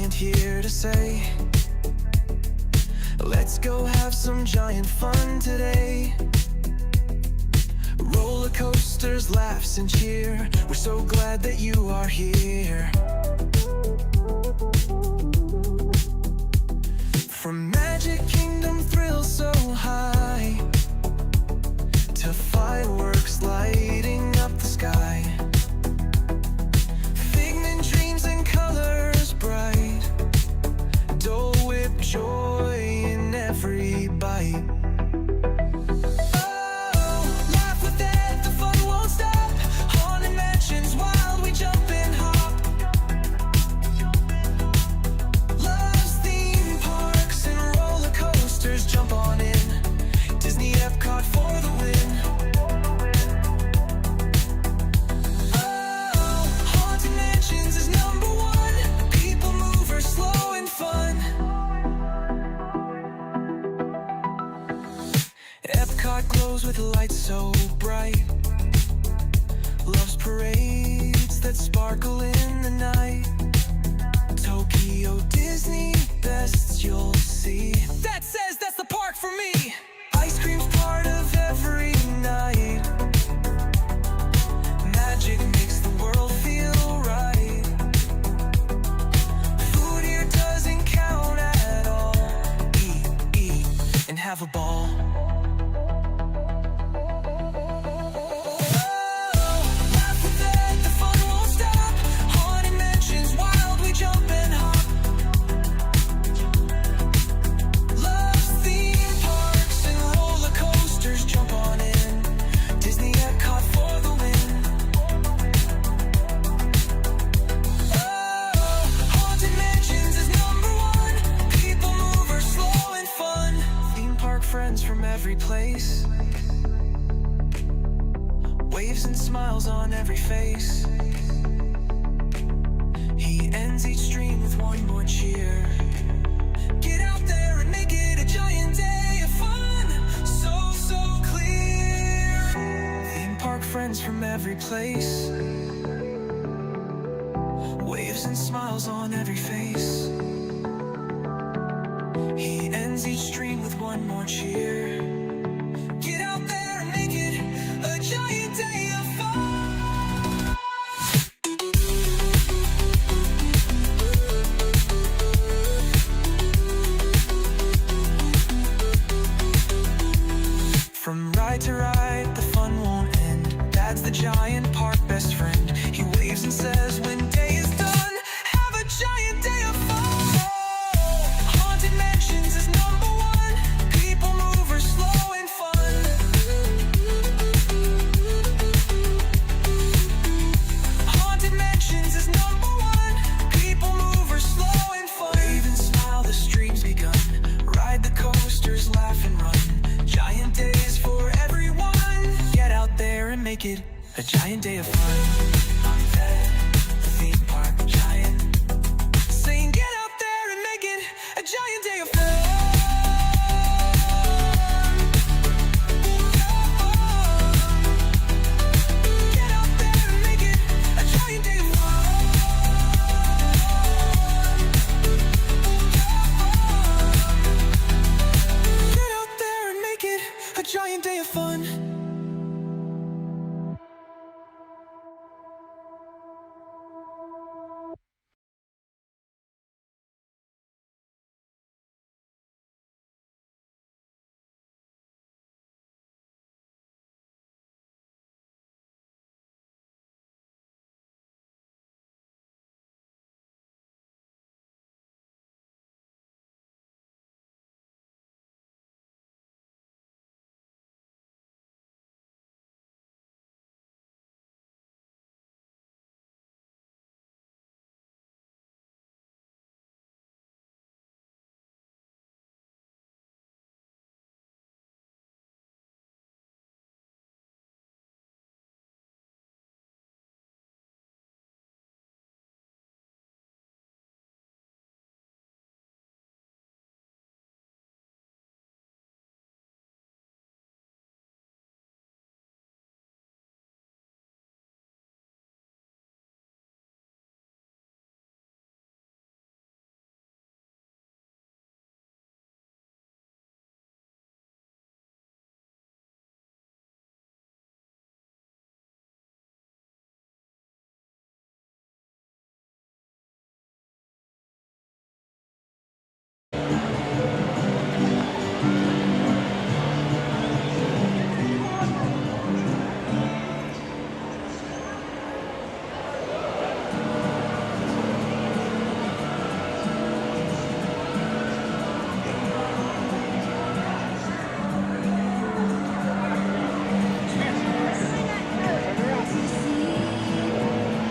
giant here to say, let's go have some giant fun today. Roller coasters, laughs and cheer, we're so glad that you are here. From Magic Kingdom thrills so high to fireworks lighting up the sky, figment dreams and colors bright, Dole Whip joy in every bite. Glows with lights so bright, loves parades that sparkle in the night. Tokyo Disney, best you'll see. That says that's the park for me. Ice cream's part of every night. Magic makes the world feel right. Food here doesn't count at all. Eat, and have a ball. Friends from every place, waves and smiles on every face. He ends each dream with one more cheer. Get out there and make it a giant day of fun, so clear. Theme park friends from every place, waves and smiles on every face. He ends each dream with one more cheer. Get out there and make it a giant day of fun. From ride to ride, the fun won't end. That's the giant park best friend. He waves and says when day is done, have a giant day of fun. Is number one. People mover, slow and fun. Haunted Mansions is number one. People mover, slow and fun. Wave and smile, the stream's begun. Ride the coasters, laugh and run. Giant days for everyone. Get out there and make it a giant day of fun. I'm Ted, the theme park giant, saying get out there and make it a giant day of fun. Giant day of fun.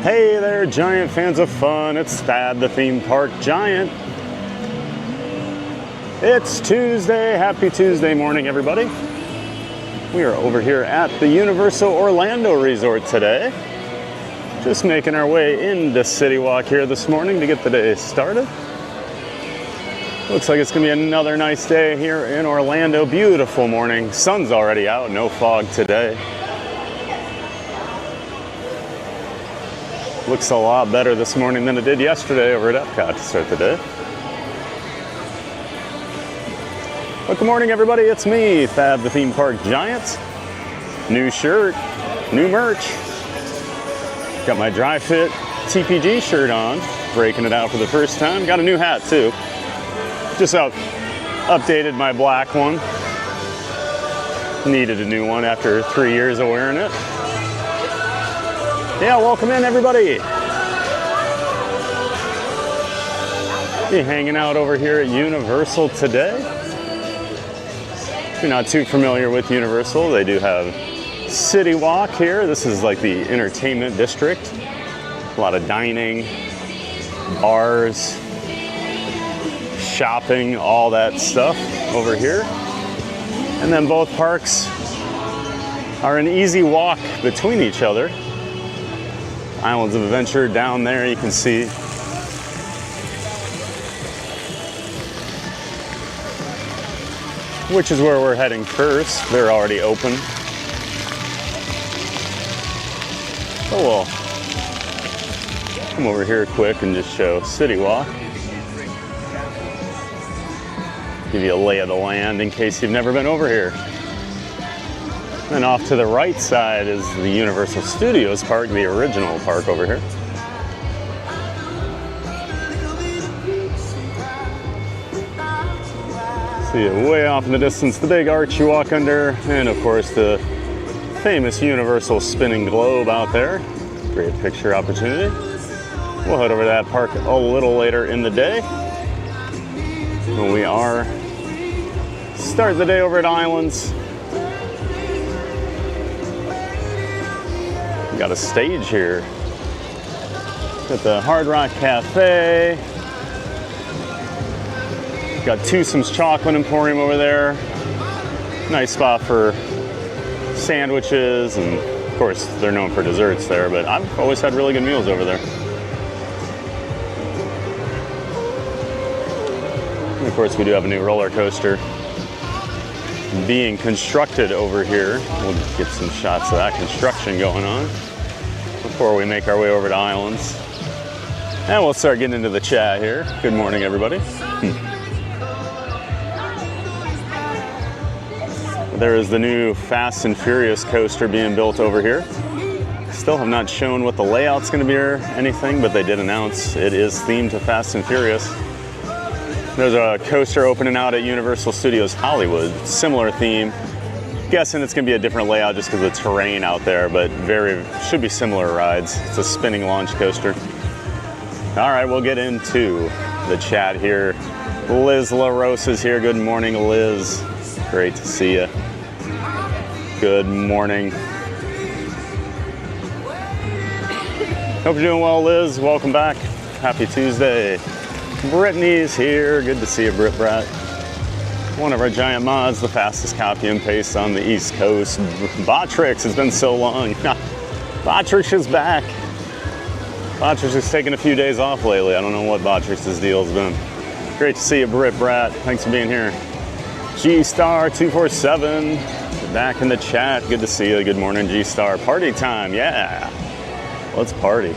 Hey there, giant fans of fun. It's Thad, the theme park giant. It's Tuesday. Happy Tuesday morning, everybody. We are over here at the Universal Orlando Resort today. Just making our way into CityWalk here this morning to get the day started. Looks like it's gonna be another nice day here in Orlando. Beautiful morning. Sun's already out, no fog today. Looks a lot better this morning than it did yesterday over at Epcot to start the day. But good morning, everybody. It's me, Thad, the theme park giant. New shirt, new merch. Got my Dry Fit TPG shirt on, breaking it out for the first time. Got a new hat too. Just updated my black one. Needed a new one after 3 years of wearing it. Yeah, welcome in, everybody. Be hanging out over here at Universal today. If you're not too familiar with Universal, they do have CityWalk here. This is like the entertainment district. A lot of dining, bars, shopping, all that stuff over here. And then both parks are an easy walk between each other. Islands of Adventure down there, you can see. Which is where we're heading first. They're already open. Oh well. Come over here quick and just show CityWalk. Give you a lay of the land in case you've never been over here. And off to the right side is the Universal Studios park, the original park over here. See it way off in the distance, the big arch you walk under, and of course the famous Universal spinning globe out there. Great picture opportunity. We'll head over to that park a little later in the day. When we are starting the day over at Islands. Got a stage here. Got the Hard Rock Cafe. Got Twosome's Chocolate Emporium over there. Nice spot for sandwiches, and of course they're known for desserts there, but I've always had really good meals over there. And of course we do have a new roller coaster being constructed over here. We'll get some shots of that construction going on before we make our way over to Islands. And we'll start getting into the chat here. Good morning, everybody. There is the new Fast and Furious coaster being built over here. Still have not shown what the layout's going to be or anything, but they did announce it is themed to Fast and Furious. There's a coaster opening out at Universal Studios Hollywood, similar theme. Guessing it's gonna be a different layout just because of the terrain out there, but should be similar rides. It's a spinning launch coaster. All right, we'll get into the chat here. Liz LaRose is here. Good morning, Liz. Great to see you. Good morning. Hope you're doing well, Liz. Welcome back. Happy Tuesday. Brittany's here. Good to see you, Britt Brat. One of our giant mods, the fastest copy and paste on the East Coast. Botrix, it's been so long. Botrix is back. Botrix has taken a few days off lately. I don't know what Botrix's deal's been. Great to see you, Britt Brat. Thanks for being here. G-Star247, back in the chat. Good to see you. Good morning, G-Star. Party time, yeah. Let's party.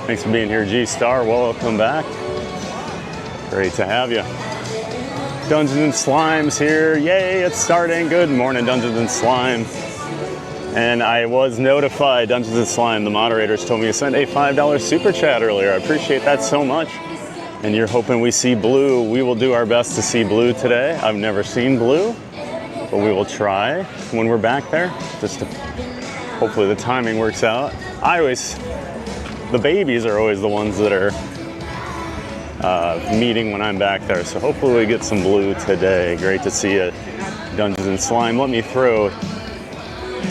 Thanks for being here, G-Star. Welcome back. Great to have you. Dungeons and Slime's here. Yay, it's starting. Good morning, Dungeons and Slime. And I was notified, Dungeons and Slime, the moderators told me to send a $5 super chat earlier. I appreciate that so much. And you're hoping we see blue. We will do our best to see blue today. I've never seen blue, but we will try when we're back there. Just to, hopefully the timing works out. The babies are always the ones that are meeting when I'm back there. So hopefully we get some blue today. Great to see you, Dungeons and Slime. Let me throw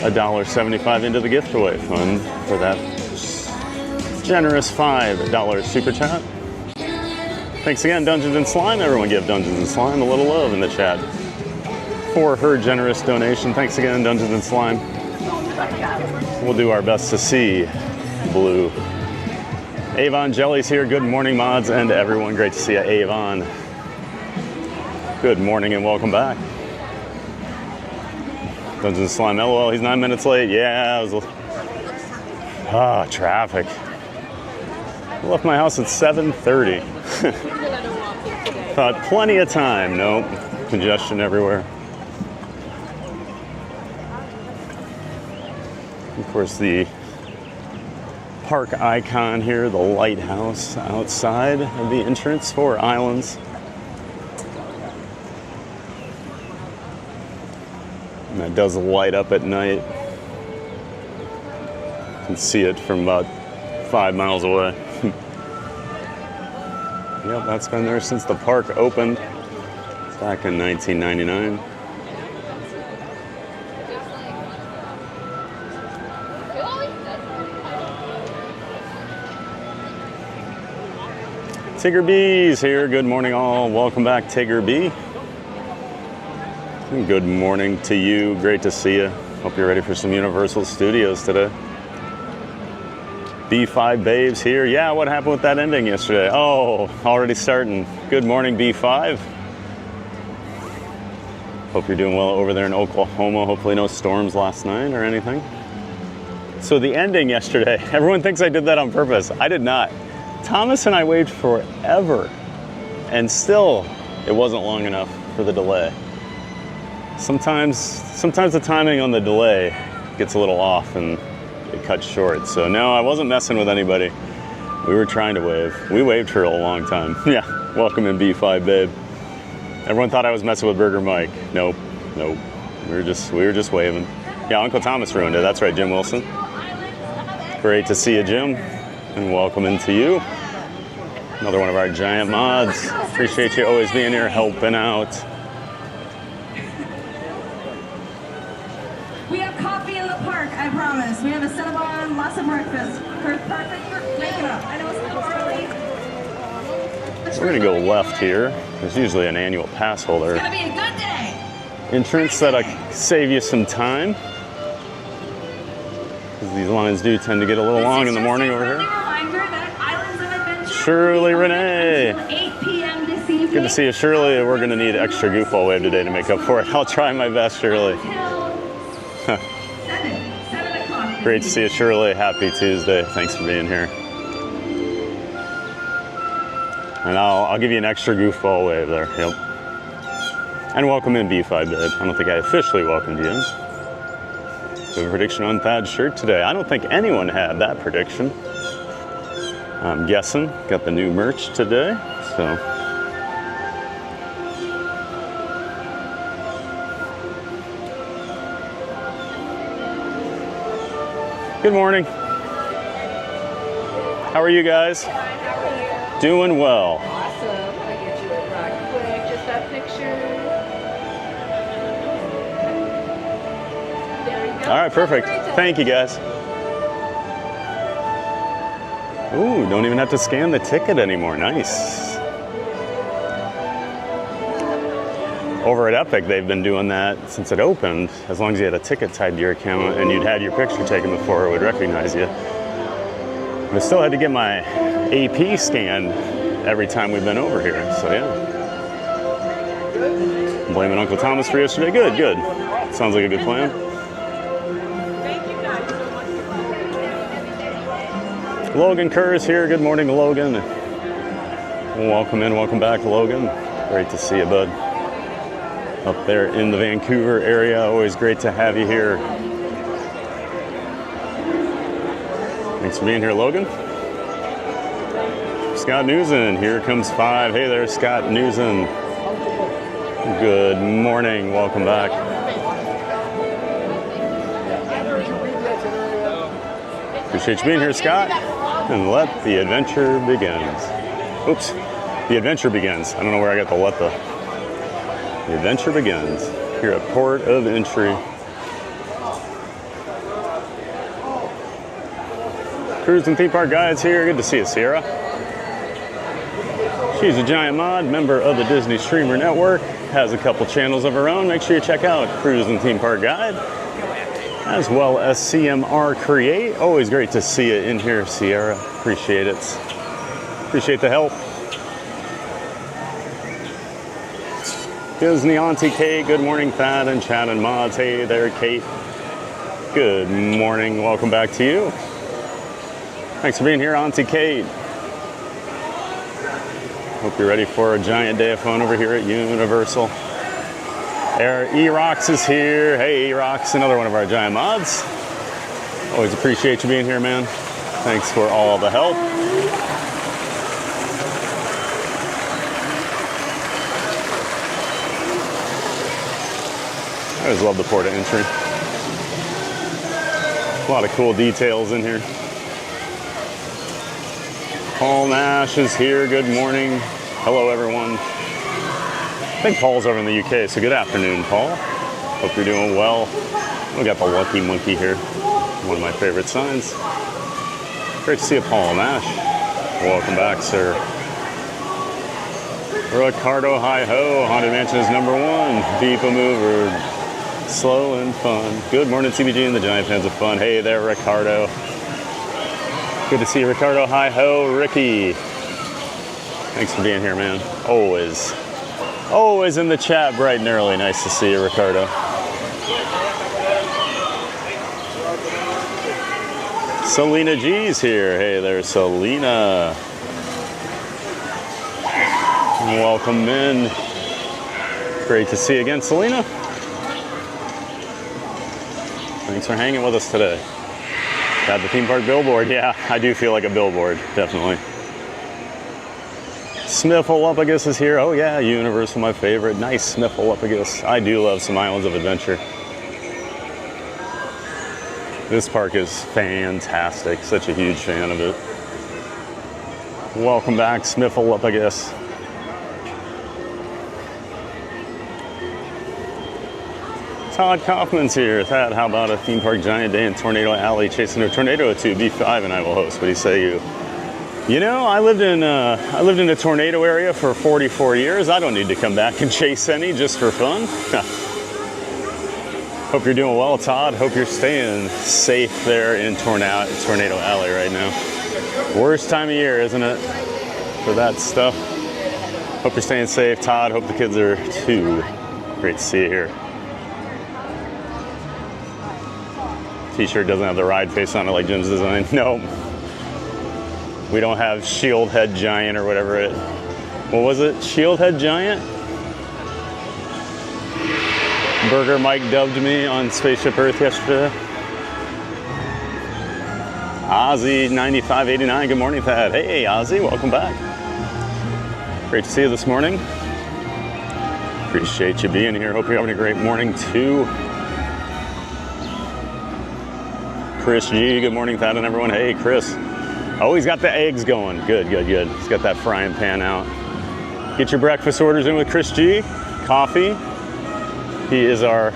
$1.75 into the gift away fund for that generous $5 super chat. Thanks again, Dungeons and Slime. Everyone give Dungeons and Slime a little love in the chat for her generous donation. Thanks again, Dungeons and Slime. We'll do our best to see blue. Avon Jelly's here. Good morning, mods, and everyone. Great to see you, Avon. Good morning and welcome back. Dungeons and Slime, LOL, he's 9 minutes late. Yeah, it was traffic. I left my house at 7:30. Thought plenty of time. Nope, congestion everywhere. Of course, the park icon here, the lighthouse outside of the entrance for Islands. And that does light up at night. You can see it from about 5 miles away. Yep, that's been there since the park opened back in 1999. Tigger B's here. Good morning, all. Welcome back, Tigger B. Good morning to you. Great to see you. Hope you're ready for some Universal Studios today. B5 Babes here. Yeah, what happened with that ending yesterday? Oh, already starting. Good morning, B5. Hope you're doing well over there in Oklahoma. Hopefully no storms last night or anything. So the ending yesterday, everyone thinks I did that on purpose. I did not. Thomas and I waited forever, and still it wasn't long enough for the delay. Sometimes the timing on the delay gets a little off and it cuts short. So no, I wasn't messing with anybody. We were trying to wave. We waved for a long time. Yeah, welcome in B5 Babe. Everyone thought I was messing with Burger Mike. Nope. We were just waving. Yeah, Uncle Thomas ruined it. That's right, Jim Wilson. Great to see you, Jim. And welcome into you. Another one of our giant mods. Appreciate you always being here, helping out. We have coffee in the park, I promise. We have a Cinnabon, lots of breakfast. Perfect for waking up. I know it's a little early. We're gonna go left here. There's usually an annual pass holder It's gonna be a good day. entrance that'll save you some time. These lines do tend to get a little long in the morning over here. Shirley Renee. 8 p.m. this evening. Good to see you, Shirley. We're going to need extra goofball wave today to make up for it. I'll try my best, Shirley. 7 o'clock. Great to see you, Shirley. Happy Tuesday. Thanks for being here. And I'll give you an extra goofball wave there. Yep. And welcome in, B5 Babe. I don't think I officially welcomed you in. We have a prediction on Thad's shirt today. I don't think anyone had that prediction. I'm guessing. Got the new merch today, so. Good morning. How are you guys? How are you? Doing well. Awesome. I'll get you it right quick. Just that picture. There you go. All right, perfect. Thank you, guys. Ooh, don't even have to scan the ticket anymore. Nice. Over at Epic, they've been doing that since it opened. As long as you had a ticket tied to your account and you'd had your picture taken before, it would recognize you. But I still had to get my AP scanned every time we've been over here, so yeah. Blaming Uncle Thomas for yesterday. Good. Sounds like a good plan. Logan Kerr is here. Good morning, Logan. Welcome in, welcome back, Logan. Great to see you, bud. Up there in the Vancouver area, always great to have you here. Thanks for being here, Logan. Scott Newson, here comes 5. Hey there, Scott Newson. Good morning, welcome back. Appreciate you being here, Scott. And let the adventure begins. Oops, the adventure begins. I don't know where I got the let the. The adventure begins here at Port of Entry. Cruising Theme Park Guides here. Good to see you, Sierra. She's a giant mod, member of the Disney Streamer Network, has a couple channels of her own. Make sure you check out Cruising Theme Park Guide, as well as CMR Create. Always great to see you in here, Sierra. Appreciate it. Appreciate the help. Disney Auntie Kate, good morning, Thad and Chad and Mods. Hey there, Kate. Good morning, welcome back to you. Thanks for being here, Auntie Kate. Hope you're ready for a giant day of fun over here at Universal. E-Rox is here. Hey, E-Rox, another one of our giant mods. Always appreciate you being here, man. Thanks for all the help. I always love the port of entry. A lot of cool details in here. Paul Nash is here. Good morning. Hello, everyone. I think Paul's over in the UK, so good afternoon, Paul. Hope you're doing well. We got the lucky monkey here. One of my favorite signs. Great to see you, Paul Nash. Welcome back, sir. Ricardo, hi-ho. Haunted Mansion is #1. Deep a mover. Slow and fun. Good morning, CBG and the Giant Fans of Fun. Hey there, Ricardo. Good to see you, Ricardo. Hi-ho, Ricky. Thanks for being here, man. Always in the chat bright and early. Nice to see you, Ricardo. Selena G's here. Hey there, Selena. Welcome in. Great to see you again, Selena. Thanks for hanging with us today. Got the theme park billboard. Yeah, I do feel like a billboard, definitely. Sniffleupagus is here. Oh yeah, Universal, my favorite. Nice Sniffleupagus. I do love some Islands of Adventure. This park is fantastic. Such a huge fan of it. Welcome back, Sniffleupagus. Todd Kaufman's here. Thad, how about a theme park giant day in Tornado Alley chasing a tornado or two? B5 and I will host. What do you say, you? You know, I lived in a tornado area for 44 years. I don't need to come back and chase any just for fun. Hope you're doing well, Todd. Hope you're staying safe there in Tornado Alley right now. Worst time of year, isn't it, for that stuff? Hope you're staying safe, Todd. Hope the kids are too. Great to see you here. T-shirt doesn't have the ride face on it like Jim's design. No. We don't have Shield Head Giant or whatever it... What was it? Shield Head Giant? Burger Mike dubbed me on Spaceship Earth yesterday. Ozzy9589, good morning, Thad. Hey, Ozzy, welcome back. Great to see you this morning. Appreciate you being here. Hope you're having a great morning, too. Chris G, good morning, Thad and everyone. Hey, Chris. Oh, he's got the eggs going. Good. He's got that frying pan out. Get your breakfast orders in with Chris G. Coffee. He is our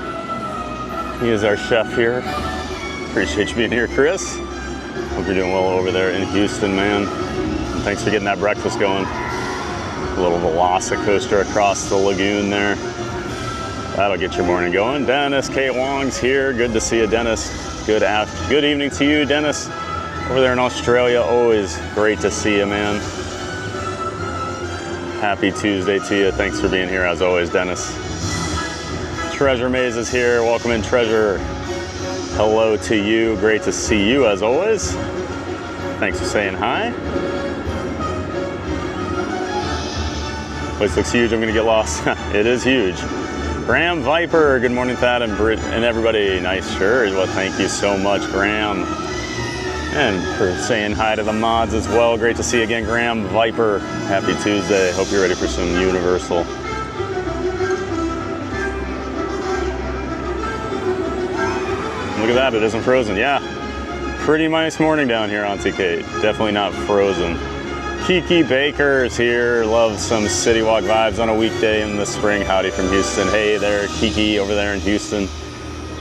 chef here. Appreciate you being here, Chris. Hope you're doing well over there in Houston, man. And thanks for getting that breakfast going. A little Velocicoaster across the lagoon there. That'll get your morning going. Dennis K. Wong's here. Good to see you, Dennis. Good evening to you, Dennis. Over there in Australia, always great to see you, man. Happy Tuesday to you. Thanks for being here, as always, Dennis. Treasure Maze is here. Welcome in, Treasure. Hello to you. Great to see you, as always. Thanks for saying hi. Place looks huge. I'm going to get lost. It is huge. Graham Viper, good morning, Thad and Britt and everybody. Nice shirt. Well, thank you so much, Graham. And for saying hi to the mods as well. Great to see you again, Graham Viper. Happy Tuesday. Hope you're ready for some Universal. Look at that, it isn't frozen. Yeah, pretty nice morning down here on TK. Definitely not frozen. Kiki Baker is here. Love some CityWalk vibes on a weekday in the spring. Howdy from Houston. Hey there, Kiki over there in Houston.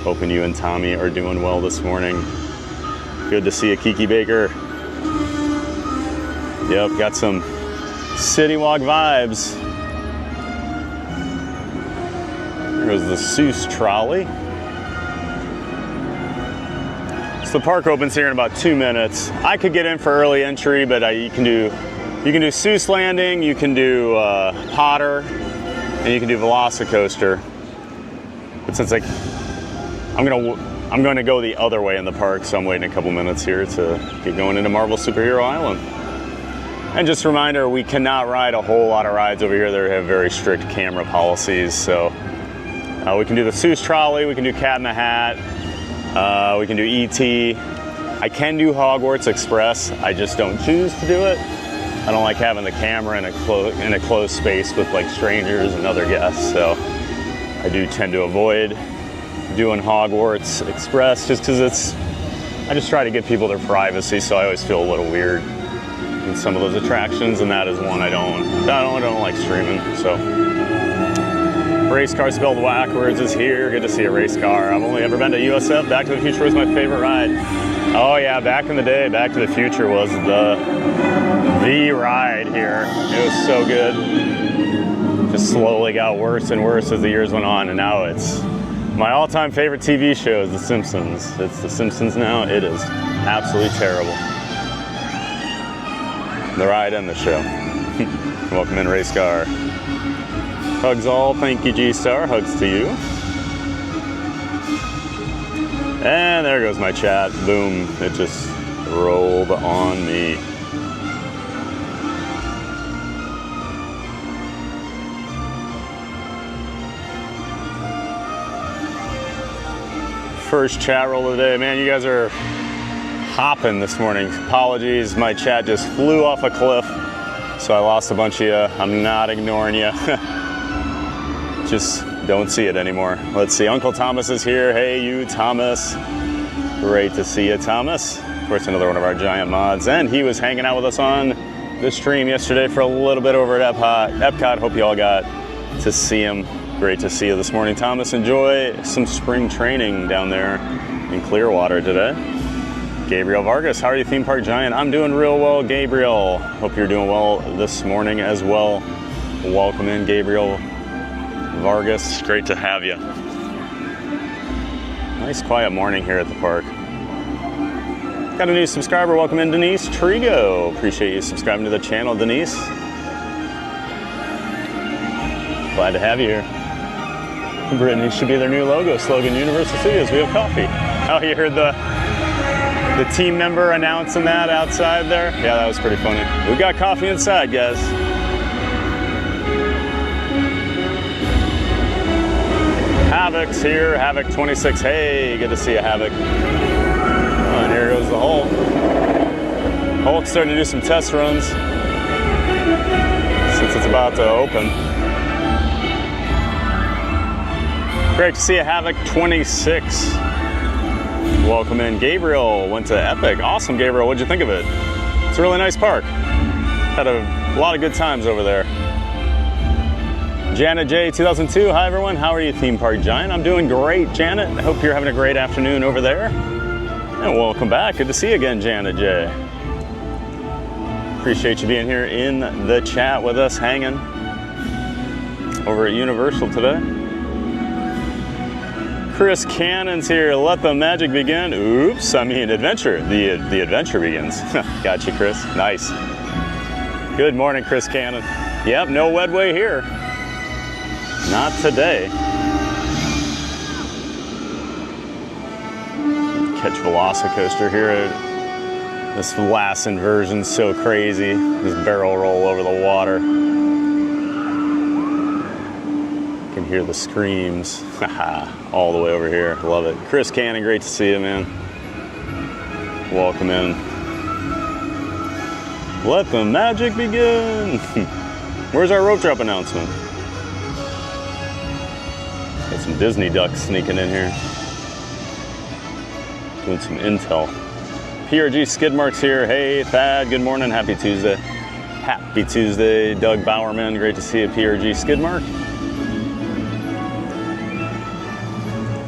Hoping you and Tommy are doing well this morning. Good to see you, Kiki Baker. Yep, got some CityWalk vibes. There goes the Seuss trolley. So the park opens here in about 2 minutes. I could get in for early entry, but you can do Seuss Landing, you can do Potter, and you can do Velocicoaster. But since I'm going to go the other way in the park, so I'm waiting a couple minutes here to get going into Marvel Superhero Island. And just a reminder, we cannot ride a whole lot of rides over here. They have very strict camera policies, so we can do the Seuss trolley, we can do Cat in the Hat, we can do ET. I can do Hogwarts Express. I just don't choose to do it. I don't like having the camera in a closed space with like strangers and other guests, so I do tend to avoid doing Hogwarts Express just because I just try to give people their privacy, so I always feel a little weird in some of those attractions, and that is one I don't like streaming. So race car spelled backwards is here. Good to see a race car. I've only ever been to USF. Back to the Future was my favorite ride. Oh yeah, back in the day, Back to the Future was the ride here. It was so good. Just slowly got worse and worse as the years went on, and now it's my all-time favorite TV show is The Simpsons. It's The Simpsons now. It is absolutely terrible. The ride and the show. Welcome in, race car. Hugs all. Thank you, G-Star. Hugs to you. And there goes my chat. Boom. It just rolled on me. First chat roll of the day. Man, you guys are hopping this morning. Apologies, my chat just flew off a cliff, so I lost a bunch of you. I'm not ignoring you. Just don't see it anymore. Let's see, Uncle Thomas is here. Hey, you, Thomas. Great to see you, Thomas. Of course, another one of our giant mods, and he was hanging out with us on the stream yesterday for a little bit over at Epcot. Hope you all got to see him. Great to see you this morning, Thomas. Enjoy some spring training down there in Clearwater today. Gabriel Vargas, how are you, Theme Park Giant? I'm doing real well, Gabriel. Hope you're doing well this morning as well. Welcome in, Gabriel Vargas. Great to have you. Nice quiet morning here at the park. Got a new subscriber. Welcome in, Denise Trigo. Appreciate you subscribing to the channel, Denise. Glad to have you here. Brittany should be their new logo slogan, Universal Studios, we have coffee. Oh, you heard the team member announcing that outside there? Yeah, that was pretty funny. We got coffee inside, guys. Havoc's here, Havoc 26. Hey, good to see you, Havoc. Oh, and here goes the Hulk. Hulk's starting to do some test runs since it's about to open. Great to see you, Havoc 26. Welcome in. Gabriel went to Epic. Awesome, Gabriel. What'd you think of it? It's a really nice park. Had a lot of good times over there. Janet J 2002. Hi, everyone. How are you, Theme Park Giant? I'm doing great, Janet. I hope you're having a great afternoon over there. And welcome back. Good to see you again, Janet J. Appreciate you being here in the chat with us, hanging over at Universal today. Chris Cannon's here. Let the magic begin. Oops, I mean adventure. The adventure begins. Got you, Chris. Nice. Good morning, Chris Cannon. Yep, no Wedway here. Not today. Catch Velocicoaster here. This last inversion's so crazy. This barrel roll over the water. Can hear the screams all the way over here. Love it. Chris Cannon, great to see you, man. Welcome in. Let the magic begin. Where's our rope drop announcement? Got some Disney ducks sneaking in here. Doing some intel. PRG skid marks here. Hey, Thad, good morning. Happy Tuesday. Happy Tuesday. Doug Bowerman, great to see you, PRG skid mark.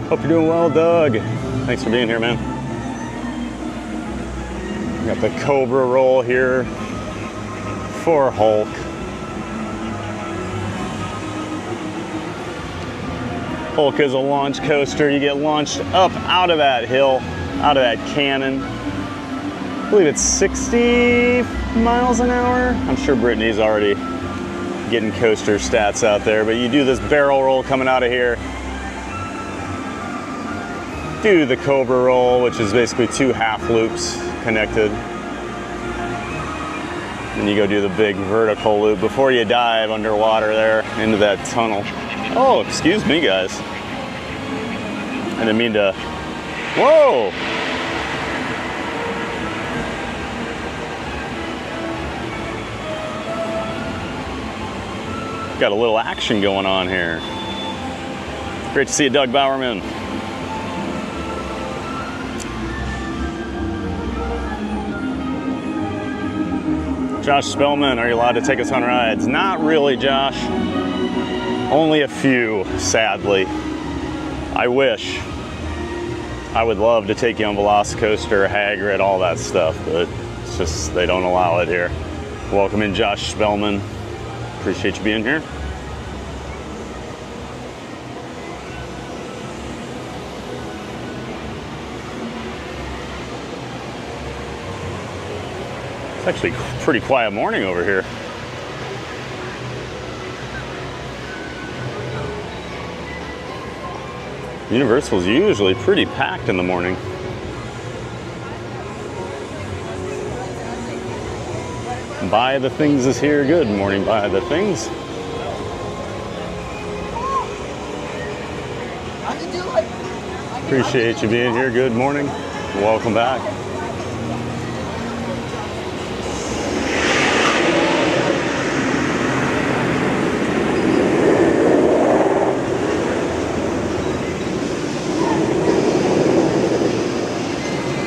Hope you're doing well, Doug. Thanks for being here, man. Got the Cobra roll here. for Hulk. Hulk is a launch coaster. You get launched up out of that hill, out of that cannon. I believe it's 60 miles an hour. I'm sure Brittany's already getting coaster stats out there, but you do this barrel roll coming out of here. Do the Cobra roll, which is basically 2 half loops connected. And you go do the big vertical loop before you dive underwater there into that tunnel. Oh, excuse me, guys. I didn't mean to. Whoa! Got a little action going on here. Great to see you, Doug Bowerman. Josh Spellman, are you allowed to take us on rides? Not really, Josh. Only a few, sadly. I wish. I would love to take you on Velocicoaster, Hagrid, all that stuff, but it's just, they don't allow it here. Welcome in, Josh Spellman. Appreciate you being here. It's actually a pretty quiet morning over here. Universal's usually pretty packed in the morning. Buy the Things is here. Good morning, Buy the Things. Appreciate you being here. Good morning. Welcome back.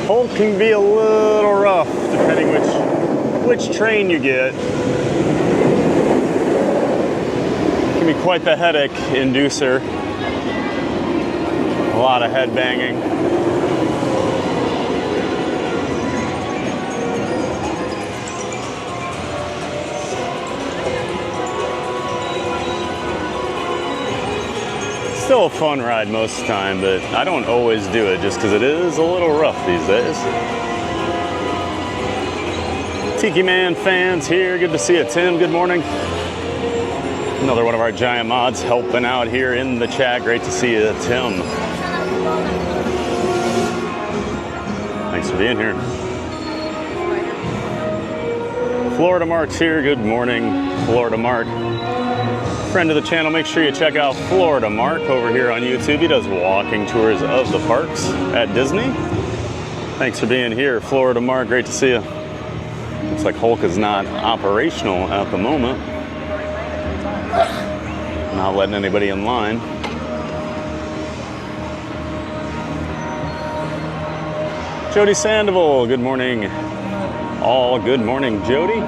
Hulk can be a little rough depending which train you get. It can be quite the headache inducer. A lot of head banging. Still a fun ride most of the time, but I don't always do it just because it is a little rough these days. Tiki Man fans here, good to see you. Tim, good morning. Another one of our giant mods helping out here in the chat. Great to see you, Tim. Thanks for being here. Florida Mark's here, good morning, Florida Mark. Friend of the channel, make sure you check out Florida Mark over here on YouTube. He does walking tours of the parks at Disney. Thanks for being here, Florida Mark. Great to see you. Looks like Hulk is not operational at the moment. Not letting anybody in line. Jody Sandoval, good morning. All good morning, Jody.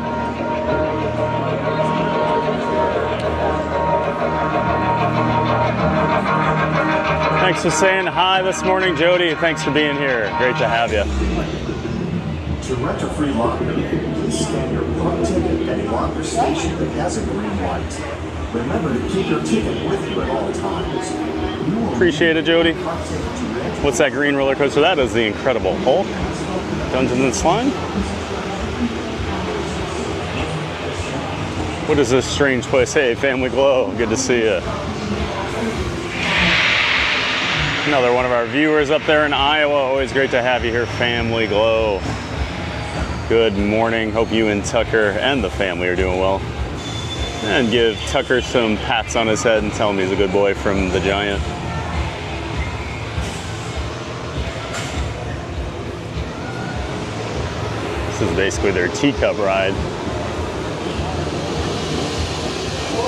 Thanks for saying hi this morning, Jody. Thanks for being here. Great to have you. To rent a free locker, please scan your park ticket at a locker station that has a green light. Remember to keep your ticket with you at all times. Appreciate it, Jody. What's that green roller coaster? That is the Incredible Hulk. Dungeons and Slime. What is this strange place? Hey, Family Glow. Good to see you. Another one of our viewers up there in Iowa. Always great to have you here, Family Glow. Good morning. Hope you and Tucker and the family are doing well. And give Tucker some pats on his head and tell him he's a good boy from the Giant. This is basically their teacup ride.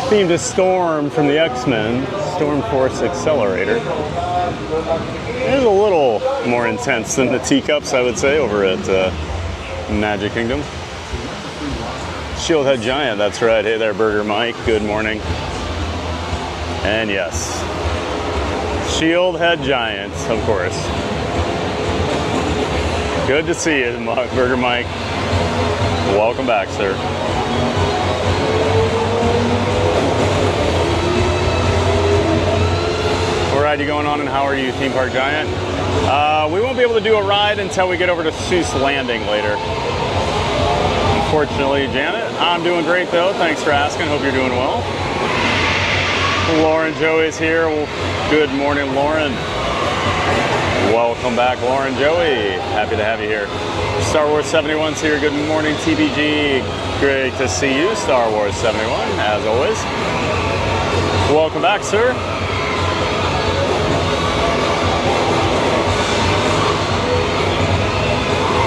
Themed to Storm from the X-Men, Storm Force Accelerator. It is a little more intense than the teacups, I would say, over at Magic Kingdom. Shieldhead Giant, that's right. Hey there, Burger Mike. Good morning. And yes, Shieldhead Giant, of course. Good to see you, Burger Mike. Welcome back, sir. ride you going on, and how are you, Theme Park Giant? We won't be able to do a ride until we get over to Seuss Landing later. Unfortunately, Janet. I'm doing great though. Thanks for asking. Hope you're doing well. Lauren Joey's here. Good morning, Lauren. Welcome back, Lauren Joey. Happy to have you here. Star Wars 71's here. Good morning, TBG. Great to see you, Star Wars 71, as always. Welcome back, sir.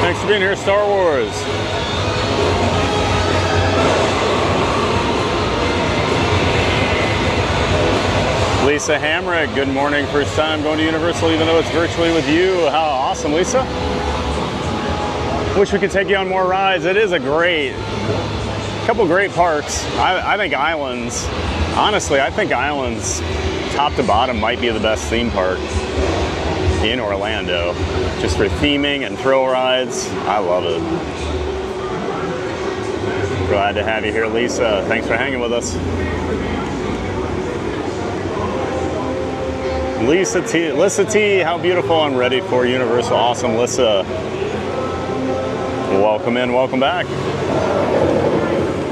Thanks for being here, Star Wars. Lisa Hamrick, good morning. First time going to Universal, even though it's virtually with you. How awesome, Lisa. Wish we could take you on more rides. It is a couple great parks. I think Islands, honestly, I think Islands, top to bottom, might be the best theme park in Orlando. Just for theming and thrill rides, I love it. Glad to have you here, Lisa. Thanks for hanging with us. Lissa T, how beautiful. I'm ready for Universal. Awesome, Lissa. Welcome in, welcome back.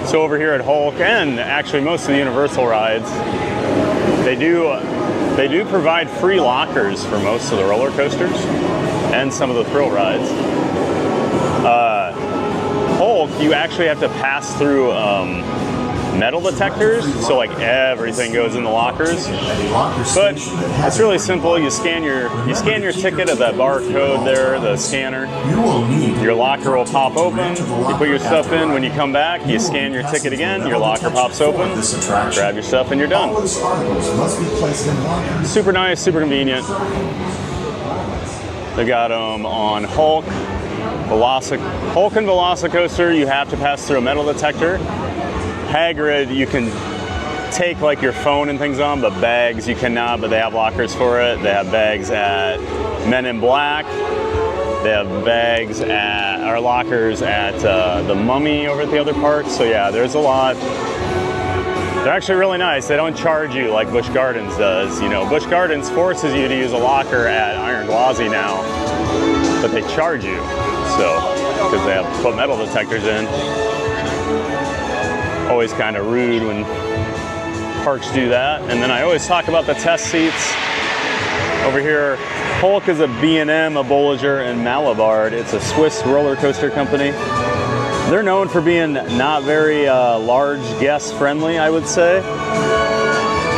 So over here at Hulk, and actually most of the Universal rides, they do provide free lockers for most of the roller coasters and some of the thrill rides. Hulk, you actually have to pass through metal detectors, so like everything goes in the lockers. But it's really simple. You scan your ticket at that barcode there, the scanner. Your locker will pop open. You put your stuff in. When you come back, you scan your ticket again. Your locker pops open. Grab your stuff, and you're done. Super nice, super convenient. They got them on Hulk and Velocicoaster. You have to pass through a metal detector. Hagrid, you can take like your phone and things on, but bags you cannot, but they have lockers for it. They have bags at Men in Black. They have lockers at the Mummy over at the other parks. So yeah, there's a lot. They're actually really nice. They don't charge you like Busch Gardens does. You know, Busch Gardens forces you to use a locker at Iron Gwazi now, but they charge you. So, because they have put metal detectors in. Always kind of rude when parks do that. And then I always talk about the test seats. Over here, Hulk is a B&M, a Bolliger, and Malabard. It's a Swiss roller coaster company. They're known for being not very large guest friendly, I would say.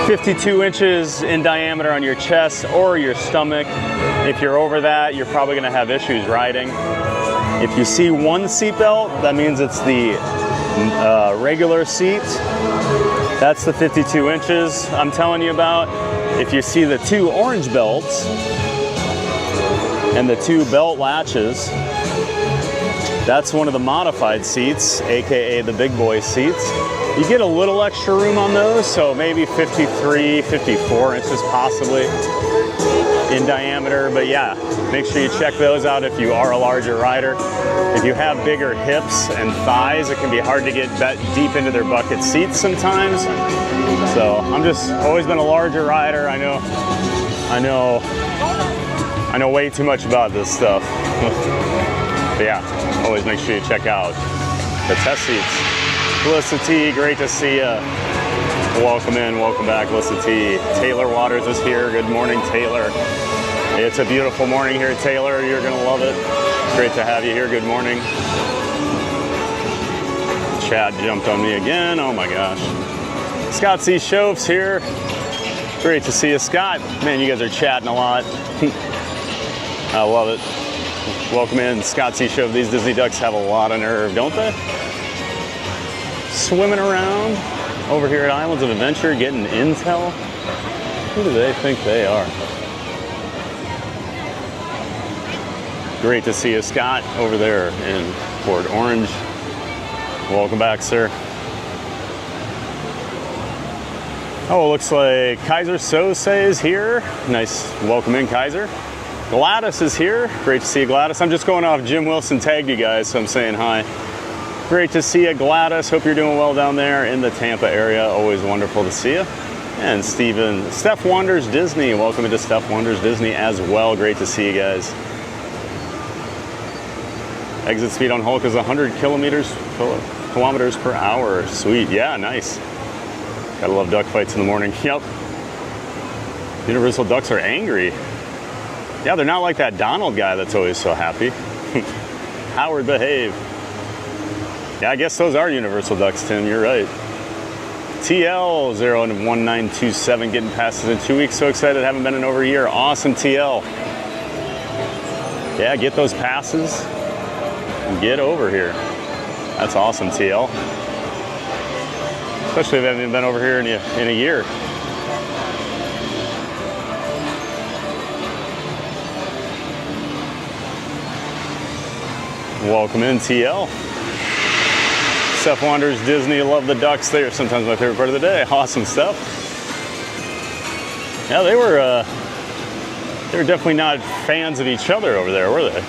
52 inches in diameter on your chest or your stomach. If you're over that, you're probably gonna have issues riding. If you see one seatbelt, that means it's the regular seat. That's the 52 inches I'm telling you about. If you see the two orange belts and the two belt latches, that's one of the modified seats, aka the big boy seats. You get a little extra room on those, so maybe 53, 54 inches possibly in diameter. But yeah, make sure you check those out if you are a larger rider. If you have bigger hips and thighs, it can be hard to get deep into their bucket seats sometimes. So I'm just always been a larger rider. I know way too much about this stuff. But yeah, always make sure you check out the test seats. Lissa T, great to see you. Welcome in, welcome back, Lissa T. Taylor Waters is here. Good morning, Taylor. It's a beautiful morning here, Taylor. You're gonna love it. Great to have you here. Good morning. Chad jumped on me again. Oh my gosh. Scott C. Shove's here. Great to see you, Scott. Man, you guys are chatting a lot. I love it. Welcome in, Scott C. Shove. These Disney ducks have a lot of nerve, don't they? Swimming around over here at Islands of Adventure, getting intel. Who do they think they are? Great to see you, Scott, over there in Port Orange. Welcome back, sir. Oh, it looks like Kaiser Sose is here. Nice, welcome in, Kaiser. Gladys is here. Great to see you, Gladys. I'm just going off Jim Wilson tagged you guys, so I'm saying hi. Great to see you, Gladys. Hope you're doing well down there in the Tampa area. Always wonderful to see you. And Steph Wanders Disney. Welcome into Steph Wanders Disney as well. Great to see you guys. Exit speed on Hulk is 100 kilometers per hour. Sweet. Yeah, nice. Gotta love duck fights in the morning. Yep. Universal ducks are angry. Yeah, they're not like that Donald guy that's always so happy. Howard, behave. Yeah, I guess those are Universal ducks, Tim. You're right. TL01927 getting passes in 2 weeks. So excited. Haven't been in over a year. Awesome, TL. Yeah, get those passes and get over here. That's awesome, TL. Especially if you haven't been over here in a year. Welcome in, TL. Steph Wanders Disney, love the ducks. They are sometimes my favorite part of the day. Awesome stuff. Yeah, they were definitely not fans of each other over there, were they?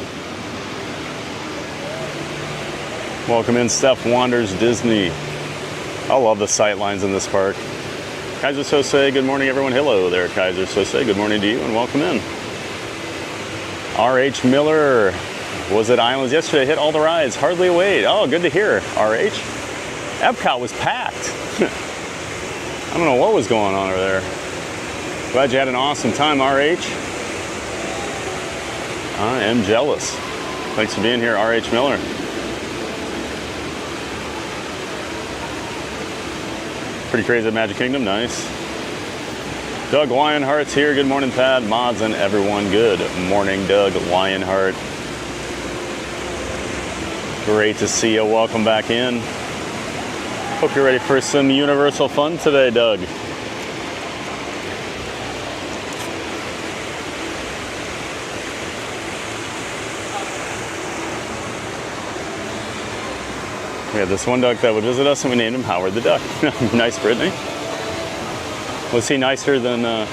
Welcome in, Steph Wanders Disney. I love the sight lines in this park. Kaiser Sose, good morning, everyone. Hello there, Kaiser Sose. Good morning to you, and welcome in. R.H. Miller. Was at Islands yesterday, hit all the rides, hardly a wait. Oh, good to hear, RH. Epcot was packed. I don't know what was going on over there. Glad you had an awesome time, RH. I am jealous. Thanks for being here, RH Miller. Pretty crazy at Magic Kingdom, nice. Doug Lionheart's here, good morning, Pat, mods, and everyone. Good morning, Doug Lionheart. Great to see you. Welcome back in. Hope you're ready for some Universal fun today, Doug. We had this one duck that would visit us, and we named him Howard the Duck. Nice, Brittany. Was he nicer than the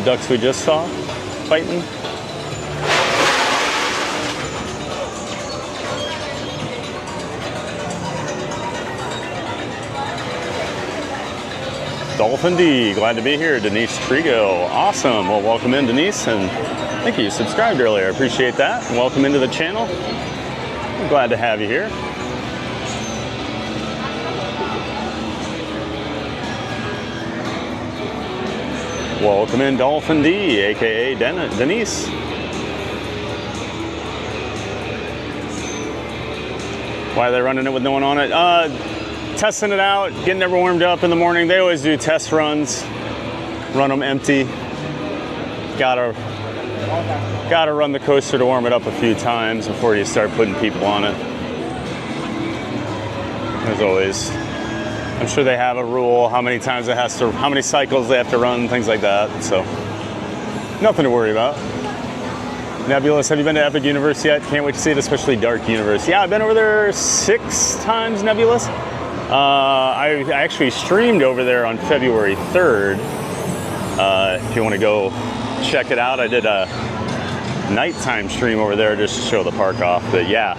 ducks we just saw fighting? Dolphin D, glad to be here. Denise Trigo, awesome. Well, welcome in, Denise, and thank you. You subscribed earlier, I appreciate that. Welcome into the channel. I'm glad to have you here. Welcome in, Dolphin D, aka Denise. Why are they running it with no one on it? Testing it out, getting everyone warmed up in the morning. They always do test runs, run them empty. Gotta run the coaster to warm it up a few times before you start putting people on it. As always, I'm sure they have a rule how many cycles they have to run, things like that. So nothing to worry about. Nebulous, have you been to Epic Universe yet? Can't wait to see it, especially Dark Universe. Yeah, I've been over there 6 times, Nebulous. I actually streamed over there on February 3rd. If you want to go check it out, I did a nighttime stream over there just to show the park off. But yeah,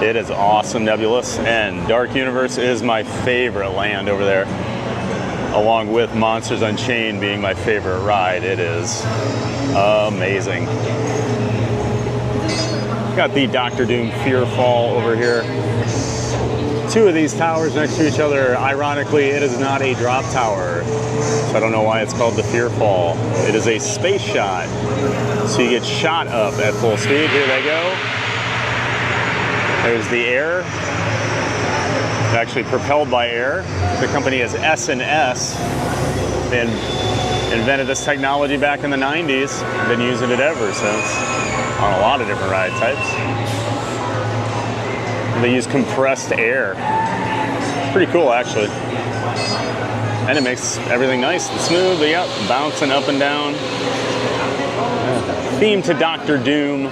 it is awesome, Nebulous. And Dark Universe is my favorite land over there, along with Monsters Unchained being my favorite ride. It is amazing. Got the Doctor Doom Fear Fall over here. 2 of these towers next to each other. Ironically, it is not a drop tower, so I don't know why it's called the Fear Fall. It is a space shot, so you get shot up at full speed. Here they go. There's the air. It's actually propelled by air. The company is S&S. They invented this technology back in the 90s. Been using it ever since on a lot of different ride types. They use compressed air. Pretty cool, actually. And it makes everything nice and smooth. Yep, bouncing up and down. Theme to Doctor Doom.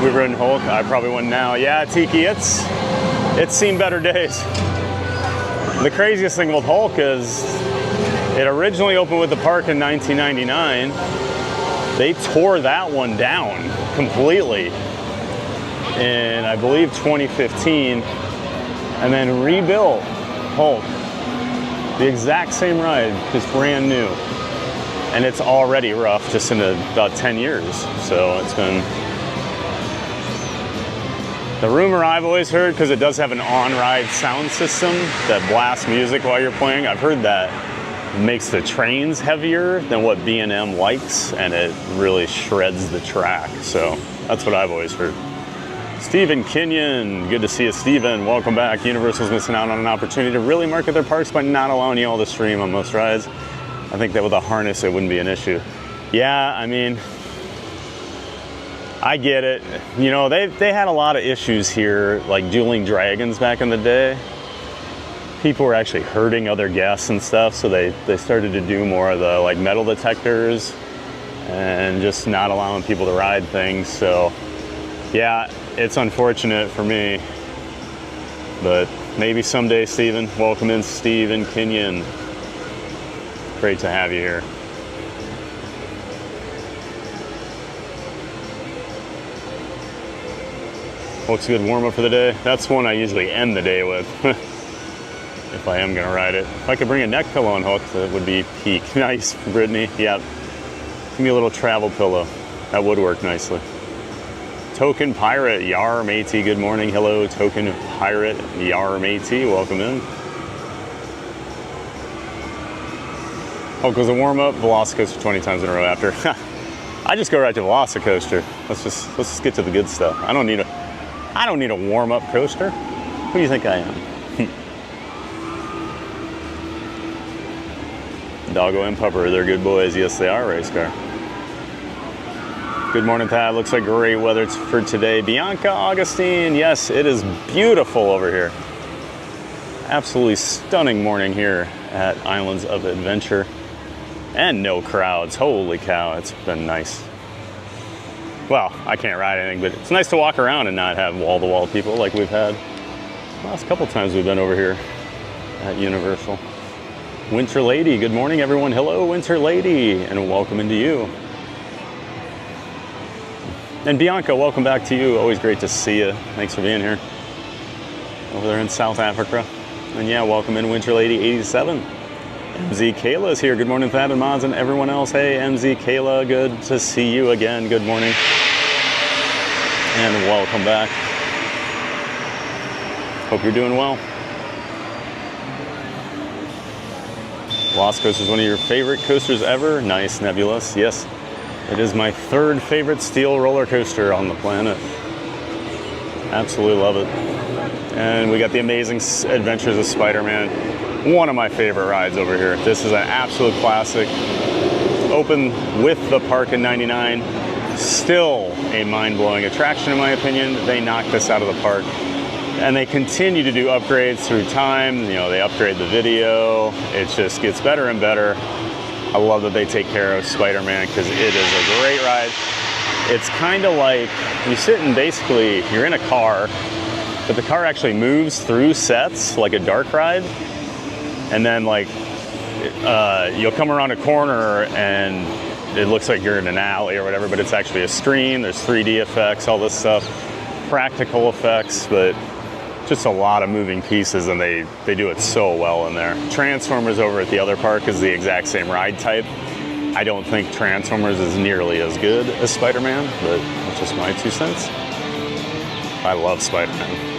We've ridden Hulk. I probably wouldn't now. Yeah, Tiki, it's seen better days. The craziest thing with Hulk is it originally opened with the park in 1999. They tore that one down completely in, I believe, 2015. and then rebuilt Hulk. The exact same ride, just brand new. And it's already rough just in about 10 years. So it's been... The rumor I've always heard, because it does have an on-ride sound system that blasts music while you're playing, I've heard that makes the trains heavier than what B&M likes, and it really shreds the track. So that's what I've always heard. Stephen Kenyon, good to see you, Stephen. Welcome back. Universal's missing out on an opportunity to really market their parks by not allowing you all to stream on most rides. I think that with a harness, it wouldn't be an issue. Yeah, I mean, I get it. You know, they had a lot of issues here, like dueling dragons back in the day. People were actually hurting other guests and stuff, so they started to do more of the like metal detectors and just not allowing people to ride things. So yeah, it's unfortunate for me, but maybe someday, Stephen. Welcome in, Stephen Kenyon. Great to have you here. Looks good warm-up for the day. That's one I usually end the day with, if I am gonna ride it. If I could bring a neck pillow on Hook, that would be peak. Nice, Brittany, yeah. Give me a little travel pillow. That would work nicely. Token Pirate, Yar Matey, good morning. Hello, Token Pirate, Yar Matey, welcome in. Hulk was a warm-up, Velocicoaster 20 times in a row after. I just go right to Velocicoaster. Let's just get to the good stuff. I don't need a warm-up coaster. Who do you think I am? Doggo and Pupper, they're good boys. Yes, they are, race car. Good morning, Pat. Looks like great weather for today. Bianca Augustine, yes, it is beautiful over here. Absolutely stunning morning here at Islands of Adventure. And no crowds. Holy cow, it's been nice. Well, I can't ride anything, but it's nice to walk around and not have wall-to-wall people like we've had the last couple times we've been over here at Universal. Winter Lady, good morning, everyone. Hello, Winter Lady, and welcome into you. And Bianca, welcome back to you. Always great to see you. Thanks for being here over there in South Africa. And yeah, welcome in, Winter Lady 87. MZ Kayla is here. Good morning, Thad and Mods and everyone else. Hey, MZ Kayla, good to see you again. Good morning. And welcome back. Hope you're doing well. Lost Coaster is one of your favorite coasters ever. Nice, Nebulous. Yes, it is my third favorite steel roller coaster on the planet. Absolutely love it. And we got the Amazing Adventures of Spider-Man. One of my favorite rides over here. This is an absolute classic. Opened with the park in '99. Still a mind-blowing attraction in my opinion. They knocked this out of the park. And they continue to do upgrades through time. You know, they upgrade the video. It just gets better and better. I love that they take care of Spider-Man because it is a great ride. It's kind of like you sit and basically you're in a car, but the car actually moves through sets like a dark ride. And then like you'll come around a corner and it looks like you're in an alley or whatever, but it's actually a screen. There's 3D effects, all this stuff, practical effects, but just a lot of moving pieces, and they do it so well in there. Transformers over at the other park is the exact same ride type. I don't think Transformers is nearly as good as Spider-Man, but that's just my 2 cents. I love Spider-Man.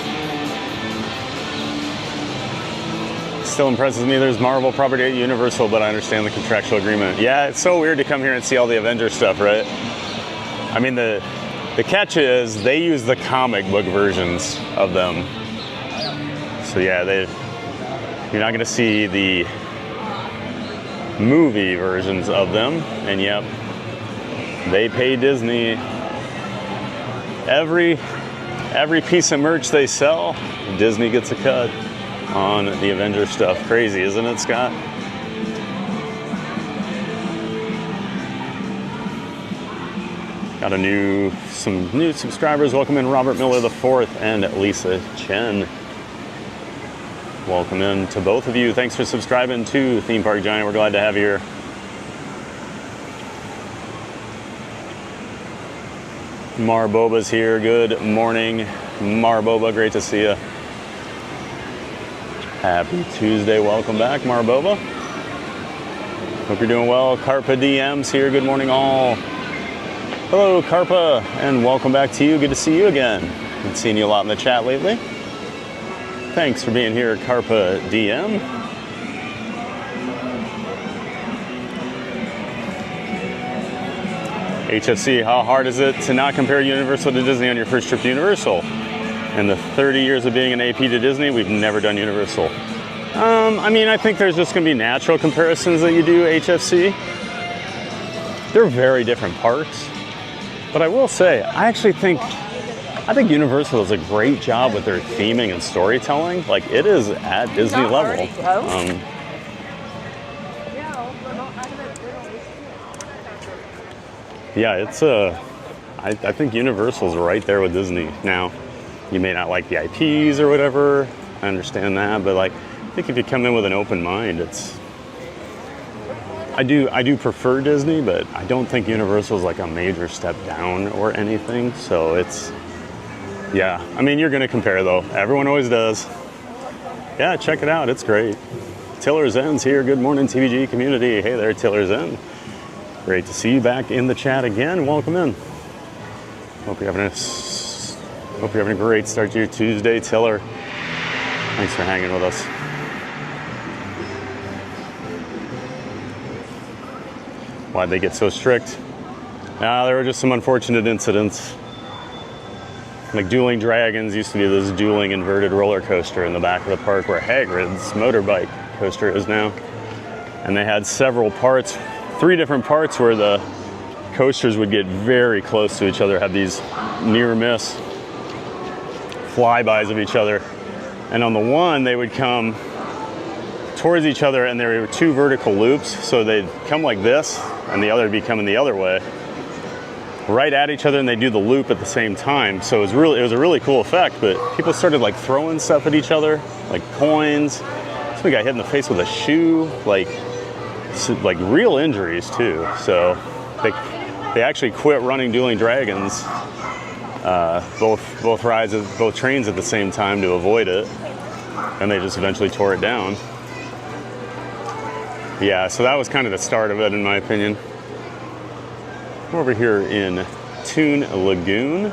Still impresses me there's Marvel property at Universal, but I understand the contractual agreement. Yeah, it's so weird to come here and see all the Avengers stuff, right? I mean, the catch is they use the comic book versions of them. So yeah, you're not gonna see the movie versions of them. And yep, they pay Disney. Every piece of merch they sell, Disney gets a cut on the Avengers stuff. Crazy, isn't it, Scott? Got some new subscribers. Welcome in Robert Miller IV and Lisa Chen. Welcome in to both of you. Thanks for subscribing to Theme Park Giant. We're glad to have you here. Marboba's here. Good morning, Marboba. Great to see you. Happy Tuesday. Welcome back, Marbova. Hope you're doing well. Carpa DM's here. Good morning, all. Hello, Carpa, and welcome back to you. Good to see you again. Been seeing you a lot in the chat lately. Thanks for being here, Carpa DM. HFC, how hard is it to not compare Universal to Disney on your first trip to Universal? In the 30 years of being an AP to Disney, we've never done Universal. I mean, I think there's just going to be natural comparisons that you do HFC. They're very different parks. But I will say, I think Universal does a great job with their theming and storytelling. Like, it is at Disney level. Yeah, it's I think Universal's right there with Disney now. You may not like the IPs or whatever. I understand that, but like, I think if you come in with an open mind, I do prefer Disney, but I don't think Universal's like a major step down or anything. So yeah. I mean, you're gonna compare though. Everyone always does. Yeah, check it out. It's great. Tiller's End's here. Good morning, TVG community. Hey there, Tiller's End. Great to see you back in the chat again. Welcome in. Hope you're having a great start to your Tuesday, Tiller. Thanks for hanging with us. Why'd they get so strict? There were just some unfortunate incidents. Like Dueling Dragons used to be this dueling inverted roller coaster in the back of the park where Hagrid's motorbike coaster is now. And they had several parts, 3 different parts where the coasters would get very close to each other, have these near miss flybys of each other. And on the one, they would come towards each other and there were 2 vertical loops. So they'd come like this and the other would be coming the other way, right at each other, and they do the loop at the same time. So it was a really cool effect, but people started like throwing stuff at each other, like coins. Somebody got hit in the face with a shoe, like real injuries too. So they actually quit running Dueling Dragons, both rides, both trains at the same time to avoid it, and they just eventually tore it down. Yeah, so that was kind of the start of it, in my opinion. We're over here in Toon Lagoon.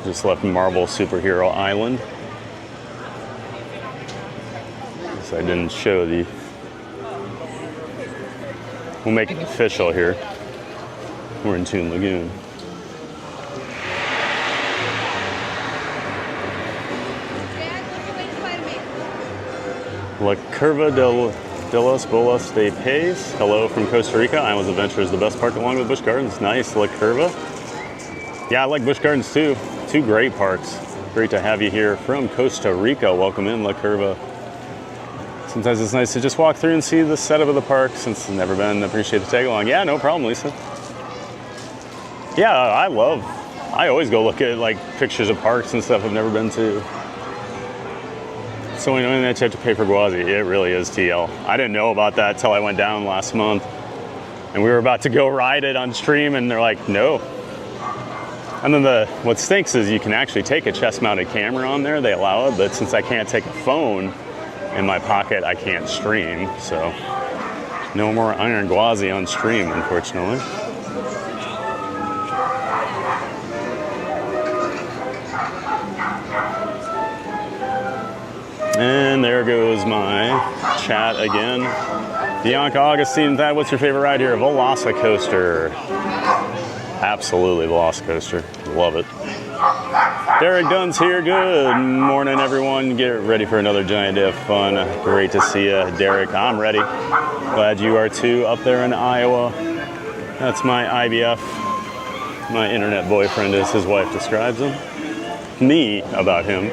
Just left Marvel Superhero Island. So I didn't show the... We'll make it official here. We're in Toon Lagoon. La Curva de los Bolas de Pez. Hello from Costa Rica. Islands Adventure is the best park along with Busch Gardens. Nice, La Curva. Yeah, I like Busch Gardens too. 2 great parks. Great to have you here from Costa Rica. Welcome in, La Curva. Sometimes it's nice to just walk through and see the setup of the park since it's never been. Appreciate the tag along. Yeah, no problem, Lisa. Yeah, I always go look at like pictures of parks and stuff I've never been to. So annoying that you have to pay for Gwazi. It really is TL. I didn't know about that till I went down last month. And we were about to go ride it on stream and they're like, no. And then what stinks is you can actually take a chest-mounted camera on there. They allow it, but since I can't take a phone in my pocket, I can't stream. So no more Iron Gwazi on stream, unfortunately. And there goes my chat again. Bianca Augustine, Thad, what's your favorite ride here? Velocicoaster. Absolutely Velocicoaster. Love it. Derek Dunn's here. Good morning, everyone. Get ready for another giant day of fun. Great to see you, Derek. I'm ready. Glad you are too up there in Iowa. That's my IBF. My internet boyfriend, as his wife describes him. Me about him.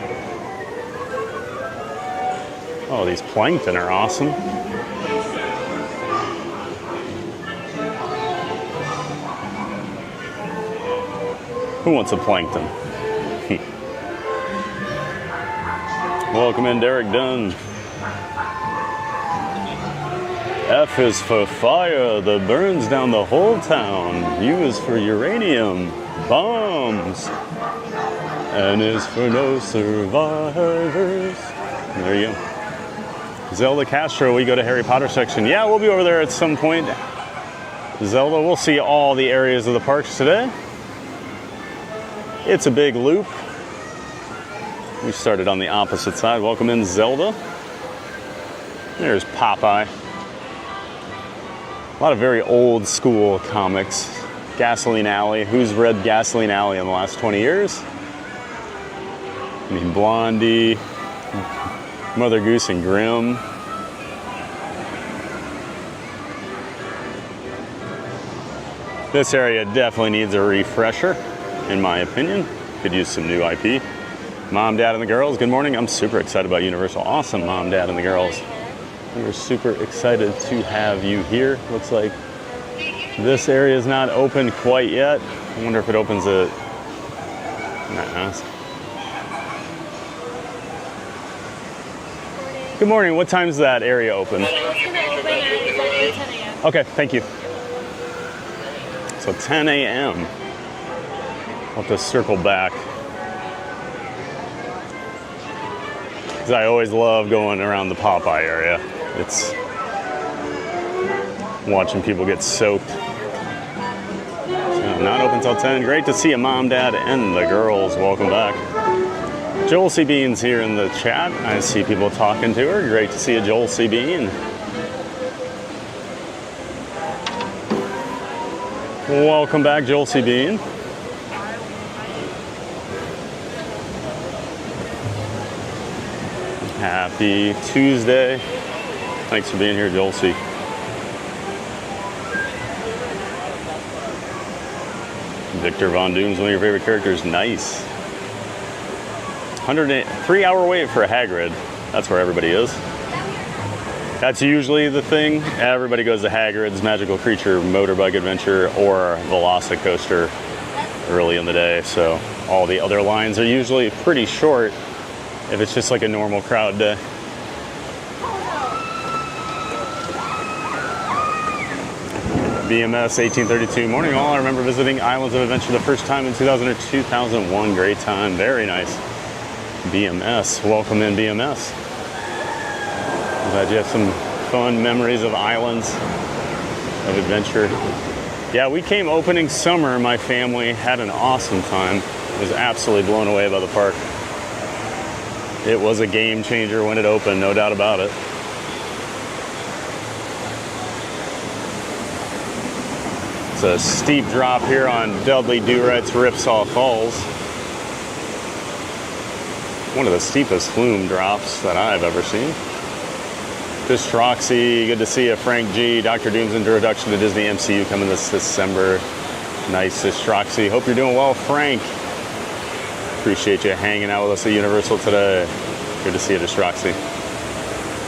Oh, these plankton are awesome. Who wants a plankton? Welcome in, Derek Dunn. F is for fire that burns down the whole town. U is for uranium bombs. N is for no survivors. There you go. Zelda Castro, we go to Harry Potter section. Yeah, we'll be over there at some point. Zelda, we'll see all the areas of the parks today. It's a big loop. We started on the opposite side. Welcome in, Zelda. There's Popeye. A lot of very old school comics. Gasoline Alley. Who's read Gasoline Alley in the last 20 years? I mean, Blondie, Mother Goose and Grimm. This area definitely needs a refresher, in my opinion. Could use some new IP. Mom, Dad, and the girls, good morning. I'm super excited about Universal. Awesome, Mom, Dad, and the girls. We're super excited to have you here. Looks like this area is not open quite yet. I wonder if it opens at... Good morning. What time is that area open? It's going to open at exactly 10 a.m. Okay, thank you. So 10 a.m. I'll have to circle back. Because I always love going around the Popeye area. It's watching people get soaked. So not open till 10. Great to see you, Mom, Dad, and the girls. Welcome back. Joel C. Bean's here in the chat. I see people talking to her. Great to see you, Joel C. Bean. Welcome back, Joel C. Bean. Happy Tuesday. Thanks for being here, Joel C. Victor Von Doom's one of your favorite characters. Nice. 3-hour wait for a Hagrid. That's where everybody is. That's usually the thing. Everybody goes to Hagrid's Magical Creature Motorbike Adventure or Velocicoaster early in the day. So all the other lines are usually pretty short if it's just like a normal crowd day. BMS 1832. Morning all. I remember visiting Islands of Adventure the first time in 2000 or 2001. Great time. Very nice. BMS. Welcome in, BMS. Glad you have some fun memories of Islands of Adventure. Yeah, we came opening summer. My family had an awesome time. Was absolutely blown away by the park. It was a game changer when it opened, no doubt about it. It's a steep drop here on Dudley Do-Right's Ripsaw Falls. One of the steepest flume drops that I've ever seen. Distroxy, good to see you. Frank G. Dr. Doom's introduction to Disney MCU coming this December. Nice, Distroxy. Hope you're doing well, Frank. Appreciate you hanging out with us at Universal today. Good to see you, Distroxy.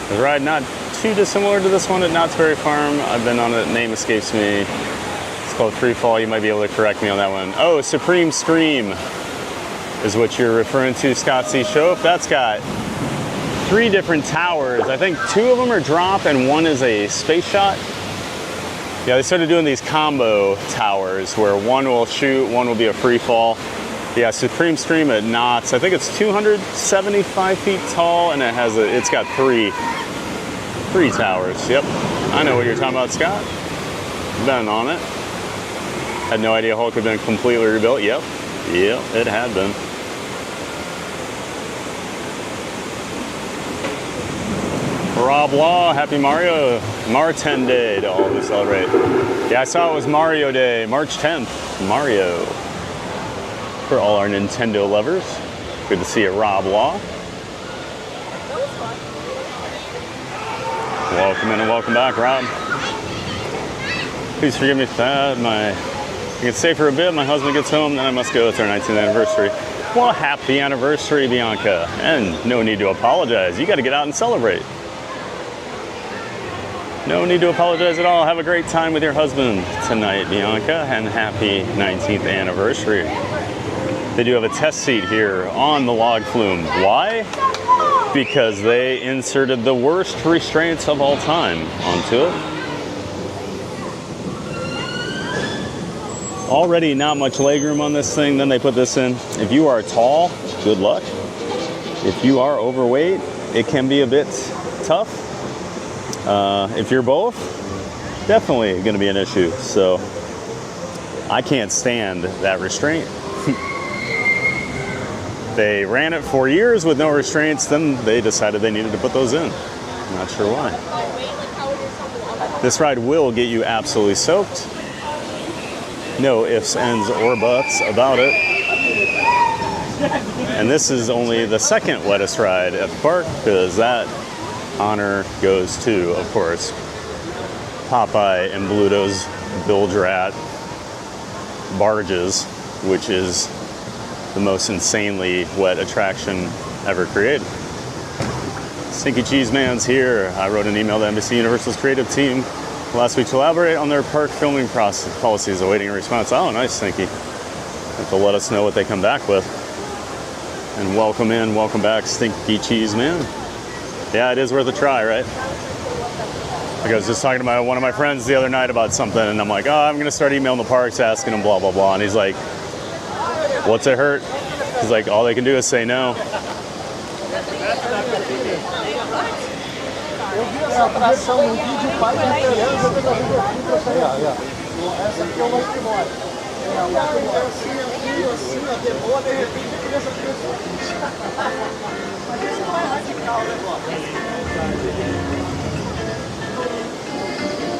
The ride not too dissimilar to this one at Knott's Berry Farm. I've been on it, name escapes me. It's called Free Fall. You might be able to correct me on that one. Oh, Supreme Scream is what you're referring to, Scott C. Shope. That's got 3 different towers. I think 2 of them are drop and 1 is a space shot. Yeah, they started doing these combo towers where 1 will shoot, 1 will be a free fall. Yeah, Supreme Scream at Knott's. I think it's 275 feet tall and it's got 3 towers. Yep, I know what you're talking about, Scott. Been on it. Had no idea Hulk had been completely rebuilt. Yep, it had been. Rob Law, happy Mario Marten Day to all who celebrate. Yeah, I saw it was Mario Day, March 10th. Mario. For all our Nintendo lovers. Good to see you, Rob Law. Welcome in and welcome back, Rob. Please forgive me for that. I can stay for a bit. My husband gets home, then I must go. It's our 19th anniversary. Well, happy anniversary, Bianca. And no need to apologize. You got to get out and celebrate. No need to apologize at all. Have a great time with your husband tonight, Bianca, and happy 19th anniversary. They do have a test seat here on the log flume. Why? Because they inserted the worst restraints of all time onto it. already not much legroom on this thing. Then they put this in. If you are tall, good luck. If you are overweight, it can be a bit tough. If you're both, definitely going to be an issue. So I can't stand that restraint. They ran it for years with no restraints, then they decided they needed to put those in. I'm not sure why. This ride will get you absolutely soaked. No ifs, ands, or buts about it. And this is only the second wettest ride at the park, because that honor goes to, of course, Popeye and Bluto's Bilge Rat barges, which is the most insanely wet attraction ever created. Stinky Cheese Man's here. I wrote an email to NBC Universal's creative team last week to elaborate on their park filming process policies, awaiting a response. Oh, nice, Stinky. Have to let us know what they come back with. And welcome in, welcome back, Stinky Cheese Man. Yeah, it is worth a try, right? Like I was just talking to one of my friends the other night about something, and I'm like, oh, I'm gonna start emailing the parks asking them blah, blah, blah. And he's like, what's it hurt? He's like, all they can do is say no.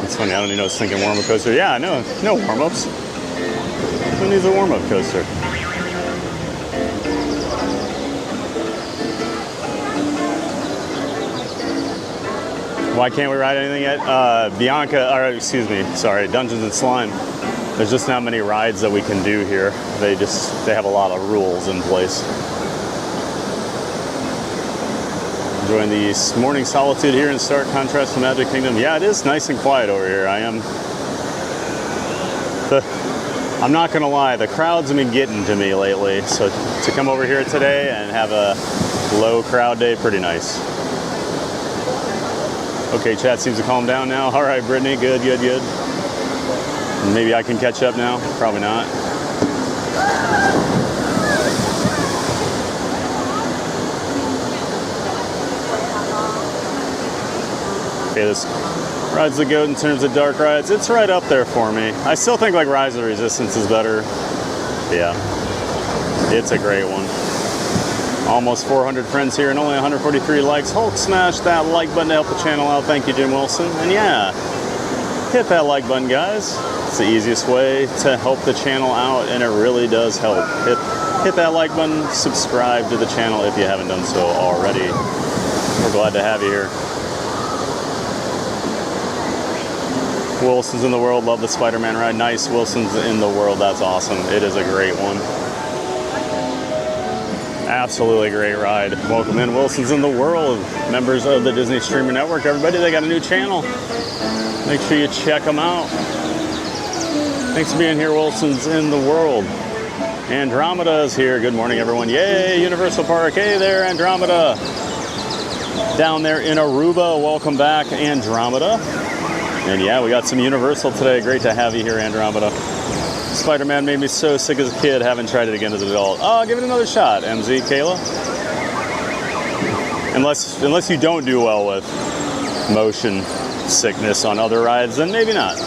It's funny, I don't even know thinking warm-up coaster. Yeah, I know, no warm-ups. Who needs a warm-up coaster? Why can't we ride anything yet? Dungeons and Slime. There's just not many rides that we can do here. They have a lot of rules in place. Enjoying the morning solitude here in stark contrast to Magic Kingdom. Yeah, it is nice and quiet over here. I'm not gonna lie, the crowds have been getting to me lately. So to come over here today and have a low crowd day, pretty nice. Okay, chat seems to calm down now. All right, Brittany, good. Maybe I can catch up now. Probably not. Okay, this rides the goat in terms of dark rides. It's right up there for me. I still think like Rise of the Resistance is better. Yeah, it's a great one. Almost 400 friends here and only 143 likes. Hulk smash that like button to help the channel out. Thank you, Jim Wilson. And yeah, hit that like button, guys. It's the easiest way to help the channel out, and it really does help. Hit that like button, subscribe to the channel if you haven't done so already. We're glad to have you here. Wilson's in the World, love the Spider-Man ride. Nice, Wilson's in the World, that's awesome. It is a great one. Absolutely great ride. Welcome in, Wilson's in the World. Members of the Disney Streaming Network, everybody, they got a new channel. Make sure you check them out. Thanks for being here, Wilson's in the World. Andromeda is here. Good morning, everyone. Yay, Universal Park. Hey there, Andromeda. Down there in Aruba, welcome back, Andromeda. And yeah, we got some Universal today. Great to have you here, Andromeda. Spider-Man made me so sick as a kid. Haven't tried it again as an adult. Oh, give it another shot, MZ, Kayla. Unless you don't do well with motion sickness on other rides, then maybe not.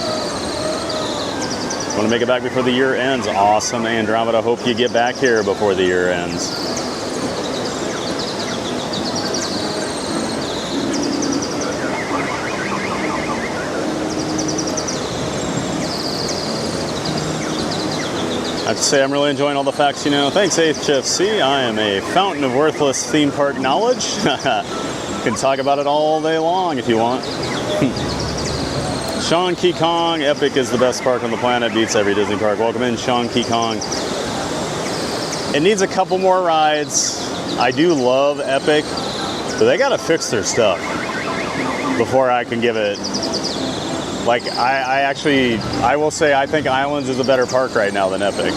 Want to make it back before the year ends? Awesome, Andromeda. Hope you get back here before the year ends. I have to say, I'm really enjoying all the facts you know. Thanks, HFC. I am a fountain of worthless theme park knowledge. Can talk about it all day long if you want. Sean Key Kong, Epic is the best park on the planet, beats every Disney park. Welcome in, Sean Key Kong. It needs a couple more rides. I do love Epic, but they gotta fix their stuff before I can give it. Like, I will say I think Islands is a better park right now than Epic.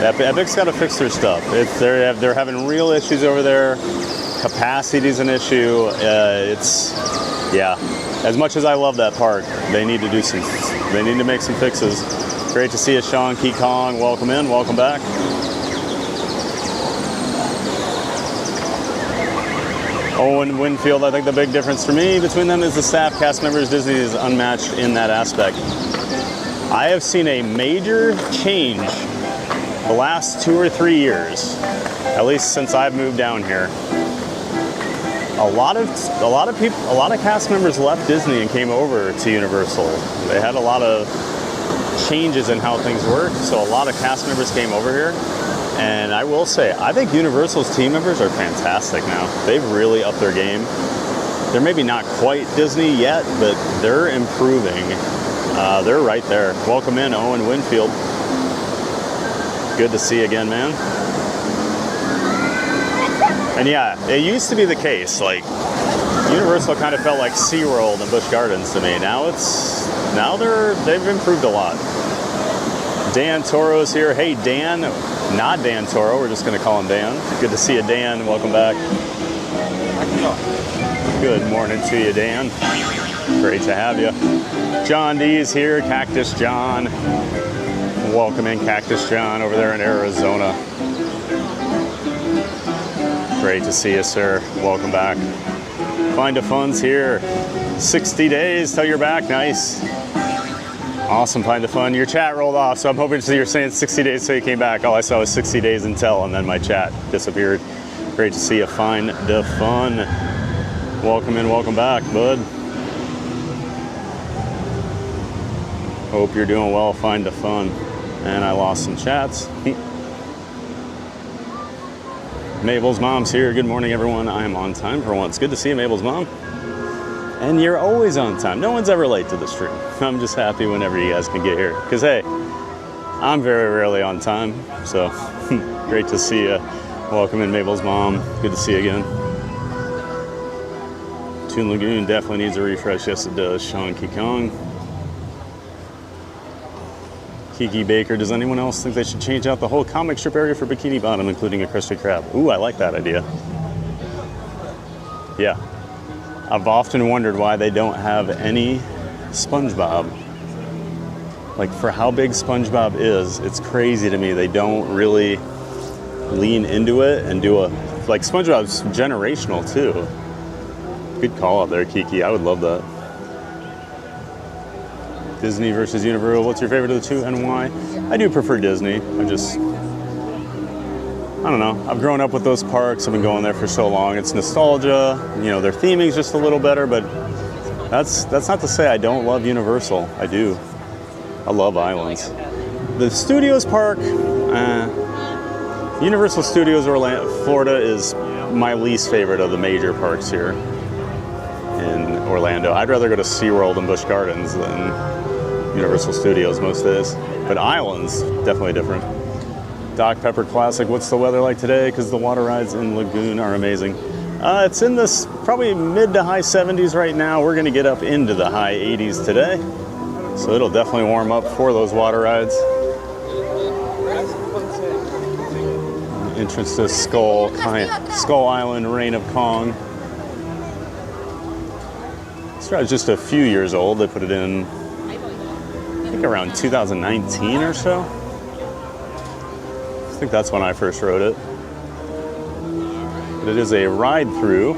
Epic's got to fix their stuff. They're having real issues over there. Capacity's an issue. Yeah. As much as I love that park, they need to make some fixes. Great to see you, Sean Key Kong. Welcome in, welcome back. Owen Winfield, I think the big difference for me between them is the staff, cast members. Disney is unmatched in that aspect. I have seen a major change the last 2 or 3 years, at least since I've moved down here. A lot of cast members left Disney and came over to Universal. They had a lot of changes in how things work, so a lot of cast members came over here. And I will say, I think Universal's team members are fantastic now. They've really upped their game. They're maybe not quite Disney yet, but they're improving. They're right there. Welcome in, Owen Winfield. Good to see you again, man. And yeah, it used to be the case. Like, Universal kind of felt like SeaWorld and Busch Gardens to me. Now they've improved a lot. Dan Toro's here. Hey, Dan. Not Dan Toro. We're just going to call him Dan. Good to see you, Dan. Welcome back. Good morning to you, Dan. Great to have you. John D is here. Cactus John. Welcome in, Cactus John, over there in Arizona. Great to see you, sir. Welcome back. Find a Fun's here. 60 days till you're back. Nice. Awesome, Find a Fun. Your chat rolled off, so I'm hoping you're saying 60 days till you came back. All I saw was 60 days until, and then my chat disappeared. Great to see you, Find the Fun. Welcome in, welcome back, bud. Hope you're doing well, Find the Fun. And I lost some chats. Mabel's mom's here. Good morning, everyone. I am on time for once. Good to see you, Mabel's mom. And you're always on time. No one's ever late to the stream. I'm just happy whenever you guys can get here. Because, hey, I'm very rarely on time. So, great to see you. Welcome in, Mabel's mom. Good to see you again. Toon Lagoon definitely needs a refresh. Yes, it does. Sean Kikong. Kiki Baker. Does anyone else think they should change out the whole comic strip area for Bikini Bottom, including a Krusty Krab? Ooh, I like that idea. Yeah. I've often wondered why they don't have any SpongeBob. Like, for how big SpongeBob is, it's crazy to me. They don't really lean into it and do a... Like, SpongeBob's generational, too. Good call out there, Kiki. I would love that. Disney versus Universal. What's your favorite of the two and why? I do prefer Disney. I don't know. I've grown up with those parks. I've been going there for so long. It's nostalgia. You know, their theming's just a little better, but that's not to say I don't love Universal. I do. I love Islands. The Studios Park, Universal Studios Florida is my least favorite of the major parks here in Orlando. I'd rather go to SeaWorld and Busch Gardens than Universal Studios most days. But Islands, definitely different. Doc Pepper Classic, what's the weather like today? Because the water rides in Lagoon are amazing. It's in this probably mid to high 70s right now. We're gonna get up into the high 80s today. So it'll definitely warm up for those water rides. Entrance to Skull Island, Reign of Kong. This ride's just a few years old. They put it in, I think around 2019 or so. I think that's when I first rode it. But it is a ride-through.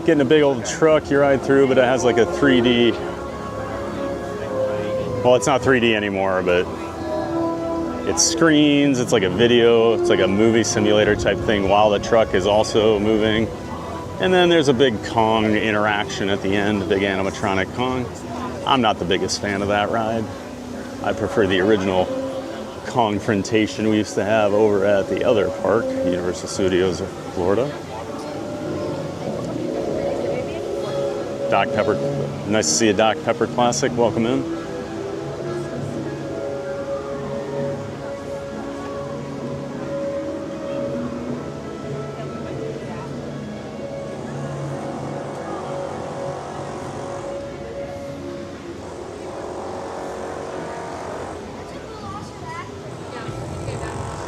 Getting a big old truck you ride through, but it has like a 3D... Well, it's not 3D anymore, but it screens, it's like a video, it's like a movie simulator type thing while the truck is also moving. And then there's a big Kong interaction at the end, a big animatronic Kong. I'm not the biggest fan of that ride. I prefer the original Kongfrontation we used to have over at the other park, Universal Studios of Florida. Doc Pepper, nice to see a Doc Pepper Classic. Welcome in.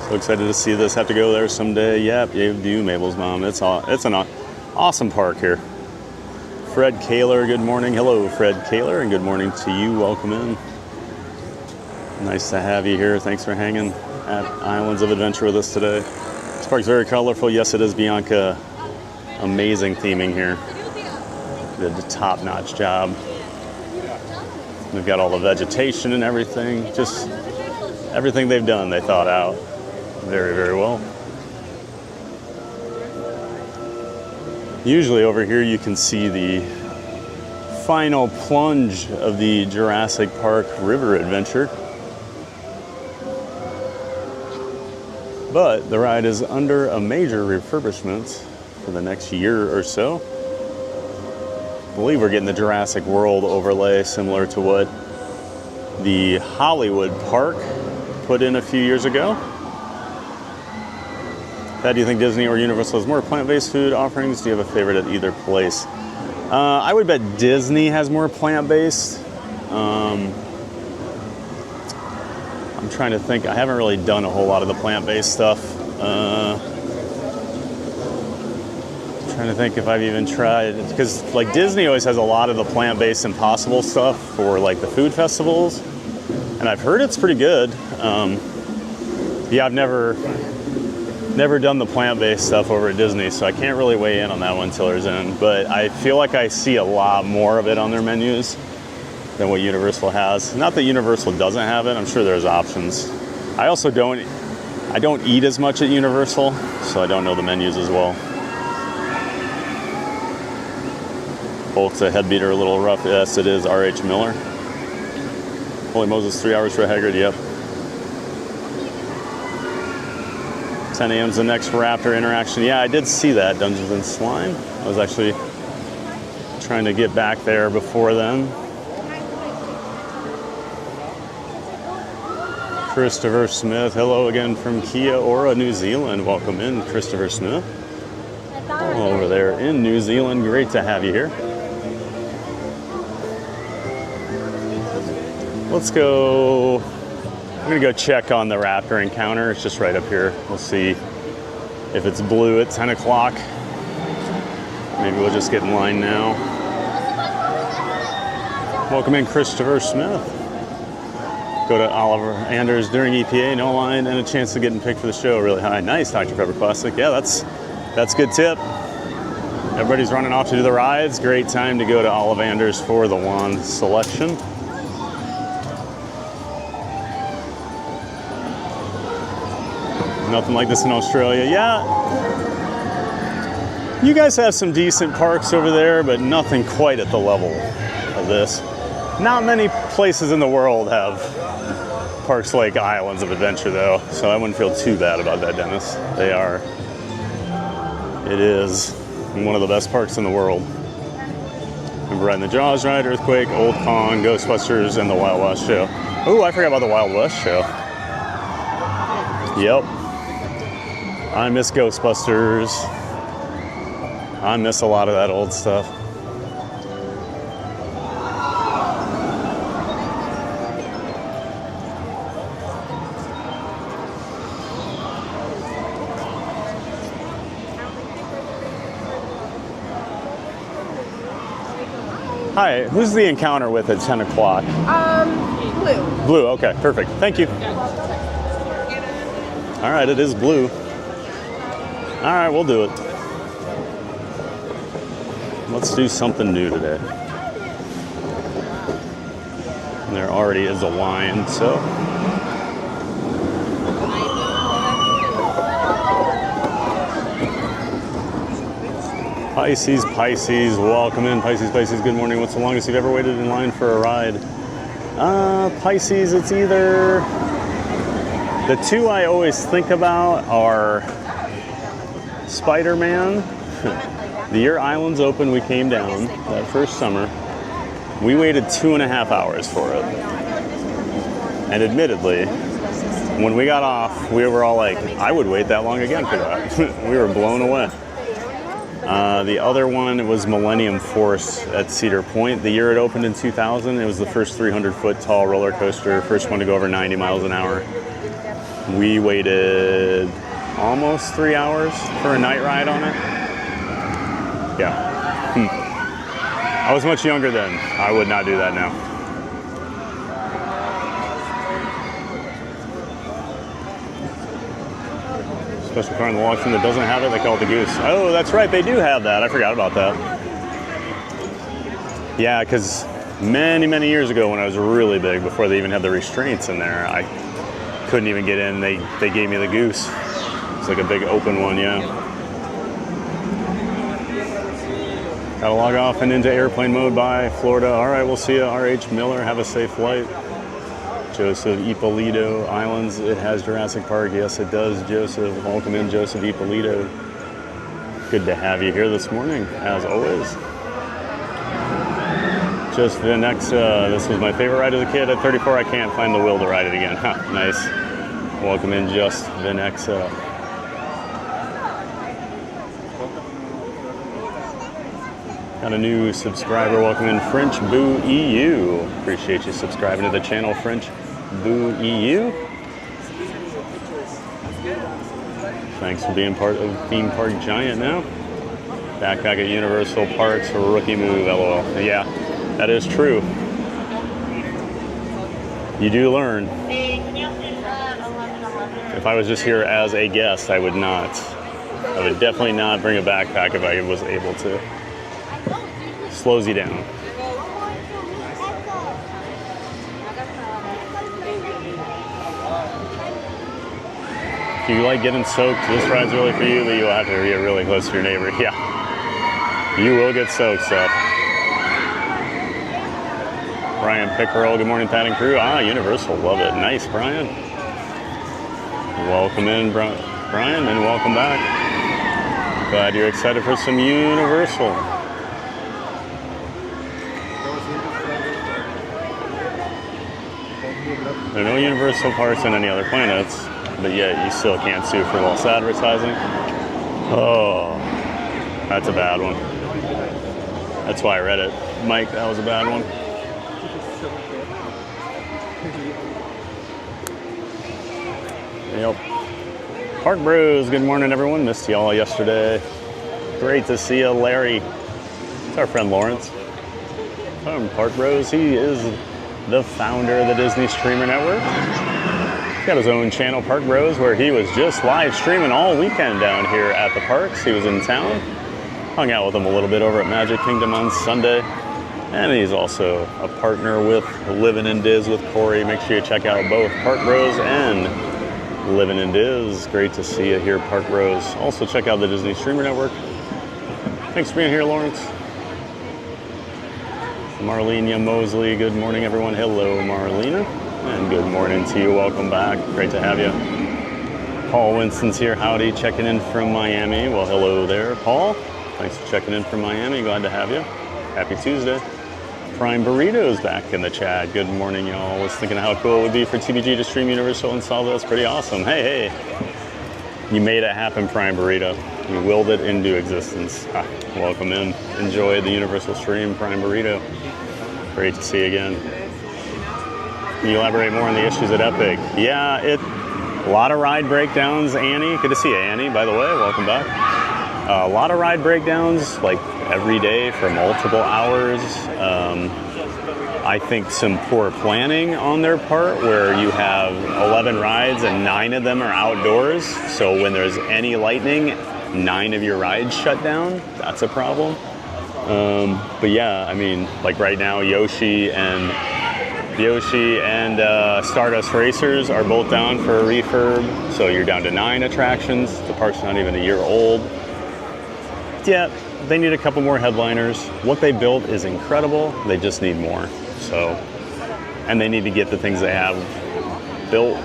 So excited to see this. Have to go there someday. Yep, you do, Mabel's mom. It's an awesome park here. Fred Kaler, good morning. Hello, Fred Kaler, and good morning to you. Welcome in. Nice to have you here. Thanks for hanging at Islands of Adventure with us today. This park's very colorful. Yes, it is, Bianca. Amazing theming here. Did a top-notch job. They've got all the vegetation and everything. Just everything they've done, they thought out very, very well. Usually over here you can see the final plunge of the Jurassic Park River Adventure. But the ride is under a major refurbishment for the next year or so. I believe we're getting the Jurassic World overlay similar to what the Hollywood Park put in a few years ago. Pat, do you think Disney or Universal has more plant-based food offerings? Do you have a favorite at either place? I would bet Disney has more plant-based. I'm trying to think. I haven't really done a whole lot of the plant-based stuff. Trying to think if I've even tried, because like Disney always has a lot of the plant-based Impossible stuff for like the food festivals, and I've heard it's pretty good. Yeah, I've never done the plant-based stuff over at Disney, so I can't really weigh in on that one until there's in. But I feel like I see a lot more of it on their menus than what Universal has. Not that Universal doesn't have it. I'm sure there's options. I also don't eat as much at Universal, so I don't know the menus as well. Folks, a head beater a little rough. Yes, it is. R.H. Miller. Holy Moses, 3 hours for Hagrid. Yep. 10 a.m. is the next Raptor interaction. Yeah, I did see that, Dungeons and Slime. I was actually trying to get back there before then. Christopher Smith, hello again from Kia Ora, New Zealand. Welcome in, Christopher Smith. Over there in New Zealand, great to have you here. Let's go. I'm gonna go check on the Raptor encounter. It's just right up here. We'll see if it's blue at 10 o'clock. Maybe we'll just get in line now. Welcome in, Christopher Smith. Go to Oliver Anders during EPA, no line, and a chance to get picked for the show. Really high. Nice, Dr. Pepper Classic. Yeah, that's a good tip. Everybody's running off to do the rides. Great time to go to Olive Anders for the wand selection. Nothing like this in Australia. Yeah, you guys have some decent parks over there, but nothing quite at the level of this. Not many places in the world have parks like Islands of Adventure, though, so I wouldn't feel too bad about that, Dennis. It is one of the best parks in the world. Remember riding the Jaws ride, Earthquake, Old Kong, Ghostbusters, and the Wild West show. Oh, I forgot about the Wild West show. Yep. I miss Ghostbusters. I miss a lot of that old stuff. Hi, who's the encounter with at 10 o'clock? Blue. Blue, okay, perfect. Thank you. All right, it is blue. All right, we'll do it. Let's do something new today. And there already is a line, so. Pisces, welcome in. Pisces, good morning. What's the longest you've ever waited in line for a ride? Pisces, it's either, the two I always think about are Spider-Man. The year Islands opened, we came down that first summer. We waited 2.5 hours for it. And admittedly, when we got off, we were all like, I would wait that long again for that. We were blown away. The other one was Millennium Force at Cedar Point. The year it opened in 2000, it was the first 300-foot tall roller coaster, first one to go over 90 miles an hour. We waited almost 3 hours for a night ride on it. Yeah. I was much younger then. I would not do that now. Special car in the walk-through that doesn't have it, they call it the Goose. Oh, that's right, they do have that. I forgot about that. Yeah, because many years ago when I was really big, before they even had the restraints in there, I couldn't even get in. They gave me the Goose. It's like a big open one, yeah. Gotta log off and into airplane mode. Bye, Florida. All right, we'll see you, R.H. Miller. Have a safe flight. Joseph Ippolito Islands. It has Jurassic Park. Yes, it does, Joseph. Welcome in, Joseph Ippolito. Good to have you here this morning, as always. Just Vinexa. This was my favorite ride as a kid. At 34, I can't find the will to ride it again. Nice. Welcome in, Just Vinexa. Got a new subscriber. Welcome in, French Boo EU. Appreciate you subscribing to the channel, French Boo EU. Thanks for being part of Theme Park Giant now. Backpack at Universal Parks, rookie move, LOL. Yeah, that is true. You do learn. If I was just here as a guest, I would not. I would definitely not bring a backpack if I was able to. Slows you down. If you like getting soaked, this ride's really for you, but you'll have to get really close to your neighbor. Yeah. You will get soaked, so. Brian Pickerel, good morning, Pat and crew. Universal, love it. Nice, Brian. Welcome in, Brian, and welcome back. Glad you're excited for some Universal. There are no Universal parks on any other planets, but yet you still can't sue for false advertising. Oh, that's a bad one. That's why I read it. Mike, that was a bad one. Yep. Park Bros, good morning, everyone. Missed y'all yesterday. Great to see you, Larry. It's our friend Lawrence from Park Bros. He is the founder of the Disney Streamer Network. He's got his own channel, Park Bros, where he was just live streaming all weekend down here at the parks. He was in town. Hung out with him a little bit over at Magic Kingdom on Sunday. And he's also a partner with Livin' in Diz with Corey. Make sure you check out both Park Bros and Livin' in Diz. Great to see you here, Park Bros. Also check out the Disney Streamer Network. Thanks for being here, Lawrence. Marlena Mosley, good morning, everyone. Hello, Marlena. And good morning to you. Welcome back. Great to have you. Paul Winston's here. Howdy, checking in from Miami. Well, hello there, Paul. Thanks for checking in from Miami. Glad to have you. Happy Tuesday. Prime Burrito's back in the chat. Good morning, y'all. I was thinking how cool it would be for TBG to stream Universal and solve this. Pretty awesome. Hey. You made it happen, Prime Burrito. You willed it into existence. Welcome in. Enjoy the Universal stream, Prime Burrito. Great to see you again. Can you elaborate more on the issues at Epic? Yeah, a lot of ride breakdowns, Annie. Good to see you, Annie, by the way. Welcome back. A lot of ride breakdowns, like every day for multiple hours. I think some poor planning on their part, where you have 11 rides and 9 of them are outdoors. So when there's any lightning, 9 of your rides shut down. That's a problem. But yeah, I mean, like right now, Yoshi and Stardust Racers are both down for a refurb. So you're down to 9 attractions. The park's not even a year old. Yeah, they need a couple more headliners. What they built is incredible. They just need more. So, and they need to get the things they have built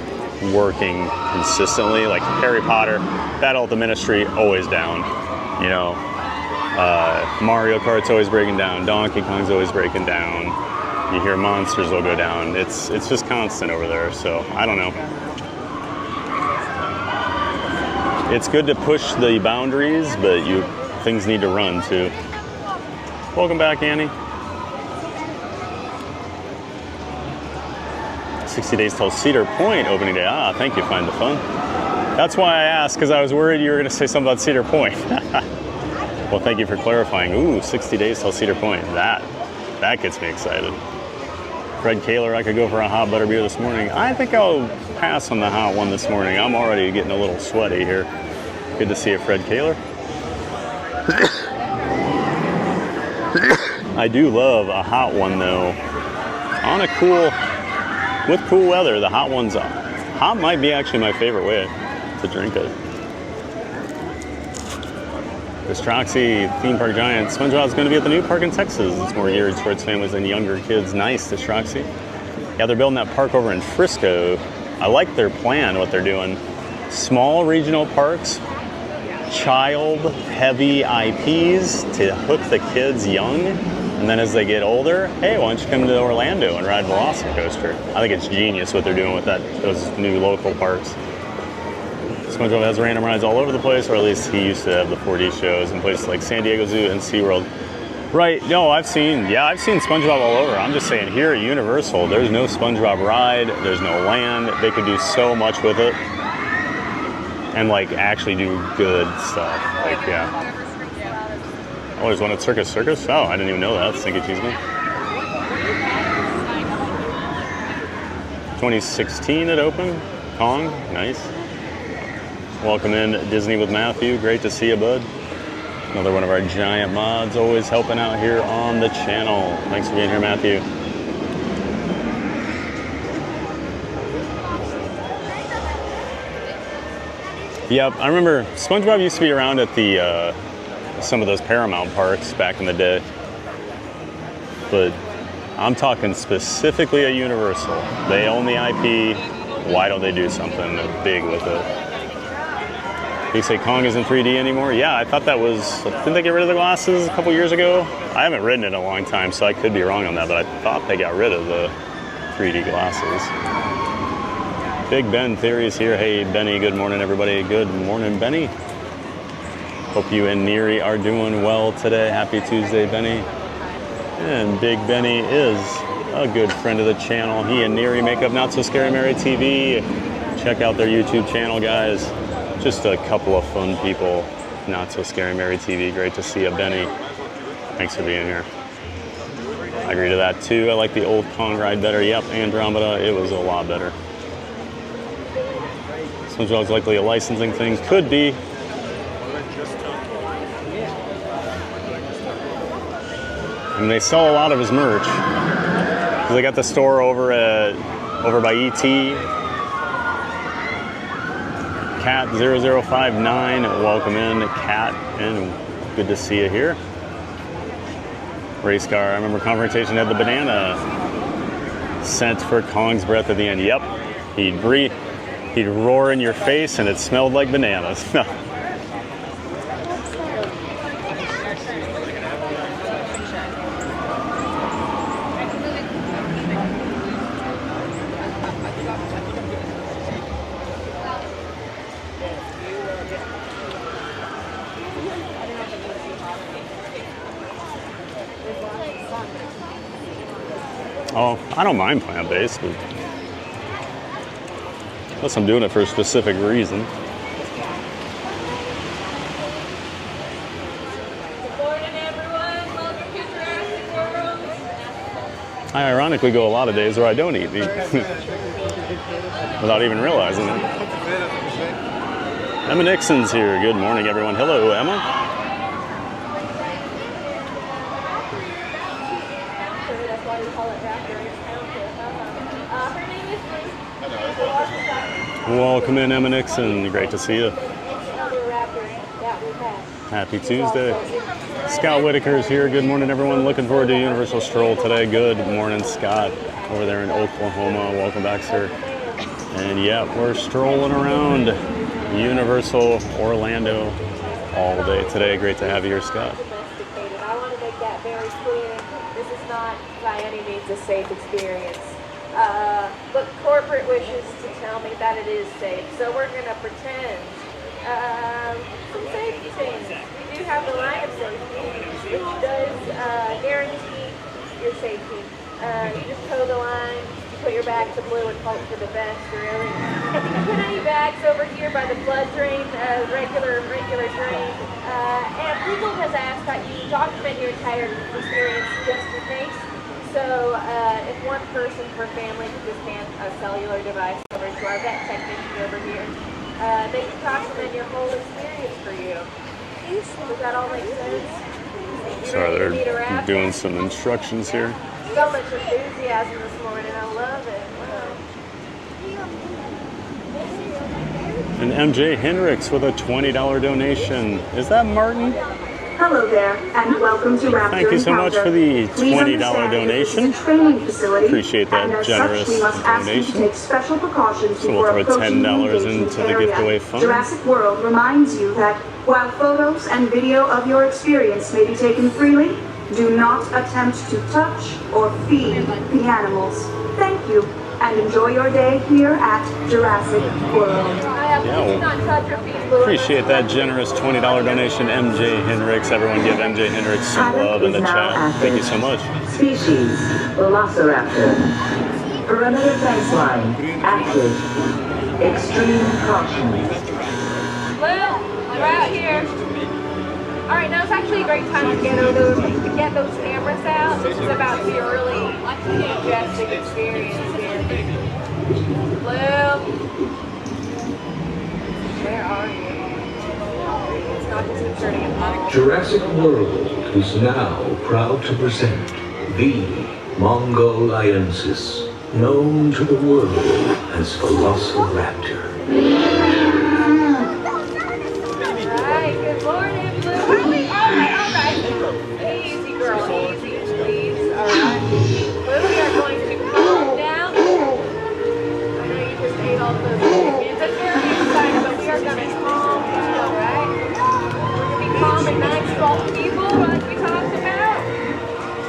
working consistently. Like Harry Potter, Battle at the Ministry, always down. You know, Mario Kart's always breaking down. Donkey Kong's always breaking down. You hear Monsters will go down. It's just constant over there. So I don't know. It's good to push the boundaries, but things need to run too. Welcome back, Annie. 60 days till Cedar Point opening day. Thank you, Find the Fun. That's why I asked, because I was worried you were going to say something about Cedar Point. Well, thank you for clarifying. Ooh, 60 days till Cedar Point. That gets me excited. Fred Kaler, I could go for a hot butter beer this morning. I think I'll pass on the hot one this morning. I'm already getting a little sweaty here. Good to see you, Fred Kaler. I do love a hot one though. With cool weather, the hot one's hot might be actually my favorite way to drink it. Distroxy, Theme Park Giant. SpongeBob's going to be at the new park in Texas. It's more geared towards families and younger kids. Nice, Distroxy. Yeah, they're building that park over in Frisco. I like their plan, what they're doing. Small regional parks, child-heavy IPs to hook the kids young. And then as they get older, hey, why don't you come to Orlando and ride Velocicoaster? I think it's genius what they're doing with those new local parks. SpongeBob has random rides all over the place, or at least he used to have the 4D shows in places like San Diego Zoo and SeaWorld. Right, no, I've seen SpongeBob all over. I'm just saying here at Universal, there's no SpongeBob ride, there's no land. They could do so much with it and like actually do good stuff. Like, yeah. Oh, there's one at Circus. Oh, I didn't even know that. Stinky Cheeseman. 2016 it opened. Kong, nice. Welcome in Disney with Matthew. Great to see you, bud. Another one of our giant mods, always helping out here on the channel. Thanks for being here, Matthew. Yep, I remember SpongeBob used to be around at the some of those Paramount parks back in the day. But I'm talking specifically at Universal. They own the IP. Why don't they do something big with it? You say Kong isn't 3D anymore? Yeah, I thought that was... Didn't they get rid of the glasses a couple years ago? I haven't ridden it in a long time, so I could be wrong on that, but I thought they got rid of the 3D glasses. Big Ben Theory's here. Hey, Benny, good morning, everybody. Good morning, Benny. Hope you and Neri are doing well today. Happy Tuesday, Benny. And Big Benny is a good friend of the channel. He and Neri make up Not So Scary Mary TV. Check out their YouTube channel, guys. Just a couple of fun people. Not So Scary Mary TV. Great to see you, Benny. Thanks for being here. I agree to that too. I like the old Kong ride better. Yep, Andromeda, it was a lot better. SpongeBob's likely a licensing thing. Could be. And they sell a lot of his merch. They got the store over by ET. Cat 0059, welcome in, Cat, and good to see you here. Race car, I remember Confrontation had the banana scent for Kong's breath at the end. Yep, he'd roar in your face and it smelled like bananas. Oh, I don't mind plant-based, but unless I'm doing it for a specific reason. Good morning, everyone. Welcome to Jurassic World. I ironically go a lot of days where I don't eat meat without even realizing it. Emma Nixon's here. Good morning, everyone. Hello, Emma. Welcome in, Emma Nixon. Great to see you. Happy Tuesday. Scott Whitaker's here. Good morning, everyone. Looking forward to Universal Stroll today. Good morning, Scott, over there in Oklahoma. Welcome back, sir. And yeah, we're strolling around Universal Orlando all day today. Great to have you here, Scott. I want to make that very clear. This is not by any means a safe experience. But corporate wishes to tell me that it is safe, so we're going to pretend some safety things. We do have the line of safety, which does guarantee your safety. You just toe the line, put your back to blue and hope for the best, really. If you can put any bags over here by the flood drain, regular drain, and Google has asked that you document your entire experience just in case. So if one person per family could just hand a cellular device over to our vet technician over here, they can document your whole experience for you. Does that all make sense? Sorry, they're doing some instructions here. So much enthusiasm this morning. I love it. Wow. And MJ Hendricks with a $20 donation. Is that Martin? Hello there, and welcome to Raptor. Thank you so much for the $20 donation. Appreciate that generous donation. Take special precautions So we'll throw $10 into the giveaway fund. Jurassic World reminds you that while photos and video of your experience may be taken freely, do not attempt to touch or feed the animals. Thank you, and enjoy your day here at Jurassic World. Appreciate that generous $20 donation, MJ Hendricks. Everyone give MJ Hendricks some love in the chat. Thank you so much. Species, Velociraptor. Perimeter fence line, active. Extreme caution. Well, we're out here. All right, now it's actually a great time to get those cameras out. This is about to be a really majestic experience here. Blue, where are you? It's not just inserting a Jurassic World is now proud to present the Mongoliensis, known to the world as Velociraptor. Good morning, Blue. All right. Easy, girl. Easy, please. All right. Blue, we are going to calm down. I know you just ate all those chickens. It's very exciting, but we are going to calm down, all right? We're going to be calm and nice to all the people, like we talked about.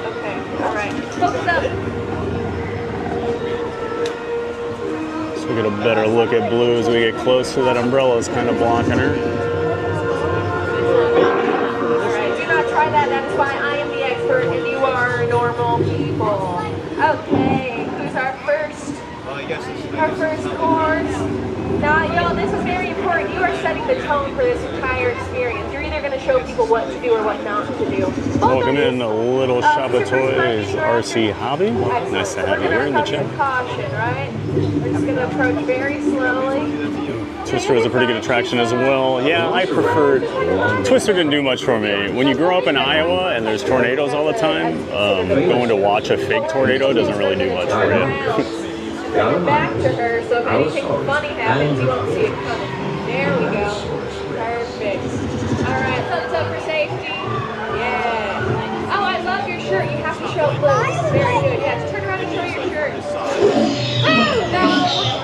Okay, all right. Focus up. So we get a better look at Blue as we get closer. That umbrella is kind of blocking her. Try that. That is why I am the expert and you are normal people. Okay, who's our first? Our first course. Now, y'all, this is very important. You are setting the tone for this entire experience. You're either going to show people what to do or what not to do. Welcome in a little shop of toys, RC Hobby. Nice to have you here in the chat. Caution, right? We're just going to approach very slowly. Twister is a pretty good attraction as well. Yeah, I preferred. Twister didn't do much for me. When you grow up in Iowa and there's tornadoes all the time, going to watch a fake tornado doesn't really do much for you. Back to her, so if anything funny happens, you won't see it coming. There we go. Perfect. All right, thumbs up for safety. Yeah. Oh, I love your shirt. You have to show Blue. This is very good. Yes, turn around and show your shirt.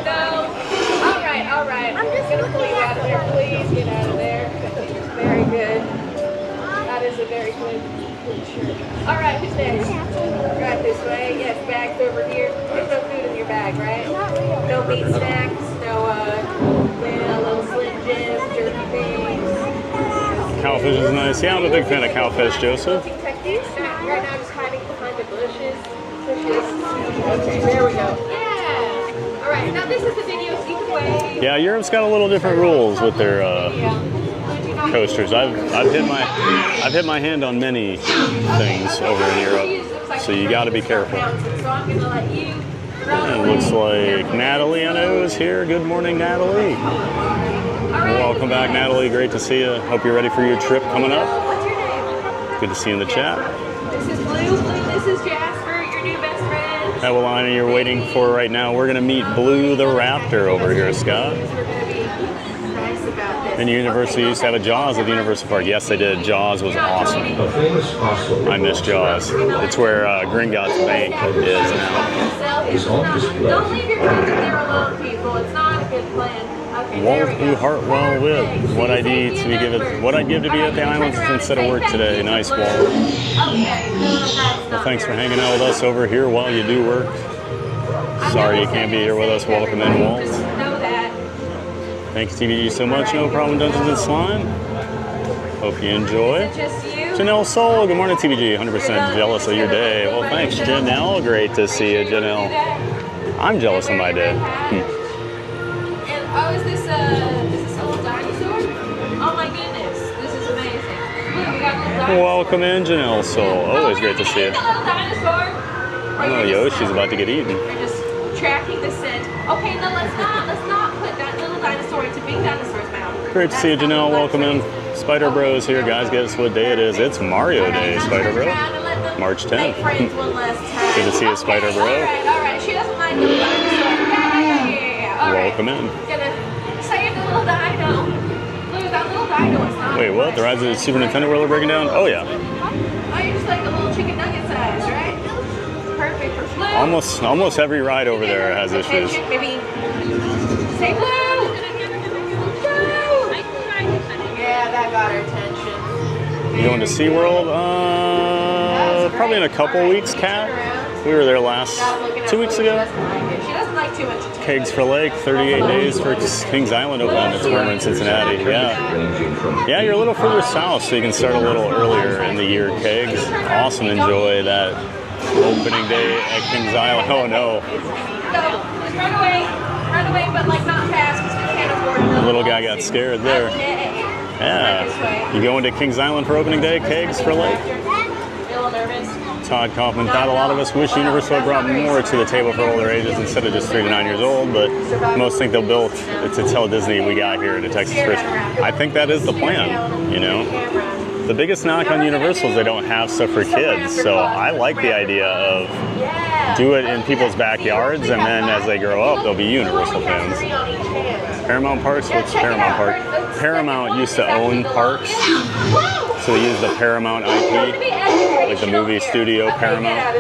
No. All right. I'm just going to pull you out of there. Please get out of there. Very good. That is a very good shirt. All right, who's next? Right this way. Yes, bags over here. There's no food in your bag, right? No meat snacks, no little Slim Jims, jerky things. Cowfish is nice. Yeah, I'm a big fan of cowfish, Joseph. Techniques. Right now, just hiding behind the bushes. Okay, there we go. Yeah. All right, now this is the video, so you can wave. Yeah, Europe's got a little different rules with their coasters. I've hit my hand on many things over in Europe, so you got to be careful. And it looks like Natalie, I know, is here. Good morning, Natalie. Welcome back, Natalie. Great to see you. Hope you're ready for your trip coming up. What's your name? Good to see you in the chat. This is Blue. This is Jasper, your new best friend. That line you're waiting for right now. We're gonna meet Blue the Raptor over here, Scott. And Universal used to have a Jaws at the Universal Park. Yes, they did. Jaws was awesome. I miss Jaws. It's where Gringotts Bank is now. Don't leave your kids there alone, people. It's not a good plan. Okay, Walt E. Hartwell with what I'd give to be at the islands instead of work today. Nice, Walt. Well, thanks for hanging out with us over here while you do work. Sorry you can't be here with us. Welcome in, Walt. Thanks, TVG, so much. No problem, Dungeons and Slime. Hope you enjoy. Janelle Soul, good morning, TVG. 100% jealous of your day. Well, thanks, Janelle. Great to see you, Janelle. I'm jealous of my day. And oh, is this a little dinosaur? Oh my goodness, this is amazing. Look, we got a little dinosaur. Welcome in, Janelle Soul. Always great to see you. The little dinosaur. Oh, Yoshi's about to get eaten. We're just tracking the scent. Okay, no, let's not put that little dinosaur into big dinosaur's mouth. Great to see you, Janelle. Welcome in. Spider Bros here, guys. Guess what day it is? It's Mario Day, Spider Bro. March 10th. Good to see you, Spider Bro. Alright. She doesn't like little dinosaurs. Yeah. All right. Welcome in. Gonna save the little dino. Blue, that little dino is not. Wait, what? The rides of the Super Nintendo World are breaking down? Oh, yeah. Oh, you're just like a little chicken nugget size, right? Perfect for Blue. Almost every ride over there has issues. Maybe say Blue. Yeah, that got her attention. You going to SeaWorld? Probably in a couple weeks, Kat. We were there last 2 weeks ago. She doesn't like too much attention. Kegs for Lake, 38 days for Kings Island open. It's warmer in Cincinnati. Yeah, you're a little further south, so you can start a little earlier in the year. Kegs, awesome. Enjoy that opening day at Kings Island. Oh no. Just run away, but like not fast because we can't afford it. The little guy got scared there. Yeah. You going to Kings Island for opening day? Kegs for Lake? Little nervous. Todd Kaufman thought a lot of us wish Universal had brought more to the table for older ages instead of just 3 to 9 years old, but most think they'll build it to tell Disney we got here to Texas first. I think that is the plan, you know. The biggest knock on Universal is they don't have stuff for kids, so I like the idea of do it in people's backyards, and then as they grow up, they'll be Universal fans. Paramount Parks, what's Paramount Park? Paramount used to own parks, so they use the Paramount IP, like the movie studio Paramount.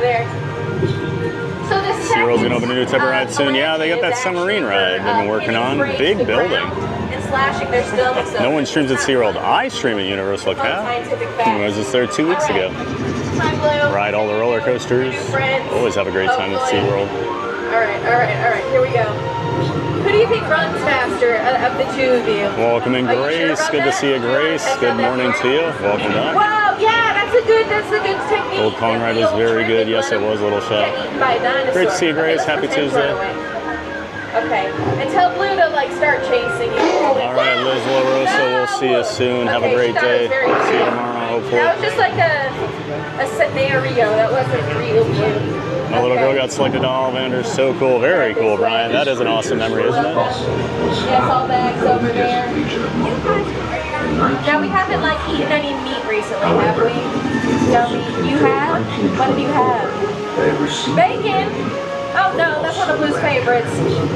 SeaWorld's gonna open a new type of ride soon. Yeah, they got that submarine ride they've been working on. Big building. No one streams at SeaWorld. I stream at Universal Cat. I was just there 2 weeks ago. Ride all the roller coasters. Always have a great time at SeaWorld. All right, here we go. Who do you think runs faster of the two of you? Welcome in, Grace. Good to see you, Grace. Good morning to you. Welcome back. Wow, yeah, that's a good technique. Old Kong ride was very good. Yes, it was, Little Shot. Great to see you, Grace. Happy Tuesday. Okay, and tell Blue to like start chasing you. All right, Liz LaRosa, we'll see you soon. Have a great day. See you tomorrow, hopefully. That was just like a scenario. That wasn't real, Blue. My little girl got selected to Ollivander. So cool. Very cool, Brian. That is an awesome memory, isn't it? Yes, all bags over there. Now, we haven't like eaten any meat recently, have we? Yummy. You have? What did you have? Bacon! Oh no, that's one of Blue's favorites.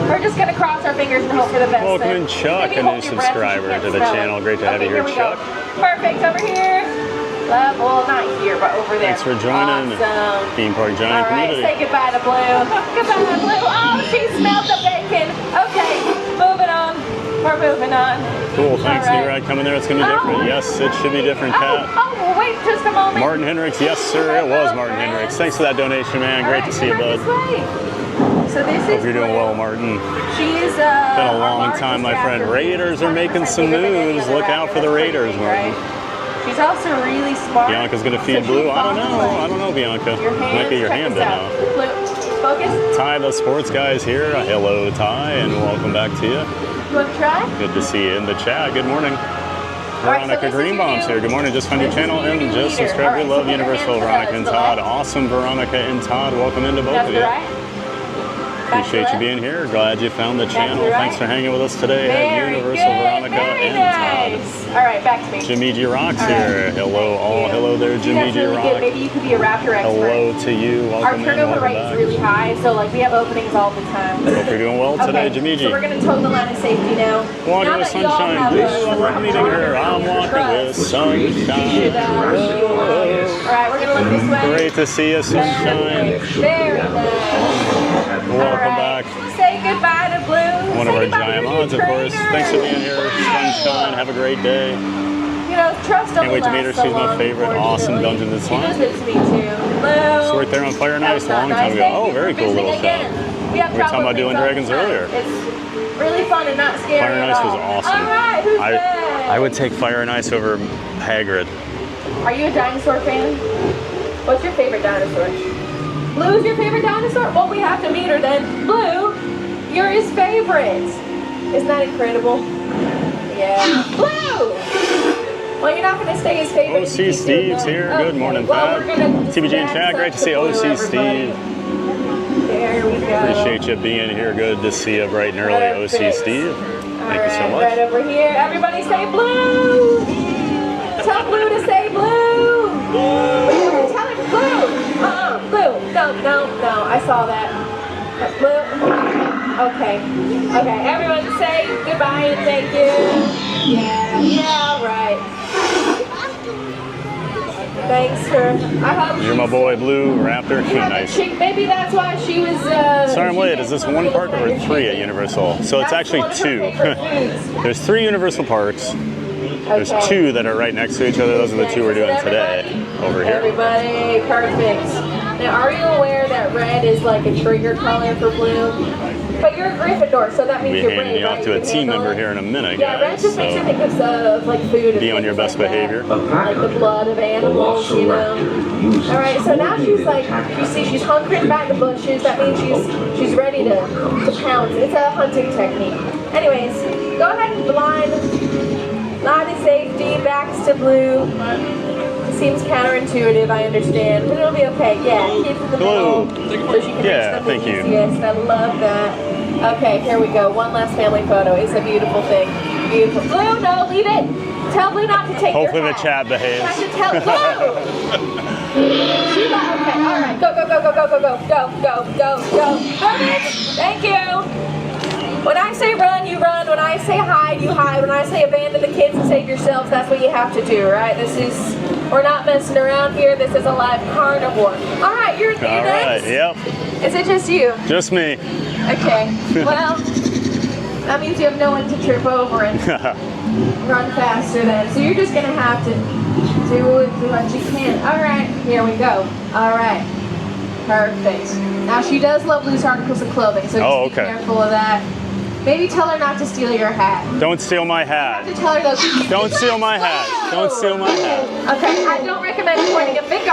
We're just gonna cross our fingers and hope for the best. Welcome in, Chuck, a new subscriber to the channel. Great to have you here, Chuck. Perfect, over here. Well, not here, but over there. Thanks for joining Awesome. Theme Park Giant Community. Say goodbye to Blue. Goodbye, Blue. Oh, she smelled the bacon. Okay, moving on. We're moving on. Cool, thanks. New ride coming there. It's going to be different. Yes, it should be different, Kat. Oh, wait just a moment. Martin Hendricks. Yes, sir. It was Martin Hendricks. Thanks for that donation, man. Great to see you, bud. So this Hope you're doing well, Martin. She's been a long time, my friend. Raiders are making some moves. Look out for the Raiders, Martin. She's also really smart. Bianca's going to feed Blue. I don't know, Bianca. Might be your hand now. Blue, focus. Ty, the sports guy, is here. Hello, Ty, and welcome back to you. You want to try? Good to see you in the chat. Good morning. Veronica Greenbaum's here. Good morning. Just found your channel and just subscribed. We love Universal. Veronica and Todd. Awesome, Veronica and Todd. Welcome into both of you. Appreciate you being here. Glad you found the channel. Thanks for hanging with us today at Universal, Veronica and Todd. All right, back to me. Jimmy G Rocks here. Hello, all. Hello there, Jimmy G Rock. Maybe you could be a Raptor expert. Hello to you. Welcome in. Our turnover rate is really high, so like we have openings all the time. Hope you're doing well today, Jimmy G. So we're gonna toe the line of safety now. Walking with sunshine. Blue, I'm meeting her. I'm walking with sunshine. All right, we're gonna look this way. Great to see you, sunshine. Very nice. Welcome back. Say goodbye to Blue. One of our giant mods, of course. Thanks for being here. Sunshine. Have a great day. You know, trust Can't wait to meet her. She's my favorite. Awesome Dungeons and Slime. She does it to me too. Blue. She's right there on Fire and Ice a long time ago. Oh, very cool little shot. We were talking about doing dragons earlier. It's really fun and not scary. Fire and Ice was awesome. All right, who's I would take Fire and Ice over Hagrid. Are you a dinosaur fan? What's your favorite dinosaur? Blue's your favorite dinosaur? Well, we have to meet her then. Blue, you're his favorite. Isn't that incredible? Yeah. Blue! Well, you're not going to stay his favorite. OC Steve's here. Good morning, Pat. TBG and chat. Great to see OC Steve. There we go. Appreciate you being here. Good to see you bright and early, OC Steve. Thank you so much. Right over here. Everybody say blue. Tell Blue to say blue. Tell him blue. Blue. No. I saw that. Blue. Okay. Everyone say goodbye and thank you. Yeah, right. Thanks for. I hope You're my boy, Blue Raptor. Nice. Maybe that's why she was. Sorry I'm late. Is this one park or 3 at Universal? So it's actually 2. There's 3 Universal parks. There's 2 that are right next to each other. Those are the 2 we're doing today over here. Everybody, perfect. Now, are you aware that red is like a trigger color for blue? But you're a Gryffindor, so that means We'll you're be handing you off to a team member here in a minute, Yeah, red guys. just makes you think of like food. Be on your best behavior. Like the blood of animals, you know. All right, so now she's like, you see, she's hunkering back the bushes. That means she's ready to pounce. It's a hunting technique. Anyways, go ahead and blind to safety, backs to blue. It seems counterintuitive, I understand, but it'll be okay. Yeah, keep in the middle. So she can Yeah, thank you. Yes, I love that. Okay, here we go. One last family photo. It's a beautiful thing. Beautiful. Blue, no, leave it. Tell Blue not to take Hopefully your the hat. chat behaves. You have to tell Blue. Sheila, okay, all right. Go. Perfect. Thank you. When I say run, you run. When I say hide, you hide. When I say abandon the kids and save yourselves, that's what you have to do, right? We're not messing around here. This is a live carnivore. All right, you're All next. right, yep. Is it just you? Just me. Okay. Well, that means you have no one to trip over and run faster then. So you're just going to have to do what you can. All right, here we go. All right. Perfect. Now, she does love loose articles of clothing, so just be careful of that. Maybe tell her not to steal your hat. Don't steal my hat. You have to tell her those. Don't steal my hat. Don't steal my hat. Okay, I don't recommend pointing a finger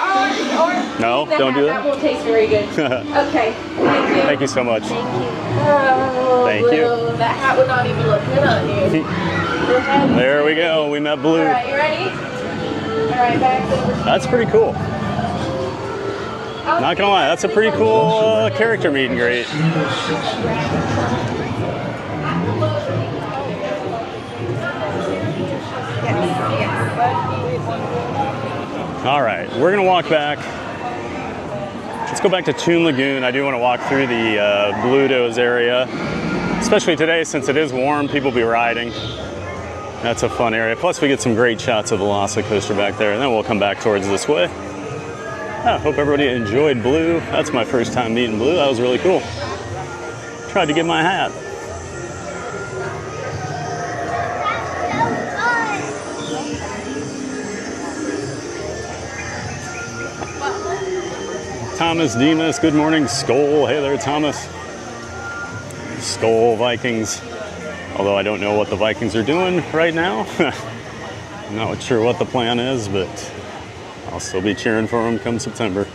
or No, the don't hat. do that. That won't taste very good. Okay, thank you. Thank you so much. Oh, Thank Blue. you. That hat would not even look good on you. There we go. We met Blue. All right, you ready? All right, back over. That's pretty cool. Not gonna lie, that's a pretty cool character meet and greet. All right, we're gonna walk back. Let's go back to Toon Lagoon. I do want to walk through the Bluedos area, especially today since it is warm. People be riding. That's a fun area. Plus, we get some great shots of the Velocicoaster back there, and then we'll come back towards this way. I hope everybody enjoyed Blue. That's my first time meeting Blue. That was really cool. Tried to get my hat. Thomas Demas, good morning. Skull, hey there, Thomas. Skull Vikings. Although I don't know what the Vikings are doing right now. I'm not sure what the plan is, but I'll still be cheering for them come September.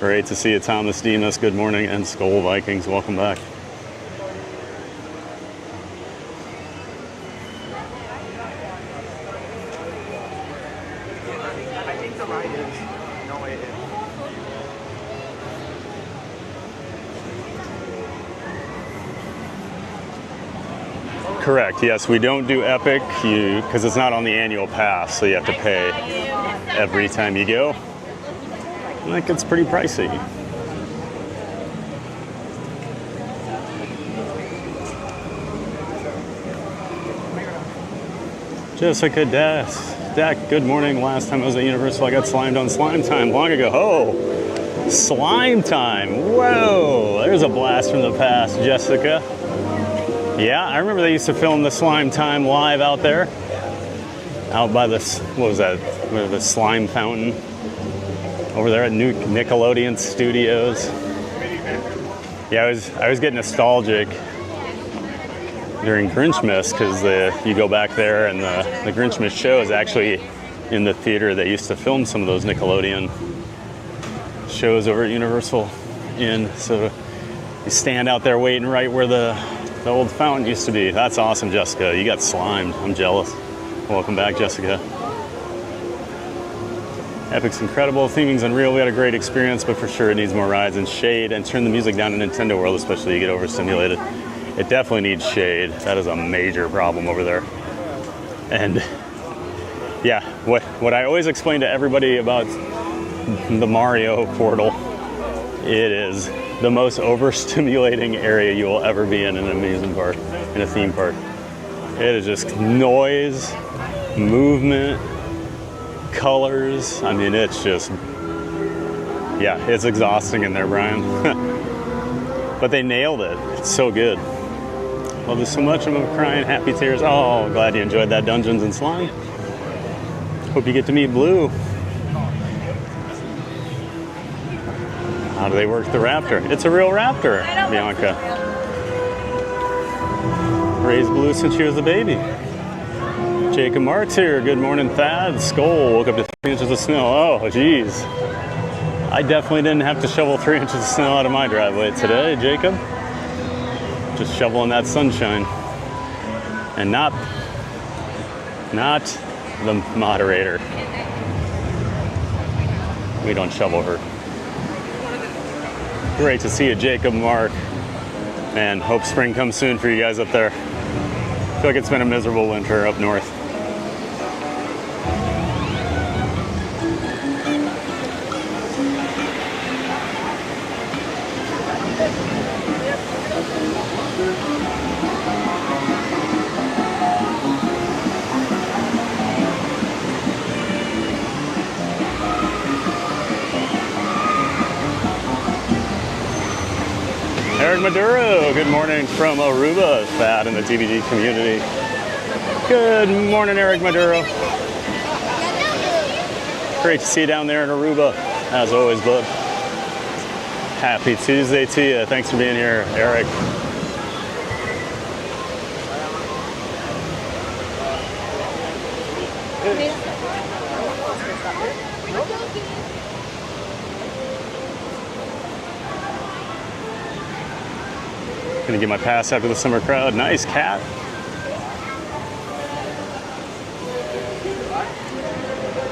Great to see you, Thomas Demas. Good morning, and Skull Vikings. Welcome back. Correct, yes, we don't do Epic because it's not on the annual pass, so you have to pay every time you go. And that gets pretty pricey. Jessica Deck, good morning. Last time I was at Universal, I got slimed on Slime Time long ago. Oh, Slime Time, whoa, there's a blast from the past, Jessica. Yeah, I remember they used to film the Slime Time live out there. Out by this, what was that? The slime fountain. Over there at Nickelodeon Studios. Yeah, I was getting nostalgic during Grinchmas because you go back there and the Grinchmas show is actually in the theater that used to film some of those Nickelodeon shows over at Universal. in. So you stand out there waiting right where the old fountain used to be. That's awesome, Jessica. You got slimed. I'm jealous. Welcome back, Jessica. Epic's incredible. Theming's unreal. We had a great experience, but for sure it needs more rides and shade. And turn the music down in Nintendo World, especially you get overstimulated. It definitely needs shade. That is a major problem over there. And yeah, what I always explain to everybody about the Mario portal, it is the most overstimulating area you will ever be in an amusement park, in a theme park. It is just noise, movement, colors. I mean, it's just, yeah, it's exhausting in there, Brian. But they nailed it. It's so good. Love this so much. I'm crying happy tears. Oh, glad you enjoyed that Dungeons and Slime. Hope you get to meet Blue. How do they work the raptor? It's a real raptor, Bianca. Raised Blue since she was a baby. Jacob Mart's here. Good morning, Thad. Skull woke up to 3 inches of snow. Oh, geez. I definitely didn't have to shovel 3 inches of snow out of my driveway today, Jacob. Just shoveling that sunshine. And not the moderator. We don't shovel her. Great to see you, Jacob, Mark. Man, hope spring comes soon for you guys up there. I feel like it's been a miserable winter up north. Eric Maduro, good morning from Aruba, Thad in the TBG community. Good morning, Eric Maduro. Great to see you down there in Aruba, as always, bud. Happy Tuesday to you. Thanks for being here, Eric. Gonna get my pass after the summer crowd. Nice, Cat.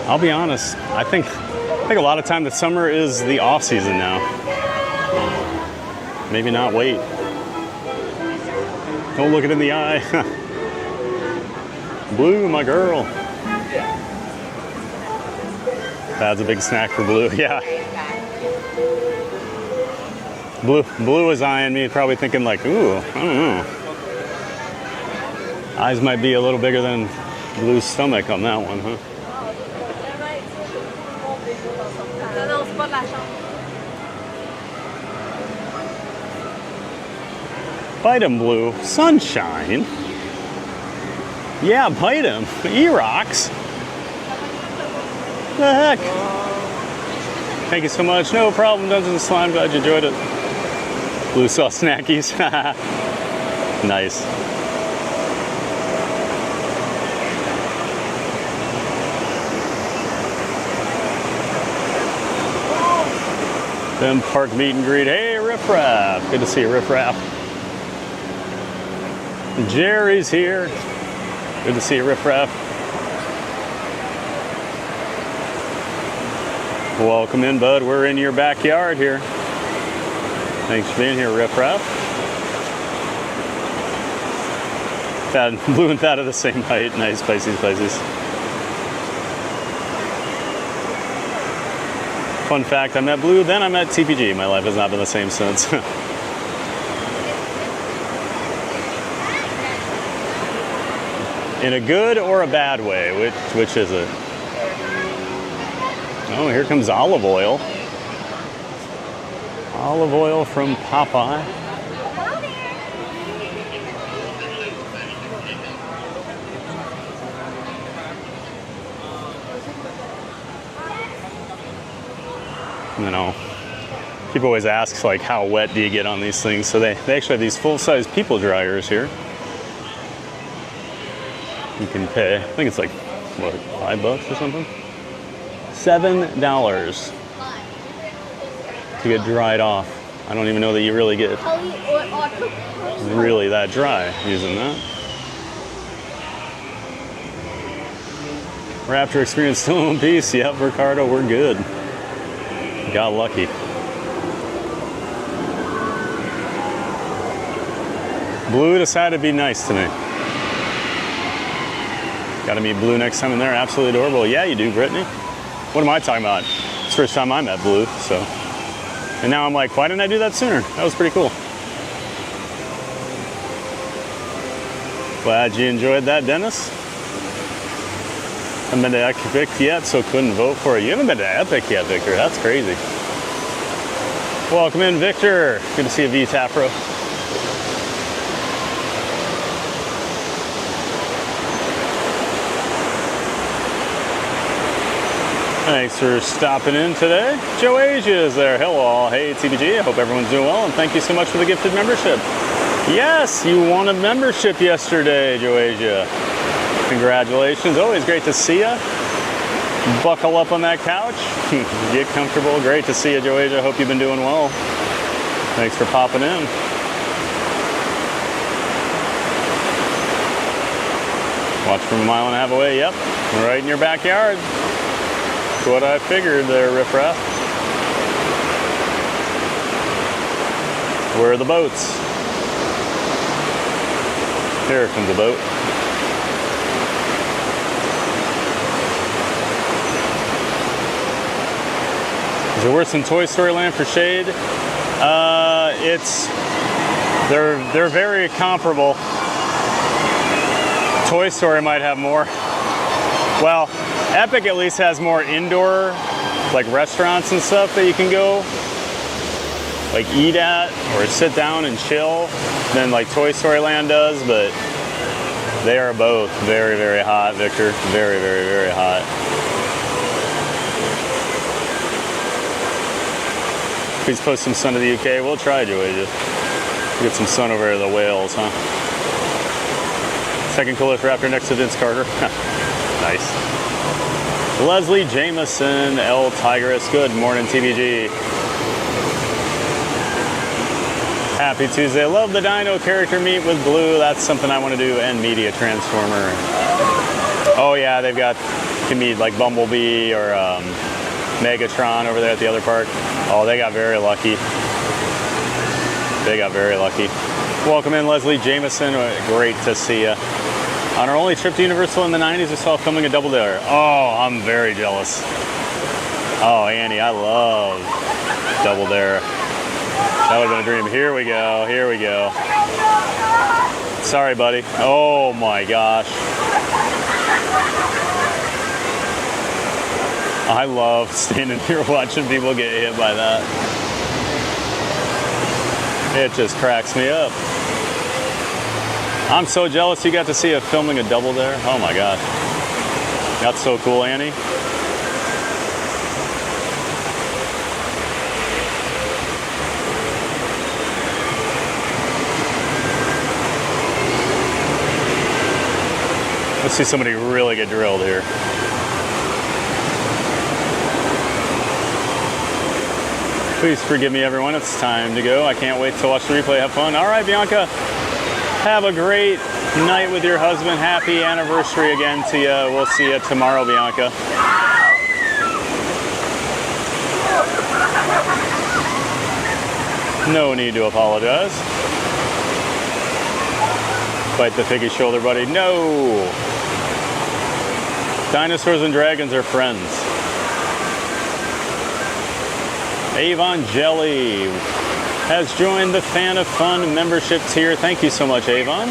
I'll be honest, I think a lot of time the summer is the off season now. Maybe not wait. Don't look it in the eye. Blue, my girl. That's a big snack for Blue, yeah. Blue was eyeing me, probably thinking like, ooh, I don't know. Eyes might be a little bigger than Blue's stomach on that one, huh? Bite him, Blue. Sunshine. Yeah, bite him. E-rocks. The heck? Thank you so much. No problem, Dungeons and Slime. Glad you enjoyed it. Blue saw snackies. Nice. Then park meet and greet. Hey, Riff Raff. Good to see you, Riff Raff. Jerry's here. Good to see you, Riff Raff. Welcome in, bud. We're in your backyard here. Thanks for being here, Riff Raff. Thad, Blue and Thad are the same height. Nice, Pisces. Fun fact, I met Blue, then I met TPG. My life has not been the same since. In a good or a bad way? Which is it? Oh, here comes olive oil. Olive oil from Popeye. You know, people always ask, like, how wet do you get on these things? So they actually have these full-size people dryers here. You can pay, I think it's like, what, $5 or something? $7 to get dried off. I don't even know that you really get Or really that dry using that. Raptor experience still in one piece. Yep, Ricardo, we're good. Got lucky. Blue decided to be nice to me. Got to meet Blue next time in there. Absolutely adorable. Yeah, you do, Brittany. What am I talking about? It's the first time I met Blue, so. And now I'm like, why didn't I do that sooner? That was pretty cool. Glad you enjoyed that, Dennis. Haven't been to Epic yet, so couldn't vote for it. You haven't been to Epic yet, Victor. That's crazy. Welcome in, Victor. Good to see you, V Tapro. Thanks for stopping in today. Joe Asia is there. Hello. Hey, TBG. I hope everyone's doing well, and thank you so much for the gifted membership. Yes, you won a membership yesterday, Joe Asia. Congratulations. Always great to see you. Buckle up on that couch. Get comfortable. Great to see you, Joe Asia. Hope you've been doing well. Thanks for popping in. Watch from a mile and a half away. Yep, right in your backyard. That's what I figured there, riffraff. Where are the boats? Here comes a boat. Is it worse than Toy Story Land for shade? They're very comparable. Toy Story might have more. Well, Epic at least has more indoor, like restaurants and stuff that you can go, like eat at or sit down and chill than like Toy Story Land does, but they are both very, very hot, Victor. Very, very, very hot. Please post some sun to the UK. We'll try, Joasia. Get some sun over to the whales, huh? Second coolest Raptor next to Vince Carter. Nice. Leslie Jameson, L Tigress. Good morning, TBG. Happy Tuesday. Love the Dino character meet with Blue. That's something I want to do. And Media Transformer. Oh yeah, they've got, you can meet like Bumblebee or Megatron over there at the other park. Oh, they got very lucky. They got very lucky. Welcome in, Leslie Jameson. Great to see you. On our only trip to Universal in the 90s, we saw filming a Double Dare. Oh, I'm very jealous. Oh, Annie, I love Double Dare. That would have been a dream. Here we go. Here we go. Sorry, buddy. Oh, my gosh. I love standing here watching people get hit by that. It just cracks me up. I'm so jealous you got to see us filming a Double Dare. Oh my gosh. That's so cool, Annie. Let's see somebody really get drilled here. Please forgive me, everyone. It's time to go. I can't wait to watch the replay. Have fun. All right, Bianca. Have a great night with your husband. Happy anniversary again to you. We'll see you tomorrow, Bianca. No need to apologize. Bite the piggy shoulder, buddy. No. Dinosaurs and dragons are friends. Avon Jelly has joined the Fan of Fun membership tier. Thank you so much, Avon.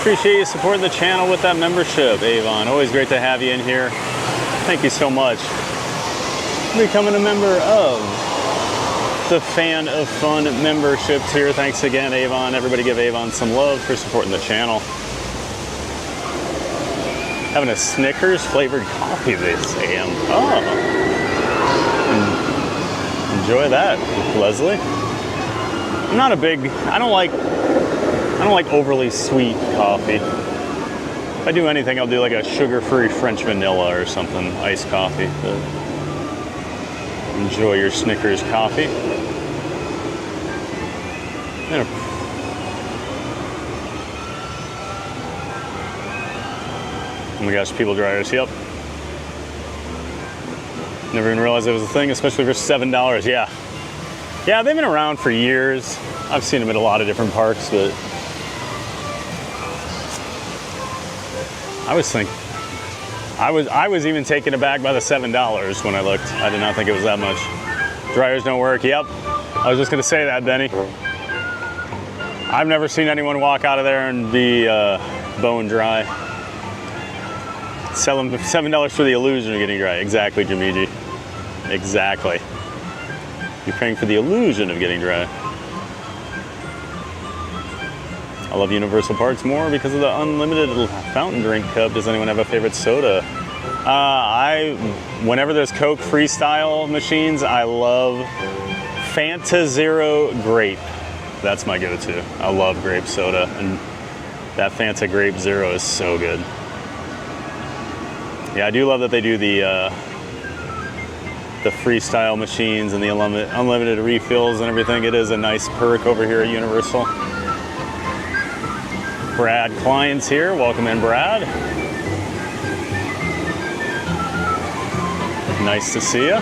Appreciate you supporting the channel with that membership, Avon. Always great to have you in here. Thank you so much. Becoming a member of the Fan of Fun membership tier. Thanks again, Avon. Everybody give Avon some love for supporting the channel. Having a Snickers flavored coffee this AM. Oh. Enjoy that, Leslie. I'm not a big, I don't like overly sweet coffee. If I do anything, I'll do like a sugar-free French vanilla or something, iced coffee. But Enjoy your Snickers coffee. And oh my gosh, people dryers, yep. Never even realized it was a thing, especially for $7, yeah. Yeah, they've been around for years. I've seen them at a lot of different parks, but I was even taken aback by the $7 when I looked. I did not think it was that much. Dryers don't work, yep. I was just gonna say that, Benny. I've never seen anyone walk out of there and be bone dry. Sell them $7 for the illusion of getting dry. Exactly, Jamiji. Exactly. You're paying for the illusion of getting dry. I love Universal Parks more because of the unlimited fountain drink cup. Does anyone have a favorite soda? Whenever there's Coke Freestyle machines, I love Fanta Zero Grape. That's my go-to. I love grape soda, and that Fanta Grape Zero is so good. Yeah, I do love that they do the freestyle machines and the unlimited refills and everything. It is a nice perk over here at Universal. Brad Klein's here. Welcome in, Brad. Nice to see you.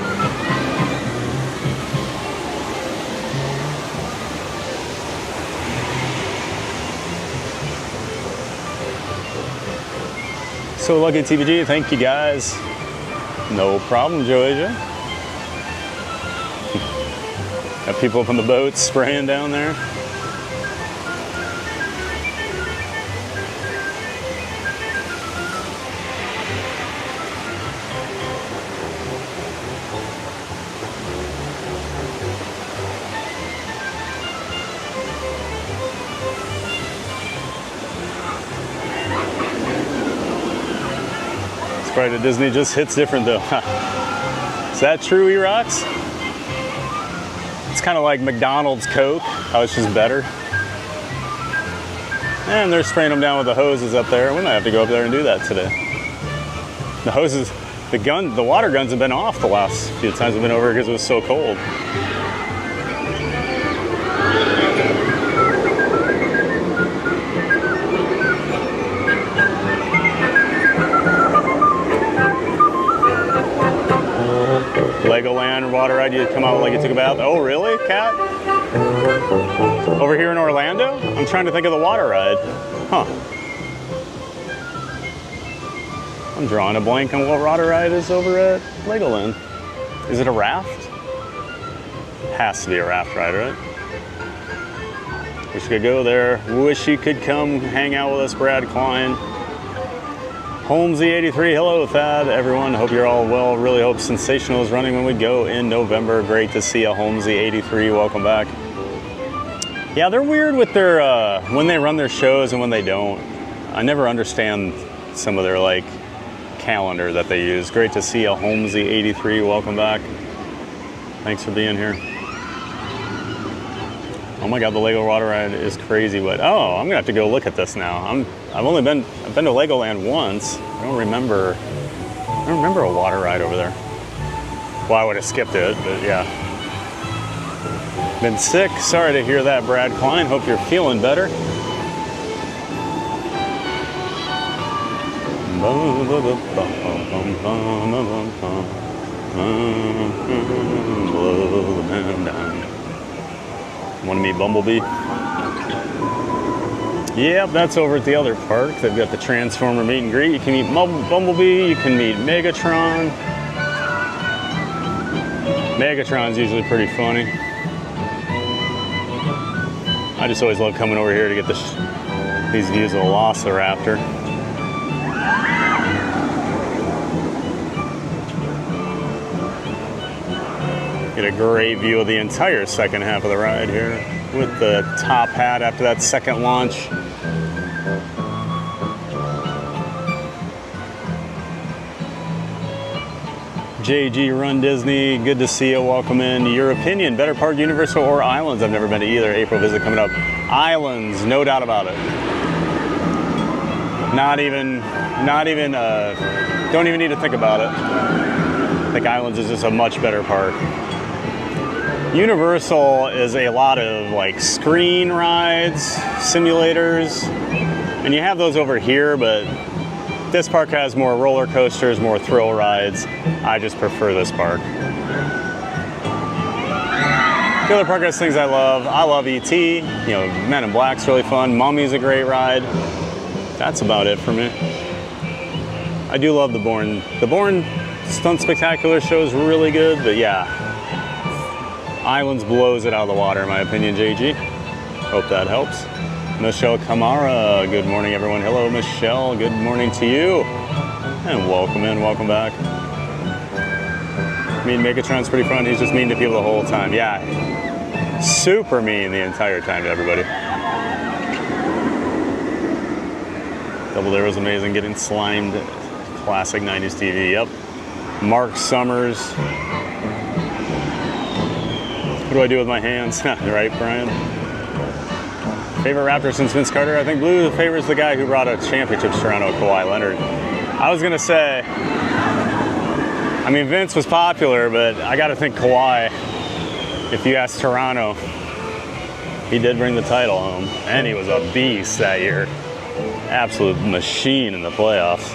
So lucky TVG, thank you guys. No problem, Joasia. Got people up on the boats spraying down there. Sprite at Disney just hits different though. Is that true, E-Rocks? It's kind of like McDonald's Coke, how it's just better. And they're spraying them down with the hoses up there. We might have to go up there and do that today. The hoses, the water guns have been off the last few times I've been over because it was so cold. Legoland water ride, you come out like you took a bath. Oh, really, Kat? Over here in Orlando? I'm trying to think of the water ride. Huh. I'm drawing a blank on what water ride is over at Legoland. Is it a raft? Has to be a raft ride, right? Wish you could go there. Wish you could come hang out with us, Brad Klein. Holmesy83, hello Thad, everyone. Hope you're all well. Really hope Sensational is running when we go in November. Great to see you, Holmesy83. Welcome back. Yeah, they're weird with their when they run their shows and when they don't. I never understand some of their like calendar that they use. Great to see you, Holmesy83. Welcome back. Thanks for being here. Oh my God, the Lego water ride is crazy. But oh, I'm gonna have to go look at this now. I've been to Legoland once. I don't remember a water ride over there. Well, I would have skipped it, but yeah. Been sick. Sorry to hear that, Brad Klein. Hope you're feeling better. Blow the man down. Want to meet Bumblebee? Yep, that's over at the other park. They've got the Transformer meet and greet. You can meet Bumblebee, you can meet Megatron. Megatron's usually pretty funny. I just always love coming over here to get these views of the Velociraptor. Get a great view of the entire second half of the ride here with the top hat after that second launch. JG Run Disney, good to see you. Welcome in. Your opinion, better park, Universal or Islands? I've never been to either. April visit coming up. Islands, no doubt about it. Not even, don't even need to think about it. I think Islands is just a much better park. Universal is a lot of like screen rides, simulators, and you have those over here, but this park has more roller coasters, more thrill rides. I just prefer this park. The other park has things I love. I love ET, you know, Men in Black's really fun. Mummy's a great ride. That's about it for me. I do love the Bourne. The Bourne Stunt Spectacular show is really good, but yeah, Islands blows it out of the water in my opinion, JG. Hope that helps. Michelle Kamara, good morning everyone. Hello Michelle, good morning to you. And welcome in, welcome back. I mean, Megatron's pretty fun. He's just mean to people the whole time. Yeah, super mean the entire time to everybody. Double Dare was amazing, getting slimed. Classic 90s TV, yep. Mark Summers. What do I do with my hands? Right, Brian? Favorite Raptor since Vince Carter? I think Blue favors the guy who brought a championship to Toronto, Kawhi Leonard. I was gonna say, I mean, Vince was popular, but I gotta think Kawhi. If you ask Toronto, he did bring the title home, and he was a beast that year. Absolute machine in the playoffs.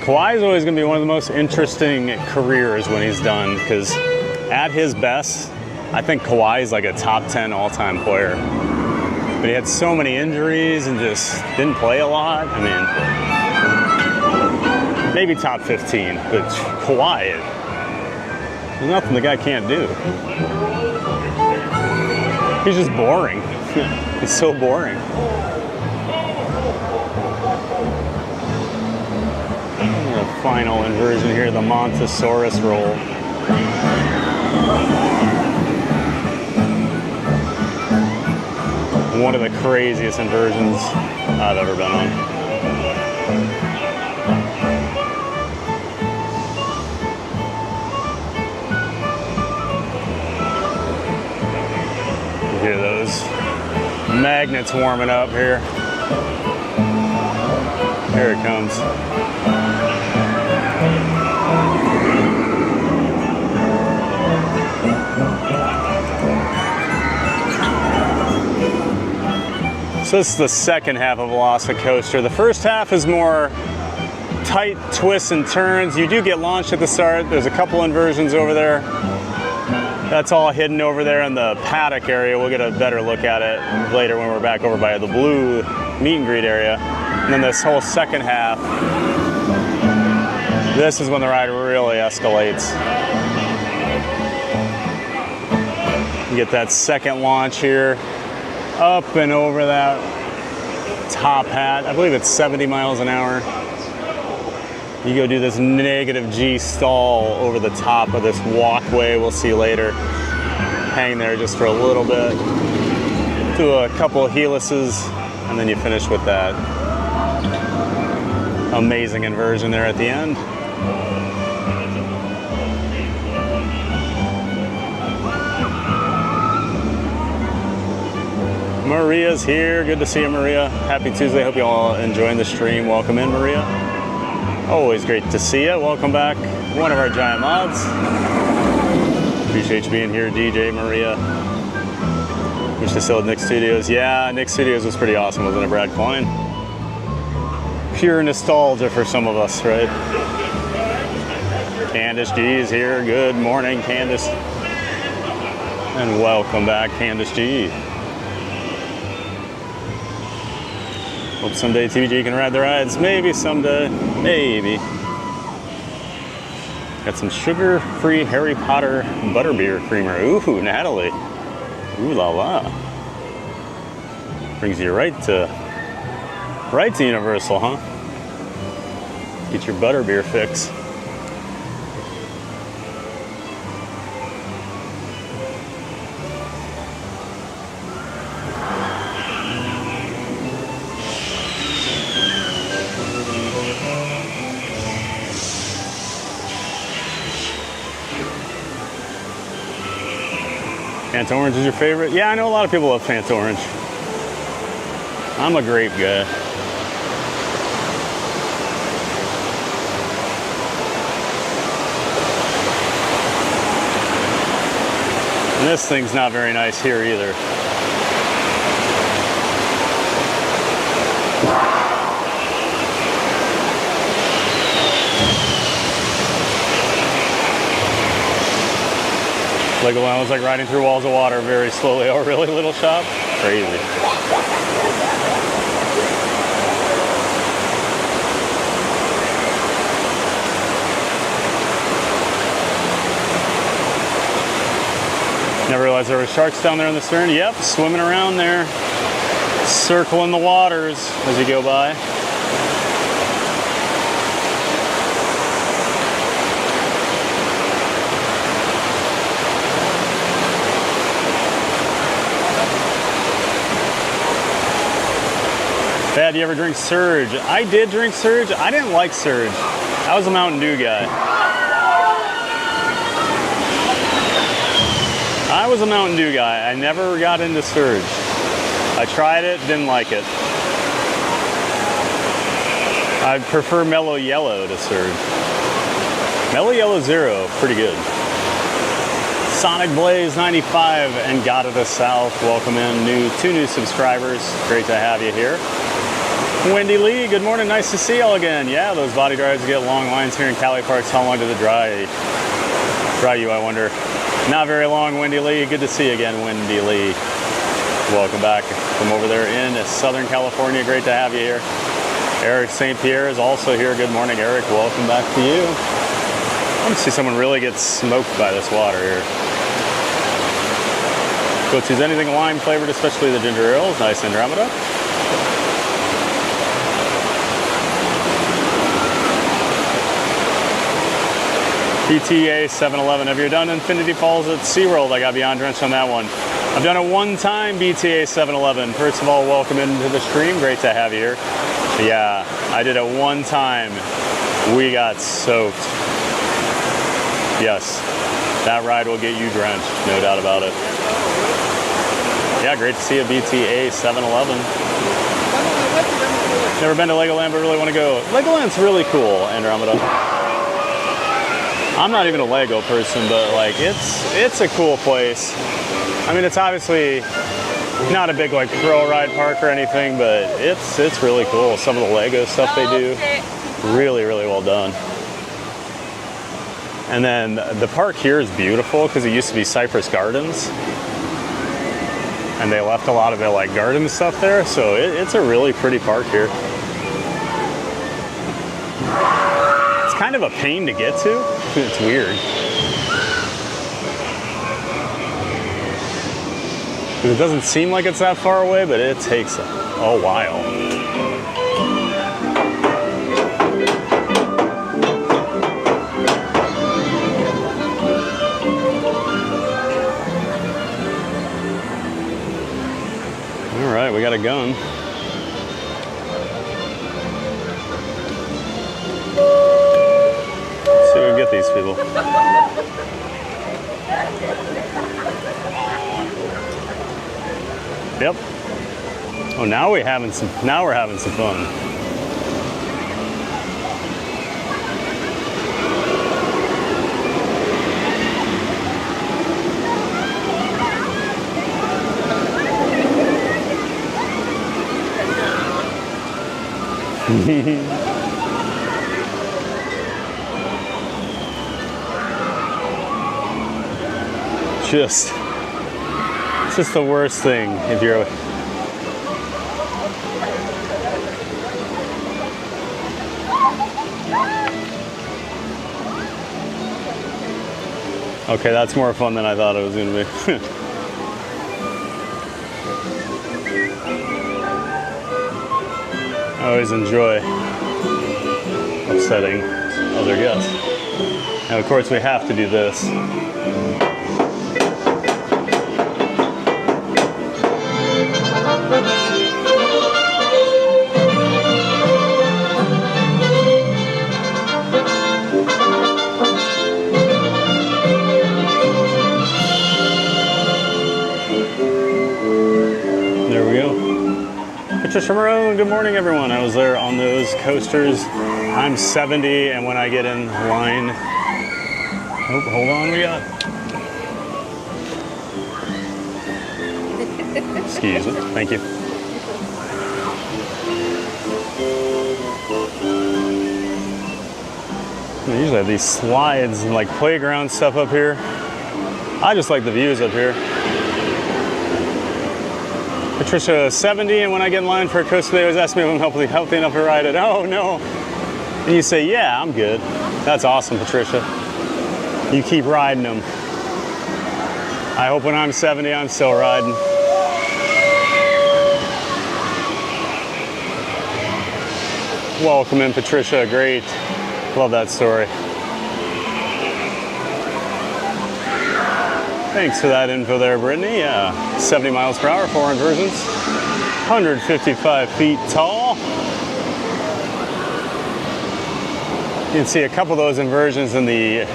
Kawhi is always going to be one of the most interesting careers when he's done, because at his best, I think Kawhi is like a top 10 all-time player. But he had so many injuries and just didn't play a lot. I mean, maybe top 15, but Kawhi, there's nothing the guy can't do. He's just boring. It's so boring. The final inversion here, the Montosaurus roll. One of the craziest inversions I've ever been on. You hear those magnets warming up here. Here it comes. So this is the second half of Velocicoaster. The first half is more tight twists and turns. You do get launched at the start. There's a couple inversions over there. That's all hidden over there in the paddock area. We'll get a better look at it later when we're back over by the blue meet and greet area. And then this whole second half, this is when the ride really escalates. You get that second launch here, up and over that top hat. I believe it's 70 miles an hour. You go do this negative G stall over the top of this walkway we'll see later. Hang there just for a little bit. Do a couple of helices, and then you finish with that amazing inversion there at the end. Maria's here. Good to see you, Maria. Happy Tuesday. Hope you all enjoying the stream. Welcome in, Maria. Always great to see you. Welcome back. One of our giant mods. Appreciate you being here, DJ Maria. Wish to still at Nick Studios. Yeah, Nick Studios was pretty awesome, wasn't it, Brad Klein? Pure nostalgia for some of us, right? Candace G is here. Good morning, Candace. And welcome back, Candace G. Hope someday TVG can ride the rides. Maybe someday. Maybe. Got some sugar-free Harry Potter butterbeer creamer. Ooh, Natalie. Ooh la la. Brings you right to Universal, huh? Get your butterbeer fix. Fanta Orange is your favorite? Yeah, I know a lot of people love Fanta Orange. I'm a grape guy. And this thing's not very nice here either. Legoland was like riding through walls of water very slowly. Oh, really, Little Shop? Crazy. Never realized there were sharks down there in the stern. Yep, swimming around there, circling the waters as you go by. Dad, you ever drink Surge? I did drink Surge. I didn't like Surge. I was a Mountain Dew guy. I was a Mountain Dew guy. I never got into Surge. I tried it, didn't like it. I prefer Mellow Yellow to Surge. Mellow Yellow Zero, pretty good. Sonic Blaze 95 and God of the South, welcome in. Two new subscribers. Great to have you here. Wendy Lee, good morning. Nice to see y'all again. Yeah, those body drives get long lines here in Cali Parks. How long did it dry you, I wonder? Not very long, Wendy Lee. Good to see you again, Wendy Lee. Welcome back from over there in Southern California. Great to have you here. Eric St. Pierre is also here. Good morning, Eric. Welcome back to you. I want to see someone really get smoked by this water here. Go choose anything lime flavored, especially the ginger ales. Nice, Andromeda. PTA 711. Have you done Infinity Falls at SeaWorld? I got beyond drenched on that one. I've done it one time, BTA 711. First of all, welcome into the stream. Great to have you here. Yeah, I did it one time. We got soaked. Yes, that ride will get you drenched, no doubt about it. Yeah, great to see you, BTA 711. Never been to Legoland, but really want to go. Legoland's really cool, Andromeda. I'm not even a Lego person, but like it's a cool place. I mean, it's obviously not a big like thrill ride park or anything, but it's really cool. Some of the Lego stuff they do, really well done. And then the park here is beautiful because it used to be Cypress Gardens, and they left a lot of the like garden stuff there, so it's a really pretty park here. It's kind of a pain to get to. It's weird. It doesn't seem like it's that far away, but it takes a while. All right, we got a gun. See if we can get these people. Yep. Oh, now we're having some fun. It's just the worst thing if you're okay, that's more fun than I thought it was going to be. I always enjoy upsetting other guests. And of course we have to do this. Patricia Marone, good morning everyone. I was there on those coasters. I'm 70 and when I get in line, oh, hold on, we got Excuse me. Thank you. They usually have these slides and like playground stuff up here. I just like the views up here. Patricia, 70, and when I get in line for a coaster, they always ask me if I'm healthy enough to ride it. Oh no. And you say, yeah, I'm good. That's awesome, Patricia. You keep riding them. I hope when I'm 70, I'm still riding. Welcome in, Patricia. Great. Love that story. Thanks for that info there, Brittany. Yeah, 70 miles per hour, 4 inversions. 155 feet tall. You can see a couple of those inversions in the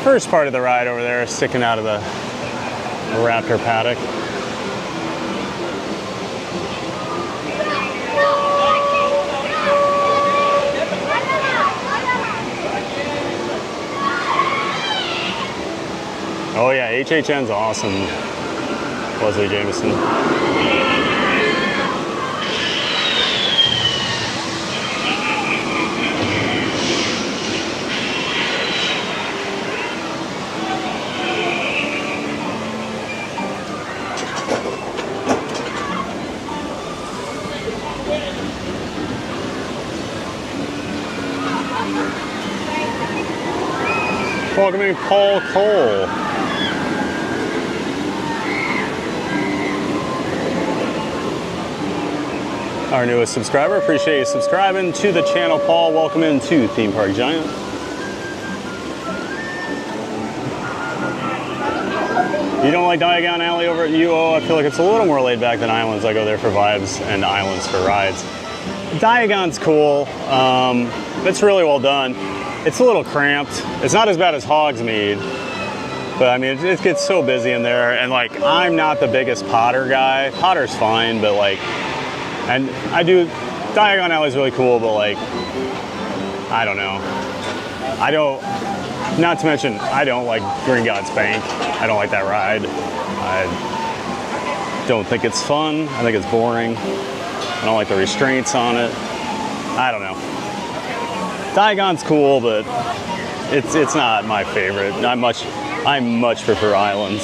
first part of the ride over there sticking out of the Raptor paddock. Oh yeah, HHN's awesome, Leslie Jameson. Welcoming Paul Cole. Our newest subscriber. Appreciate you subscribing to the channel, Paul. Welcome into Theme Park Giant. You don't like Diagon Alley over at UO? I feel like it's a little more laid back than Islands. I go there for vibes and Islands for rides. Diagon's cool. It's really well done. It's a little cramped. It's not as bad as Hogsmeade, but I mean, it gets so busy in there. And like, I'm not the biggest Potter guy. Potter's fine, but like, and Diagon Alley's really cool, but like, I don't know. Not to mention, I don't like Green God's Bank. I don't like that ride. I don't think it's fun. I think it's boring. I don't like the restraints on it. I don't know. Diagon's cool, but it's not my favorite. I much prefer Islands.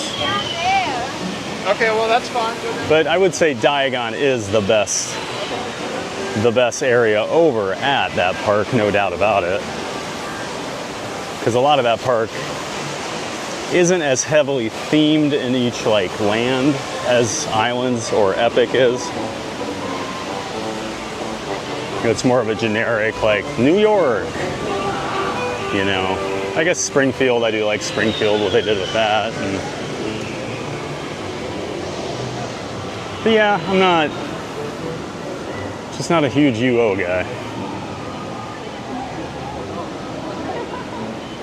Okay, well that's fine. But I would say Diagon is the best area over at that park, no doubt about it. Because a lot of that park isn't as heavily themed in each like land as Islands or Epic is. It's more of a generic like New York, you know. I guess Springfield, I do like Springfield, what they did with that. But yeah, I'm just not a huge UO guy.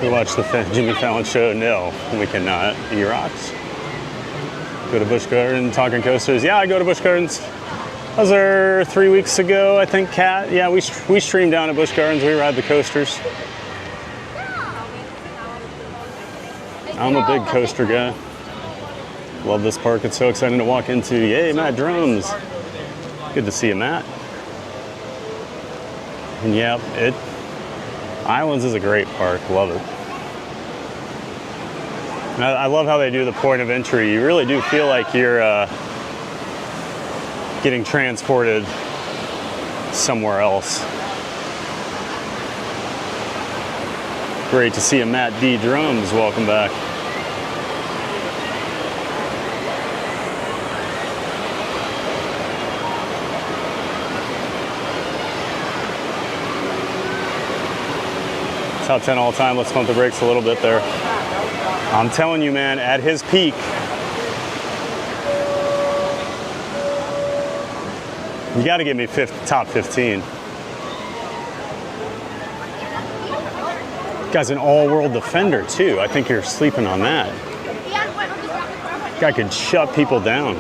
We watch the Jimmy Fallon show? No, we cannot. He rocks. Go to Busch Gardens, talking coasters. Yeah, I go to Busch Gardens. I was there 3 weeks ago, I think, Kat. Yeah, we stream down at Busch Gardens. We ride the coasters. I'm a big coaster guy. Love this park. It's so exciting to walk into. Yay, Matt Drums. Good to see you, Matt. And yeah, Islands is a great park. Love it. And I love how they do the point of entry. You really do feel like you're getting transported somewhere else. Great to see you, Matt D. Drums. Welcome back. Top 10 all time. Let's pump the brakes a little bit there. I'm telling you, man, at his peak, you got to give me top 15. Guy's an all-world defender too. I think you're sleeping on that. Guy could shut people down.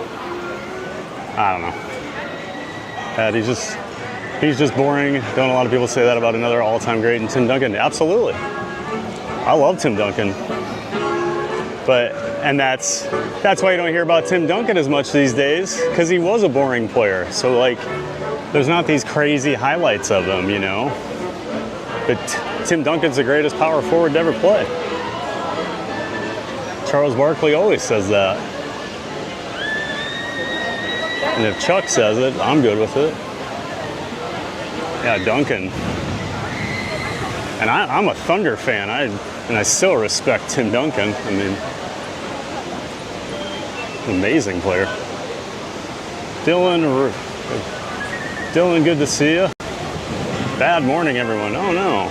I don't know. He's just boring. Don't a lot of people say that about another all-time great and Tim Duncan? Absolutely. I love Tim Duncan. But And that's why you don't hear about Tim Duncan as much these days, because he was a boring player. So like, there's not these crazy highlights of him, you know. But Tim Duncan's the greatest power forward to ever play. Charles Barkley always says that. And if Chuck says it, I'm good with it. Yeah, Duncan. And I'm a Thunder fan. And I still respect Tim Duncan. I mean, amazing player. Dylan, good to see you. Bad morning, everyone. Oh no.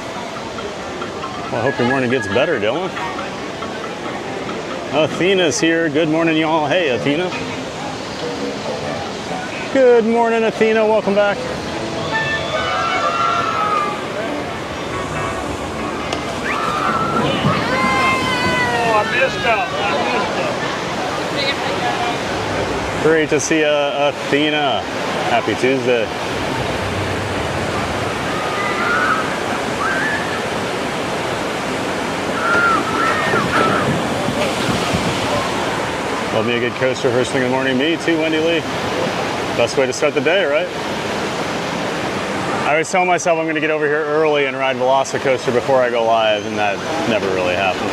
Well, I hope your morning gets better, Dylan. Athena's here. Good morning, y'all. Hey, Athena. Good morning, Athena. Welcome back. Great to see you, Athena. Happy Tuesday. Love me a good coaster first thing in the morning. Me too, Wendy Lee. Best way to start the day, right? I always tell myself I'm going to get over here early and ride Velocicoaster before I go live, and that never really happens.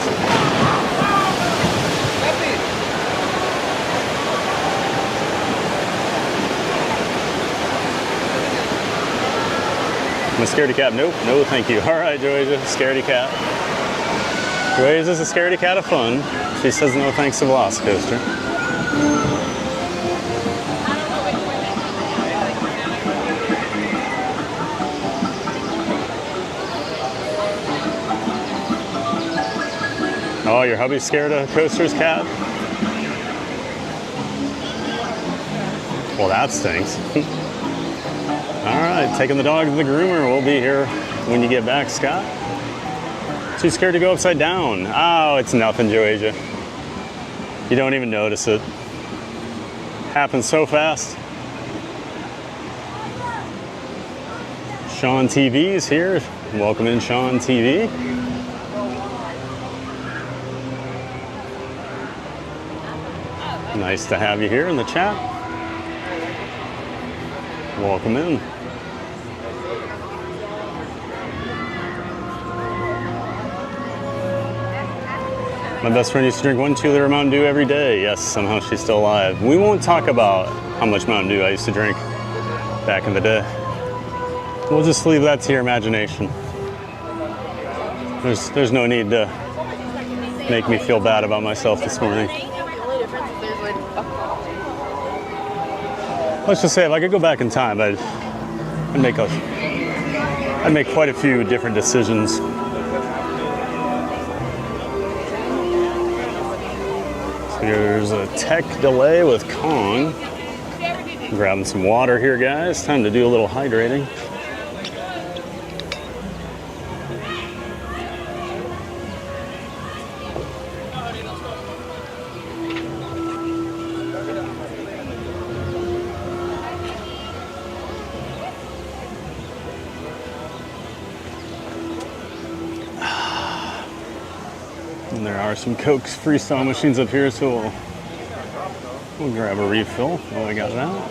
I'm a scaredy cat. Nope, no thank you. All right, Joysia, scaredy cat. Joysia's a scaredy cat of fun. She says no thanks to Velocicoaster. Oh, your hubby's scared of coasters, Cat? Well, that stinks. All right, taking the dog to the groomer. We'll be here when you get back, Scott. Too scared to go upside down. Oh, it's nothing, Joasia. You don't even notice it. Happens so fast. Sean TV's here. Welcome in, Sean TV. Nice to have you here in the chat. Welcome in. My best friend used to drink 1 2-liter Mountain Dew every day. Yes, somehow she's still alive. We won't talk about how much Mountain Dew I used to drink back in the day. We'll just leave that to your imagination. There's no need to make me feel bad about myself this morning. Let's just say if I could go back in time, I'd make quite a few different decisions. So here's a tech delay with Kong. Grabbing some water here, guys. Time to do a little hydrating. And there are some Coke's freestyle machines up here, so we'll grab a refill while we got it out.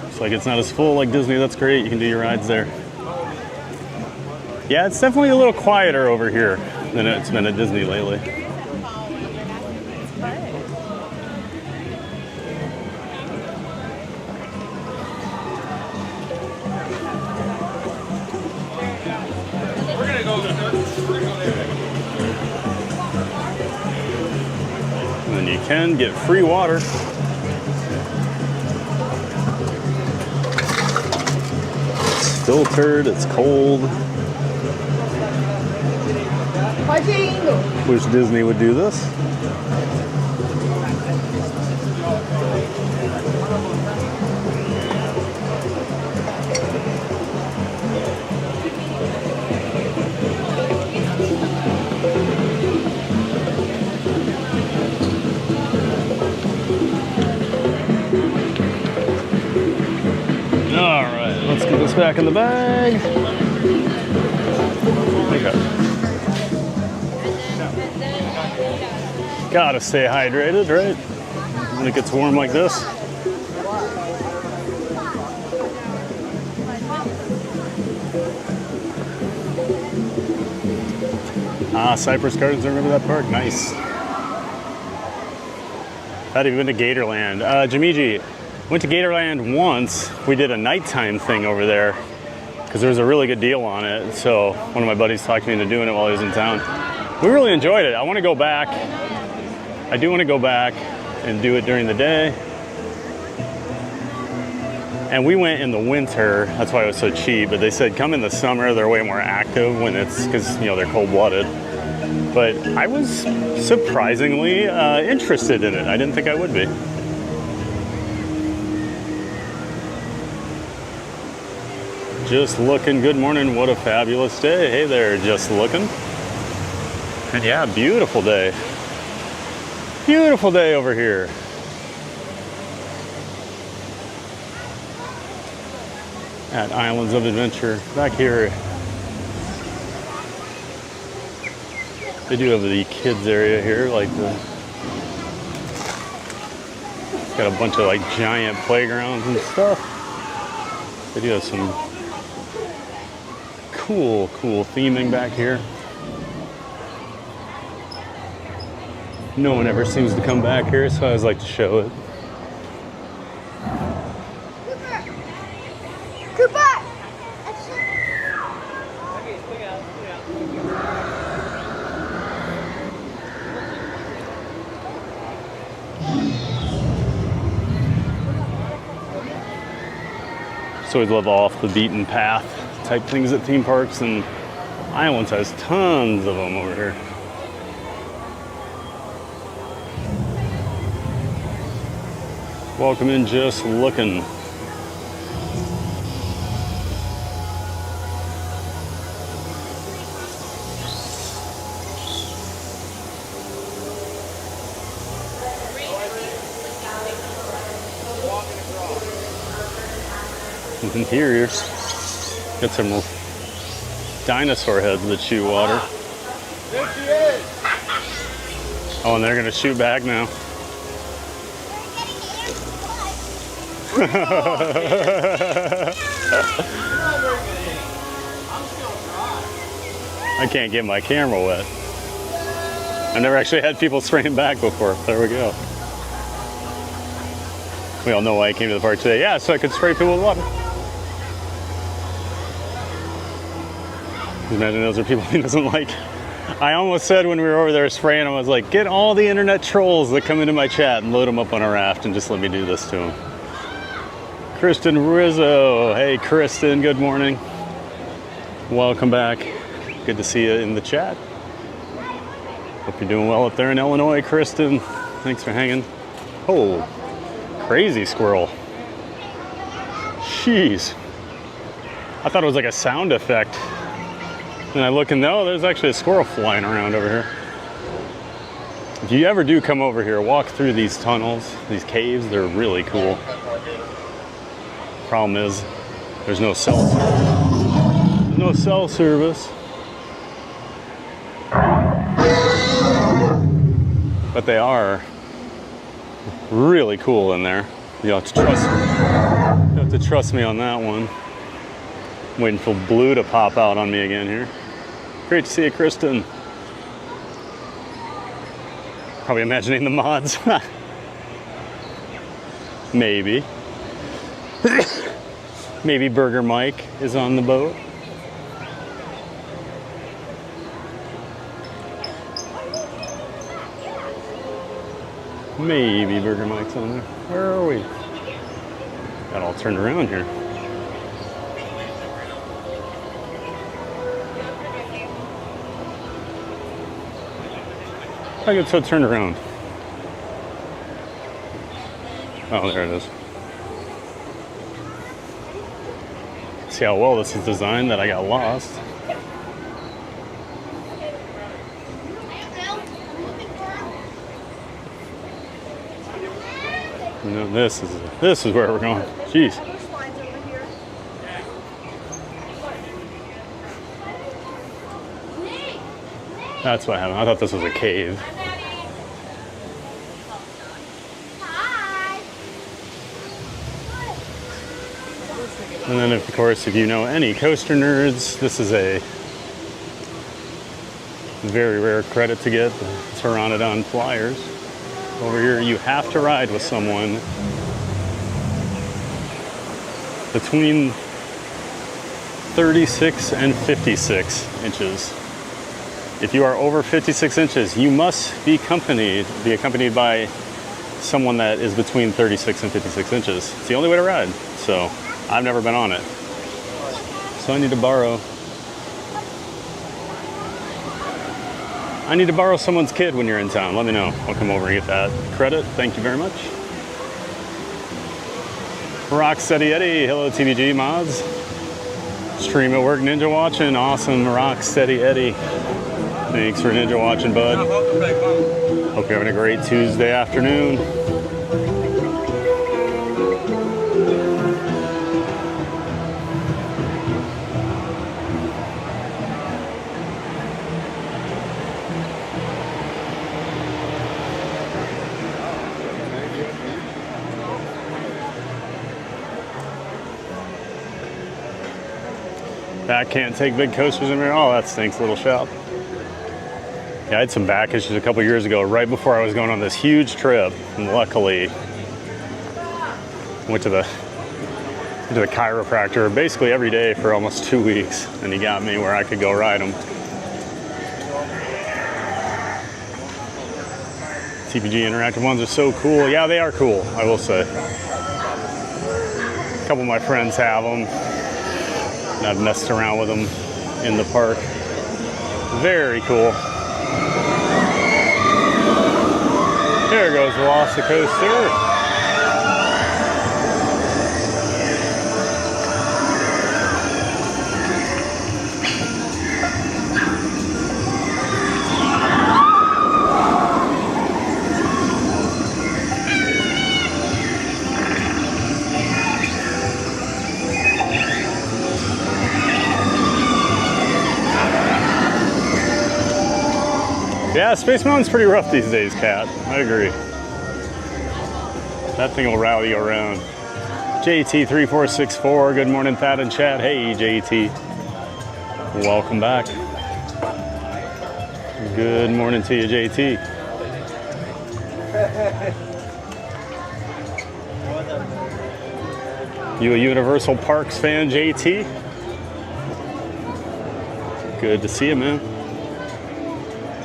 Looks like it's not as full like Disney. That's great. You can do your rides there. Yeah, it's definitely a little quieter over here than it's been at Disney lately. And then you can get free water. It's filtered, it's cold. Wish Disney would do this. Get this back in the bag. Okay. Gotta stay hydrated, right? When it gets warm like this. Ah, Cypress Gardens, I remember that park. Nice. I'd even been to Gatorland. Jamiji, went to Gatorland once. We did a nighttime thing over there because there was a really good deal on it. So one of my buddies talked me into doing it while he was in town. We really enjoyed it. I want to go back. I do want to go back and do it during the day. And we went in the winter. That's why it was so cheap. But they said come in the summer. They're way more active when it's because, you know, they're cold-blooded. But I was surprisingly interested in it. I didn't think I would be. Just looking. Good morning. What a fabulous day. Hey there, just looking. And yeah, beautiful day. Beautiful day over here. At Islands of Adventure. Back here, they do have the kids area here, like it's got a bunch of like giant playgrounds and stuff. They do have some cool theming back here. No one ever seems to come back here, so I always like to show it. So we love off the beaten path type things at theme parks, and Islands has tons of them over here. Welcome in, just looking. Interiors. Got some dinosaur heads that shoot water. There she is. Oh, and they're gonna shoot back now. I can't get my camera wet. I've never actually had people spraying back before. There we go. We all know why I came to the park today. Yeah, so I could spray people with water. Imagine those are people he doesn't like. I almost said when we were over there spraying, I was like, get all the internet trolls that come into my chat and load them up on a raft and just let me do this to them. Kristen Rizzo. Hey, Kristen, good morning. Welcome back. Good to see you in the chat. Hope you're doing well up there in Illinois, Kristen. Thanks for hanging. Oh, crazy squirrel. Jeez. I thought it was like a sound effect. And I look and no, there's actually a squirrel flying around over here. If you ever do come over here, walk through these tunnels, these caves, they're really cool. Problem is, there's no cell service. No cell service. But they are really cool in there. You'll have to trust me. You have to trust me on that one. I'm waiting for blue to pop out on me again here. Great to see you, Kristen. Probably imagining the mods. Maybe. Maybe Burger Mike is on the boat. Maybe Burger Mike's on there. Where are we? Got all turned around here. I get so turned around. Oh, there it is. See how well this is designed that I got lost. No, this is where we're going. Jeez. That's what happened. I thought this was a cave. And then, of course, if you know any coaster nerds, this is a very rare credit to get, the Pteranodon Flyers. Over here, you have to ride with someone between 36 and 56 inches. If you are over 56 inches, you must be accompanied by someone that is between 36 and 56 inches. It's the only way to ride. So I've never been on it. So I need to borrow someone's kid when you're in town. Let me know. I'll come over and get that credit. Thank you very much. Rocksteady Eddie. Hello, TVG mods. Stream at work, Ninja watching. Awesome, Rocksteady Eddie. Thanks for Ninja watching, bud. Hope you're having a great Tuesday afternoon. Back can't take big coasters in here. Oh, that stinks, little shop. Yeah, I had some back issues a couple years ago, right before I was going on this huge trip. And luckily, went to the chiropractor basically every day for almost 2 weeks, and he got me where I could go ride them. TPG interactive ones are so cool. Yeah, they are cool, I will say. A couple of my friends have them. And I've messed around with them in the park. Very cool. There goes Velocicoaster. Yeah, Space Mountain's pretty rough these days, Kat. I agree. That thing will rally you around. JT3464, good morning, Thad and Chad. Hey, JT. Welcome back. Good morning to you, JT. You a Universal Parks fan, JT? Good to see you, man.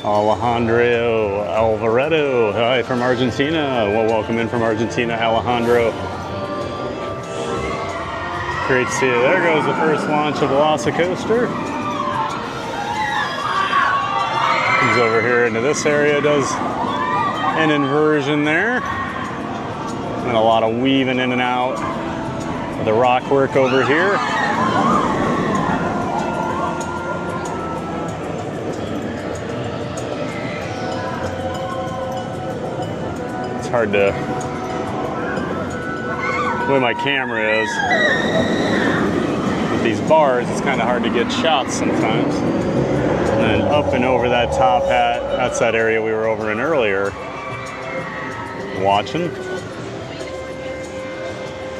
Alejandro Alvaredo, hi from Argentina. Well, welcome in from Argentina, Alejandro. Great to see you. There goes the first launch of Velocicoaster. Comes over here into this area, does an inversion there. And a lot of weaving in and out of the rock work over here. Hard to, the way my camera is with these bars, it's kind of hard to get shots sometimes. And then up and over that top hat, that's that area we were over in earlier watching.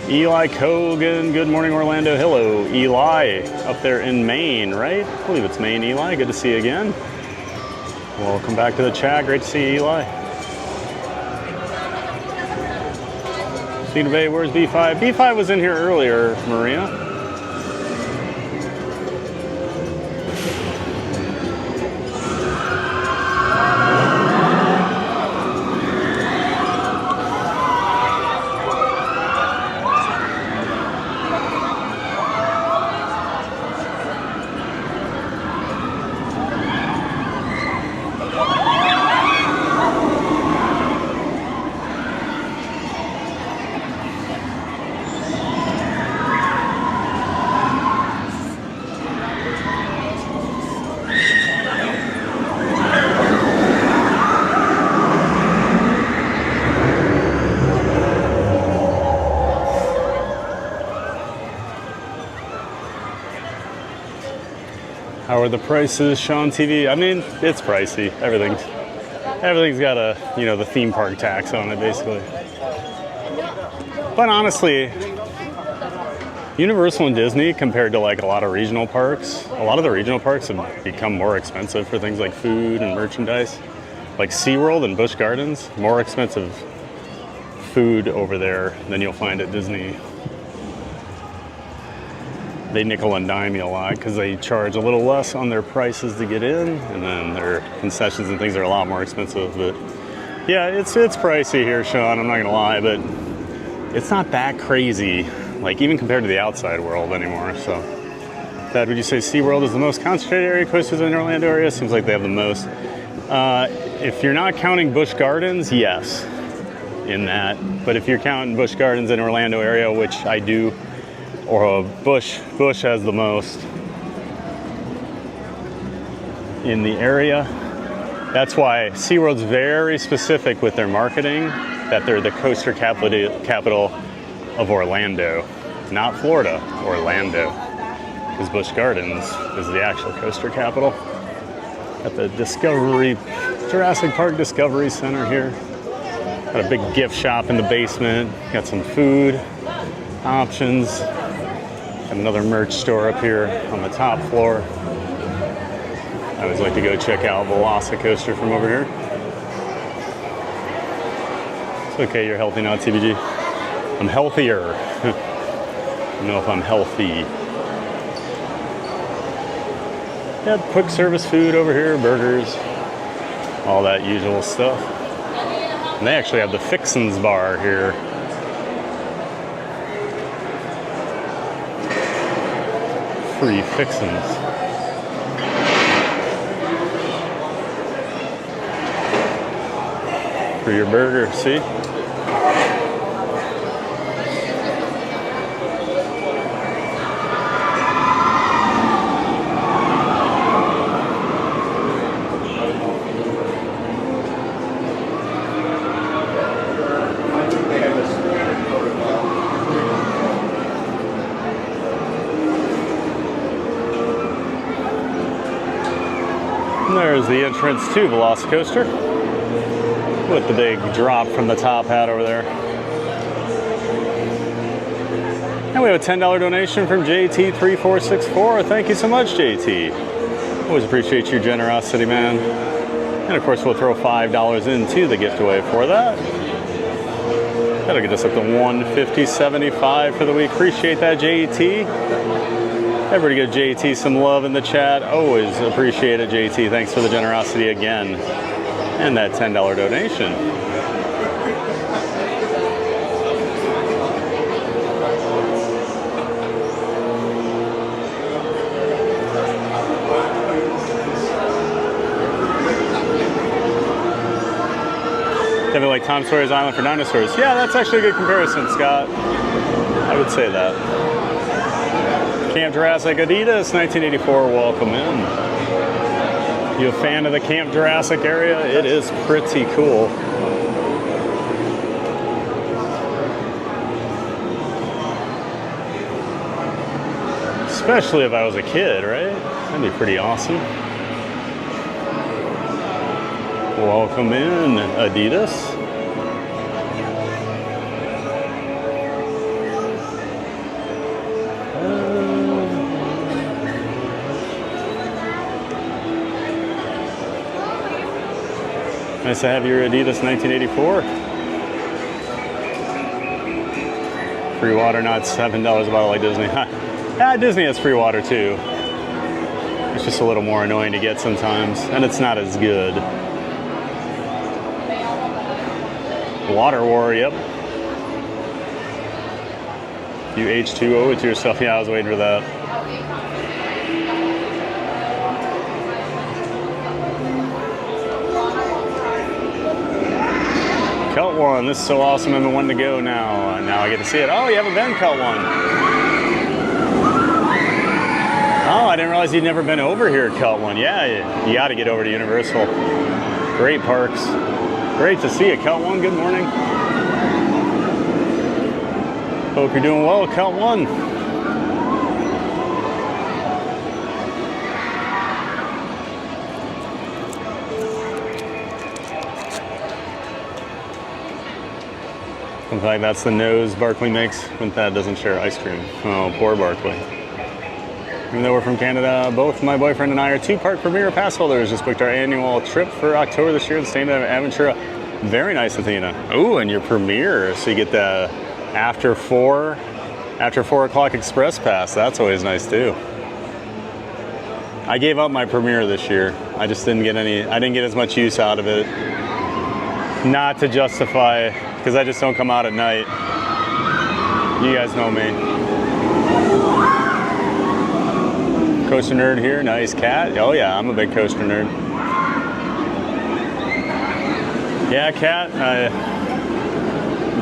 Eli Kogan, good morning, Orlando. Hello, Eli, up there in Maine, right? I believe it's Maine, Eli. Good to see you again. Welcome back to the chat. Great to see you, Eli. Cedar Bay, where's B5? B5 was in here earlier, Maria. How are the prices, Sean TV? I mean, it's pricey. Everything's got a, you know, the theme park tax on it, basically. But honestly, Universal and Disney, compared to like a lot of regional parks, a lot of the regional parks have become more expensive for things like food and merchandise. Like SeaWorld and Busch Gardens, more expensive food over there than you'll find at Disney. They nickel and dime you a lot because they charge a little less on their prices to get in, and then their concessions and things are a lot more expensive. But yeah, it's pricey here, Sean, I'm not gonna lie, but it's not that crazy, like even compared to the outside world anymore. So, Dad, would you say SeaWorld is the most concentrated area coasters in the Orlando area? Seems like they have the most. If you're not counting Busch Gardens, yes, in that. But if you're counting Busch Gardens in Orlando area, which I do, or Busch has the most in the area. That's why SeaWorld's very specific with their marketing, that they're the coaster capital of Orlando, not Florida, Orlando. Because Busch Gardens is the actual coaster capital. At the Jurassic Park Discovery Center here. Got a big gift shop in the basement. Got some food options. Got another merch store up here on the top floor. I always like to go check out Velocicoaster from over here. It's okay, you're healthy now, TBG. I'm healthier. I don't know if I'm healthy. Yeah, quick service food over here, burgers, all that usual stuff. And they actually have the Fixins bar here. Free Fixins. For your burger, see? There's the entrance to Velocicoaster with the big drop from the top hat over there. And we have a $10 donation from JT3464. Thank you so much, JT. Always appreciate your generosity, man. And of course, we'll throw $5 into the gift away for that. That'll get us up to $150.75 for the week. Appreciate that, JT. Everybody give JT some love in the chat. Always appreciate it, JT. Thanks for the generosity again. And that $10 donation. Definitely like Tom Sawyer's Island for dinosaurs. Yeah, that's actually a good comparison, Scott. I would say that. Camp Jurassic Adidas, 1984, welcome in. You a fan of the Camp Jurassic area? It is pretty cool. Especially if I was a kid, right? That'd be pretty awesome. Welcome in, Adidas. Nice to have your Adidas 1984. Free water, not $7 a bottle like Disney. Yeah, Disney has free water too. It's just a little more annoying to get sometimes, and it's not as good. Water War, yep. You H2O it to yourself. Yeah, I was waiting for that. Cut One, this is so awesome. I've been wanting to go now. Now I get to see it. Oh, you haven't been Cut One. Oh, I didn't realize you'd never been over here at Cut One. Yeah, you got to get over to Universal. Great parks. Great to see you, Cut One. Good morning. Hope you're doing well, Cut One. In fact, that's the nose Barkley makes when Thad doesn't share ice cream. Oh, poor Barkley. Even though we're from Canada, both my boyfriend and I are 2-park Premier Pass holders. Just booked our annual trip for October this year and staying at Aventura. Very nice, Athena. Oh, and your Premier, so you get the after 4 o'clock Express Pass. That's always nice too. I gave up my Premier this year. I just didn't get as much use out of it. Not to justify, because I just don't come out at night. You guys know me. Coaster nerd here, nice cat. Oh yeah, I'm a big coaster nerd. Yeah, cat, I've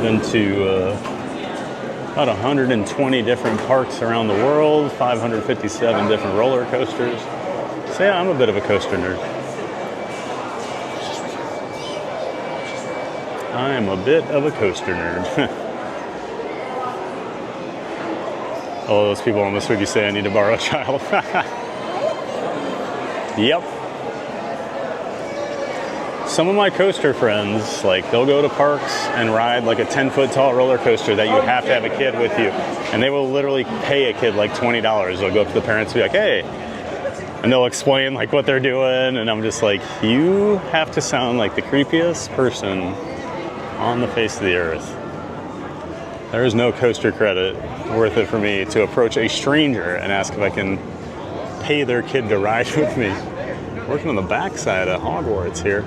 been to about 120 different parks around the world, 557 different roller coasters. So yeah, I'm a bit of a coaster nerd. I'm a bit of a coaster nerd. Oh, those people on this wiki say I need to borrow a child. Yep. Some of my coaster friends, like, they'll go to parks and ride like a 10-foot tall roller coaster that you have to have a kid with you. And they will literally pay a kid like $20. They'll go up to the parents and be like, hey. And they'll explain like what they're doing. And I'm just like, you have to sound like the creepiest person on the face of the earth. There is no coaster credit worth it for me to approach a stranger and ask if I can pay their kid to ride with me. Working on the backside of Hogwarts here.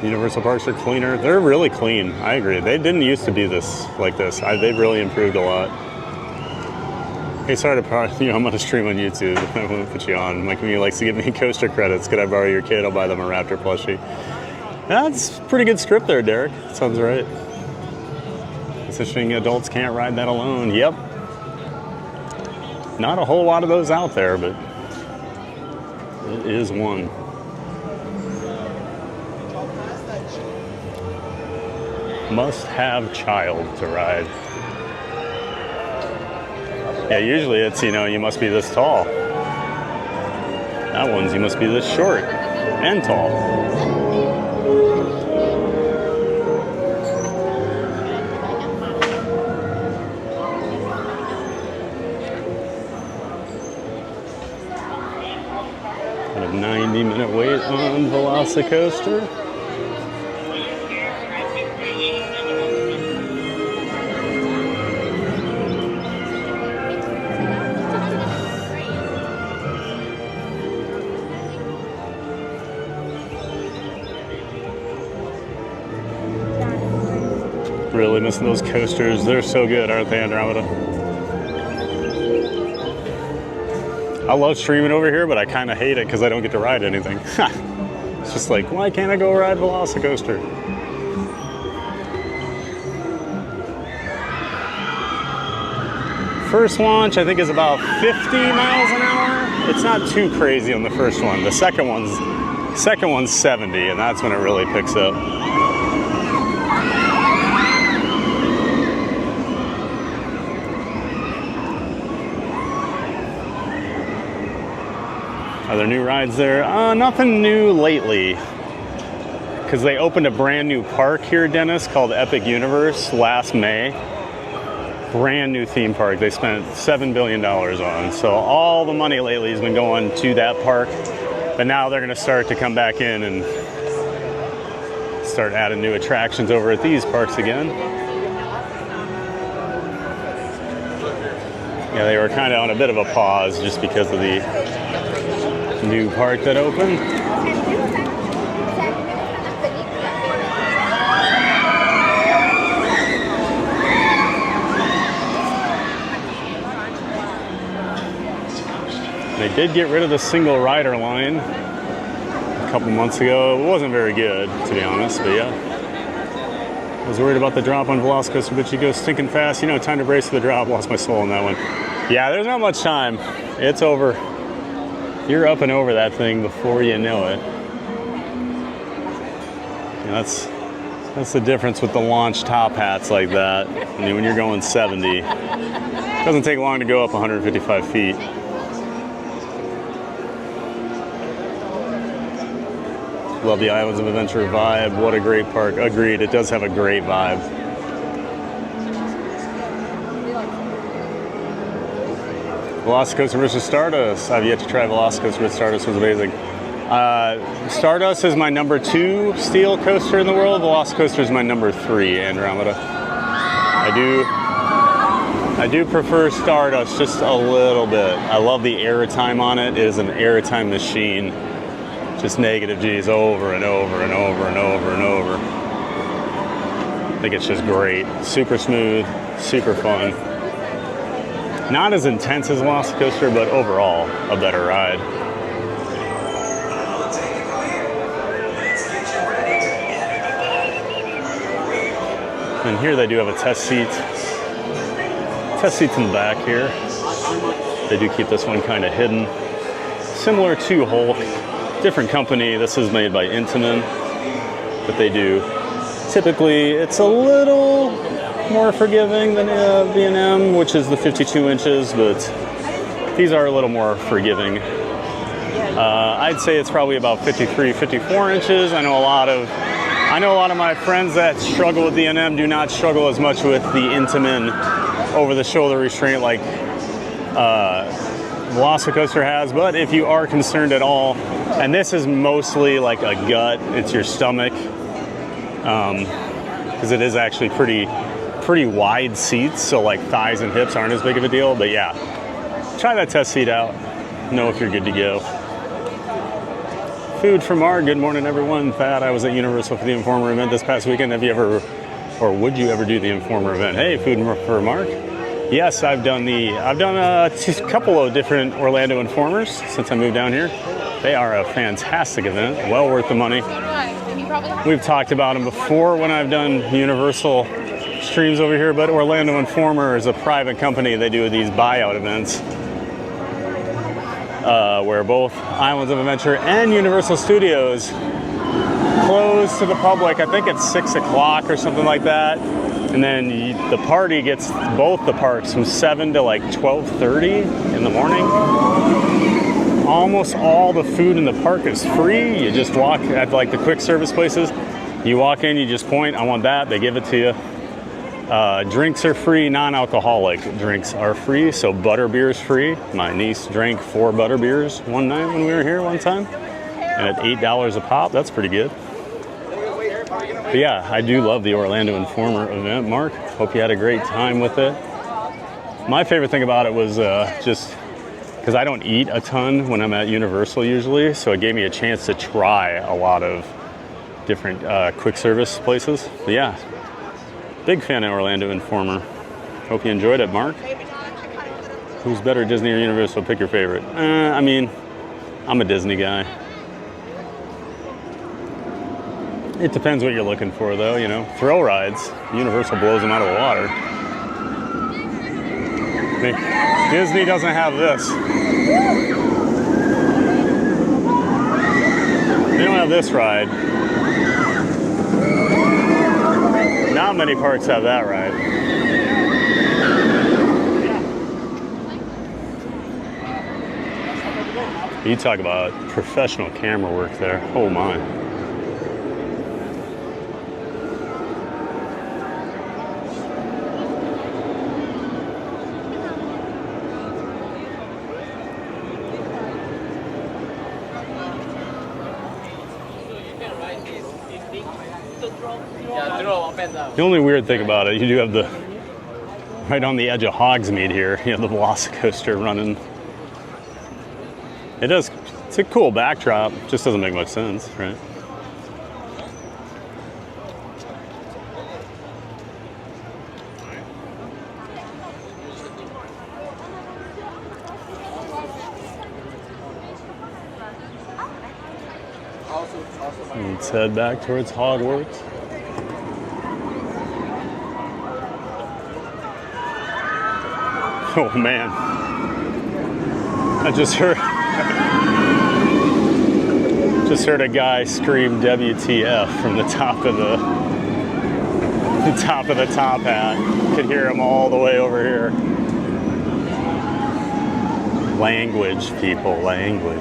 Universal parks are cleaner. They're really clean. I agree. They didn't used to be like this. They've really improved a lot. Hey, sorry to I'm on a stream on YouTube. I won't put you on. My community likes to give me coaster credits. Could I borrow your kid? I'll buy them a Raptor plushie. That's a pretty good script there, Derek. Sounds right. It's interesting adults can't ride that alone. Yep. Not a whole lot of those out there, but it is one. Must have child to ride. Yeah, usually it's, you must be this tall. That one's, you must be this short and tall. Got a 90-minute wait on Velocicoaster. Really missing those coasters. They're so good, aren't they, Andromeda? I love streaming over here, but I kind of hate it because I don't get to ride anything. It's just like, why can't I go ride Velocicoaster? First launch, I think, is about 50 miles an hour. It's not too crazy on the first one. The second one's 70, and that's when it really picks up. Are there new rides there? Nothing new lately. Because they opened a brand new park here, Dennis, called Epic Universe last May. Brand new theme park they spent $7 billion on. So all the money lately has been going to that park. But now they're going to start to come back in and start adding new attractions over at these parks again. Yeah, they were kind of on a bit of a pause just because of the new park that opened. They did get rid of the single rider line a couple months ago. It wasn't very good, to be honest, but yeah. I was worried about the drop on Velocicoaster, but you go stinking fast. Time to brace for the drop. Lost my soul on that one. Yeah, there's not much time. It's over. You're up and over that thing before you know it. That's the difference with the launch top hats like that. I mean, when you're going 70, it doesn't take long to go up 155 feet. Love the Islands of Adventure vibe. What a great park. Agreed, it does have a great vibe. Velocicoaster versus Stardust. I've yet to try Velocicoaster with Stardust. It was amazing. Stardust is my number 2 steel coaster in the world. Velocicoaster is my number 3, Andromeda. I do prefer Stardust just a little bit. I love the airtime on it. It is an airtime machine. Just negative G's over and over and over and over and over. I think it's just great. Super smooth, super fun. Not as intense as Velocicoaster, but overall a better ride. And here they do have a test seat. Test seats in the back here. They do keep this one kind of hidden. Similar to Hulk, different company. This is made by Intamin, but they do. Typically, it's a little more forgiving than B&M, which is the 52 inches, but these are a little more forgiving. I'd say it's probably about 53, 54 inches. I know a lot of my friends that struggle with B&M do not struggle as much with the Intamin over-the-shoulder restraint like Velocicoaster has, but if you are concerned at all, and this is mostly like a gut, it's your stomach, because it is actually pretty wide seats, so like thighs and hips aren't as big of a deal, but yeah, try that test seat out, know if you're good to go. Food for Mark. Good morning, everyone. Thad, I was at Universal for the Informer event this past weekend. Have you ever, or would you ever do the Informer event? Hey, Food for Mark. Yes, I've done a couple of different Orlando Informers since I moved down here. They are a fantastic event, well worth the money. We've talked about them before when I've done Universal streams over here, but Orlando Informer is a private company. They do these buyout events. Where both Islands of Adventure and Universal Studios close to the public. I think it's 6 o'clock or something like that. And then the party gets both the parks from 7 to like 12:30 in the morning. Almost all the food in the park is free. You just walk at like the quick service places. You walk in, you just point, I want that, they give it to you. Drinks are free, non-alcoholic drinks are free, so butter beer is free. My niece drank 4 butter beers one night when we were here one time, and at $8 a pop, that's pretty good. But yeah, I do love the Orlando Informer event, Mark. Hope you had a great time with it. My favorite thing about it was just because I don't eat a ton when I'm at Universal usually, so it gave me a chance to try a lot of different quick service places. But yeah, big fan of Orlando Informer. Hope you enjoyed it, Mark. Who's better, Disney or Universal? Pick your favorite. I mean, I'm a Disney guy. It depends what you're looking for, though, you know. Thrill rides, Universal blows them out of the water. I mean, Disney doesn't have this. They don't have this ride. Not many parks have that ride. You talk about professional camera work there. Oh my. The only weird thing about it, you do have the, right on the edge of Hogsmeade here, you have the Velocicoaster running. It's a cool backdrop, just doesn't make much sense, right? Let's head back towards Hogwarts. Oh man, I just heard a guy scream WTF from the top of the top hat. Could hear him all the way over here. Language, people, language.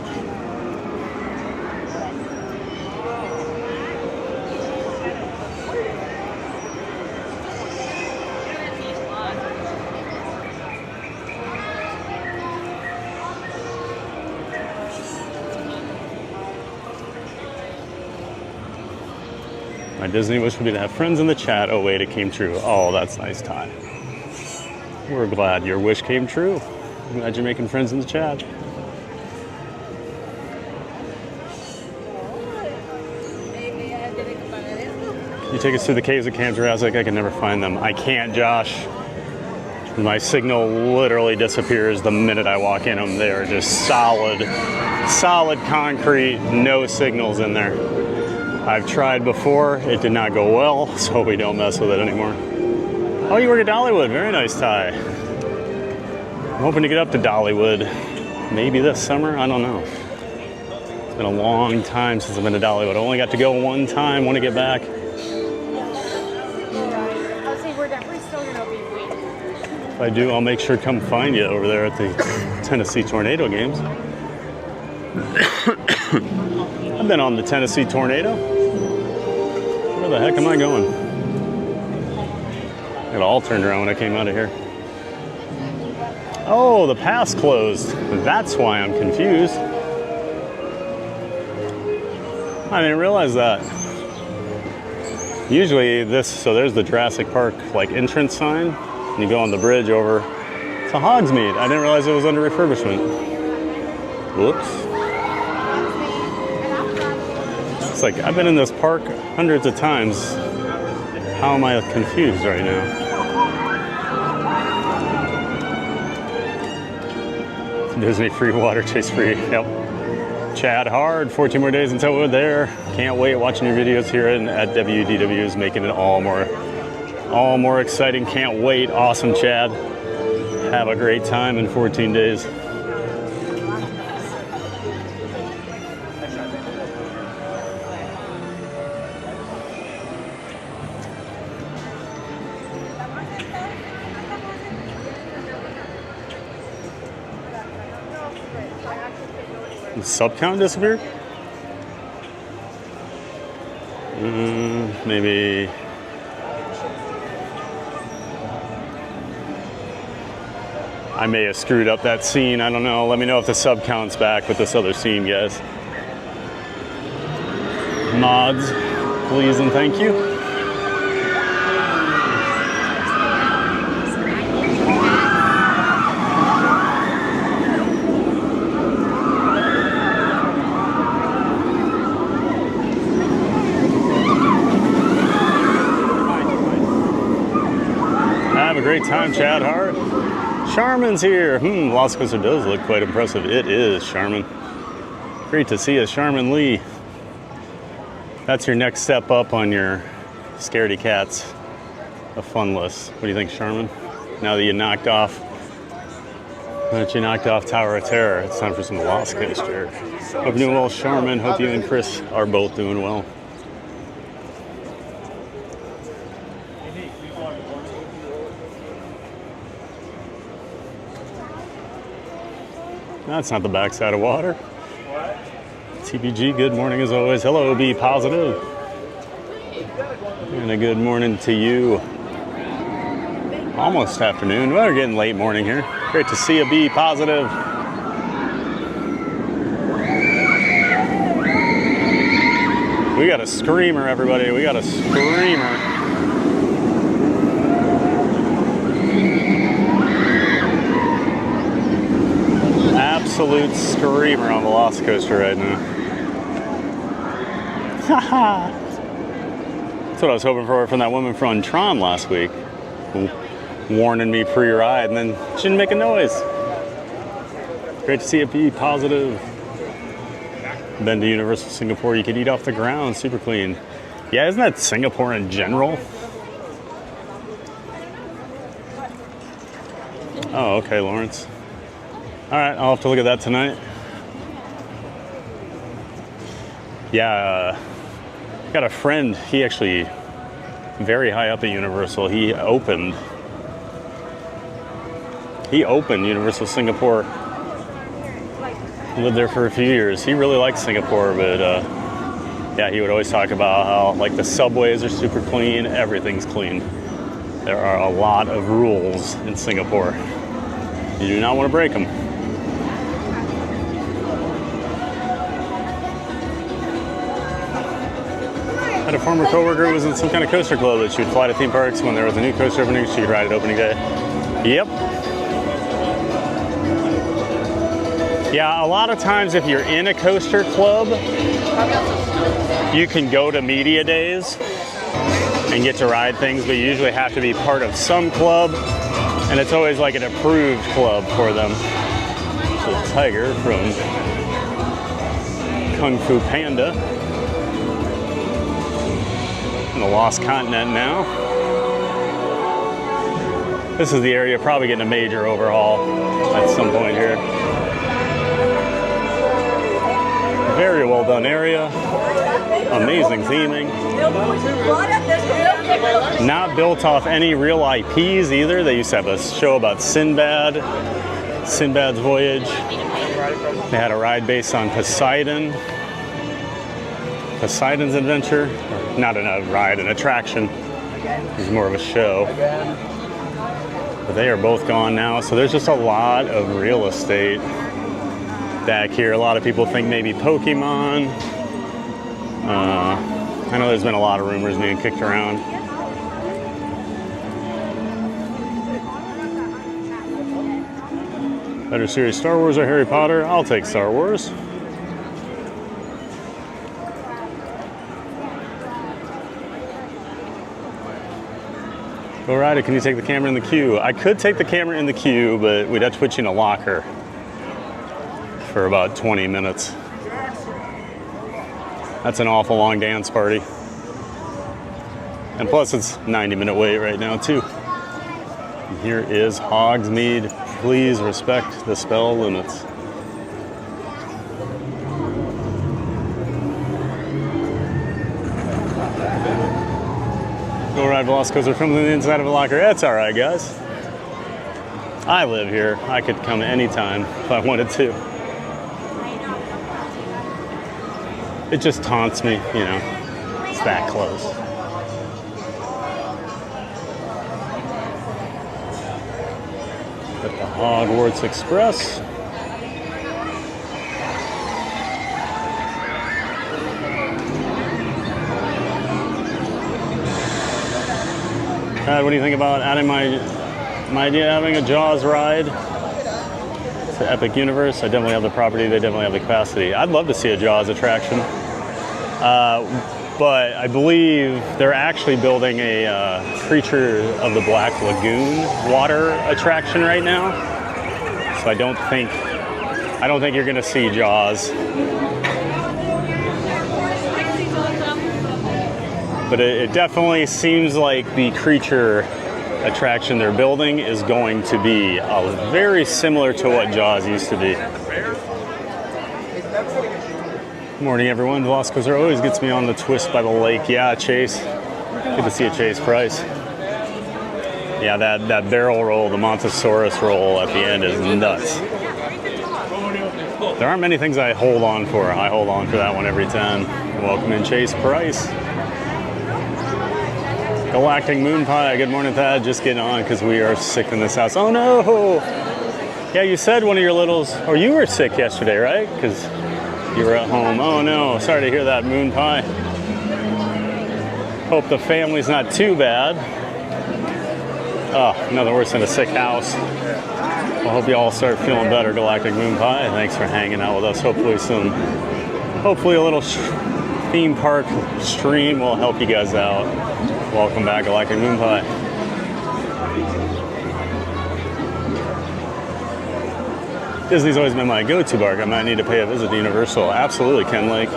My Disney wish would be to have friends in the chat. Oh wait, it came true. Oh, that's nice, Ty. We're glad your wish came true. I'm glad you're making friends in the chat. You take us through the caves of Camp Jurassic. I can never find them. I can't, Josh. My signal literally disappears the minute I walk in them. They are just solid concrete, no signals in there. I've tried before, it did not go well, so we don't mess with it anymore. Oh, you work at Dollywood, very nice, Ty. I'm hoping to get up to Dollywood maybe this summer, I don't know. It's been a long time since I've been to Dollywood. I only got to go one time, want to get back. If I do, I'll make sure to come find you over there at the Tennessee Tornado games. I've been on the Tennessee Tornado. Where the heck am I going? It all turned around when I came out of here. Oh, the pass closed. That's why I'm confused. I didn't realize that. Usually this, so there's the Jurassic Park like entrance sign. And you go on the bridge over to Hogsmeade. I didn't realize it was under refurbishment. Whoops. It's like, I've been in this park hundreds of times. How am I confused right now? Disney free, water chase free. Yep. Chad hard. 14 more days until we're there. Can't wait watching your videos here at WDW is making it all more exciting. Can't wait. Awesome, Chad. Have a great time in 14 days. The sub count disappeared? Maybe. I may have screwed up that scene. I don't know. Let me know if the sub count's back with this other scene, guys. Mods, please and thank you. Have a great time, Chad Hart. Charmin's here. Velocicoaster does look quite impressive. It is, Charmin. Great to see you, Charmin Lee. That's your next step up on your Scaredy Cats of fun list. What do you think, Charmin? Now that you knocked off Tower of Terror, it's time for some Velocicoaster. Hope you're doing well, Charmin. Hope you and Chris are both doing well. That's not the backside of water. TBG, good morning as always. Hello, be positive. And a good morning to you. Almost afternoon. Well, we're getting late morning here. Great to see you, be positive. We got a screamer, everybody. We got a screamer. Absolute screamer on Velocicoaster right now. That's what I was hoping for from that woman from Tron last week, warning me pre-ride, and then she didn't make a noise. Great to see it, be positive. Been to Universal Singapore, you could eat off the ground, super clean. Yeah, isn't that Singapore in general? Oh, okay, Lawrence. All right, I'll have to look at that tonight. Yeah, got a friend, he actually, very high up at Universal, he opened Universal Singapore. Lived there for a few years. He really likes Singapore, but yeah, he would always talk about how like the subways are super clean, everything's clean. There are a lot of rules in Singapore. You do not want to break them. Had a former coworker who was in some kind of coaster club that she would fly to theme parks when there was a new coaster opening. She could ride it opening day. Yep. Yeah, a lot of times if you're in a coaster club, you can go to media days and get to ride things, but you usually have to be part of some club, and it's always like an approved club for them. So Tiger from Kung Fu Panda. In the Lost Continent now. This is the area probably getting a major overhaul at some point here. Very well done area. Amazing theming. Not built off any real IPs either. They used to have a show about Sinbad's Voyage. They had a ride based on Poseidon's Adventure. Not a ride, an attraction. It was more of a show. But they are both gone now, so there's just a lot of real estate back here. A lot of people think maybe Pokemon. I know there's been a lot of rumors being kicked around. Better series, Star Wars or Harry Potter? I'll take Star Wars. Go ride it. Can you take the camera in the queue? I could take the camera in the queue, but we'd have to put you in a locker for about 20 minutes. That's an awful long dance party. And plus it's 90-minute wait right now too. Here is Hogsmeade. Please respect the spell limits. Go ride Velocicoaster from the inside of a locker. That's all right, guys. I live here. I could come anytime if I wanted to. It just taunts me, you know. It's that close. At the Hogwarts Express. What do you think about adding my idea of having a Jaws ride to Epic Universe? I definitely have the property, they definitely have the capacity. I'd love to see a Jaws attraction. But I believe they're actually building a Creature of the Black Lagoon water attraction right now. So I don't think you're gonna see Jaws. But it definitely seems like the creature attraction they're building is going to be very similar to what Jaws used to be. Morning, everyone. Velocicoaster always gets me on the twist by the lake. Yeah, Chase. Good to see you, Chase Price. Yeah, that barrel roll, the Montosaurus roll at the end is nuts. There aren't many things I hold on for. I hold on for that one every time. Welcome in, Chase Price. Galactic Moon Pie. Good morning, Thad. Just getting on because we are sick in this house. Oh no! Yeah, you said one of your littles, or you were sick yesterday, right? Because you were at home. Oh no, sorry to hear that, Moon Pie. Hope the family's not too bad. Oh, nothing worse than a sick house. Well, hope you all start feeling better, Galactic Moon Pie. Thanks for hanging out with us. Hopefully a little theme park stream will help you guys out. Welcome back, Galactic Moon Pie. Disney's always been my go-to park. I might need to pay a visit to Universal. Absolutely, Ken Lake.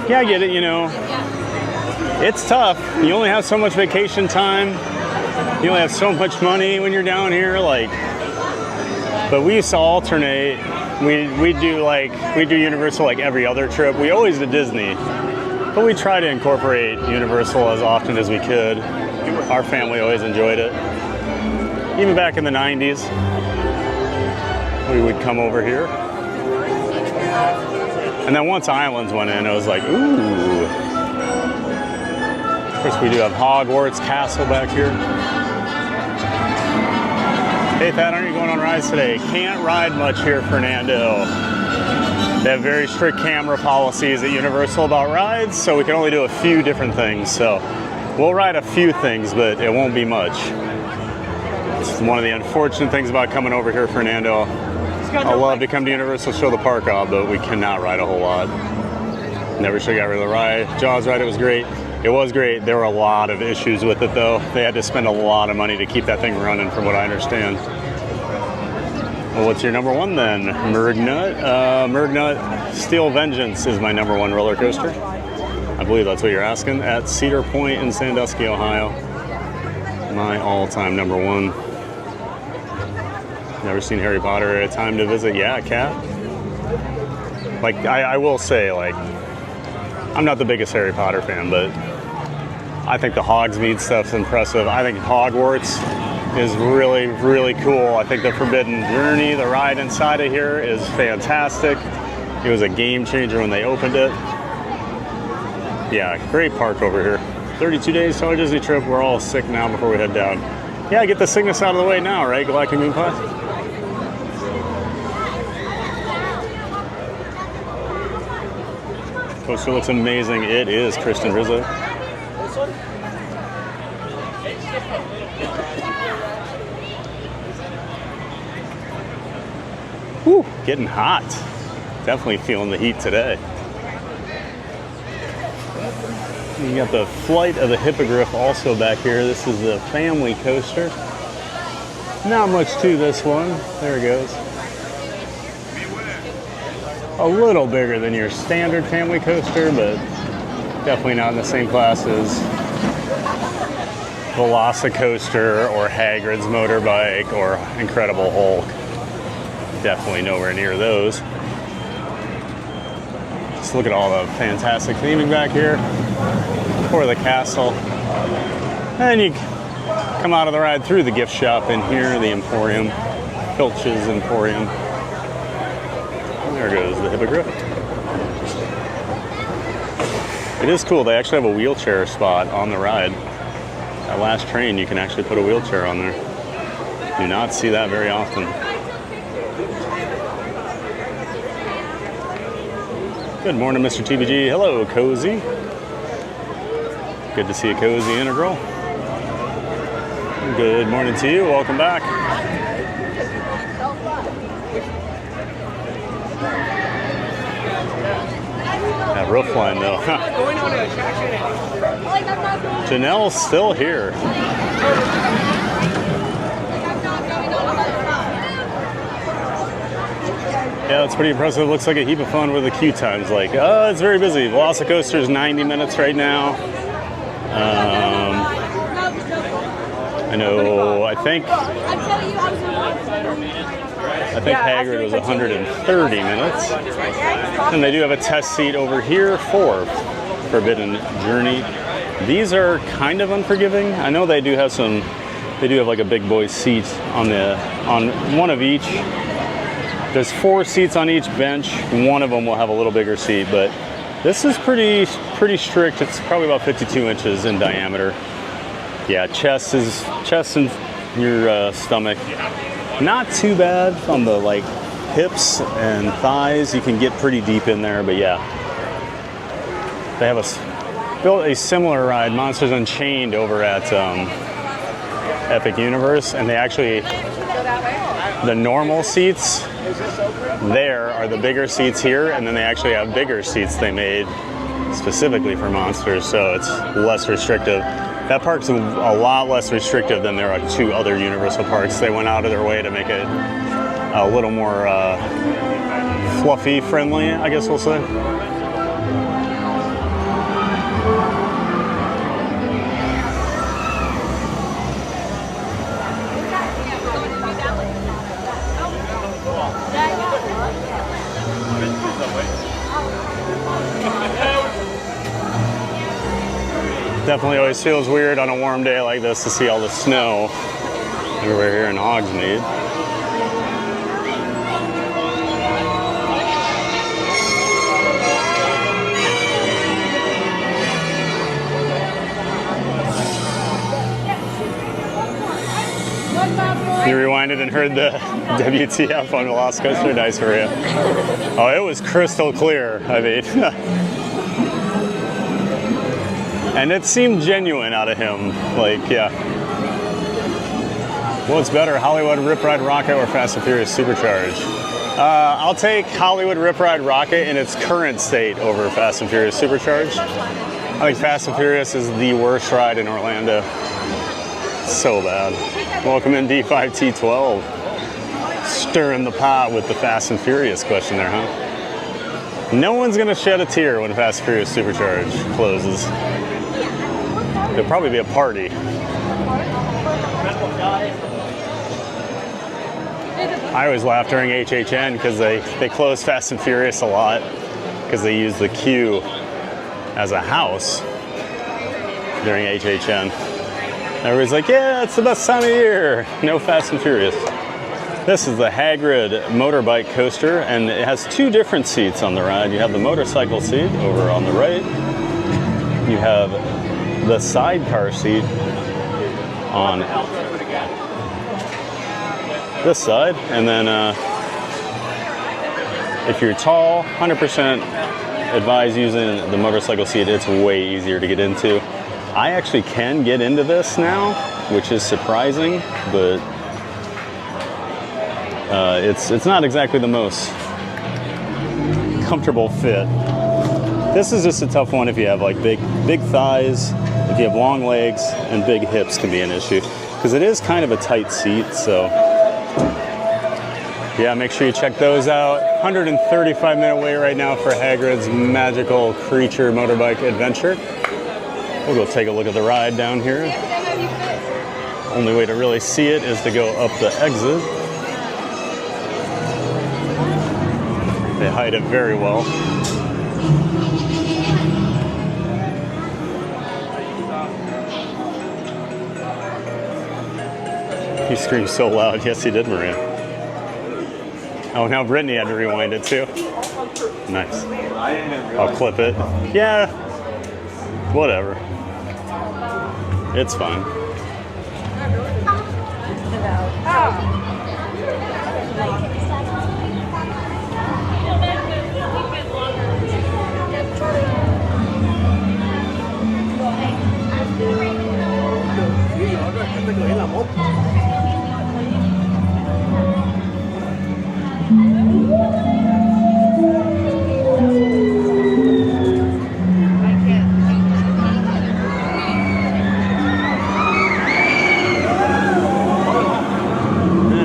Yeah, I get it, you know. It's tough. You only have so much vacation time. You only have so much money when you're down here, like. But we used to alternate. We do Universal like every other trip. We always did Disney. But we try to incorporate Universal as often as we could. Our family always enjoyed it. Even back in the 90s, we would come over here. And then once Islands went in, it was like, ooh. Of course, we do have Hogwarts Castle back here. Hey, Thad, aren't you going on rides today? Can't ride much here, Fernando. They have very strict camera policies at Universal about rides, so we can only do a few different things. So we'll ride a few things, but it won't be much. It's one of the unfortunate things about coming over here, Fernando. I love to come to Universal, show the park off, but we cannot ride a whole lot. Never should got rid of the ride. Jaws ride, it was great. It was great. There were a lot of issues with it, though. They had to spend a lot of money to keep that thing running, from what I understand. Well, what's your number one then? Mergnut? Mergnut Steel Vengeance is my number one roller coaster. I believe that's what you're asking. At Cedar Point in Sandusky, Ohio. My all-time number one. Never seen Harry Potter. A time to visit? Yeah, Cat. Like, I will say, like, I'm not the biggest Harry Potter fan, but I think the Hogsmeade stuff's impressive. I think Hogwarts is really, really cool. I think the Forbidden Journey, the ride inside of here, is fantastic. It was a game changer when they opened it. Yeah, great park over here. 32 days till our Disney trip. We're all sick now before we head down. Yeah, get the sickness out of the way now, right? Galactic Moon Pie? Coaster looks amazing. It is, Kristen Rizzo. Whew, getting hot. Definitely feeling the heat today. You got the Flight of the Hippogriff also back here. This is the family coaster. Not much to this one. There it goes. A little bigger than your standard family coaster, but definitely not in the same class as Velocicoaster or Hagrid's motorbike or Incredible Hulk. Definitely nowhere near those. Just look at all the fantastic theming back here for the castle. And you come out of the ride through the gift shop in here, the Emporium, Filch's Emporium. There goes the Hippogriff. It is cool, they actually have a wheelchair spot on the ride. That last train, you can actually put a wheelchair on there. Do not see that very often. Good morning, Mr. TBG. Hello, Cozy. Good to see a Cozy Integral. Good morning to you. Welcome back. That roof line, though. Janelle's still here. Yeah, that's pretty impressive. Looks like a heap of fun with the queue times. Like, it's very busy. Velocicoaster's 90 minutes right now. I know, I think Hagrid was 130 minutes. And they do have a test seat over here for Forbidden Journey. These are kind of unforgiving. I know they do have like a big boy seat on one of each. There's 4 seats on each bench. One of them will have a little bigger seat, but this is pretty strict. It's probably about 52 inches in diameter. Yeah, chest and your stomach. Not too bad on the like hips and thighs. You can get pretty deep in there, but yeah. They have built a similar ride, Monsters Unchained, over at Epic Universe, and they actually, the normal seats there are the bigger seats here, and then they actually have bigger seats they made specifically for Monsters, so it's less restrictive. That park's a lot less restrictive than there are 2 other Universal parks. They went out of their way to make it a little more fluffy friendly, I guess we'll say. Definitely always feels weird on a warm day like this to see all the snow everywhere here in Hogsmeade. You rewinded and heard the WTF on Velocicoaster? Nice for you. Oh, it was crystal clear, I mean. And it seemed genuine out of him. Like, yeah. What's better, Hollywood Rip Ride Rocket or Fast and Furious Supercharged? I'll take Hollywood Rip Ride Rocket in its current state over Fast and Furious Supercharged. I think Fast and Furious is the worst ride in Orlando. So bad. Welcome in D5T12. Stirring the pot with the Fast and Furious question there, huh? No one's gonna shed a tear when Fast and Furious Supercharged closes. There'll probably be a party. I always laugh during HHN because they close Fast and Furious a lot because they use the queue as a house during HHN. Everybody's like, yeah, it's the best time of year. No Fast and Furious. This is the Hagrid motorbike coaster, and it has two different seats on the ride. You have the motorcycle seat over on the right. You have the sidecar seat on this side, and then if you're tall, 100% advise using the motorcycle seat. It's way easier to get into. I actually can get into this now, which is surprising, but it's not exactly the most comfortable fit. This is just a tough one if you have like big thighs, if you have long legs, and big hips can be an issue, because it is kind of a tight seat. So yeah, make sure you check those out. 135-minute wait right now for Hagrid's Magical Creature Motorbike Adventure. We'll go take a look at the ride down here. Only way to really see it is to go up the exit. They hide it very well. He screamed so loud. Yes, he did, Maria. Oh, now Brittany had to rewind it too. Nice. I'll clip it. Yeah. Whatever. It's fine.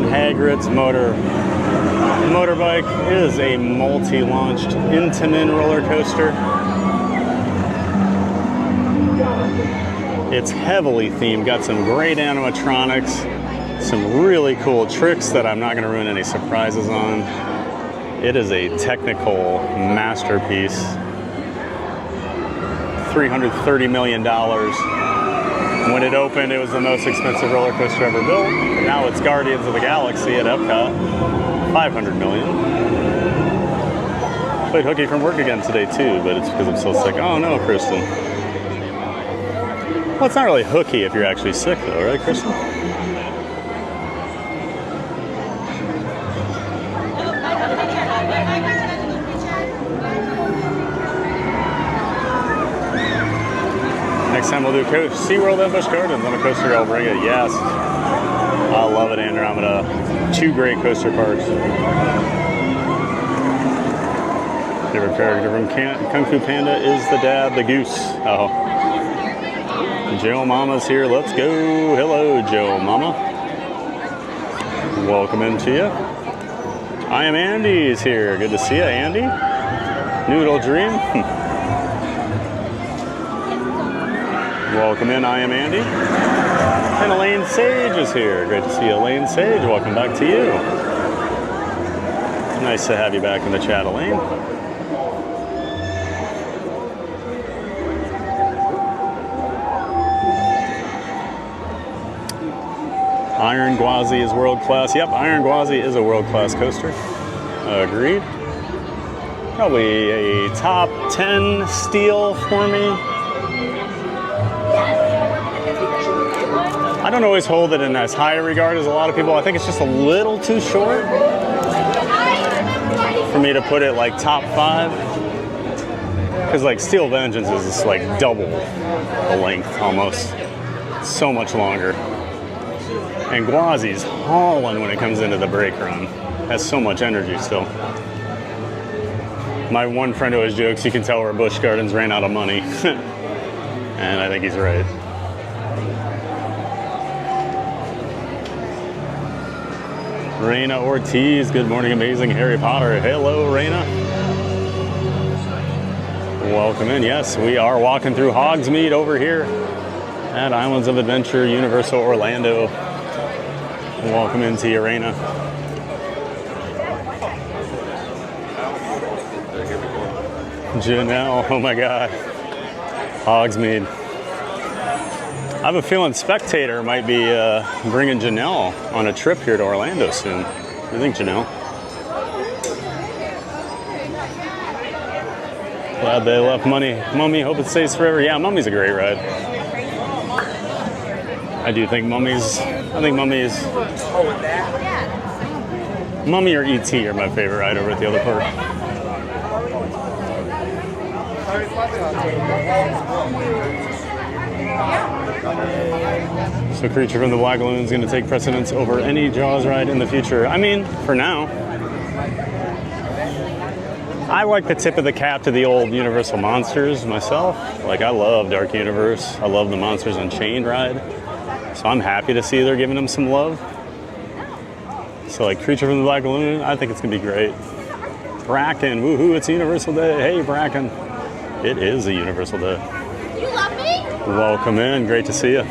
Hagrid's motorbike is a multi-launched Intamin roller coaster. It's heavily themed, got some great animatronics, some really cool tricks that I'm not going to ruin any surprises on. It is a technical masterpiece. $330 million. When it opened, it was the most expensive roller coaster ever built. Now it's Guardians of the Galaxy at Epcot, $500 million. Played hooky from work again today too, but it's because I'm so sick. Oh no, Kristen. Well, it's not really hooky if you're actually sick though, right, Kristen? Next time we'll do SeaWorld and Busch Gardens on a coaster, I'll bring it. Yes. I love it, Andromeda. Two great coaster parks. Favorite character from Kung Fu Panda is the dad, the goose. Oh. Joe Mama's here. Let's go. Hello, Joe Mama. Welcome into you. I am Andy's here. Good to see you, Andy. Noodle Dream. Welcome in, I am Andy. And Elaine Sage is here. Great to see you, Elaine Sage. Welcome back to you. Nice to have you back in the chat, Elaine. Iron Gwazi is world class. Yep, Iron Gwazi is a world class coaster. Agreed. Probably a top 10 steal for me. I don't always hold it in as high a regard as a lot of people. I think it's just a little too short for me to put it like top 5. Because like Steel Vengeance is just like double the length almost. So much longer. And Gwazi's hauling when it comes into the brake run. Has so much energy still. My one friend always jokes, you can tell where Busch Gardens ran out of money. And I think he's right. Raina Ortiz, good morning, amazing Harry Potter. Hello, Raina. Welcome in. Yes, we are walking through Hogsmeade over here at Islands of Adventure, Universal Orlando. Welcome into you, Raina. Janelle, oh my God. Hogsmeade. I have a feeling Spectator might be bringing Janelle on a trip here to Orlando soon. What do you think, Janelle? Glad they left Mummy, hope it stays forever. Yeah, Mummy's a great ride. I do think Mummy or ET are my favorite ride over at the other park. So Creature from the Black Lagoon is going to take precedence over any Jaws ride in the future. I mean, for now. I like the tip of the cap to the old Universal Monsters myself. Like, I love Dark Universe. I love the Monsters Unchained ride. So I'm happy to see they're giving them some love. So like Creature from the Black Lagoon, I think it's going to be great. Bracken, woohoo, it's Universal Day. Hey, Bracken. It is a Universal Day. You love me? Welcome in, great to see you.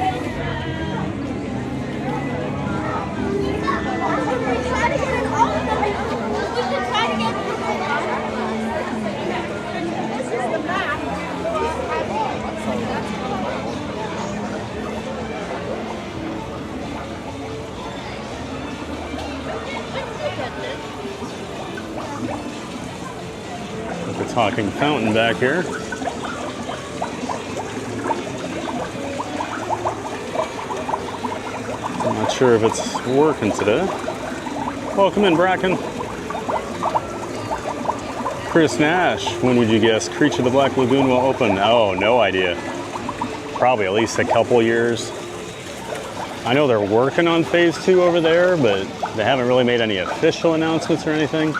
The talking fountain back here. I'm not sure if it's working today. Welcome in, Bracken. Chris Nash, when would you guess Creature of the Black Lagoon will open? Oh, no idea. Probably at least a couple years. I know they're working on phase 2 over there, but they haven't really made any official announcements or anything.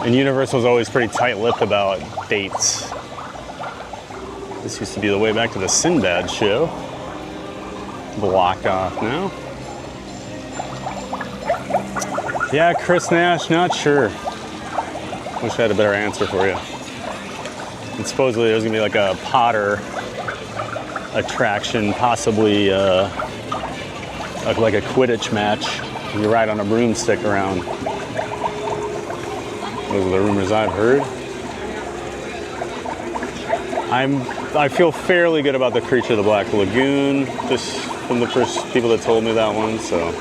And Universal's always pretty tight-lipped about dates. This used to be the way back to the Sinbad show. Blocked off now. Yeah, Chris Nash, not sure. Wish I had a better answer for you. And supposedly there's gonna be like a Potter attraction, possibly like a Quidditch match. You ride on a broomstick around. Those are the rumors I've heard. I feel fairly good about the Creature of the Black Lagoon, just from the first people that told me that one, so.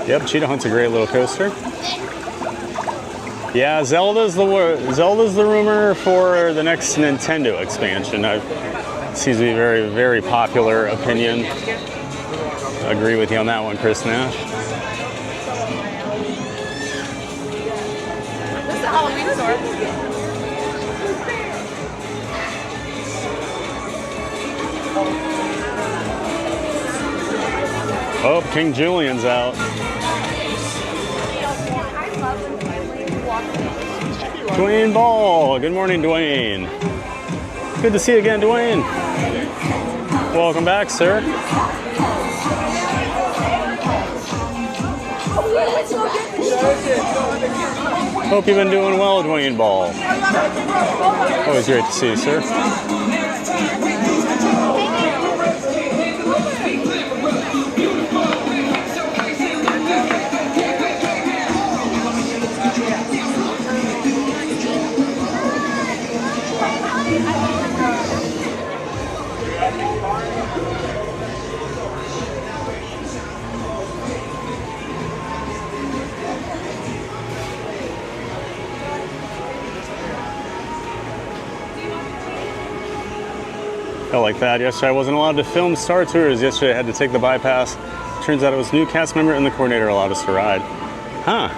Yep, Cheetah Hunt's a great little coaster. Yeah, Zelda's the rumor for the next Nintendo expansion. It seems to be a very, very popular opinion. I agree with you on that one, Chris Nash. This is the Halloween store. Oh, King Julian's out. Dwayne Ball. Good morning, Dwayne. Good to see you again, Dwayne. Welcome back, sir. Hope you've been doing well, Dwayne Ball. Always great to see you, sir. Felt like that. Yesterday I wasn't allowed to film Star Tours. Yesterday I had to take the bypass. Turns out it was new cast member and the coordinator allowed us to ride. Huh.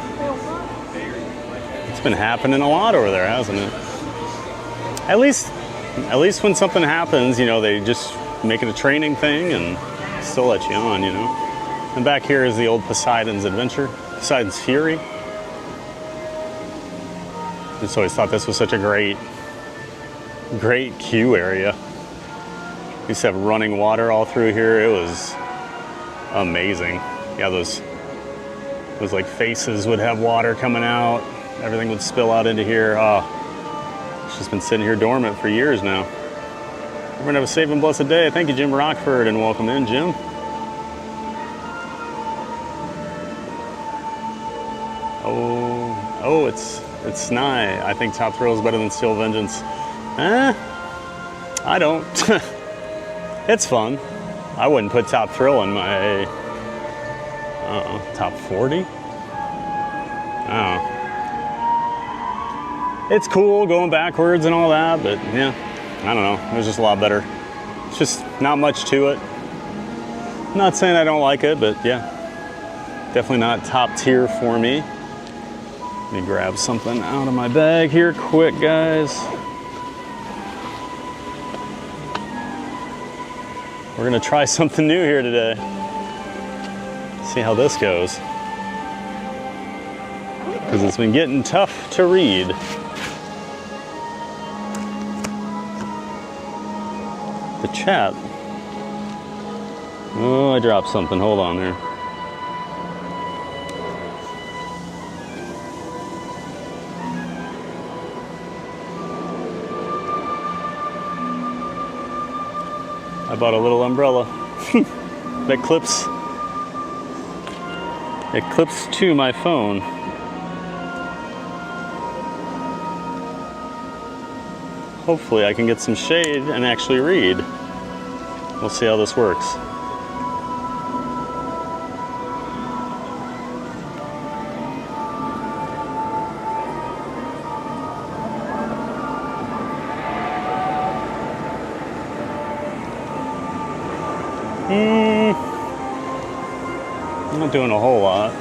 It's been happening a lot over there, hasn't it? At least when something happens, you know, they just make it a training thing and still let you on, you know. And back here is the old Poseidon's Adventure, Poseidon's Fury. Just always thought this was such a great queue area. We used to have running water all through here. It was amazing. Yeah, those like faces would have water coming out. Everything would spill out into here. Oh, it's just been sitting here dormant for years now. We're gonna have a safe and blessed day. Thank you, Jim Rockford, and welcome in, Jim. Oh, it's Snai. I think Top Thrill is better than Steel Vengeance. I don't. It's fun. I wouldn't put Top Thrill in my top 40. Oh. It's cool going backwards and all that, but yeah, I don't know. It was just a lot better. It's just not much to it. I'm not saying I don't like it, but yeah, definitely not top tier for me. Let me grab something out of my bag here quick, guys. We're gonna try something new here today. See how this goes. Because it's been getting tough to read. The chat. Oh, I dropped something. Hold on there. I bought a little umbrella that clips to my phone. Hopefully I can get some shade and actually read. We'll see how this works. I'm not doing a whole lot.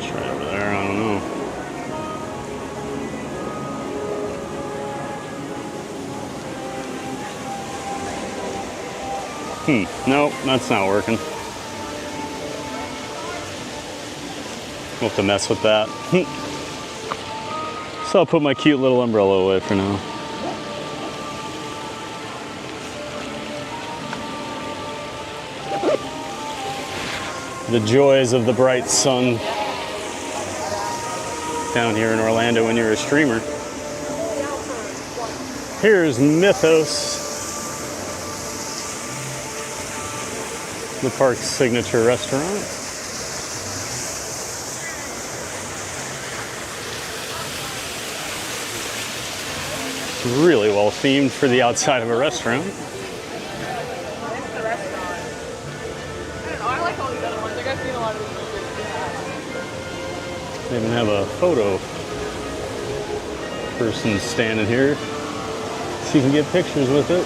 Try over there, I don't know. Nope, that's not working. We'll have to mess with that. So I'll put my cute little umbrella away for now. The joys of the bright sun down here in Orlando when you're a streamer. Here's Mythos, the park's signature restaurant. It's really well themed for the outside of a restaurant. They even have a photo person standing here so you can get pictures with it.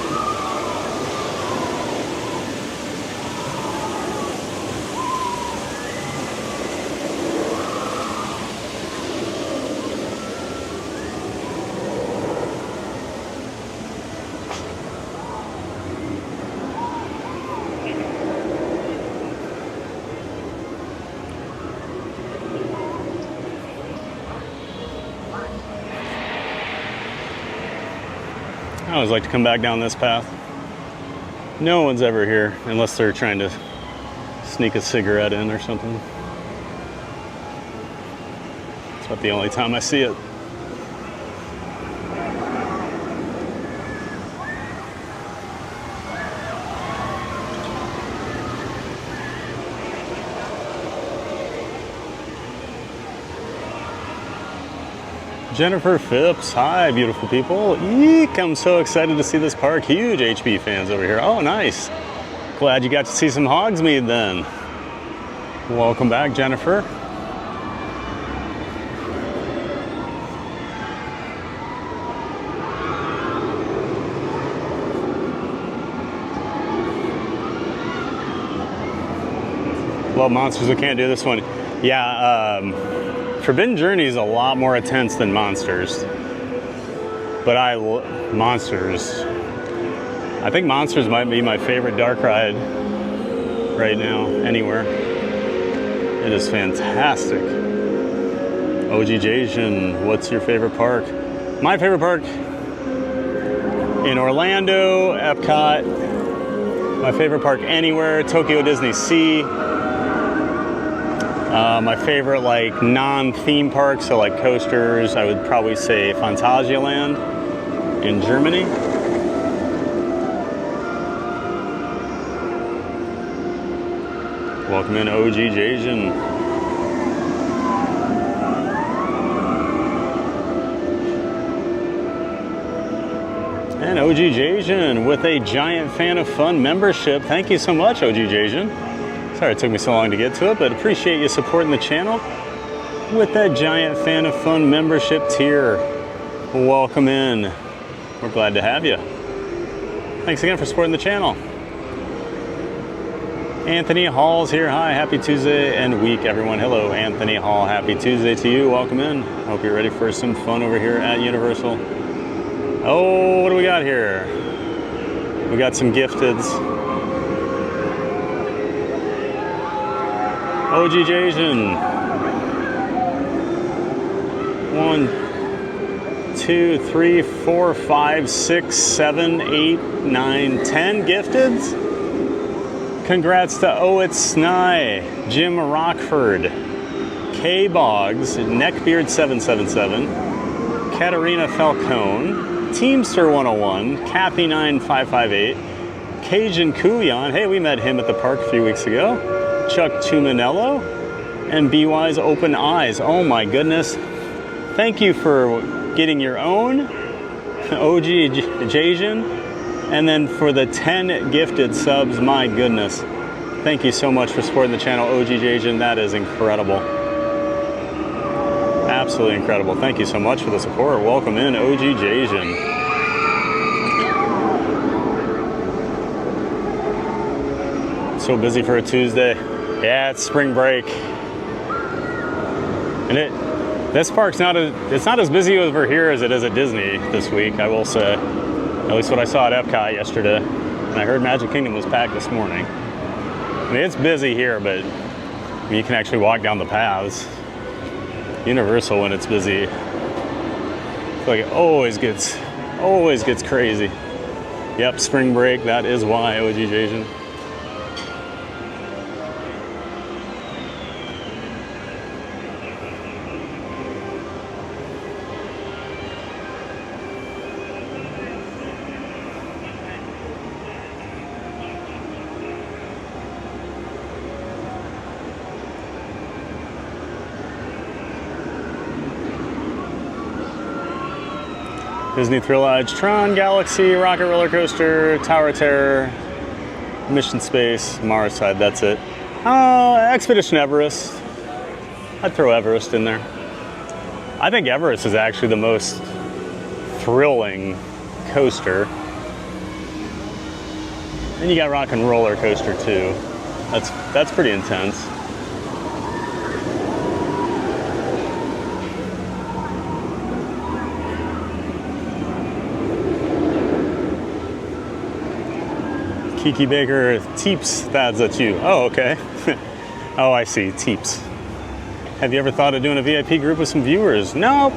I always like to come back down this path. No one's ever here unless they're trying to sneak a cigarette in or something. It's about the only time I see it. Jennifer Phipps, hi beautiful people. Eek, I'm so excited to see this park. Huge HB fans over here. Oh, nice. Glad you got to see some Hogsmeade then. Welcome back, Jennifer. Love Monsters. We can't do this one. Yeah, Forbidden Journey is a lot more intense than Monsters. But Monsters. I think Monsters might be my favorite dark ride right now, anywhere. It is fantastic. OG Jason, what's your favorite park? My favorite park in Orlando, Epcot. My favorite park anywhere, Tokyo Disney Sea. My favorite like non-theme parks, so like coasters, I would probably say Phantasialand in Germany. Welcome in OG Jason. And OG Jason with a Giant Fan of Fun membership. Thank you so much, OG Jason. Sorry it took me so long to get to it, but appreciate you supporting the channel with that Giant Fan of Fun membership tier. Welcome in. We're glad to have you. Thanks again for supporting the channel. Anthony Hall's here. Hi, happy Tuesday and week, everyone. Hello, Anthony Hall. Happy Tuesday to you. Welcome in. Hope you're ready for some fun over here at Universal. Oh, what do we got here? We got some gifteds. OG Jason. 1, 2, 3, 4, 5, 6, 7, 8, 9, 10 gifteds. Congrats to Owit Snye, Jim Rockford, K Boggs, Neckbeard777, Katarina Falcone, Teamster 101, Kathy9558, Cajun Kuyan. Hey, we met him at the park a few weeks ago. Chuck Tuminello, and BY's Open Eyes. Oh my goodness. Thank you for getting your own, OG Jason, and then for the 10 gifted subs. My goodness. Thank you so much for supporting the channel, OG Jason. That is incredible. Absolutely incredible. Thank you so much for the support. Welcome in, OG Jason. So busy for a Tuesday. Yeah, it's spring break. And this park's it's not as busy over here as it is at Disney this week, I will say. At least what I saw at Epcot yesterday. And I heard Magic Kingdom was packed this morning. I mean, it's busy here, but you can actually walk down the paths. Universal, when it's busy, it's like it always gets crazy. Yep, spring break, that is why, OG Jason. Disney Thrill Lodge, Tron, Galaxy, Rocket Roller Coaster, Tower of Terror, Mission Space, Mars Side, that's it. Expedition Everest. I'd throw Everest in there. I think Everest is actually the most thrilling coaster. And you got Rock and Roller Coaster too. That's pretty intense. Kiki Baker, Teeps, that's you. Oh, okay. Oh, I see, Teeps. Have you ever thought of doing a VIP group with some viewers? No,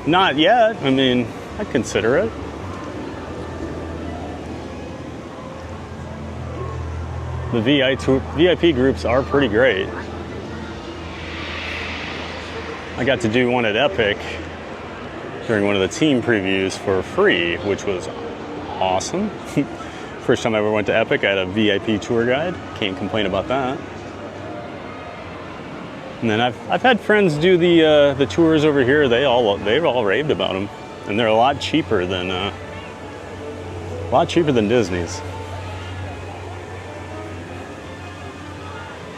not yet. I mean, I'd consider it. The VIP groups are pretty great. I got to do one at Epic during one of the team previews for free, which was awesome. First time I ever went to Epic, I had a VIP tour guide. Can't complain about that. And then I've had friends do the tours over here. They've all raved about them, and they're a lot cheaper than Disney's.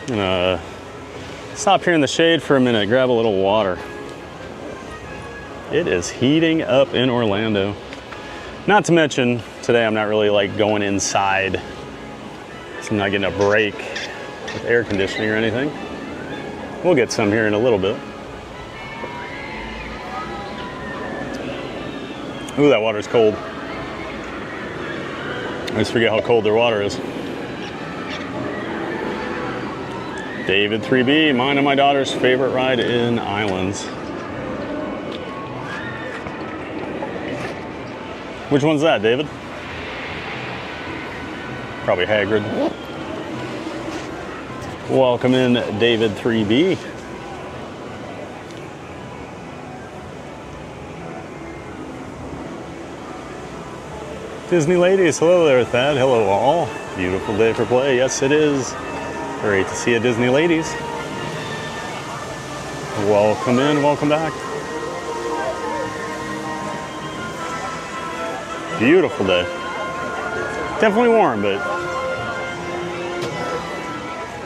I'm gonna stop here in the shade for a minute, grab a little water. It is heating up in Orlando. Not to mention, today I'm not really like going inside, so I'm not getting a break with air conditioning or anything. We'll get some here in a little bit. Ooh, that water's cold. I always forget how cold their water is. David 3B, mine and my daughter's favorite ride in Islands. Which one's that, David? Probably Hagrid. Welcome in, David 3B. Disney ladies, hello there, Thad. Hello all. Beautiful day for play. Yes, it is. Great to see you, Disney ladies. Welcome in, welcome back. Beautiful day. Definitely warm, but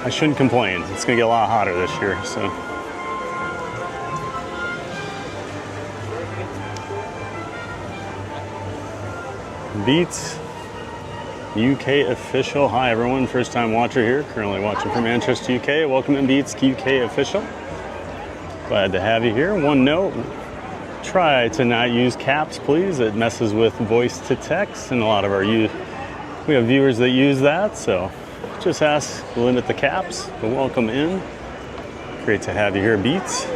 I shouldn't complain. It's gonna get a lot hotter this year, so. Beats UK official. Hi everyone, first time watcher here, currently watching from Manchester, UK. Welcome in Beats UK official. Glad to have you here. One note, try to not use caps please. It messes with voice to text and a lot of our we have viewers that use that, so just ask to limit the caps, but welcome in. Great to have you here, Beats.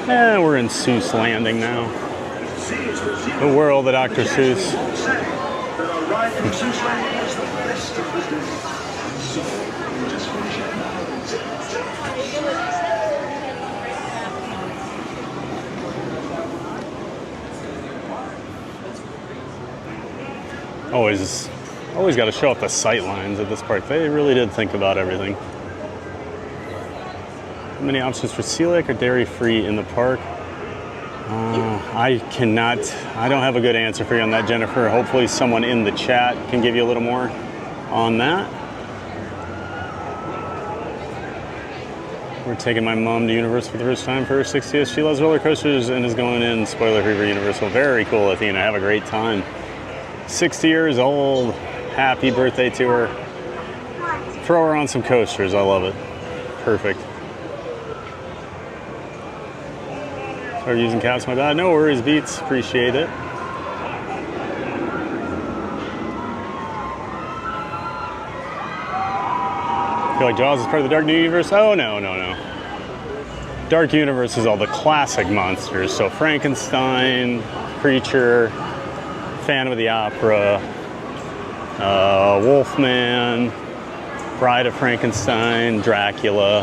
And we're in Seuss Landing now. The world of Dr. Seuss. Always got to show up the sight lines at this park. They really did think about everything. How many options for celiac or dairy-free in the park? I don't have a good answer for you on that, Jennifer. Hopefully someone in the chat can give you a little more on that. We're taking my mom to Universal for the first time for her 60th. She loves roller coasters and is going in spoiler-free for Universal. Very cool, Athena. Have a great time. 60 years old. Happy birthday to her. Throw her on some coasters. I love it. Perfect. Started using caps, my bad. No worries, Beats. Appreciate it. Feel like Jaws is part of the Dark Universe? Oh, no. Dark Universe is all the classic monsters. So Frankenstein, Creature, Phantom of the Opera, Wolfman, Bride of Frankenstein, Dracula.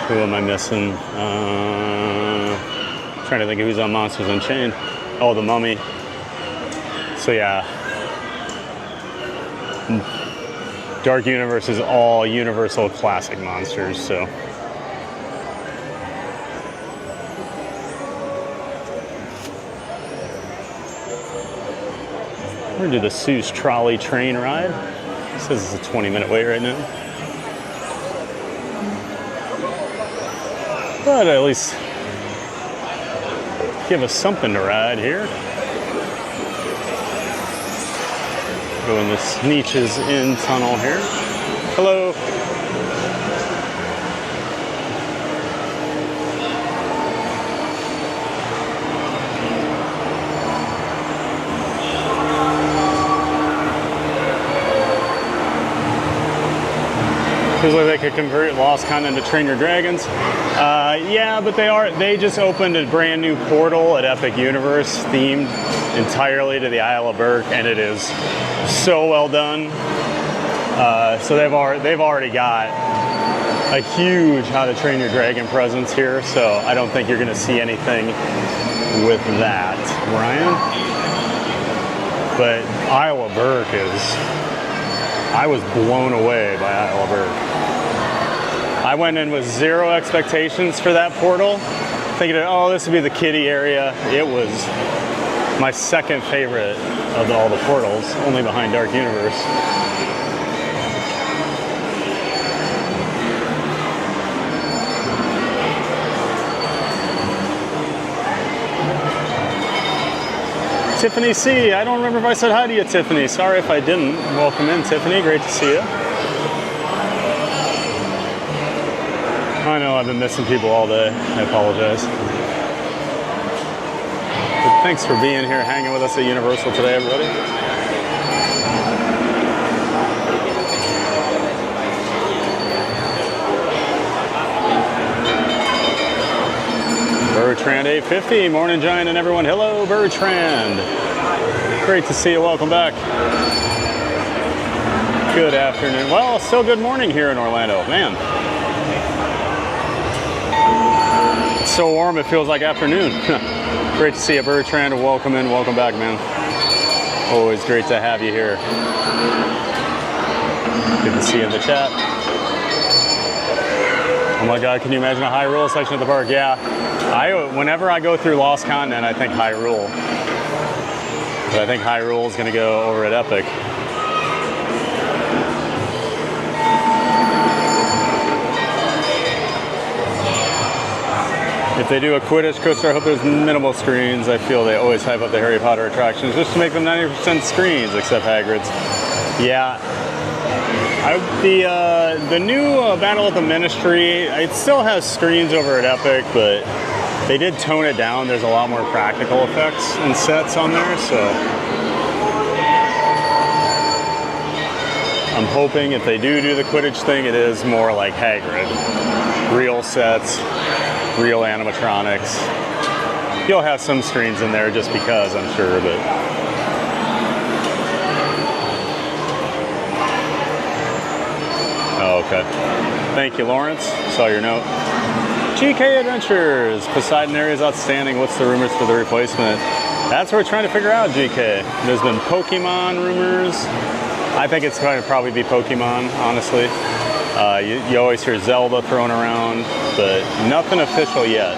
Who am I missing? Trying to think of who's on Monsters Unchained. Oh, the Mummy. So yeah. Dark Universe is all Universal classic monsters, so. We're gonna do the Seuss trolley train ride. It says it's a 20-minute wait right now. But at least give us something to ride here. Go in this Sneetches Inn tunnel here. Hello. Feels like they could convert Lost Continent to Train Your Dragons. Yeah, but they just opened a brand new portal at Epic Universe themed entirely to the Isle of Berk, and it is so well done. So they've already got a huge How to Train Your Dragon presence here, so I don't think you're gonna see anything with that, Ryan. But Isle of Berk I was blown away by Isle of Berk. I went in with zero expectations for that portal, thinking, oh, this would be the kiddie area. It was my second favorite of all the portals, only behind Dark Universe. Tiffany C. I don't remember if I said hi to you, Tiffany. Sorry if I didn't. Welcome in, Tiffany. Great to see you. I know I've been missing people all day. I apologize. But thanks for being here, hanging with us at Universal today, everybody. Bertrand 850, Morning Giant and everyone. Hello, Bertrand. Great to see you. Welcome back. Good afternoon. Well, still good morning here in Orlando, man. It's so warm it feels like afternoon. Great to see you, Bertrand. Welcome in, welcome back, man. Always great to have you here. Good to see you in the chat. Oh my God, can you imagine a Hyrule section of the park? Yeah, whenever I go through Lost Continent, I think Hyrule. But I think Hyrule is going to go over at Epic. If they do a Quidditch coaster, I hope there's minimal screens. I feel they always hype up the Harry Potter attractions just to make them 90% screens, except Hagrid's. Yeah. The new Battle at the Ministry, it still has screens over at Epic, but they did tone it down. There's a lot more practical effects and sets on there, so I'm hoping if they do the Quidditch thing, it is more like Hagrid. Real sets, real animatronics. You'll have some screens in there just because, I'm sure, but oh, okay. Thank you, Lawrence. Saw your note. GK Adventures. Poseidon area is outstanding. What's the rumors for the replacement? That's what we're trying to figure out, GK. There's been Pokemon rumors. I think it's going to probably be Pokemon, honestly. You always hear Zelda thrown around, but nothing official yet.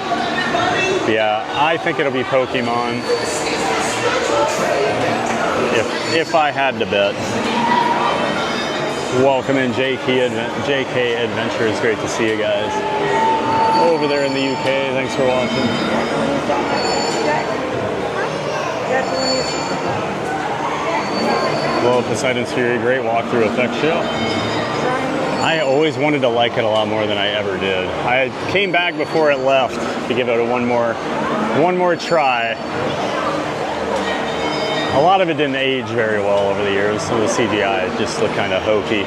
But yeah, I think it'll be Pokemon. If I had to bet. Welcome in, JK Adventures. Great to see you guys. Over there in the UK, thanks for watching. Well, Poseidon's Fury, great walkthrough effect show. I always wanted to like it a lot more than I ever did. I came back before it left to give it one more try. A lot of it didn't age very well over the years. Some of the CGI just looked kind of hokey.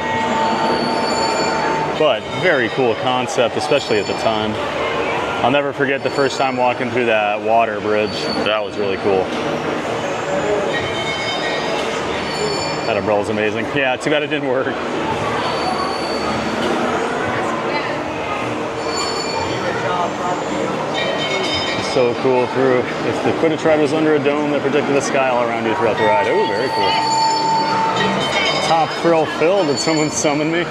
But very cool concept, especially at the time. I'll never forget the first time walking through that water bridge. That was really cool. That umbrella's amazing. Yeah, too bad it didn't work. So cool through. If the Quidditch ride was under a dome that protected the sky all around you throughout the ride. Oh, very cool. Top Thrill Phil, did someone summon me?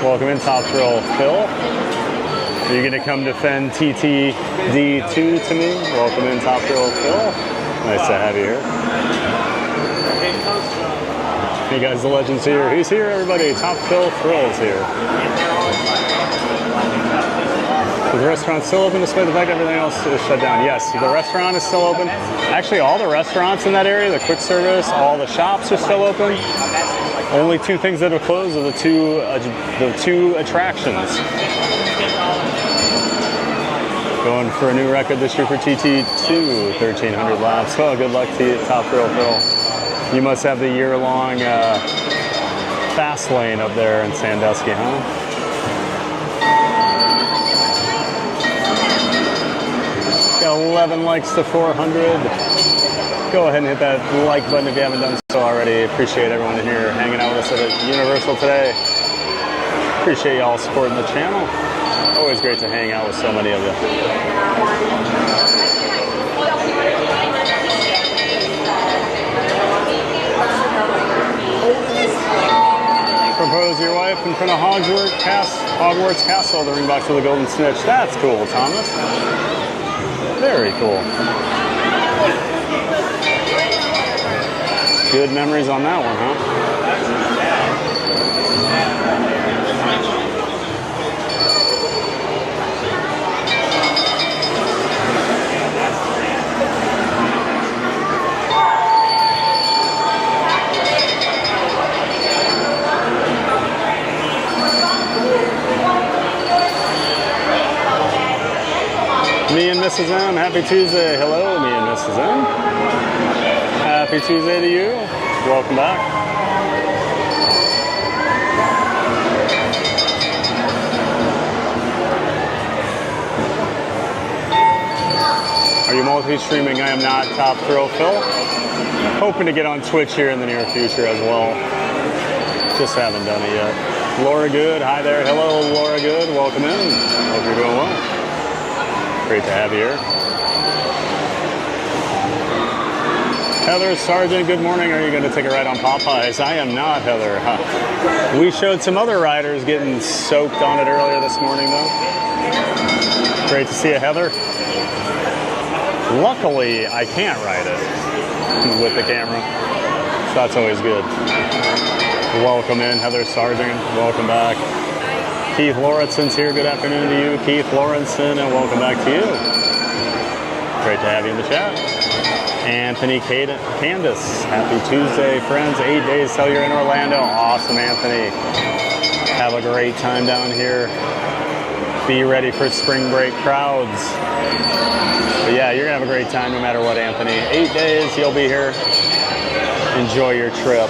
Welcome in, Top Thrill Phil. Are you gonna come defend TTD2 to me? Welcome in, Top Thrill Phil. Nice to have you here. Hey guys, the legend's here. Who's here, everybody? Top Phil Thrill's here. So the restaurant's still open despite the fact everything else is shut down. Yes, the restaurant is still open. Actually, all the restaurants in that area, the quick service, all the shops are still open. Only two things that are closed are the two attractions. Going for a new record this year for TT2, 1,300 laps. Well, good luck to you, Top Thrill Phil. You must have the year-long fast lane up there in Sandusky, huh? Got 11 likes to 400. Go ahead and hit that like button if you haven't done so already. Appreciate everyone in here hanging out with us at Universal today. Appreciate y'all supporting the channel. Always great to hang out with so many of you. Propose your wife in front of Hogwarts Castle, the ring box with a golden snitch. That's cool, Thomas. Very cool. Good memories on that one, huh? Mrs. M. Happy Tuesday. Hello, me and Mrs. M. Happy Tuesday to you. Welcome back. Are you multi-streaming? I am not. Top Thrill Phil. Hoping to get on Twitch here in the near future as well. Just haven't done it yet. Laura Good, hi there. Hello, Laura Good. Welcome in. Hope you're doing well. Great to have you here. Heather Sargent, good morning. Are you going to take a ride on Popeyes? I am not, Heather. We showed some other riders getting soaked on it earlier this morning, though. Great to see you, Heather. Luckily, I can't ride it with the camera, so that's always good. Welcome in, Heather Sargent. Welcome back. Keith Lawrenson's here. Good afternoon to you, Keith Lawrenson, and welcome back to you. Great to have you in the chat. Anthony Candace, happy Tuesday, friends. 8 days till you're in Orlando. Awesome, Anthony. Have a great time down here. Be ready for spring break crowds. But yeah, you're gonna have a great time no matter what, Anthony. 8 days, you'll be here. Enjoy your trip.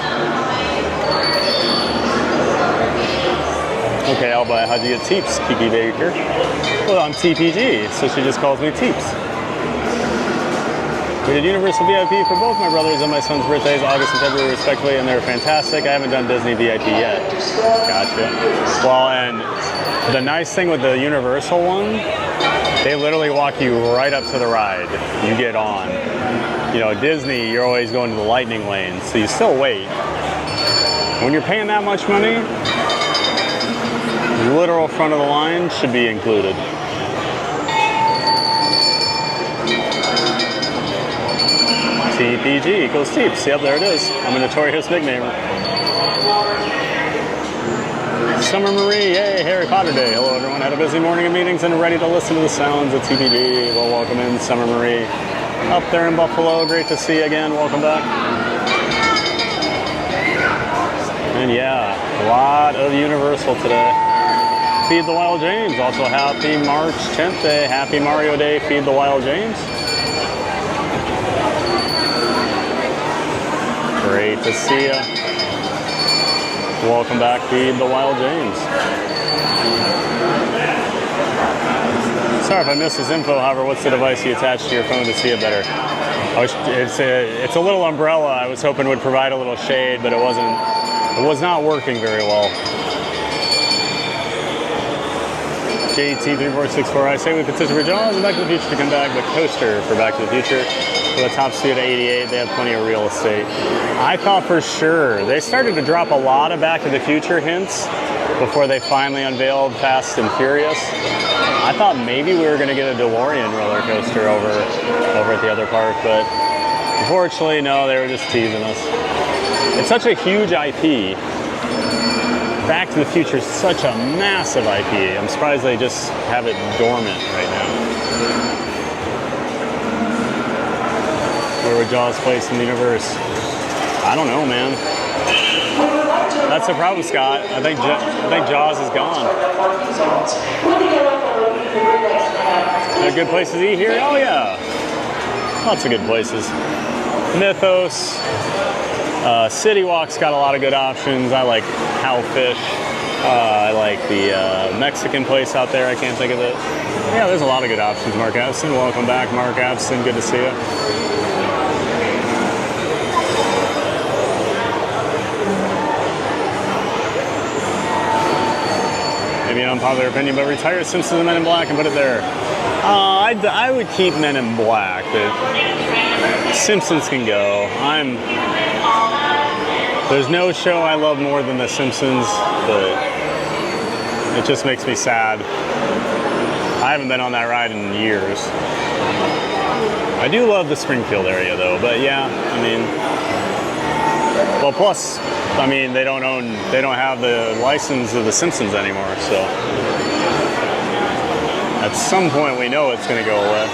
Okay, Alba, how'd you get Teeps? Kiki Baker. Well, I'm TPG, so she just calls me Teeps. We did Universal VIP for both my brothers and my son's birthdays, August and February respectively, and they're fantastic. I haven't done Disney VIP yet. Gotcha. Well, and the nice thing with the Universal one, they literally walk you right up to the ride. You get on. You know, Disney, you're always going to the lightning lane, so you still wait. When you're paying that much money, literal front of the line should be included. TPG equals Teeps. Yep, there it is. I'm a notorious nickname. Summer Marie, yay, Harry Potter Day. Hello, everyone. Had a busy morning of meetings and ready to listen to the sounds of TPG. Well, welcome in, Summer Marie. Up there in Buffalo, great to see you again. Welcome back. And yeah, a lot of Universal today. Feed the Wild James. Also, happy March 10th Day. Happy Mario Day. Feed the Wild James. Great to see you. Welcome back, Feed the Wild James. Sorry if I missed his info, however, what's the device you attach to your phone to see it better? It's a little umbrella I was hoping would provide a little shade, but it was not working very well. JT3464, I say we petition for Jaws and Back to the Future to come back, but Coaster for Back to the Future. For the top seat at 88, they have plenty of real estate. I thought for sure, they started to drop a lot of Back to the Future hints before they finally unveiled Fast and Furious. I thought maybe we were gonna get a DeLorean roller coaster over at the other park, but unfortunately, no, they were just teasing us. It's such a huge IP. Back to the Future is such a massive IP. I'm surprised they just have it dormant right now. Where would Jaws place in the universe? I don't know, man. That's the problem, Scott. I think Jaws is gone. There are good places to eat here? Oh yeah. Lots of good places. Mythos. CityWalk's got a lot of good options. I like Howfish. I like the Mexican place out there. I can't think of it. Yeah, there's a lot of good options. Mark Avson, welcome back. Mark Avson, good to see you. Maybe an unpopular opinion, but retire Simpsons and Men in Black and put it there. I would keep Men in Black, but Simpsons can go. There's no show I love more than The Simpsons, but it just makes me sad. I haven't been on that ride in years. I do love the Springfield area though, but yeah, I mean, well, plus, I mean, they don't have the license of The Simpsons anymore, so at some point we know it's going to go away.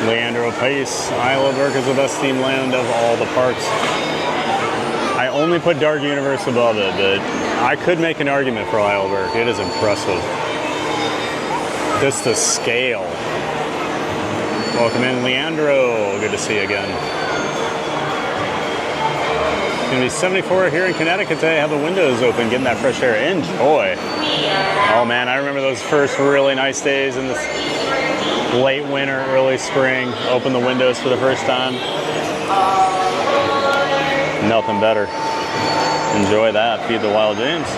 Leandro Pace, Isle of Berk is the best themed land of all the parks. I only put Dark Universe above it, but I could make an argument for Heidelberg. It is impressive. Just the scale. Welcome in, Leandro. Good to see you again. It's gonna be 74 here in Connecticut today. Have the windows open, getting that fresh air. Enjoy. Oh man, I remember those first really nice days in this late winter, early spring. Open the windows for the first time. Nothing better. Enjoy that. Feed the wild James.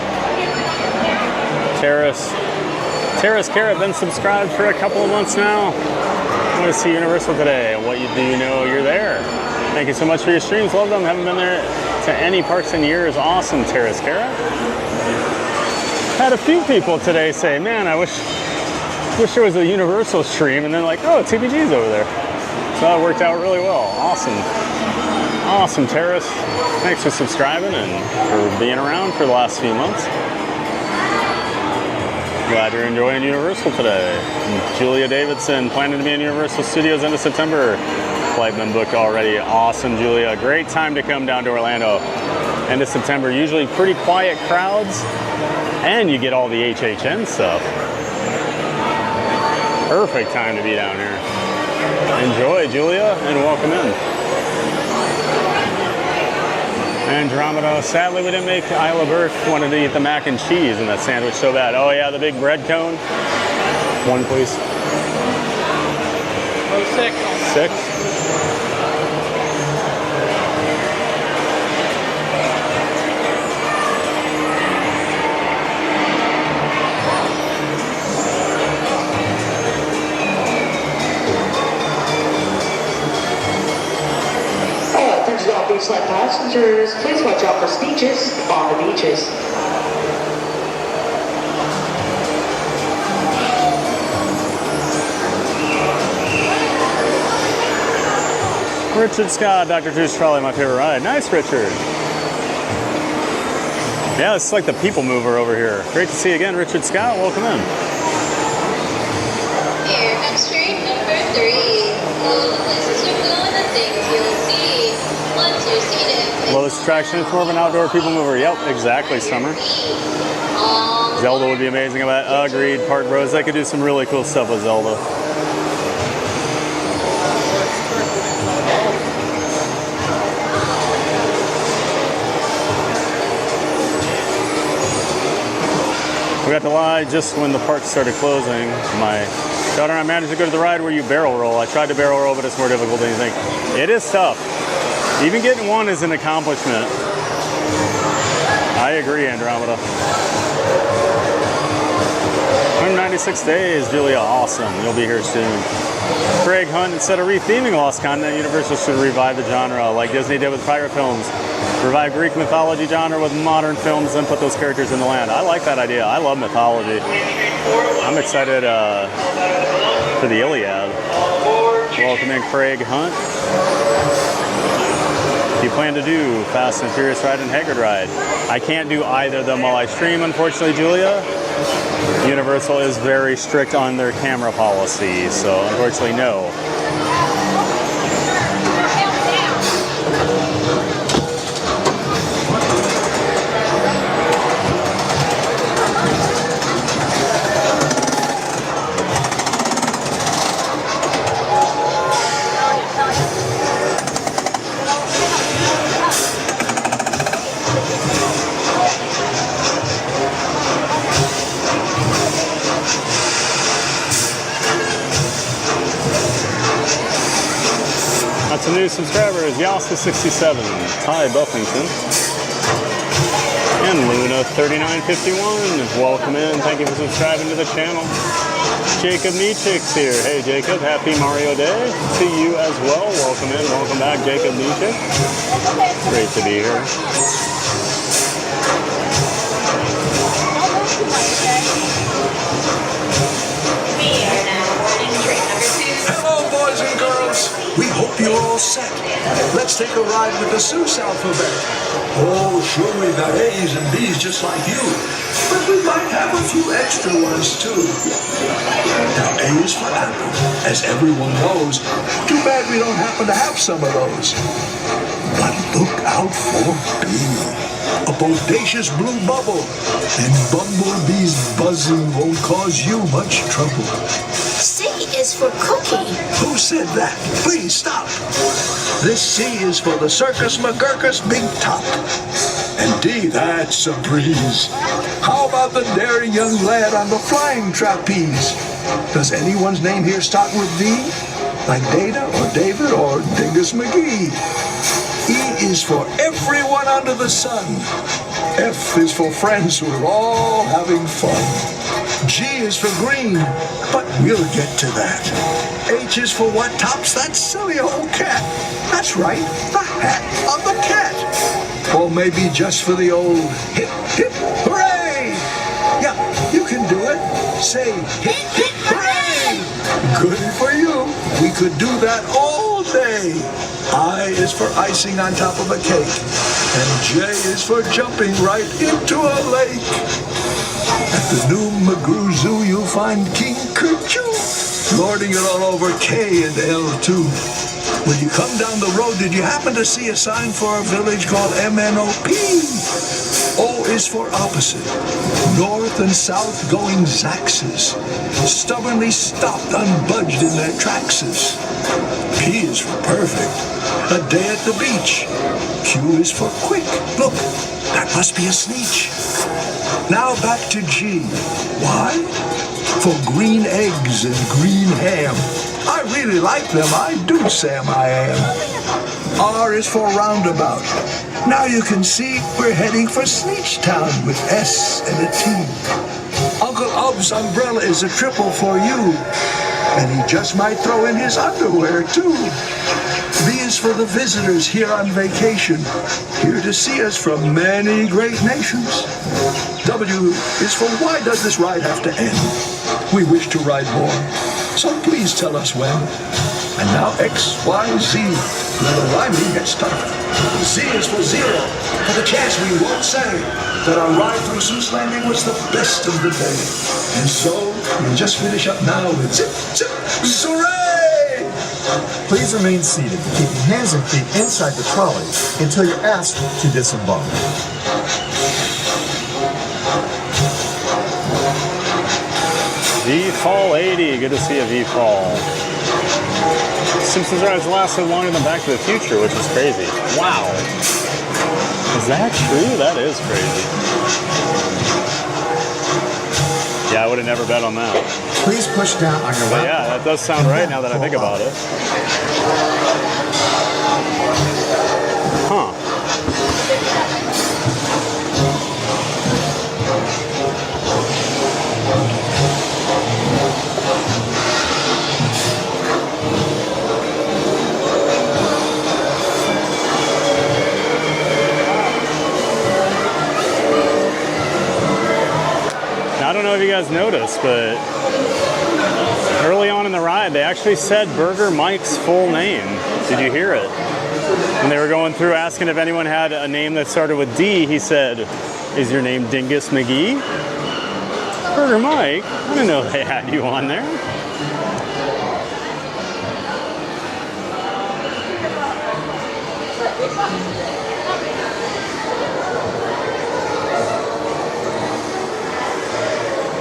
Terrace Carrot, been subscribed for a couple of months now. I want to see Universal today. What do you know? You're there. Thank you so much for your streams. Love them. Haven't been there to any parks in years. Awesome, Terrace Carrot. Had a few people today say, man, I wish there was a Universal stream, and then like, oh, TPG's over there. So that worked out really well. Awesome, Terrace. Thanks for subscribing and for being around for the last few months. Glad you're enjoying Universal today. Julia Davidson, planning to be in Universal Studios end of September. Flight been booked already. Awesome, Julia. Great time to come down to Orlando. End of September. Usually pretty quiet crowds, and you get all the HHN stuff. Perfect time to be down here. Enjoy, Julia, and welcome in. Andromeda. Sadly, we didn't make Isla Burke. Wanted to eat the mac and cheese in that sandwich so bad. Oh yeah, the big bread cone. One, please. Oh, 6. 6. Beachside passengers, please watch out for speeches on the beaches. Richard Scott, Dr. Drew's Trolley, my favorite ride. Nice, Richard. Yeah, it's like the people mover over here. Great to see you again, Richard Scott. Welcome in. Here comes train number 3. All the places you're going and things you'll see. Once you're seated. Lowest attraction, it's more of an outdoor people mover. Yep, exactly, Summer. Zelda would be amazing about it. Agreed, Park Bros. They could do some really cool stuff with Zelda. We got to lie just when the park started closing. My daughter and I managed to go to the ride where you barrel roll. I tried to barrel roll, but it's more difficult than you think. It is tough. Even getting one is an accomplishment. I agree, Andromeda. 196 days, Julia. Awesome. You'll be here soon. Craig Hunt, instead of retheming Lost Continent, Universal should revive the genre like Disney did with pirate films. Revive Greek mythology genre with modern films and put those characters in the land. I like that idea. I love mythology. I'm excited for the Iliad. Welcome in, Craig Hunt. You plan to do Fast and Furious ride and Haggard ride? I can't do either of them while I stream, unfortunately, Julia. Universal is very strict on their camera policy, so unfortunately, no. Some new subscribers, Yasta67, Ty Buffington, and Luna3951. Welcome in. Thank you for subscribing to the channel. Jacob Nietzsche's here. Hey Jacob, happy Mario Day to you as well. Welcome in. Welcome back, Jacob Nietzsche. Great to be here. Hello, boys and girls. We hope you're all set. Let's take a ride with the Seuss alphabet. Oh, sure, we've got A's and B's just like you. But we might have a few extra ones, too. Now, A is for apple, as everyone knows. Too bad we don't happen to have some of those. But look out for B. a bodacious blue bubble, and bumblebees buzzing won't cause you much trouble. C is for cookie. Who said that? Please stop. This C is for the Circus McGurkus Big Top. And D, that's a breeze. How about the daring young lad on the flying trapeze? Does anyone's name here start with D? Like Data or David or Dingus McGee? E is for everyone under the sun. F is for friends who are all having fun. G is for green, but we'll get to that. H is for what tops that silly old cat? That's right, the hat on the cat. Or maybe just for the old hip, hip, hooray! Yeah, you can do it. Say hip, hip, hooray! Good for you. We could do that all day. I is for icing on top of a cake. And J is for jumping right into a lake. At the new McGrew Zoo, you'll find King Kerchoo lording it all over K and L too. When you come down the road, did you happen to see a sign for a village called MNOP? O is for opposite. North and south going Zaxes. Stubbornly stopped, unbudged in their traxes. P is for perfect. A day at the beach. Q is for quick. Look, that must be a sneetch. Now back to G. Why? For green eggs and green ham. I really like them, I do, Sam, I am. R is for roundabout. Now you can see we're heading for Sneechtown with S and a T. Uncle Ub's umbrella is a triple for you. And he just might throw in his underwear, too. V is for the visitors here on vacation, here to see us from many great nations. W is for why does this ride have to end? We wish to ride more, so please tell us when. And now X, Y, Z. Let the rhyming get started. Z is for zero, for the chance we won't say that our ride through Zeus Landing was the best of the day. And so, we'll just finish up now with zip, zip, zooray! Please remain seated, keeping hands and feet inside the trolley until you're asked to disembark. V-Fall 80, good to see a V-Fall. Simpsons rides lasted longer than Back to the Future, which is crazy. Wow. Is that true? That is crazy. Yeah, I would have never bet on that. Please push down on your lap. Yeah, that does sound right now that I think about it. Huh. Now, I don't know if you guys noticed, but early on in the ride, they actually said Burger Mike's full name. Did you hear it? When they were going through asking if anyone had a name that started with D, he said, "Is your name Dingus McGee?" Burger Mike? I didn't know they had you on there.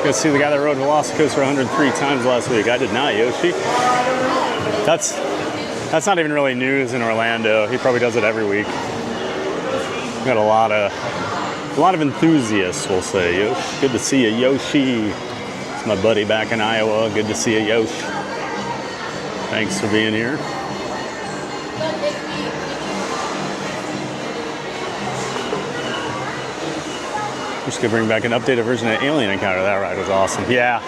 Go see the guy that rode Velocicoaster 103 times last week. I did not, Yoshi. That's not even really news in Orlando. He probably does it every week. Got a lot of enthusiasts, we'll say. Yoshi. Good to see you, Yoshi. It's my buddy back in Iowa. Good to see you, Yoshi. Thanks for being here. We're just gonna bring back an updated version of Alien Encounter. That ride was awesome. Yeah.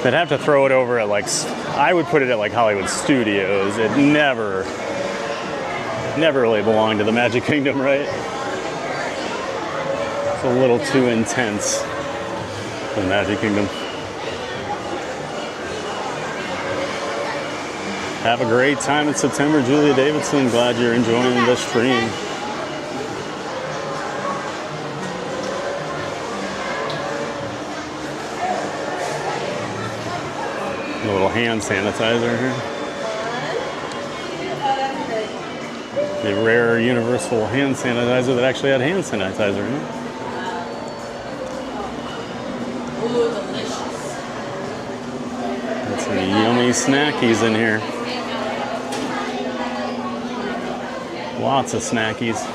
They'd have to throw it over at I would put it at Hollywood Studios. It never really belonged to the Magic Kingdom, right? It's a little too intense for the Magic Kingdom. Have a great time in September, Julia Davidson. Glad you're enjoying the stream. A little hand sanitizer here. The rare universal hand sanitizer that actually had hand sanitizer in it. Ooh, delicious. Got some yummy snackies in here. Lots of snackies.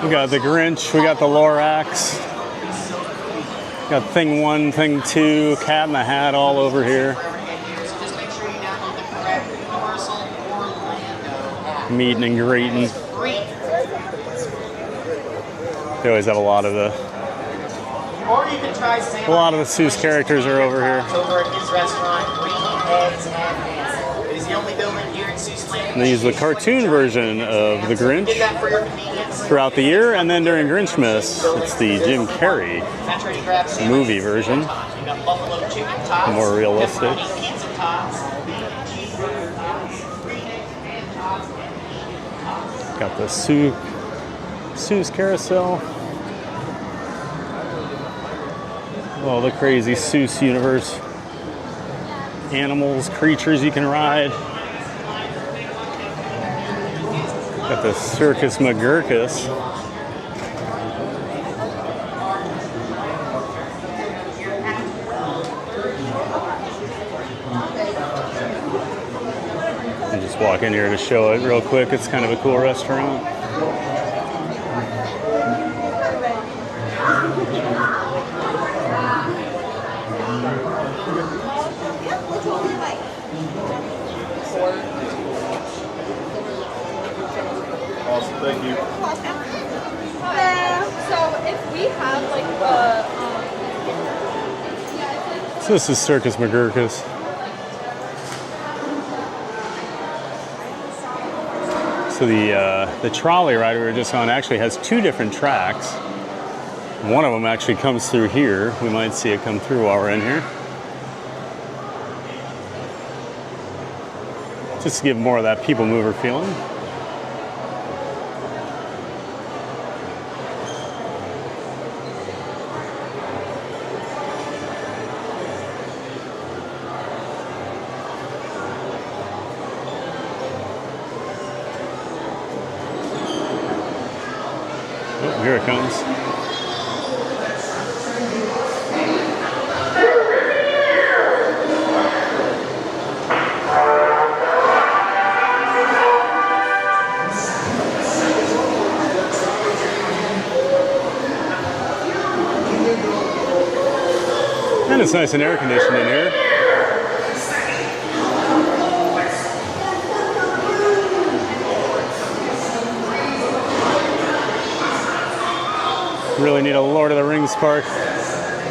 We got the Grinch, we got the Lorax, got Thing 1, Thing 2, Cat in the Hat all over here. Meeting and greeting. They always have a lot of the Seuss characters are over here. Over at his restaurant, Green Eggs and Ham. It is the only building here in Seuss Land. And they use the cartoon version of the Grinch throughout the year, and then during Grinchmas, it's the Jim Carrey movie version, more realistic. Got the Seuss Carousel. All the crazy Seuss universe. Animals, creatures you can ride. Got the Circus McGurkus. And just walk in here to show it real quick. It's kind of a cool restaurant. Awesome, thank you. So if we have like So this is Circus McGurkus. So the trolley ride we were just on actually has two different tracks. One of them actually comes through here. We might see it come through while we're in here. Just to give more of that people mover feeling. Oh, here it comes. And it's nice and air conditioned in here. Really need a Lord of the Rings park.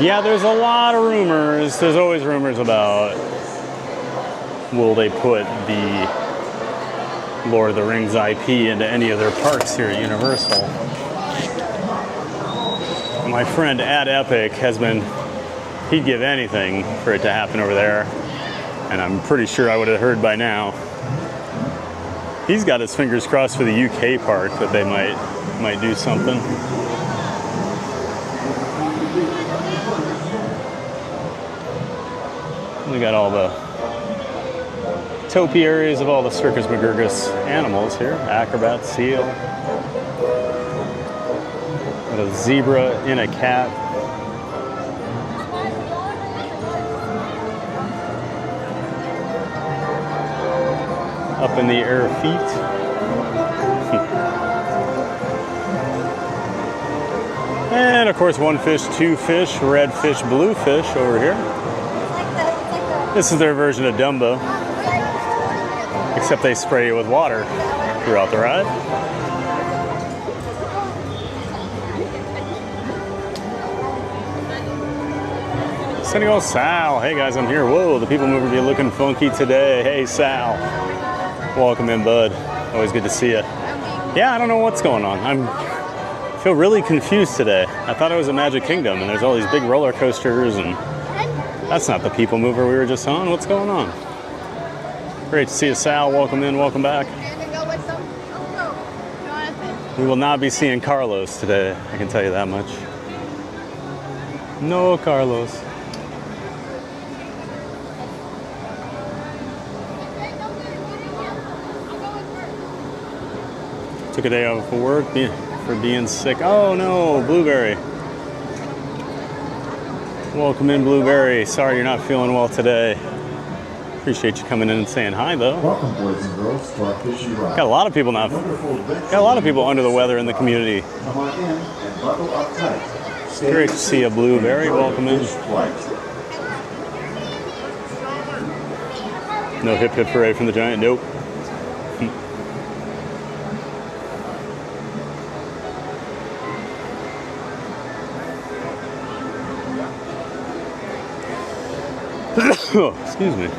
Yeah, there's a lot of rumors. There's always rumors about will they put the Lord of the Rings IP into any of their parks here at Universal. My friend at Epic has been, he'd give anything for it to happen over there, and I'm pretty sure I would have heard by now. He's got his fingers crossed for the UK park that they might do something. We got all the topiaries of all the Circus McGurkus animals here. Acrobat, seal. Got a zebra in a cat. Up in the air feet. And of course, one fish, two fish, red fish, blue fish over here. This is their version of Dumbo, except they spray you with water throughout the ride. Senegal Sal. Hey guys, I'm here. Whoa, the people mover be looking funky today. Hey Sal. Welcome in, bud. Always good to see you. Yeah, I don't know what's going on. I feel really confused today. I thought I was at Magic Kingdom and there's all these big roller coasters and that's not the people mover we were just on. What's going on? Great to see you, Sal. Welcome in, welcome back. We will not be seeing Carlos today, I can tell you that much. No Carlos. Took a day off for work for being sick. Oh no, Blueberry. Welcome in, Blueberry. Sorry you're not feeling well today. Appreciate you coming in and saying hi, though. Welcome, boys and girls, to our fishy ride. Got a lot of people now. Got a lot of people under the weather in the community. Come on in and buckle up tight. Great to see you, Blueberry. Welcome in. No hip hip hooray from the giant. Nope. Oh, excuse me.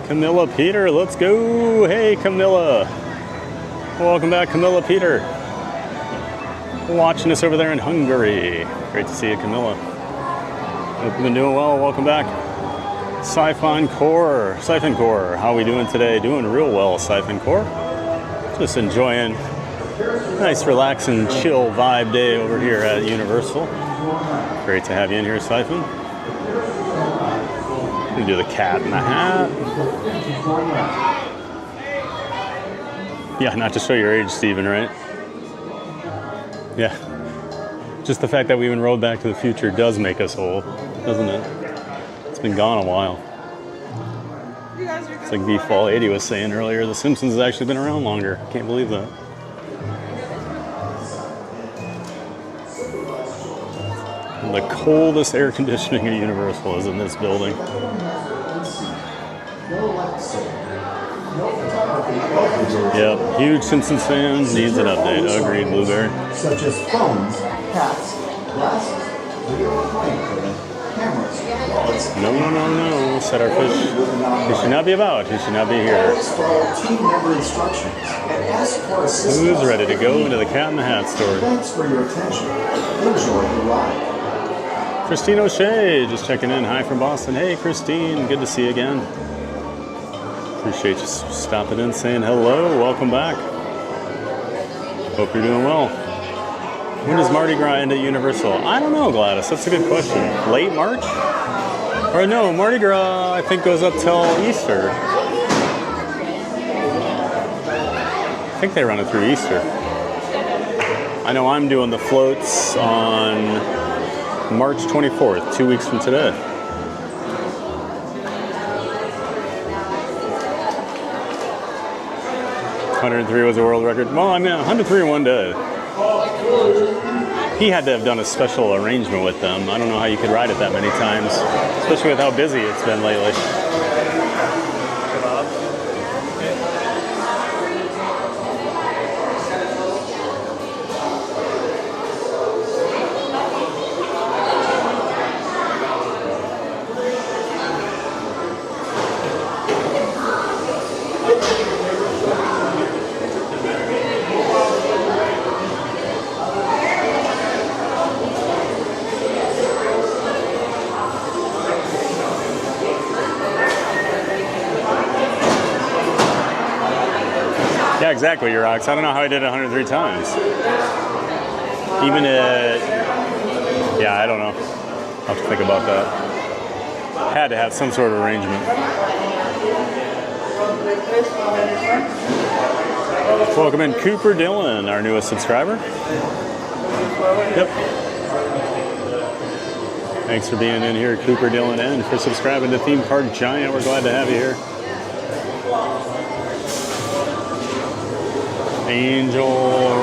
Camilla Peter, let's go. Hey, Camilla. Welcome back, Camilla Peter. Watching us over there in Hungary. Great to see you, Camilla. Hope you've been doing well. Welcome back. Siphon Core. How are we doing today? Doing real well, Siphon Core. Just enjoying a nice, relaxing, chill vibe day over here at Universal. Great to have you in here, Siphon. We do the cat in the hat. Yeah, not to show your age, Steven, right? Yeah. Just the fact that we even rode Back to the Future does make us old, doesn't it? It's been gone a while. It's like B-Fall 80 was saying earlier, The Simpsons has actually been around longer. Can't believe that. And the coldest air conditioning at Universal is in this building. Yep, huge Simpsons fan, needs an update. Agreed, Blueberry. Such as phones, hats, glasses, video recording equipment, cameras, wallets. No, said our fish. He should not be about. He should not be here. Always follow team member instructions and ask for assistance. Who's ready to go into the Cat in the Hat store? Thanks for your attention. Enjoy the ride. Christine O'Shea just checking in. Hi from Boston. Hey, Christine. Good to see you again. Appreciate you stopping in, saying hello. Welcome back. Hope you're doing well. When does Mardi Gras end at Universal? I don't know, Gladys. That's a good question. Late March? Or no, Mardi Gras I think goes up till Easter. I think they run it through Easter. I know I'm doing the floats on March 24th, 2 weeks from today. $103 was a world record. Well, I mean, 103 in one day. He had to have done a special arrangement with them. I don't know how you could ride it that many times, especially with how busy it's been lately. Yeah, exactly, Urax. I don't know how I did it 103 times. Even at, yeah, I don't know. I'll have to think about that. Had to have some sort of arrangement. Welcome in Cooper Dillon, our newest subscriber. Yep. Thanks for being in here, Cooper Dillon, and for subscribing to Theme Park Giant. We're glad to have you here. Angel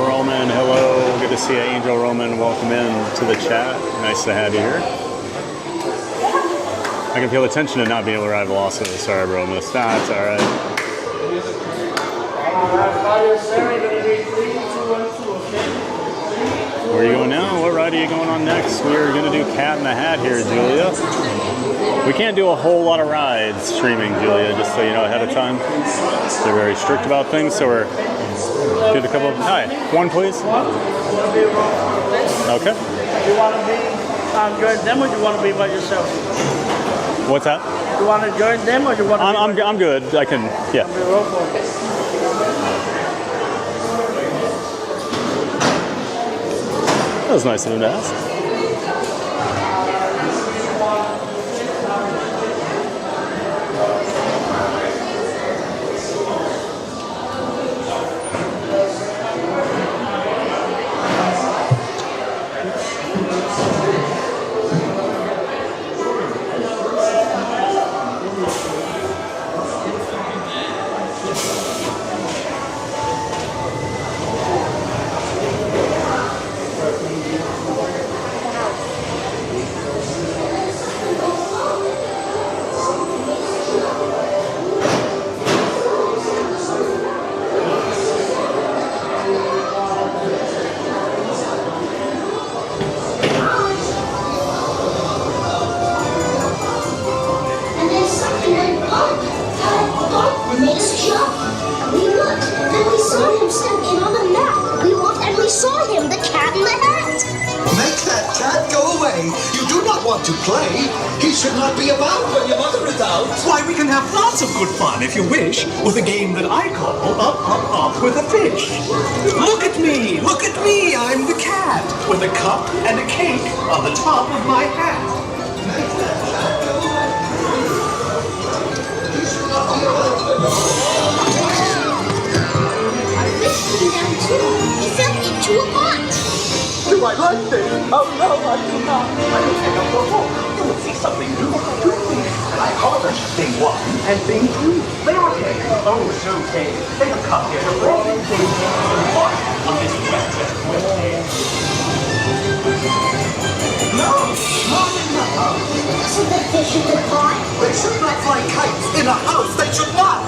Roman, hello. Good to see you, Angel Roman. Welcome in to the chat. Nice to have you here. I can feel the tension of not being able to ride Velocity. Sorry, bro, missed that. It's all right. Where are you going now? What ride are you going on next? We're going to do Cat in the Hat here, Julia. We can't do a whole lot of rides streaming, Julia, just so you know ahead of time. They're very strict about things, so we're did a couple of... Hi, one please. Okay. Do you want to be join them, or do you want to be by yourself? What's that? Do you want to join them, or do you want to I'm good. I can, yeah. That was nice of him to ask. To play. He should not be about when your mother is out. Why, we can have lots of good fun, if you wish, with a game that I call Up with a Fish. Look at me, I'm the cat, with a cup and a cake on the top of my hat. Our fish came down too. He fell into a pot. Do I like this? Oh no, I do not. I will take up the walk. You will see something new. And I harvest thing 1 and thing 2. They are cake. Oh, so cake. They have come here to bring things on this wet Wednesday. No, not in the house. Isn't the fish in the pot? They should not fly kites in a house. They should not.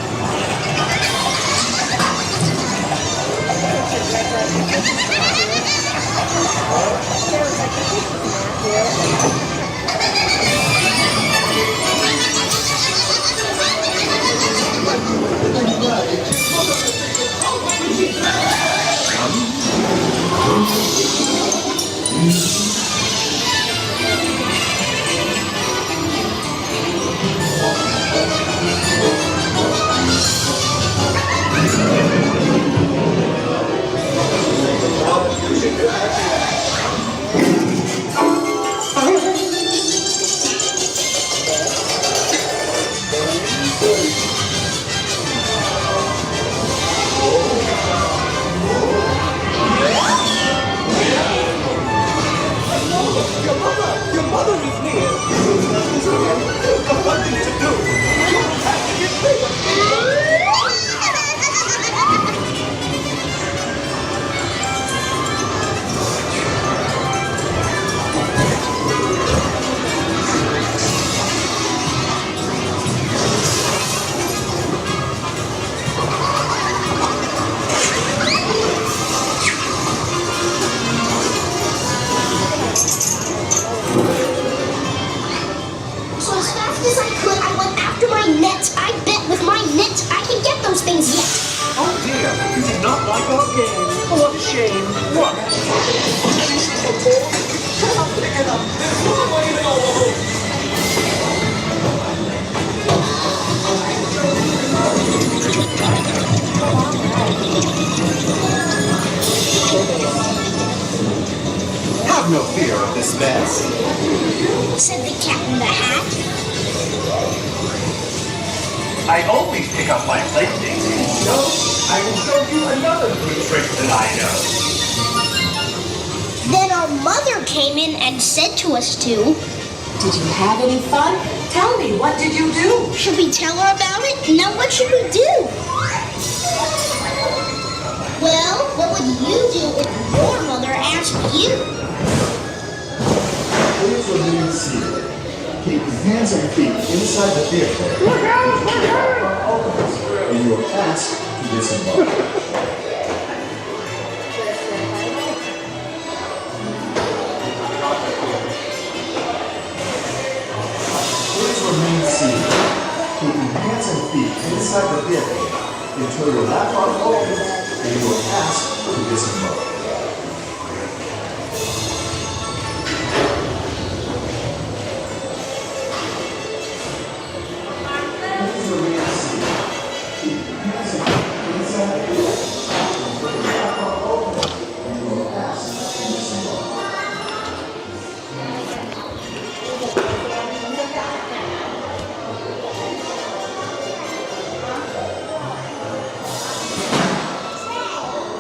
Your mother is near. You've got one thing to do. You have to get bigger. So as fast as I could, I went after my net. I bet with my net I can get those things yet. Oh dear, you did not like our game. Oh, what a shame. What? Have no fear of this mess. Said the cat in the hat. I always pick up my playthings. So, I will show you another good trick that I know. Then our mother came in and said to us to... Did you have any fun? Tell me, what did you do? Should we tell her about it? Now what should we do? Well, what would you do if your mother asked you? Please remain seated. Keep your hands and feet inside the vehicle. And you are asked to disembark. Please remain seated. Keep your hands and feet inside the vehicle until your laptop opens and you are asked to disembark.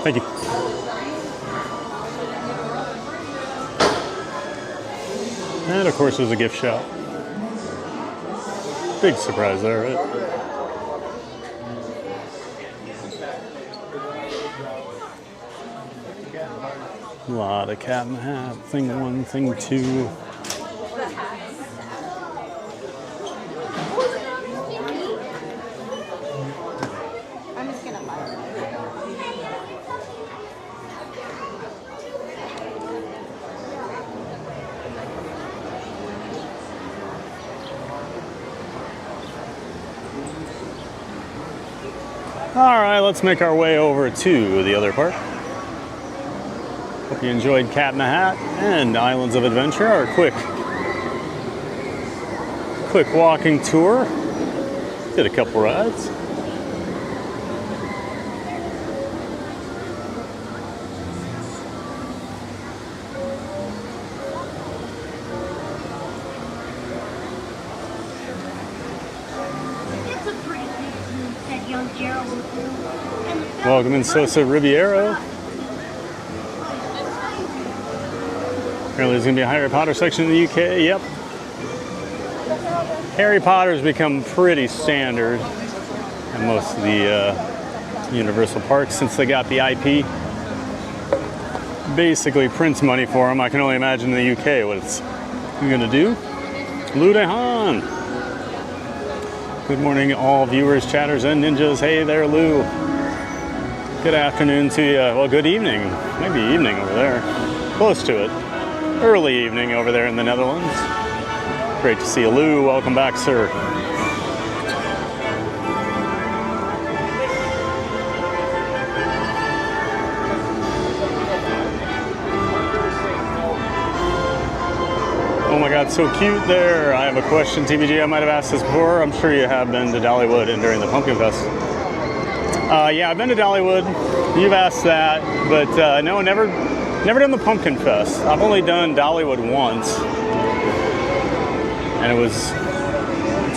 Thank you. And of course there's a gift shop. Big surprise there, right? A lot of Cat in the Hat. Thing 1, thing 2. All right, let's make our way over to the other park. Hope you enjoyed Cat in the Hat and Islands of Adventure, our quick walking tour. Did a couple rides. Welcome in Sosa Riviera. Apparently there's going to be a Harry Potter section in the UK. Yep. Harry Potter's become pretty standard in most of the Universal parks since they got the IP. Basically prints money for them. I can only imagine in the UK what it's going to do. Lou Dehan. Good morning, all viewers, chatters, and ninjas. Hey there, Lou. Good afternoon to you. Well, good evening. Maybe evening over there. Close to it. Early evening over there in the Netherlands. Great to see you, Lou. Welcome back, sir. Oh my God, so cute there. I have a question, TBG. I might have asked this before. I'm sure you have been to Dollywood and during the Pumpkin Fest. Yeah, I've been to Dollywood. You've asked that, but no, never done the Pumpkin Fest. I've only done Dollywood once, and it was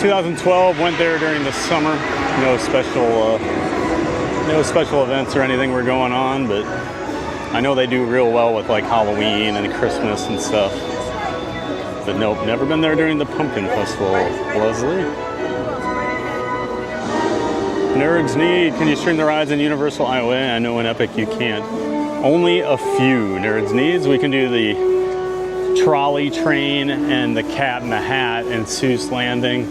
2012. Went there during the summer. No special events or anything were going on, but I know they do real well with like Halloween and Christmas and stuff. But nope, never been there during the Pumpkin Festival, Leslie. Nerds Need, can you stream the rides in Universal Iowa? I know in Epic you can't. Only a few Nerds Needs. We can do the trolley train and the Cat in the Hat and Seuss Landing.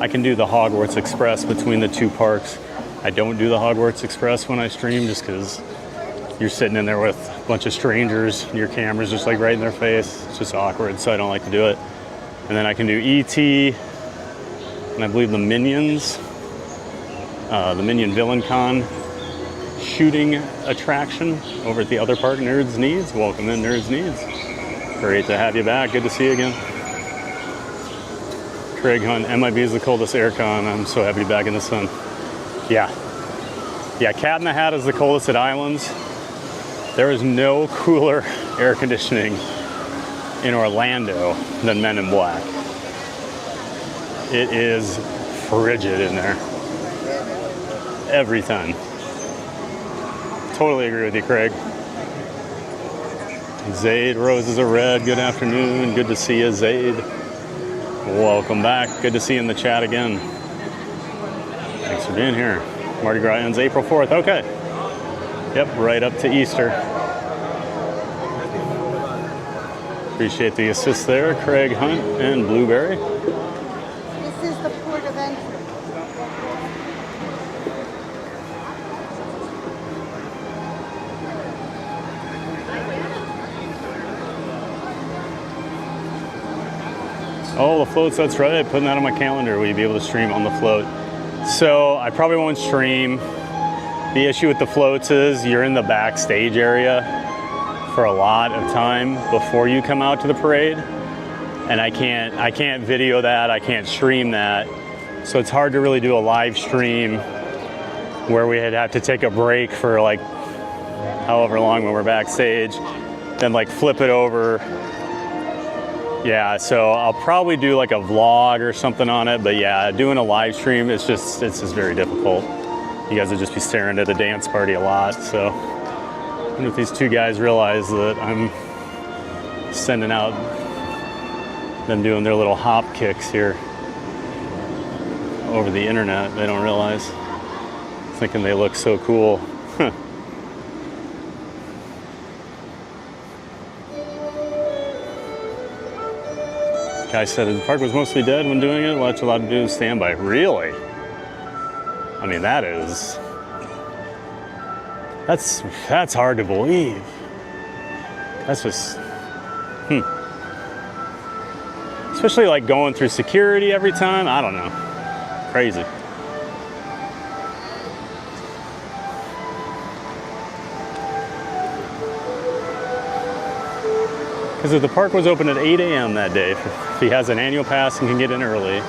I can do the Hogwarts Express between the two parks. I don't do the Hogwarts Express when I stream just because you're sitting in there with a bunch of strangers and your camera's just like right in their face. It's just awkward, so I don't like to do it. And then I can do ET and I believe the Minions. The Minion Villain Con shooting attraction over at the other park, Nerds Needs. Welcome in, Nerds Needs. Great to have you back. Good to see you again. Craig Hunt, MIB is the coldest aircon. I'm so happy to be back in the sun. Yeah, Cat in the Hat is the coldest at Islands. There is no cooler air conditioning in Orlando than Men in Black. It is frigid in there. Every time. Totally agree with you, Craig. Zaid, Roses are red. Good afternoon. Good to see you, Zaid. Welcome back. Good to see you in the chat again. Thanks for being here. Mardi Gras ends April 4th. Okay. Yep, right up to Easter. Appreciate the assist there, Craig Hunt and Blueberry. This is the port of entry. Oh, the floats, that's right. Putting that on my calendar. Will you be able to stream on the float? So I probably won't stream. The issue with the floats is you're in the backstage area for a lot of time before you come out to the parade. And I can't video that, I can't stream that. So it's hard to really do a live stream where we'd have to take a break for like however long when we're backstage, then like flip it over. Yeah, so I'll probably do like a vlog or something on it, but yeah, doing a live stream, it's just very difficult. You guys would just be staring at the dance party a lot, so I wonder if these two guys realize that I'm sending out them doing their little hop kicks here over the internet. They don't realize, thinking they look so cool. Guy said the park was mostly dead when doing it. What's allowed to do is standby. Really? I mean, that's hard to believe. That's just, Especially like going through security every time. I don't know. Crazy. Because if the park was open at 8 a.m. that day, if he has an annual pass and can get in early,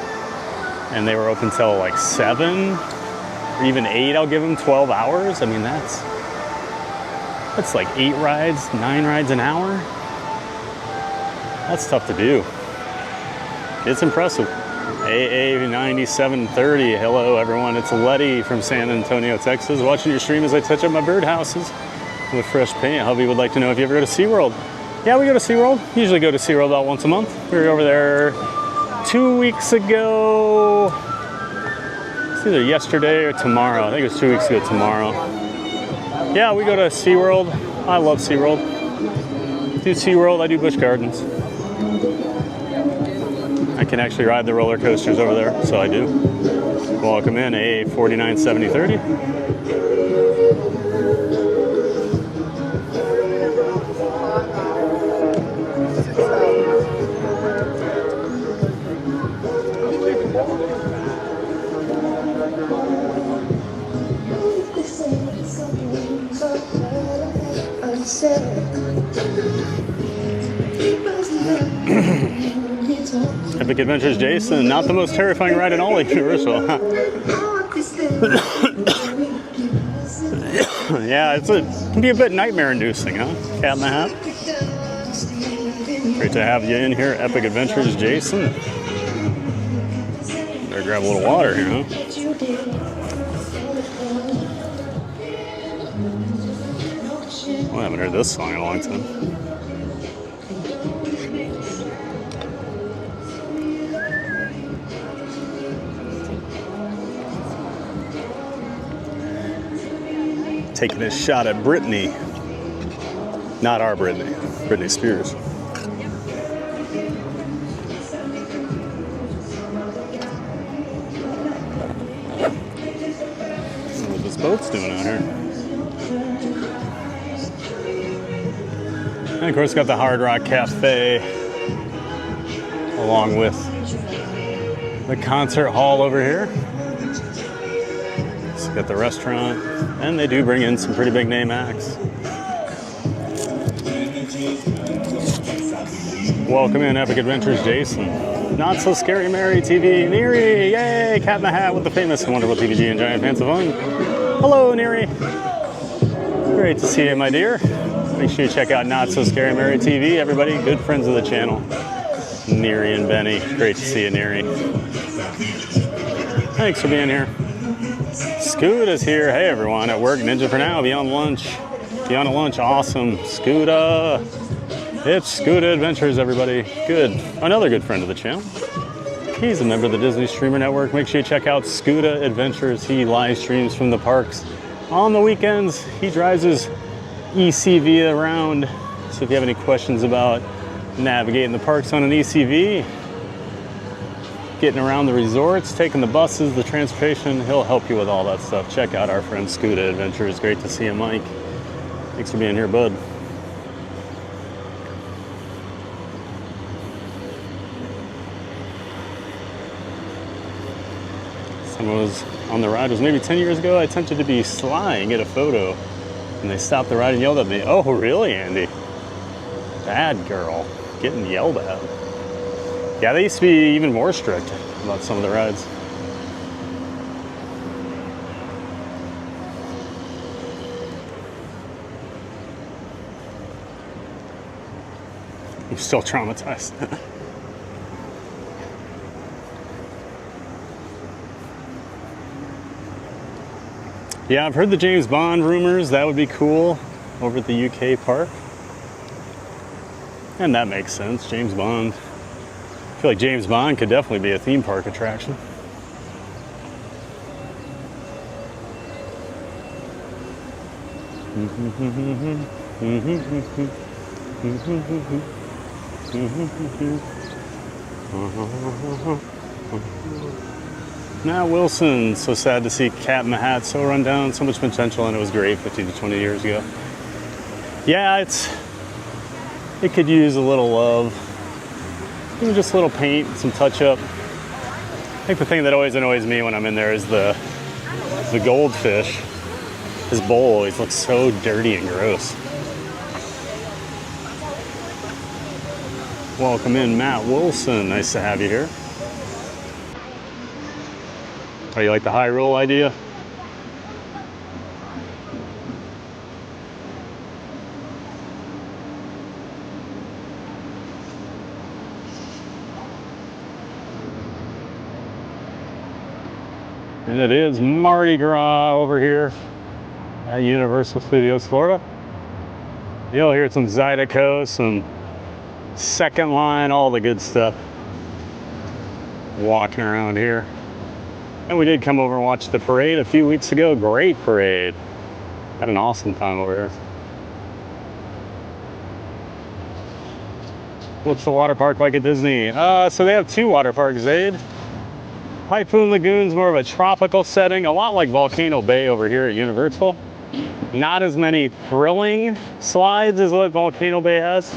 and they were open till like 7 or even 8, I'll give him 12 hours. I mean, that's like 8 rides, 9 rides an hour. That's tough to do. It's impressive. AA9730, hello everyone. It's Letty from San Antonio, Texas, watching your stream as I touch up my birdhouses with fresh paint. Hubby would like to know if you ever go to SeaWorld. Yeah, we go to SeaWorld. Usually go to SeaWorld about once a month. We were over there 2 weeks ago. It's either yesterday or tomorrow. I think it was 2 weeks ago tomorrow. Yeah, we go to SeaWorld. I love SeaWorld. Do SeaWorld, I do Busch Gardens. I can actually ride the roller coasters over there, so I do. Welcome in, AA497030. Epic Adventures Jason, not the most terrifying ride in all of Universal. Yeah, it can be a bit nightmare inducing, huh? Cat in the Hat. Great to have you in here, Epic Adventures Jason. Better grab a little water here, huh? Well, I haven't heard this song in a long time. Taking a shot at Britney. Not our Britney. Britney Spears. See what this boat's doing out here. And of course got the Hard Rock Cafe along with the concert hall over here. So got the restaurant, and they do bring in some pretty big name acts. Welcome in, Epic Adventures Jason. Not So Scary Mary TV, Neri, yay! Cat in the Hat with the famous and wonderful TVG and Giant Fans of Fun. Hello, Neri. Great to see you, my dear. Make sure you check out Not So Scary Mary TV, everybody. Good friends of the channel. Neri and Benny. Great to see you, Neri. Thanks for being here. Scoot is here. Hey, everyone. At work, Ninja for now. Beyond lunch. Beyond lunch. Awesome. Scoota. It's Scoota Adventures, everybody. Good. Another good friend of the channel. He's a member of the Disney Streamer Network. Make sure you check out Scoota Adventures. He live streams from the parks on the weekends. He drives his ECV around. So if you have any questions about navigating the parks on an ECV, getting around the resorts, taking the buses, the transportation. He'll help you with all that stuff. Check out our friend Scuda Adventures. Great to see you, Mike. Thanks for being here, bud. Someone was on the ride. It was maybe 10 years ago. I attempted to be sly and get a photo, and they stopped the ride and yelled at me. Oh, really, Andy? Bad girl. Getting yelled at. Yeah, they used to be even more strict about some of the rides. I'm still traumatized. Yeah, I've heard the James Bond rumors. That would be cool over at the UK park. And that makes sense. James Bond. I feel like James Bond could definitely be a theme park attraction. Matt Wilson, so sad to see Cat in the Hat so run down, so much potential, and it was great 15 to 20 years ago. Yeah, it could use a little love. Even just a little paint, some touch up. I think the thing that always annoys me when I'm in there is the goldfish. His bowl always looks so dirty and gross. Welcome in, Matt Wilson. Nice to have you here. Oh, you like the high roll idea? And it is Mardi Gras over here at Universal Studios, Florida. You'll hear some Zydeco, some second line, all the good stuff. Walking around here. And we did come over and watch the parade a few weeks ago. Great parade. Had an awesome time over here. What's the water park like at Disney? So they have two water parks, Zaid. Typhoon Lagoon's more of a tropical setting, a lot like Volcano Bay over here at Universal. Not as many thrilling slides as what Volcano Bay has,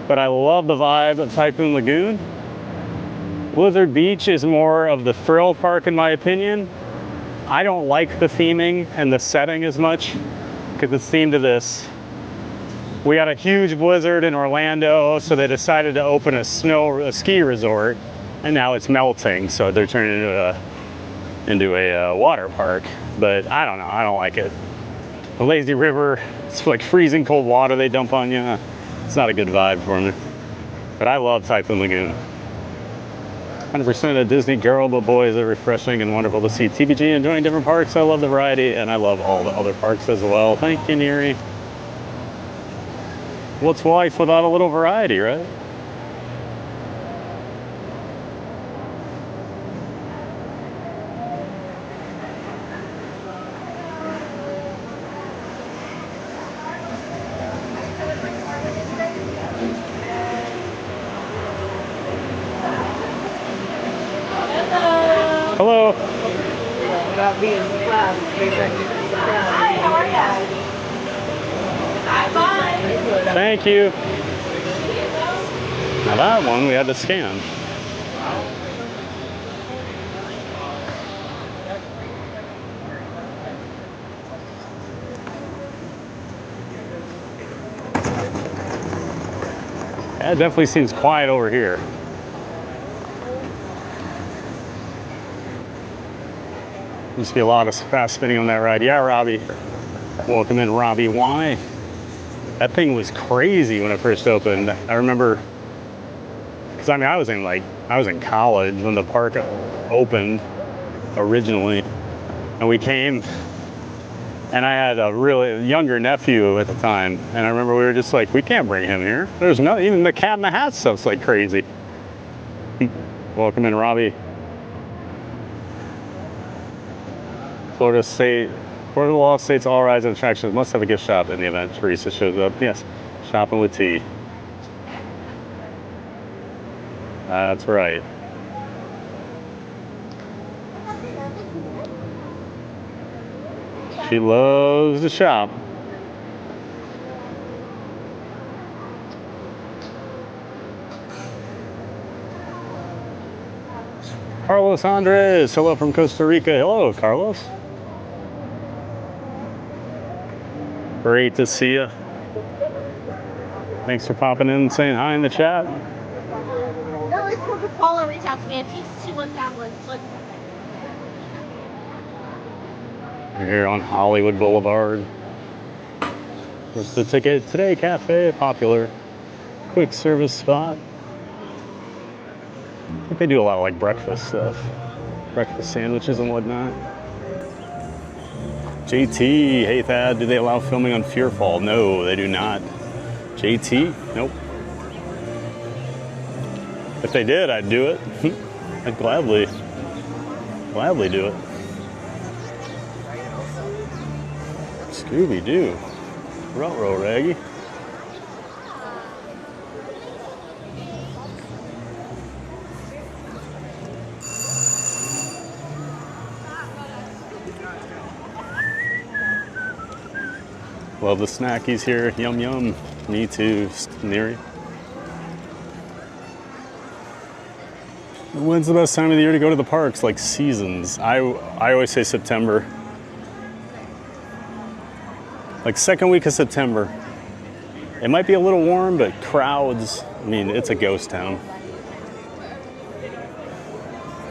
but I love the vibe of Typhoon Lagoon. Blizzard Beach is more of the thrill park in my opinion. I don't like the theming and the setting as much because it's themed to this. We had a huge blizzard in Orlando, so they decided to open a ski resort, and now it's melting, so they're turning it into a water park. But I don't know, I don't like it. The lazy river, it's like freezing cold water they dump on you. It's not a good vibe for me. But I love Typhoon Lagoon. 100% a Disney girl, but boy, is it refreshing and wonderful to see TBG enjoying different parks. I love the variety, and I love all the other parks as well. Thank you, Neri. What's life without a little variety, right? Hello. About being surprised. Hi, how are you? Bye. Thank you. Now that one we had to scan. That definitely seems quiet over here. Used to be a lot of fast spinning on that ride. Yeah, Robbie. Welcome in, Robbie. Why? That thing was crazy when it first opened. I remember, because I mean, I was in college when the park opened originally, and we came, and I had a really younger nephew at the time, and I remember we were just like, we can't bring him here. There's no, even the Cat in the Hat stuff's like crazy. Welcome in, Robbie. Florida law states all rides and attractions must have a gift shop in the event Teresa shows up. Yes, shopping with tea. That's right. She loves to shop. Carlos Andres, hello from Costa Rica. Hello, Carlos. Great to see you. Thanks for popping in and saying hi in the chat. No, it's Coca-Cola reach out to me. She wants that one. Look. We're here on Hollywood Boulevard. What's the Ticket Today Cafe, popular quick service spot. I think they do a lot of like breakfast stuff, breakfast sandwiches and whatnot. JT, hey Thad, do they allow filming on Fearfall? No, they do not. JT, nope. If they did, I'd do it. I'd gladly do it. Scooby-Doo, ruh-roh, Raggy. Love the snackies here. Yum, yum. Me too, Neri. When's the best time of the year to go to the parks? Like seasons. I always say September. Like second week of September. It might be a little warm, but crowds, I mean, it's a ghost town.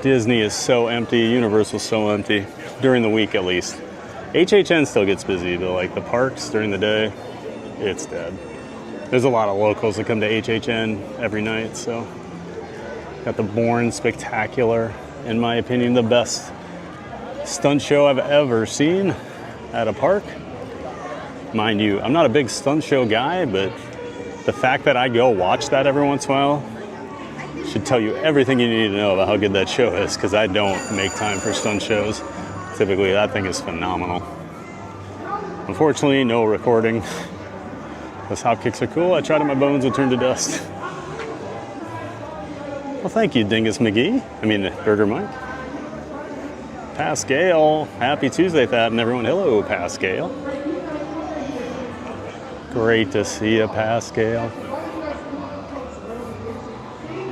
Disney is so empty. Universal's so empty. During the week, at least. HHN still gets busy, but like the parks during the day, it's dead. There's a lot of locals that come to HHN every night, so. Got the Bourne Spectacular, in my opinion, the best stunt show I've ever seen at a park. Mind you, I'm not a big stunt show guy, but the fact that I go watch that every once in a while should tell you everything you need to know about how good that show is, because I don't make time for stunt shows. Typically, that thing is phenomenal. Unfortunately, no recording. Those hopkicks are cool. I tried on my bones and turned to dust. Well, thank you, Dingus McGee. I mean, Burger Mike. Pascal, happy Tuesday, Thad, and everyone. Hello, Pascal. Great to see you, Pascal.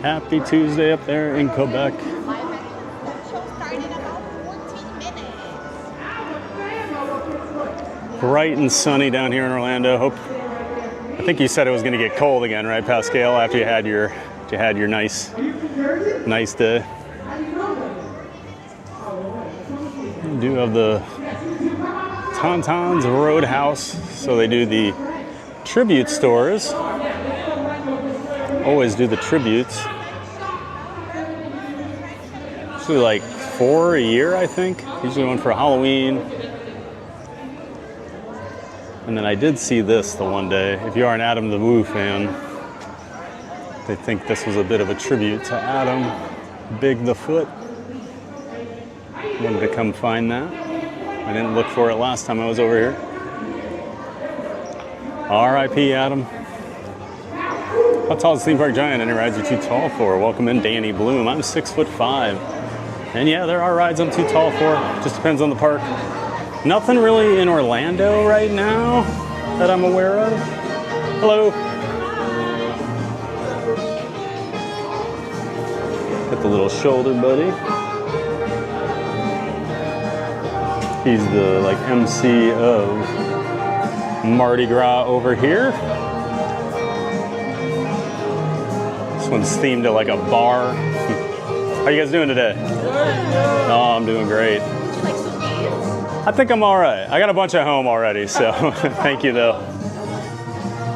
Happy Tuesday up there in Quebec. Bright and sunny down here in Orlando. I think you said it was going to get cold again, right, Pascal? After you had your nice day. We do have the Tauntaun's Roadhouse, so they do the tribute stores. Always do the tributes. Usually like 4 a year, I think. Usually one for Halloween. And then I did see this the one day. If you are an Adam the Woo fan, they think this was a bit of a tribute to Adam, Big the Foot. Wanted to come find that. I didn't look for it last time I was over here. R.I.P. Adam. How tall is the theme park giant? Any rides you're too tall for? Welcome in, Danny Bloom. I'm 6'5". And yeah, there are rides I'm too tall for. Just depends on the park. Nothing really in Orlando right now that I'm aware of. Hello. Got the little shoulder buddy. He's the like MC of Mardi Gras over here. This one's themed to like a bar. How you guys doing today? Good. Oh, I'm doing great. I think I'm all right. I got a bunch at home already, so thank you though.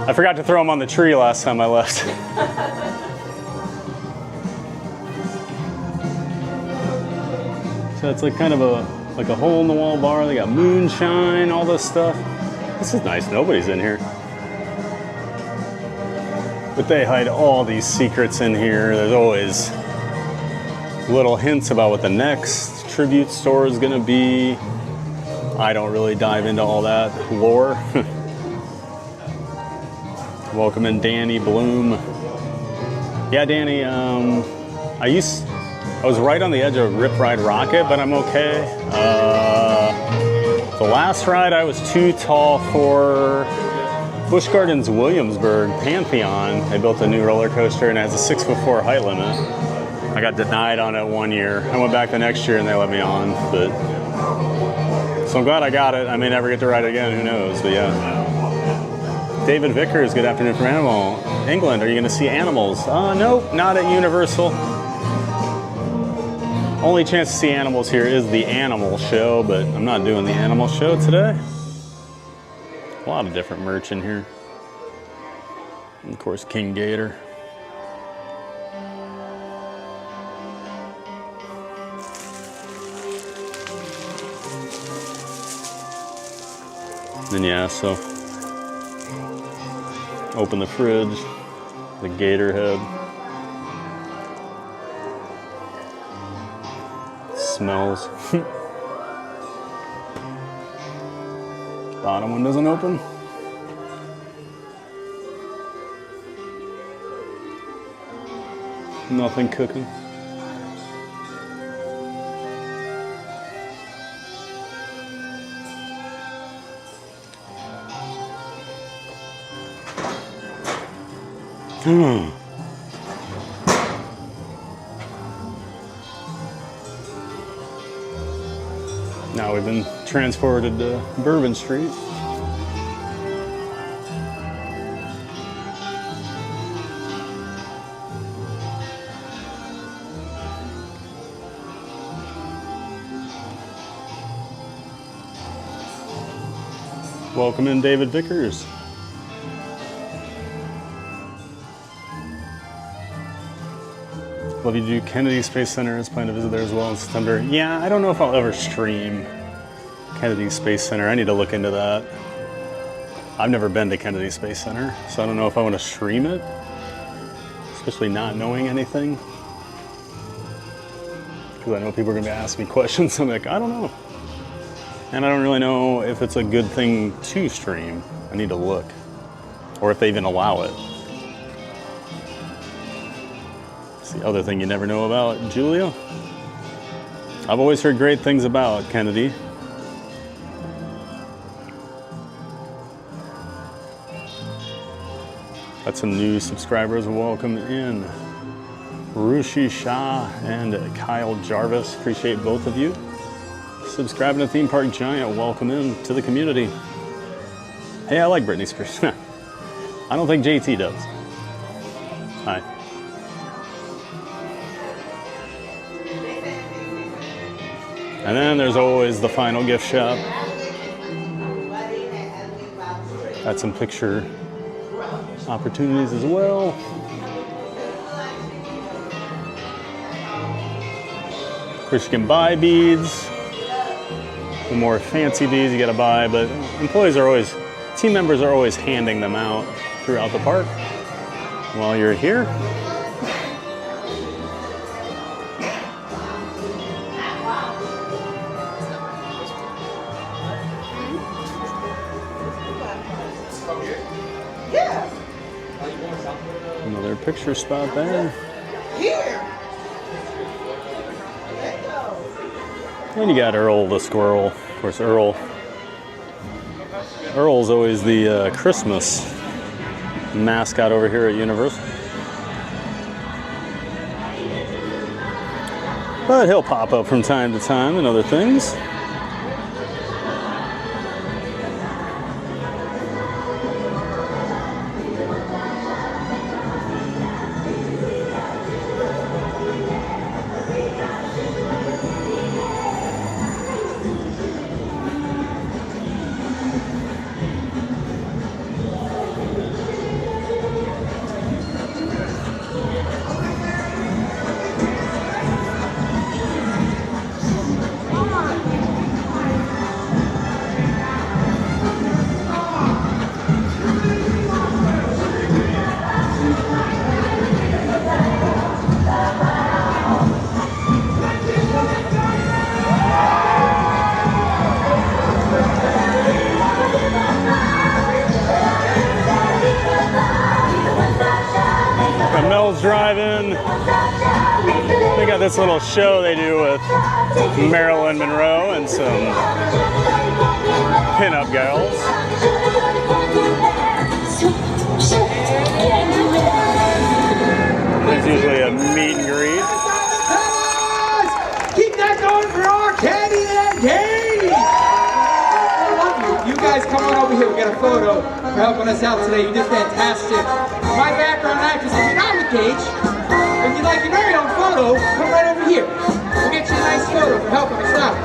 I forgot to throw them on the tree last time I left. So it's like kind of a hole in the wall bar. They got moonshine, all this stuff. This is nice. Nobody's in here. But they hide all these secrets in here. There's always little hints about what the next tribute store is gonna be. I don't really dive into all that lore. Welcome in, Danny Bloom. Yeah, Danny, I was right on the edge of Rip Ride Rocket, but I'm okay. The last ride I was too tall for Busch Gardens Williamsburg Pantheon. They built a new roller coaster and it has a 6'4" height limit. I got denied on it 1 year. I went back the next year and they let me on, but so I'm glad I got it. I may never get to ride it again, who knows, but yeah. David Vickers, good afternoon from England. Are you gonna see animals? Nope, not at Universal. Only chance to see animals here is the animal show, but I'm not doing the animal show today. A lot of different merch in here. And of course, King Gator. And yeah, so open the fridge, the gator head. Smells. Bottom one doesn't open. Nothing cooking. Now we've been transported to Bourbon Street. Welcome in, David Vickers. Love you do Kennedy Space Center. Is planning to visit there as well in September. Yeah, I don't know if I'll ever stream Kennedy Space Center. I need to look into that. I've never been to Kennedy Space Center, so I don't know if I want to stream it, especially not knowing anything. Because I know people are going to ask me questions. I'm like, I don't know. And I don't really know if it's a good thing to stream. I need to look. Or if they even allow it. It's the other thing you never know about, Julia. I've always heard great things about Kennedy. Got some new subscribers. Welcome in. Rushi Shah and Kyle Jarvis. Appreciate both of you. Subscribing to Theme Park Giant. Welcome in to the community. Hey, I like Britney Spears. I don't think JT does. Hi. And then there's always the final gift shop. Got some picture opportunities as well. Of course, you can buy beads. The more fancy beads you gotta buy, but team members are always handing them out throughout the park while you're here. Another picture spot there. And you got Earl the squirrel. Of course, Earl's always the Christmas mascot over here at Universal. But he'll pop up from time to time and other things. Mel's driving. this little show they do with Marilyn Monroe and some pinup girls. There's usually a meet and greet. Keep that going for our Candyland game! I love you. You guys come on over here. We got a photo for helping us out today. You did fantastic. My background actress is College Gage. If you'd like your very own photo, come right over here. We'll get you a nice photo for helping us out.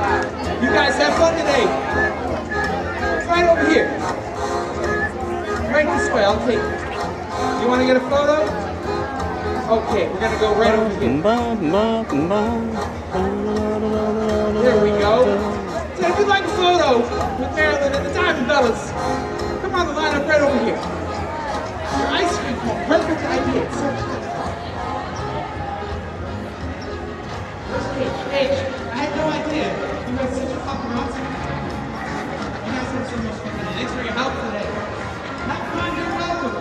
You guys have fun today. Right over here. Right this way, I'll take it. You want to get a photo? Okay, we're going to go right over here. There we go. So if you'd like a photo with Marilyn and the Diamond Bellas, come on the line up right over here. Your ice cream cone, perfect idea. Hey, I had no idea. You guys such a fucking awesome. You guys have so much fun today. Thanks for your help today. Have fun, you're welcome.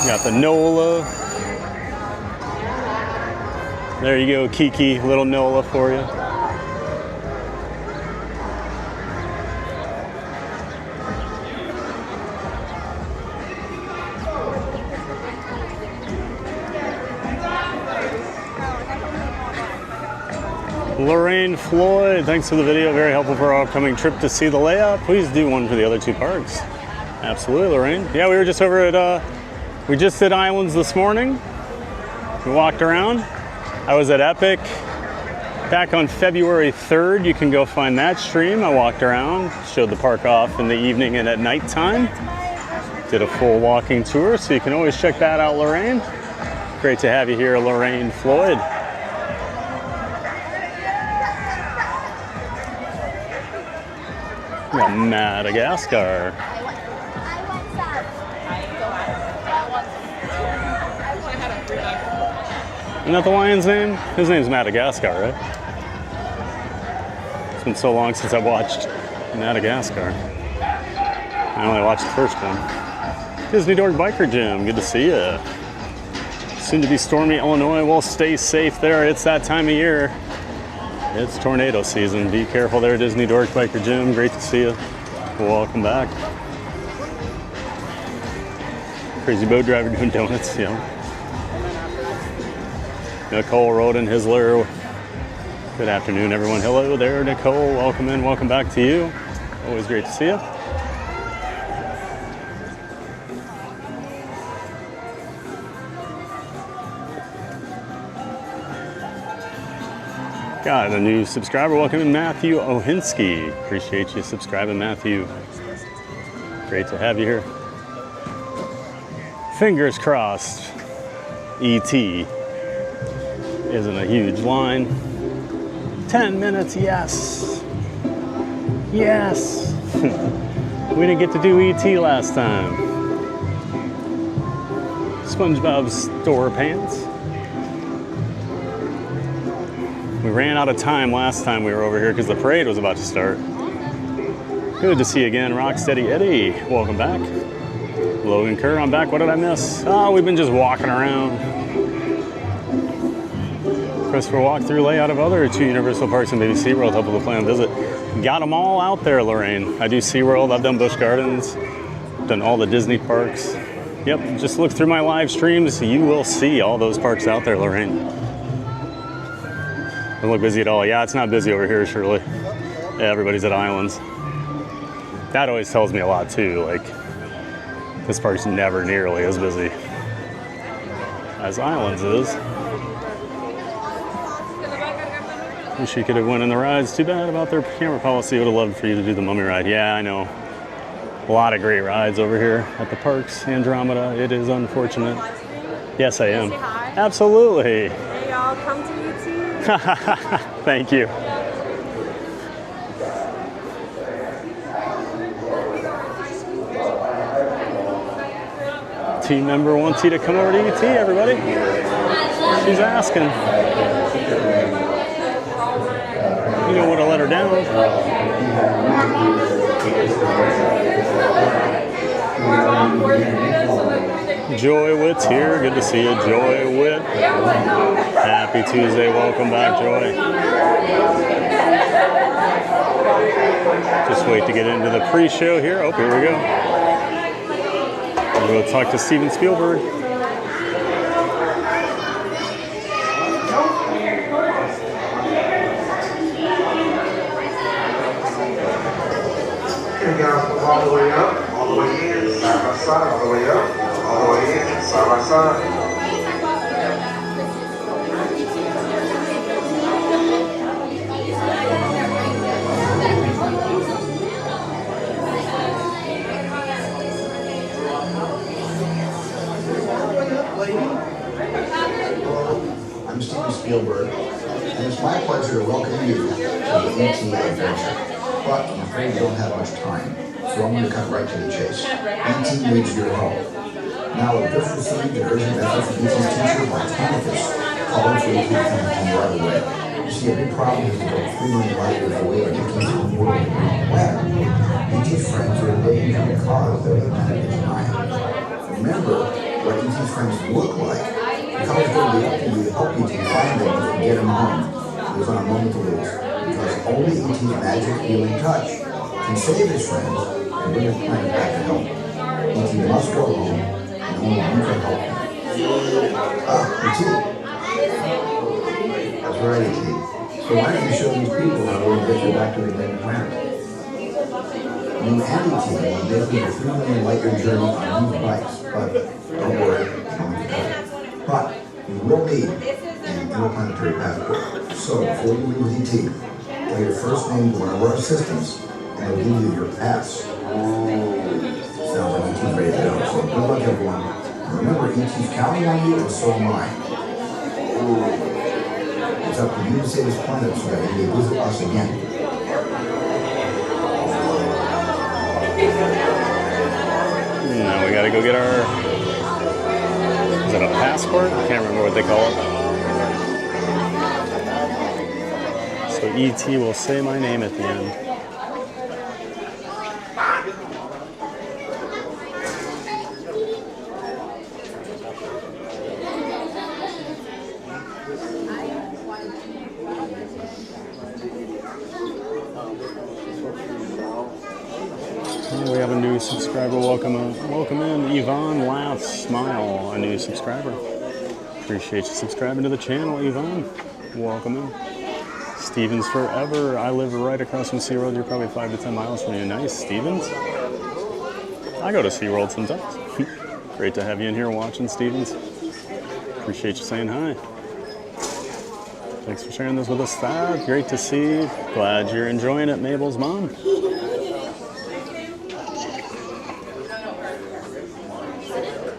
Got the Nola. There you go, Kiki, little Nola for you. Lorraine Floyd, thanks for the video. Very helpful for our upcoming trip to see the layout. Please do one for the other two parks. Absolutely, Lorraine. Yeah, we were just over at, we just did Islands this morning. We walked around. I was at Epic back on February 3rd. You can go find that stream. I walked around, showed the park off in the evening and at nighttime. Did a full walking tour, so you can always check that out, Lorraine. Great to have you here, Lorraine Floyd. We got Madagascar. Isn't that the lion's name? His name's Madagascar, right? It's been so long since I watched Madagascar. I only watched the first one. Disney Dork Biker Gym, good to see you. Soon to be stormy Illinois. Well, stay safe there. It's that time of year. It's tornado season. Be careful there, Disney Dork Biker Gym. Great to see you. Welcome back. Crazy boat driver doing donuts, yeah. Nicole Roden Hisler. Good afternoon, everyone. Hello there, Nicole. Welcome in. Welcome back to you. Always great to see you. Got a new subscriber. Welcome in, Matthew Ohinsky. Appreciate you subscribing, Matthew. Great to have you here. Fingers crossed. ET isn't a huge line. 10 minutes, yes. Yes. We didn't get to do ET last time. SpongeBob SquarePants. We ran out of time last time we were over here because the parade was about to start. Good to see you again, Rocksteady Eddie. Welcome back. Logan Kerr, I'm back. What did I miss? Oh, we've been just walking around. Christopher walked through layout of other two Universal parks and maybe SeaWorld. Helpful to plan a visit. Got them all out there, Lorraine. I do SeaWorld. I've done Busch Gardens. Done all the Disney parks. Yep, just look through my live streams. You will see all those parks out there, Lorraine. Don't look busy at all. Yeah, it's not busy over here, Shirley. Yeah, everybody's at Islands. That always tells me a lot too. Like, this park's never nearly as busy as Islands is. Wish you could have went in the rides. Too bad about their camera policy. Would have loved for you to do the Mummy ride. Yeah, I know. A lot of great rides over here at the parks. Andromeda. It is unfortunate. Yes, I am. Absolutely. Hey, y'all, come to you too. Thank you. Team member wants you to come over to ET, everybody. She's asking. You don't want to let her down. Joy Witt's here. Good to see you, Joy Witt. Happy Tuesday. Welcome back, Joy. Just wait to get into the pre-show here. Oh, here we go. We'll go talk to Steven Spielberg. All the way up, all the way in, side by side, all the way up, all the way in, side by side. I'm Steven Spielberg, and it's my pleasure to welcome you to the ET adventure. But I'm afraid we don't have much time, so I'm going to cut right to the chase. ET needs your help. Now, we've just received an urgent message from ET's teacher by Tanicus, calling for ET to come home right away. You see, a big problem is about 3 million light years away on ET's home world in Minion Land. ET's friends are in danger because their planet is dying. Remember what ET's friends look like. It's always going to be up to you to help ET find them and get them home. There's not a moment to lose. Because only ET's magic healing touch can save his friends and bring his planet back to health. ET must go home, and only you can help him. Ah, ET. That's right, ET. So why don't you show these people how we're going to get you back to the main planet? You and ET will be making a 3 million light year journey on these bikes, but don't worry, you don't have to cut it. But you will need an interplanetary passport. So before you leave with ET, tell your first name to one of our assistants, and they'll give you your pass. Sounds like ET's ready to go, so good luck, everyone. And remember, ET's counting on you, and so am I. It's up to you to save this planet so that you may visit us again. Now we gotta go get our... Is it a passport? I can't remember what they call it. So ET will say my name at the end. Oh, we have a new subscriber. Welcome in. Yvonne Laughs Smile, a new subscriber. Appreciate you subscribing to the channel, Yvonne. Welcome in. Stevens Forever. I live right across from SeaWorld. You're probably 5 to 10 miles from you. Nice, Stevens. I go to SeaWorld sometimes. Great to have you in here watching, Stevens. Appreciate you saying hi. Thanks for sharing this with us, Thad. Great to see you. Glad you're enjoying it, Mabel's mom.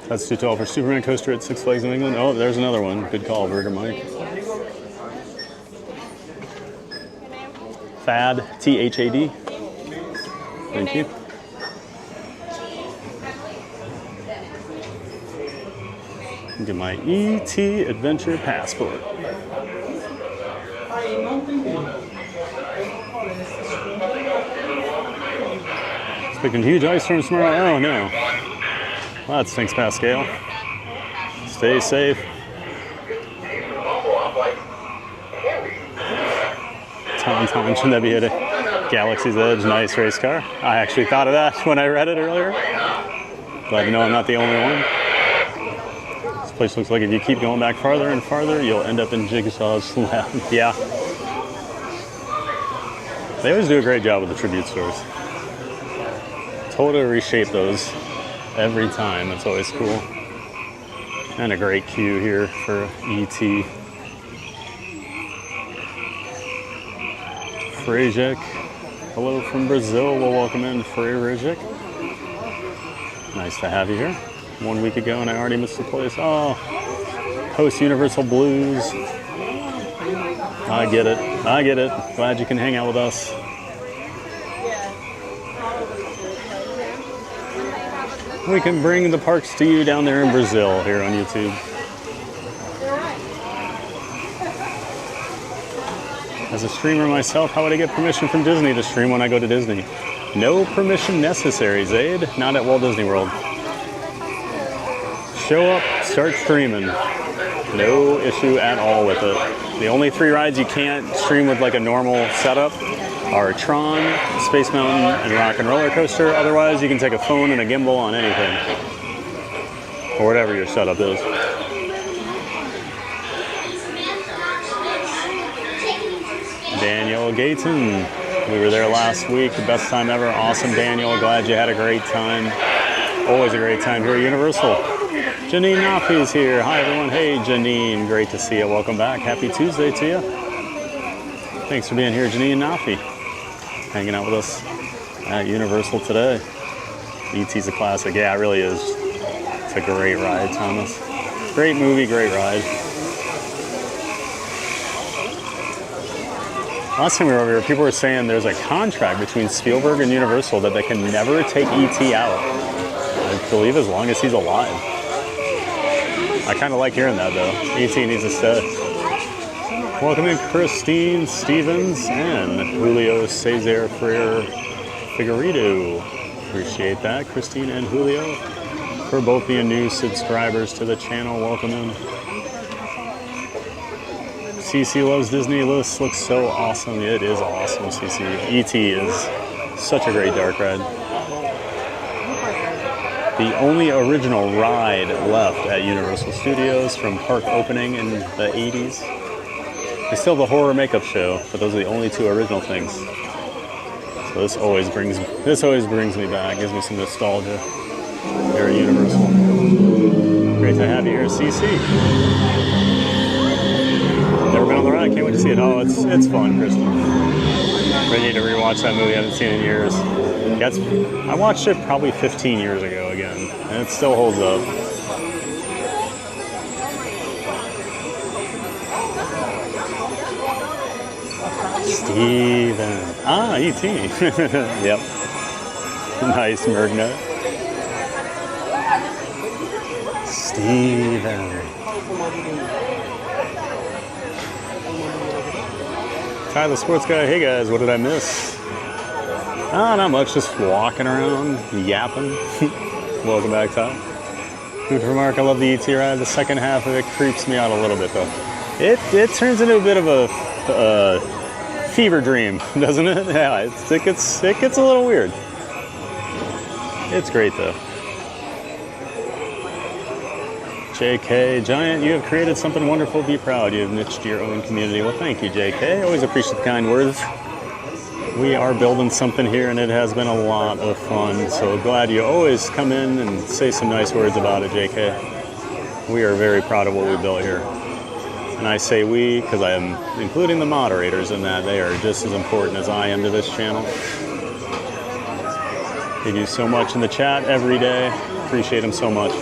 That's too tall for Superman coaster at Six Flags New England. Oh, there's another one. Good call, Burger Mike. Thad, T-H-A-D. Thank you. Get my ET Adventure Passport. Expecting huge ice storms tomorrow. Oh no. Well, that stinks, Pascal. Stay safe. Tauntaun, shouldn't that be at a Galaxy's Edge? Nice race car. I actually thought of that when I read it earlier. Glad to know I'm not the only one. This place looks like if you keep going back farther and farther, you'll end up in Jigsaw's lab. Yeah. They always do a great job with the tribute stores. Totally reshape those every time. That's always cool. And a great queue here for ET. Frejik. Hello from Brazil. We'll welcome in Frejik. Nice to have you here. 1 week ago and I already missed the place. Oh, post Universal Blues. I get it. I get it. Glad you can hang out with us. We can bring the parks to you down there in Brazil here on YouTube. As a streamer myself, how would I get permission from Disney to stream when I go to Disney? No permission necessary, Zaid. Not at Walt Disney World. show up, start streaming. No issue at all with it. The only 3 rides you can't stream with like a normal setup are Tron, Space Mountain, and Rock and Roller Coaster. Otherwise, you can take a phone and a gimbal on anything, or whatever your setup is. Daniel Gayton, we were there last week. The best time ever. Awesome, Daniel. Glad you had a great time. Always a great time here at Universal. Janine Nafi's here. Hi, everyone. Hey, Janine. Great to see you. Welcome back. Happy Tuesday to you. Thanks for being here, Janine Nafi. Hanging out with us at Universal today. ET's a classic. Yeah, it really is. It's a great ride, Thomas. Great movie, great ride. Last time we were over here, people were saying there's a contract between Spielberg and Universal that they can never take ET out. I believe as long as he's alive. I kind of like hearing that, though. ET needs to stay. Welcome in Christine Stevens and Julio Cesar Freire Figueredo. Appreciate that, Christine and Julio, for both being new subscribers to the channel. Welcome in. CC loves Disney. This looks so awesome. It is awesome, CC. ET is such a great dark ride. The only original ride left at Universal Studios from park opening in the 80s. They still have a horror makeup show, but those are the only 2 original things. So this always brings me back, gives me some nostalgia here at Universal. Great to have you here, CC. Never been on the ride, can't wait to see it. Oh, it's fun, Kristen. Ready to rewatch that movie, I haven't seen it in years. Yeah, I watched it probably 15 years ago again, and it still holds up. Steven. Ah, E.T. Yep. Nice, Mergnut. Steven. Ty the Sports Guy. Hey guys, what did I miss? Ah, not much. Just walking around, yapping. Welcome back, Ty. Food for Mark. I love the ET ride. The second half of it creeps me out a little bit, though. It turns into a bit of a fever dream, doesn't it? Yeah, it gets a little weird. It's great, though. JK, Giant, you have created something wonderful. Be proud. You have niched your own community. Well, thank you, JK. Always appreciate the kind words. We are building something here, and it has been a lot of fun. So glad you always come in and say some nice words about it, JK. We are very proud of what we built here. And I say we because I am including the moderators in that. They are just as important as I am to this channel. They do so much in the chat every day. Appreciate them so much.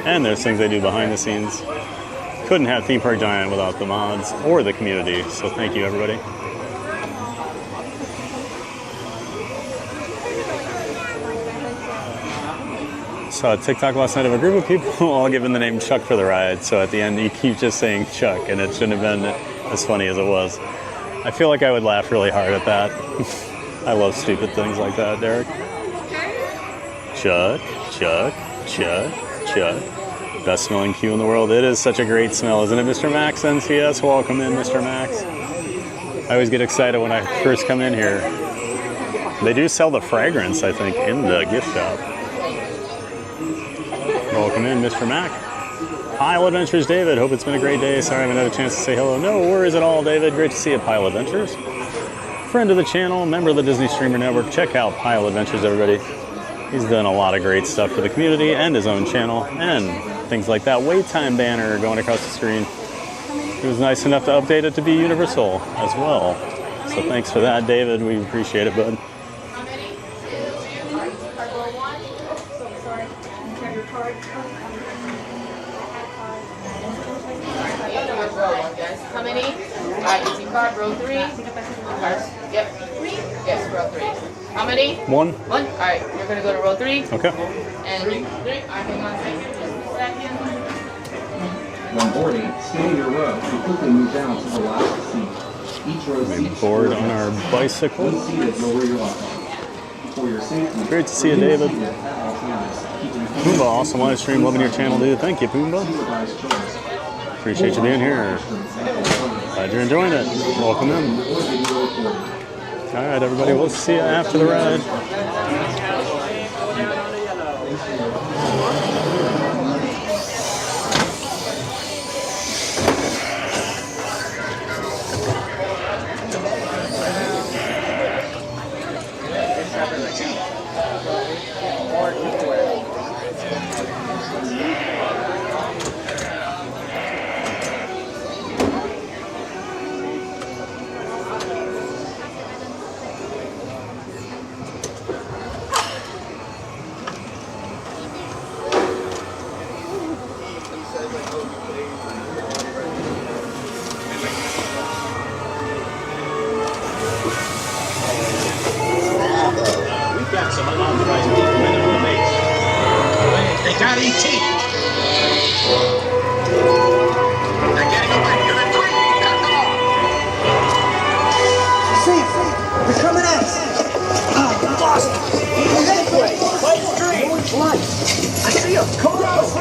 And there's things they do behind the scenes. Couldn't have Theme Park Giant without the mods or the community. So thank you, everybody. Saw a TikTok last night of a group of people all giving the name Chuck for the ride. So at the end, you keep just saying Chuck, and it shouldn't have been as funny as it was. I feel like I would laugh really hard at that. I love stupid things like that, Derek. Chuck, Chuck, Chuck, Chuck. Best smelling queue in the world. It is such a great smell, isn't it, Mr. Max? NCS, welcome in, Mr. Max. I always get excited when I first come in here. They do sell the fragrance, I think, in the gift shop. Welcome in, Mr. Mac. Pile Adventures, David. Hope it's been a great day. Sorry I haven't had a chance to say hello. No worries at all, David. Great to see you, Pile Adventures. Friend of the channel, member of the Disney Streamer Network. Check out Pile Adventures, everybody. He's done a lot of great stuff for the community and his own channel and things like that wait time banner going across the screen. He was nice enough to update it to be universal as well. So thanks for that, David. We appreciate it, bud. How many? All right, easy card, row 3. Cards. Yep. Yes, row 3. How many? 1. 1. All right, you're going to go to row 3. Okay. And 3. All right, hang on a second. Just a second. When boarding, stay in your row and quickly move down to the last seat. Each row seat board on our bicycle. One seat is lower your lap. For your safety, great to see you, David. At all times. Pumbaa, awesome live stream. Loving your channel, dude. Thank you, Pumbaa. Appreciate you being here. Glad you're enjoying it. Welcome in. All right, everybody. We'll see you after the ride. They got ET. They're getting away. You're in three. Cut them off. See, they're coming at us. Lost. This way. White street. Orange light. I see them. Come on, let's go.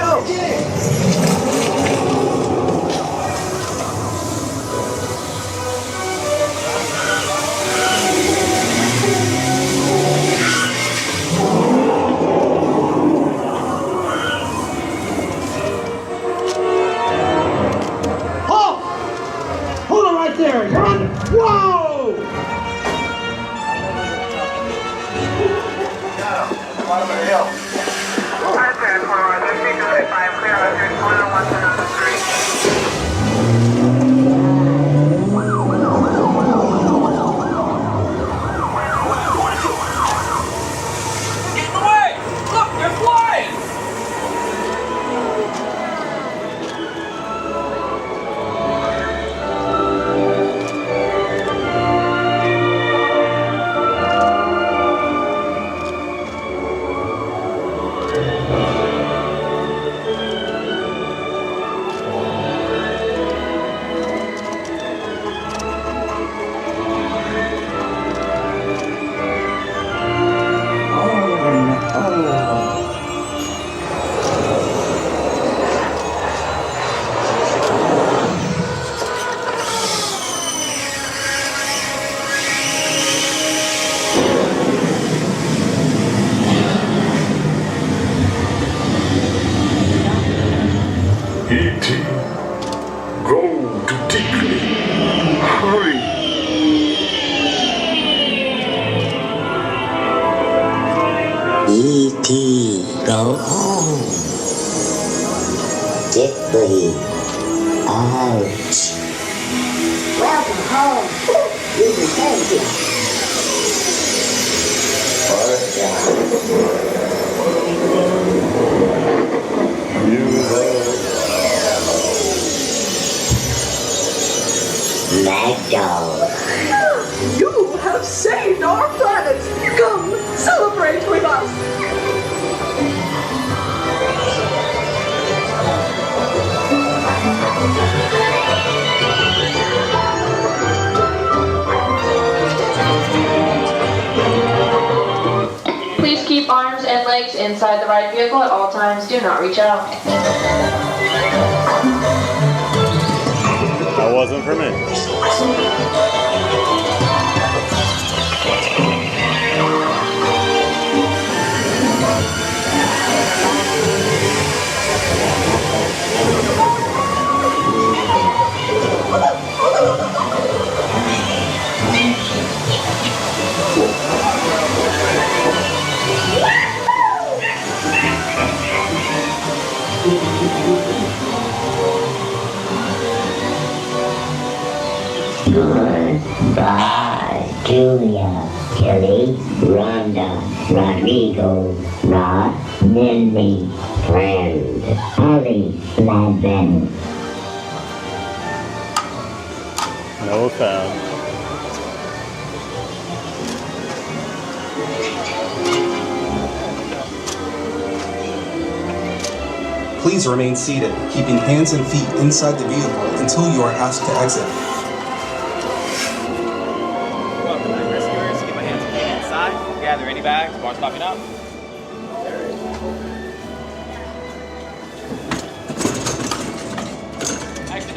There, you're on. Whoa! Bottom of the hill. Get in the way! Look, they're flying! E.T. Go to Tinkley. Hurry. E.T. go home. Dickly. Ouch. Welcome home. You deserve it. You have saved our planet. Come celebrate with us. Please keep arms and legs inside the ride vehicle at all times. Do not reach out. That wasn't for me. Goodbye, Julia, Kelly, Rhonda, Rodrigo, Rod, Mindy, Friend, Holly, Ladman. No foul. Please remain seated, keeping hands and feet inside the vehicle until you are asked to exit. Welcome back, rescuers. Get my hands and feet inside. Gather any bags. Bar's popping up.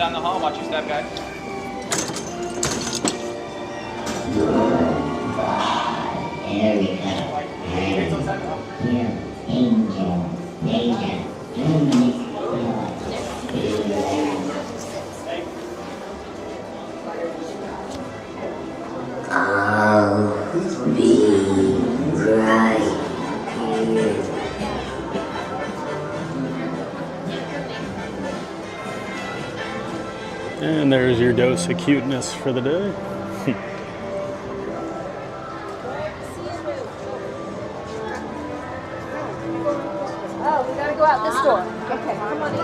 down the hall. Watch your step, guys. Erica, Angel, Data, I'll be right here. And there's your dose of cuteness for the day. Oh, we gotta go out this door. Okay, come on in.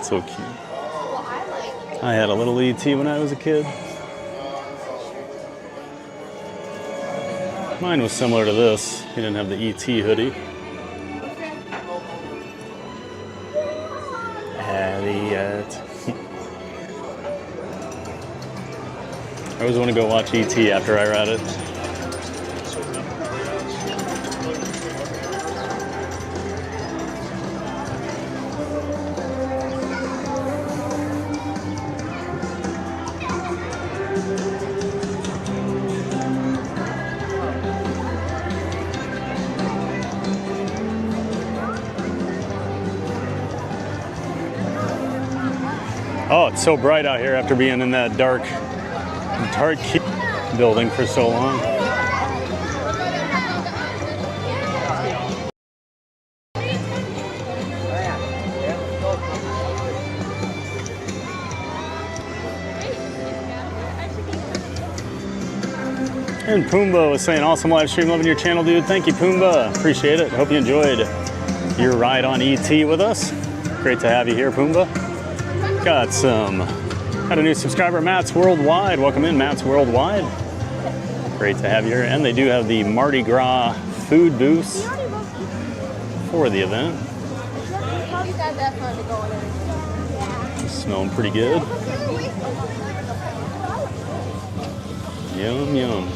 So cute. I had a little ET when I was a kid. Mine was similar to this. He didn't have the ET hoodie. Elliot. I always want to go watch ET after I read it. Oh, it's so bright out here after being in that dark building for so long. And Pumbaa was saying, awesome live stream, loving your channel, dude. Thank you, Pumbaa. Appreciate it. Hope you enjoyed your ride on ET with us. Great to have you here, Pumbaa. Got a new subscriber, Matt's Worldwide. Welcome in, Matt's Worldwide. Great to have you here. And they do have the Mardi Gras food booths for the event. Smelling pretty good. Yum, yum.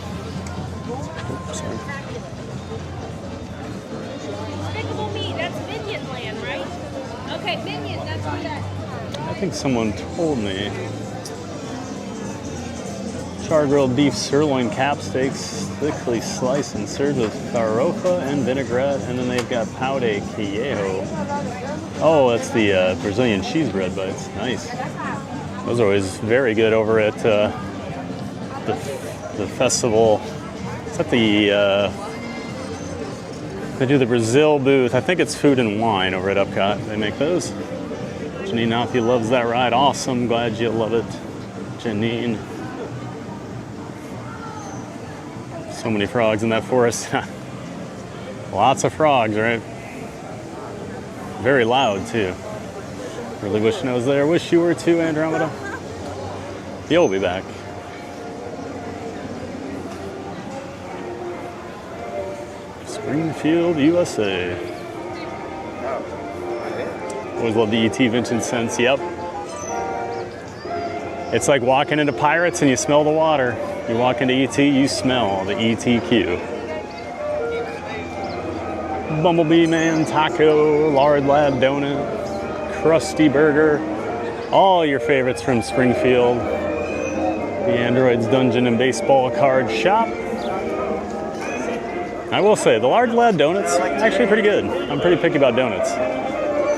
Oops, sorry. Despicable Me, that's Minion Land, right? Okay, Minion, that's what that. I think someone told me. Char-grilled beef sirloin cap steaks, thickly sliced and served with farofa and vinaigrette, and then they've got pau de queijo. Oh, that's the Brazilian cheese bread bites. Nice. Those are always very good over at the festival. Is that they do the Brazil booth. I think it's Food and Wine over at Epcot. They make those. Janine Nathi loves that ride. Awesome. Glad you love it, Janine. So many frogs in that forest. Lots of frogs, right? Very loud, too. Really wishing I was there. Wish you were, too, Andromeda. You'll be back. Springfield, USA. Always love the ET Vintage scents. Yep. It's like walking into Pirates and you smell the water. You walk into ET, you smell the ETQ. Bumblebee Man Taco, Lard Lad Donut, Krusty Burger, all your favorites from Springfield. The Android's Dungeon and Baseball Card Shop. I will say, the Large Lad Donuts, actually pretty good. I'm pretty picky about donuts.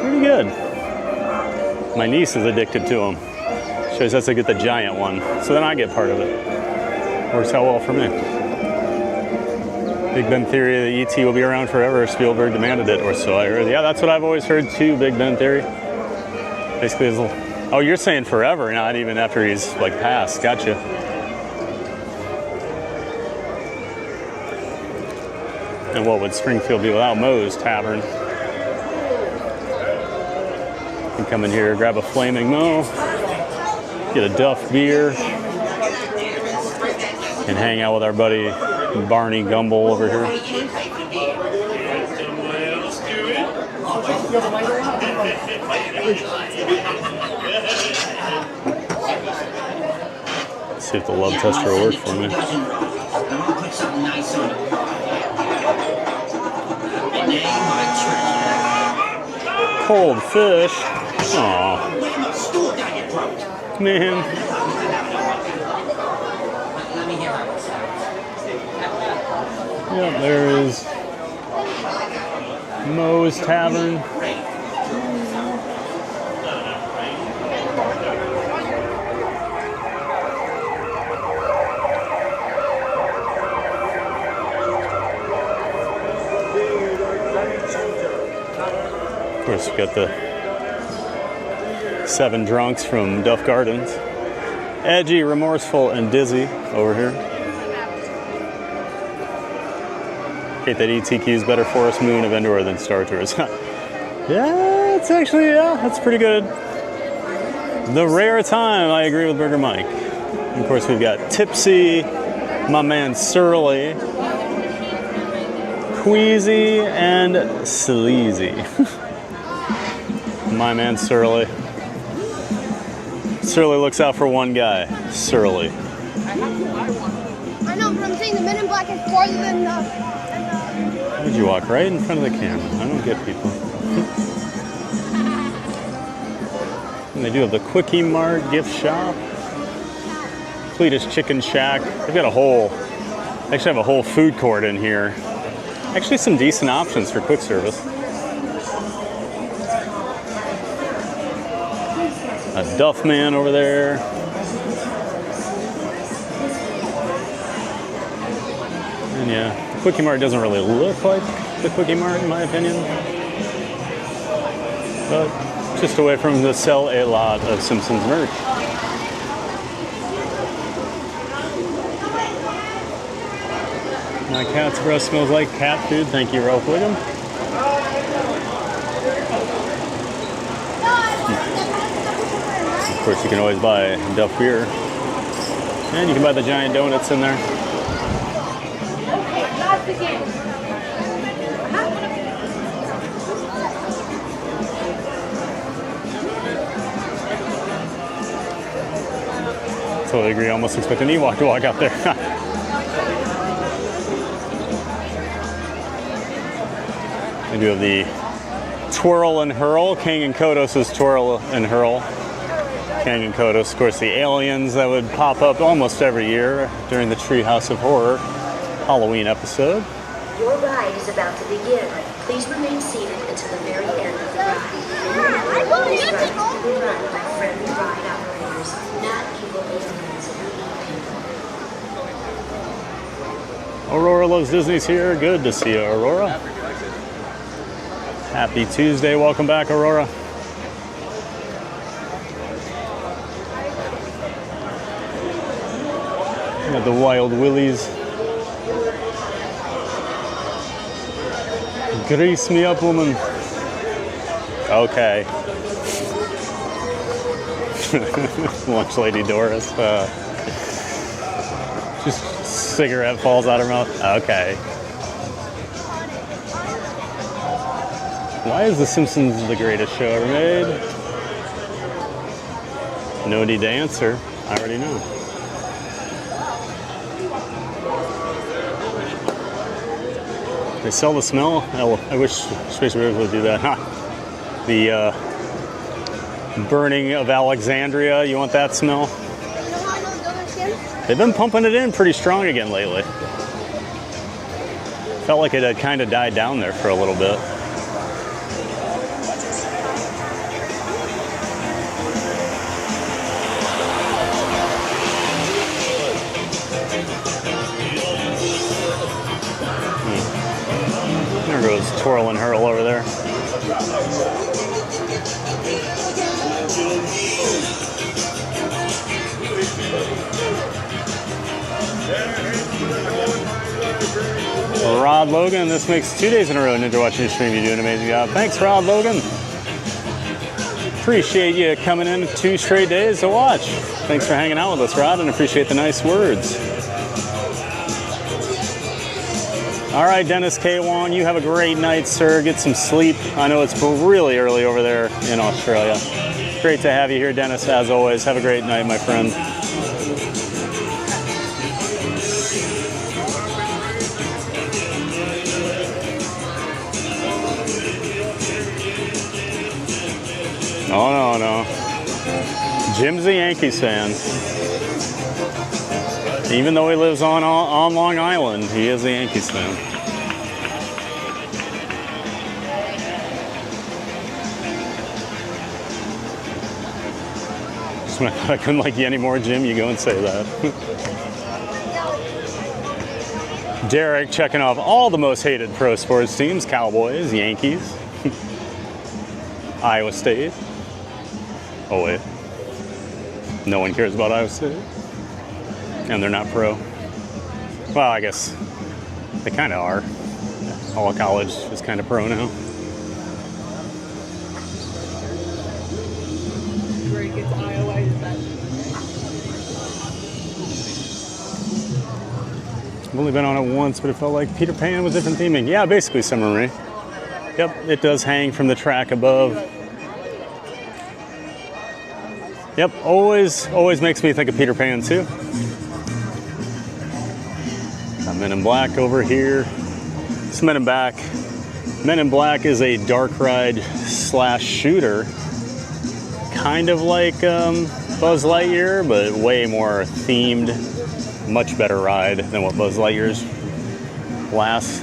Pretty good. My niece is addicted to them. She always has to get the giant one, so then I get part of it. Works out well for me. Big Ben theory that ET will be around forever if Spielberg demanded it, or so I heard. Yeah, that's what I've always heard too, Big Ben theory. Basically, oh, you're saying forever, not even after he's like passed. Gotcha. And what would Springfield be without Moe's Tavern? You can come in here, grab a Flaming Moe, get a Duff beer, and hang out with our buddy Barney Gumble over here. see if the love tester will work for me. I'm gonna put something nice on it. And name my treasure. Cold fish. Aw. Man. Yep, there is Moe's Tavern. Of course, we've got the 7 drunks from Duff Gardens. Edgy, remorseful, and dizzy over here. Hate that ETQ is better Forest Moon of Endor than Star Tours. Yeah, it's actually, that's pretty good. The rare time, I agree with Burger Mike. And of course, we've got Tipsy, my man Surly, Queasy, and Sleazy. My man Surly. Surly looks out for one guy, Surly. I know, but I'm saying the Men in Black is farther than the... Why would you walk right in front of the camera? I don't get people. And they do have the Quickie Mart gift shop. Cletus Chicken Shack. They've got a whole, they actually have a whole food court in here. Actually some decent options for quick service. A Duff Man over there. And yeah, the Quickie Mart doesn't really look like the Quickie Mart in my opinion. But just a way for them to sell a lot of Simpsons merch. My cat's breath smells like cat food. Thank you, Ralph Wiggum. Of course, you can always buy Duff beer. And you can buy the giant donuts in there. Okay, last again. Totally agree. I almost expect an Ewok to walk out there. They do have the Twirl and Hurl. Kang and Kodos' Twirl and Hurl. Kang and Kodos, of course, the aliens that would pop up almost every year during the Treehouse of Horror Halloween episode. Your ride is about to begin. Please remain seated until the very end of the ride. This ride will be run by friendly ride operators, not evil aliens who eat people. Aurora Loves Disney's here. Good to see you, Aurora. Happy Tuesday. Welcome back, Aurora. We got the Wild Willies. Grease me up, woman. Okay. Lunch Lady Doris. Just cigarette falls out her mouth. Okay. Why is The Simpsons the greatest show ever made? No need to answer. I already know. They sell the smell? I wish Space Raiders would do that. The burning of Alexandria. You want that smell? They've been pumping it in pretty strong again lately. Felt like it had kind of died down there for a little bit. There goes Twirl and Hurl over there. Rod Logan, this makes 2 days in a row. Ninja watching your stream, you do an amazing job. Thanks, Rod Logan. Appreciate you coming in 2 straight days to watch. Thanks for hanging out with us, Rod, and appreciate the nice words. All right, Dennis K1, you have a great night, sir. Get some sleep. I know it's really early over there in Australia. Great to have you here, Dennis, as always. Have a great night, my friend. Oh, no. Jim's a Yankees fan. Even though he lives on Long Island, he is a Yankees fan. Just when I couldn't like you anymore, Jim, you go and say that. Derek checking off all the most hated pro sports teams: Cowboys, Yankees, Iowa State. Oh wait, no one cares about Iowa State. And they're not pro. Well, I guess they kind of are. All college is kind of pro now. Where he gets Iowa is that. I've only been on it once, but it felt like Peter Pan with different theming. Yeah, basically Summer Rae. Yep, it does hang from the track above. Yep, always makes me think of Peter Pan too. Got Men in Black over here. It's Men in Black. Men in Black is a dark ride slash shooter. Kind of like Buzz Lightyear, but way more themed. Much better ride than what Buzz Lightyear's last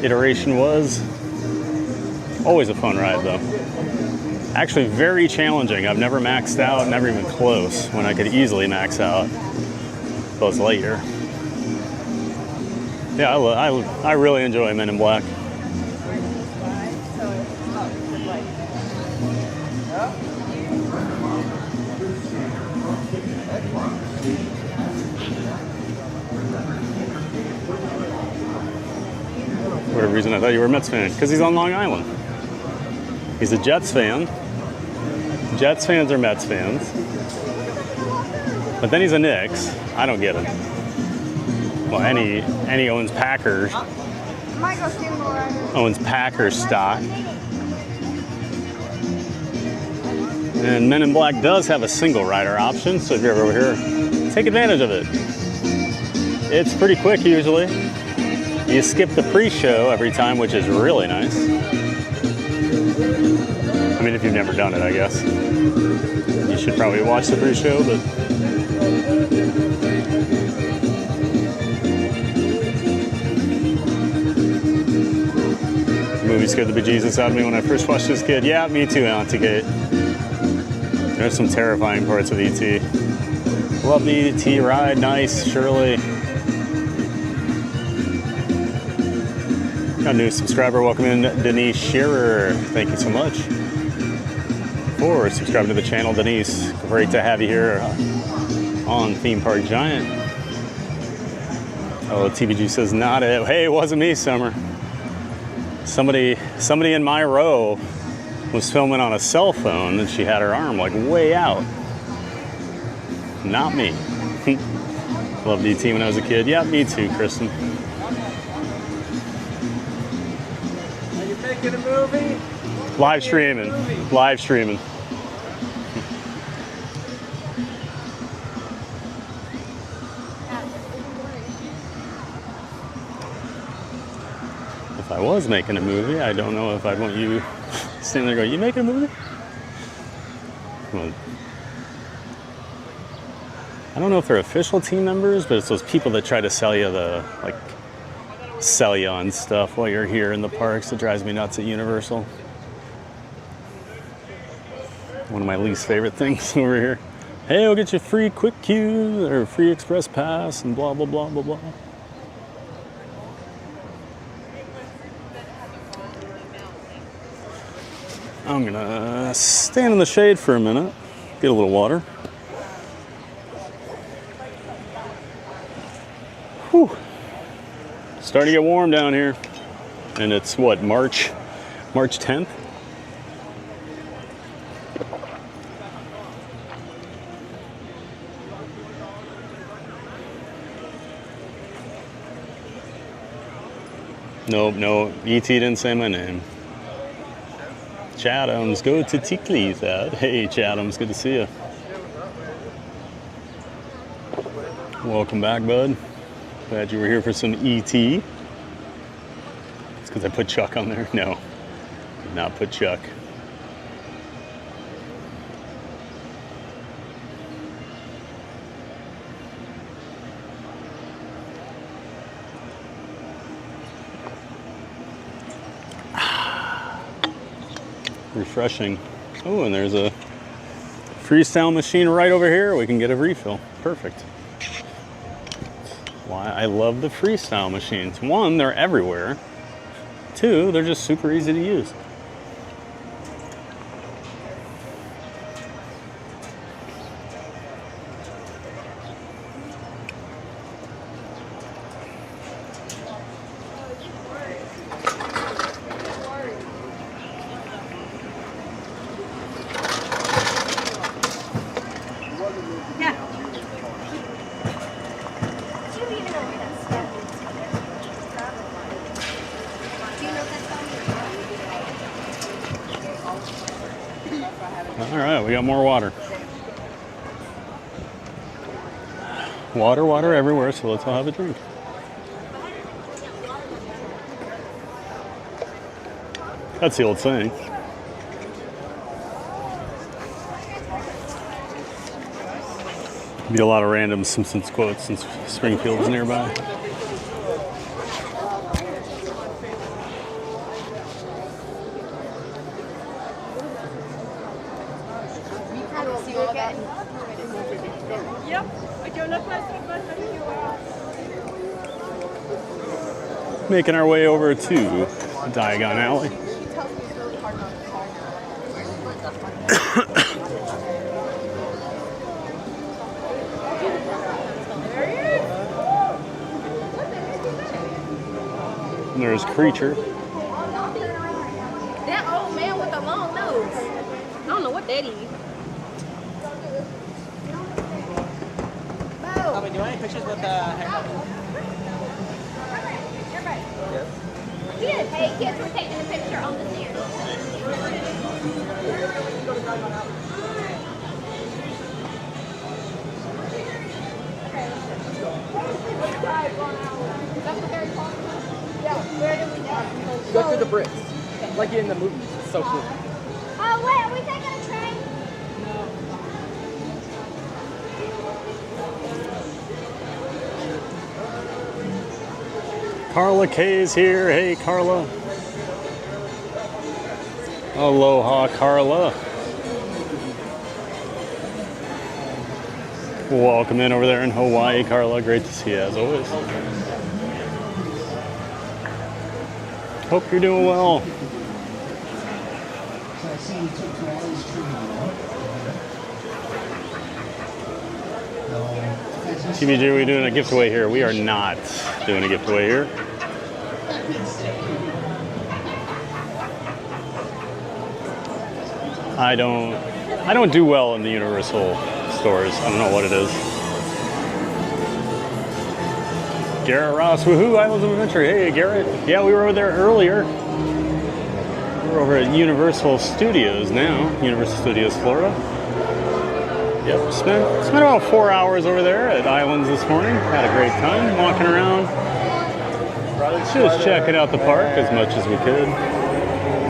iteration was. Always a fun ride though. Actually very challenging. I've never maxed out, never even close, when I could easily max out Buzz Lightyear. Yeah, I really enjoy Men in Black. For whatever reason, I thought you were a Mets fan, because he's on Long Island. He's a Jets fan. Jets fans are Mets fans. But then he's a Knicks. I don't get it. Well, and he owns Packers. Owns Packers stock. And Men in Black does have a single rider option, so if you're ever over here, take advantage of it. It's pretty quick usually. You skip the pre-show every time, which is really nice. I mean, if you've never done it, I guess. You should probably watch the pre-show, but... The movie scared the bejesus out of me when I first watched this kid. Yeah, me too, Auntie Kate. There's some terrifying parts of E.T. Love the E.T. ride. Nice, Shirley. Got a new subscriber. Welcome in, Denise Shearer. Thank you so much for subscribing to the channel, Denise. Great to have you here on Theme Park Giant. Oh, TBG says not it. Hey, it wasn't me, Summer. Somebody in my row was filming on a cell phone and she had her arm like way out. Not me. Loved E.T. when I was a kid. Yeah, me too, Kristen. Are you making a movie? Live streaming. Live streaming. If I was making a movie, I don't know if I'd want you standing there going, you making a movie? Well, I don't know if they're official team members, but it's those people that try to sell you sell you on stuff while you're here in the parks. That drives me nuts at Universal. One of my least favorite things over here. Hey, we'll get you free quick queue or free express pass and blah, blah, blah, blah, blah. I'm gonna stand in the shade for a minute, get a little water. Whew. Starting to get warm down here. And it's what, March 10th? Nope, no, ET didn't say my name. Chatham's, go to Tickly's out. Hey Chatham's, good to see you. Welcome back, bud. Glad you were here for some ET. It's because I put Chuck on there. No, did not put Chuck. refreshing. Oh, and there's a freestyle machine right over here. We can get a refill. Perfect. Why I love the freestyle machines. One, they're everywhere. Two, they're just super easy to use. All right, we got more water. Water everywhere, so let's all have a drink. That's the old saying. Be a lot of random Simpsons quotes since Springfield's nearby. Making our way over to Diagon Alley. And there's Creature. That old man with the long nose. I don't know what that is. Are we doing any pictures with haircut? Yes. Hey, kids, we're taking a picture on the stairs. Go through the bricks, like in the movies. It's so cool. Oh, wait, are we taking a train? Carla K's here. Hey, Carla. Aloha, Carla. Welcome in over there in Hawaii, Carla. Great to see you as always. Hope you're doing well. TBJ, are we doing a giveaway here? We are not doing a giveaway here. I don't do well in the Universal stores. I don't know what it is. Garrett Ross, woohoo, Islands of Adventure. Hey, Garrett. Yeah, we were over there earlier. We're over at Universal Studios now. Universal Studios, Florida. Yep, spent about 4 hours over there at Islands this morning. Had a great time walking around. Just checking out the park as much as we could.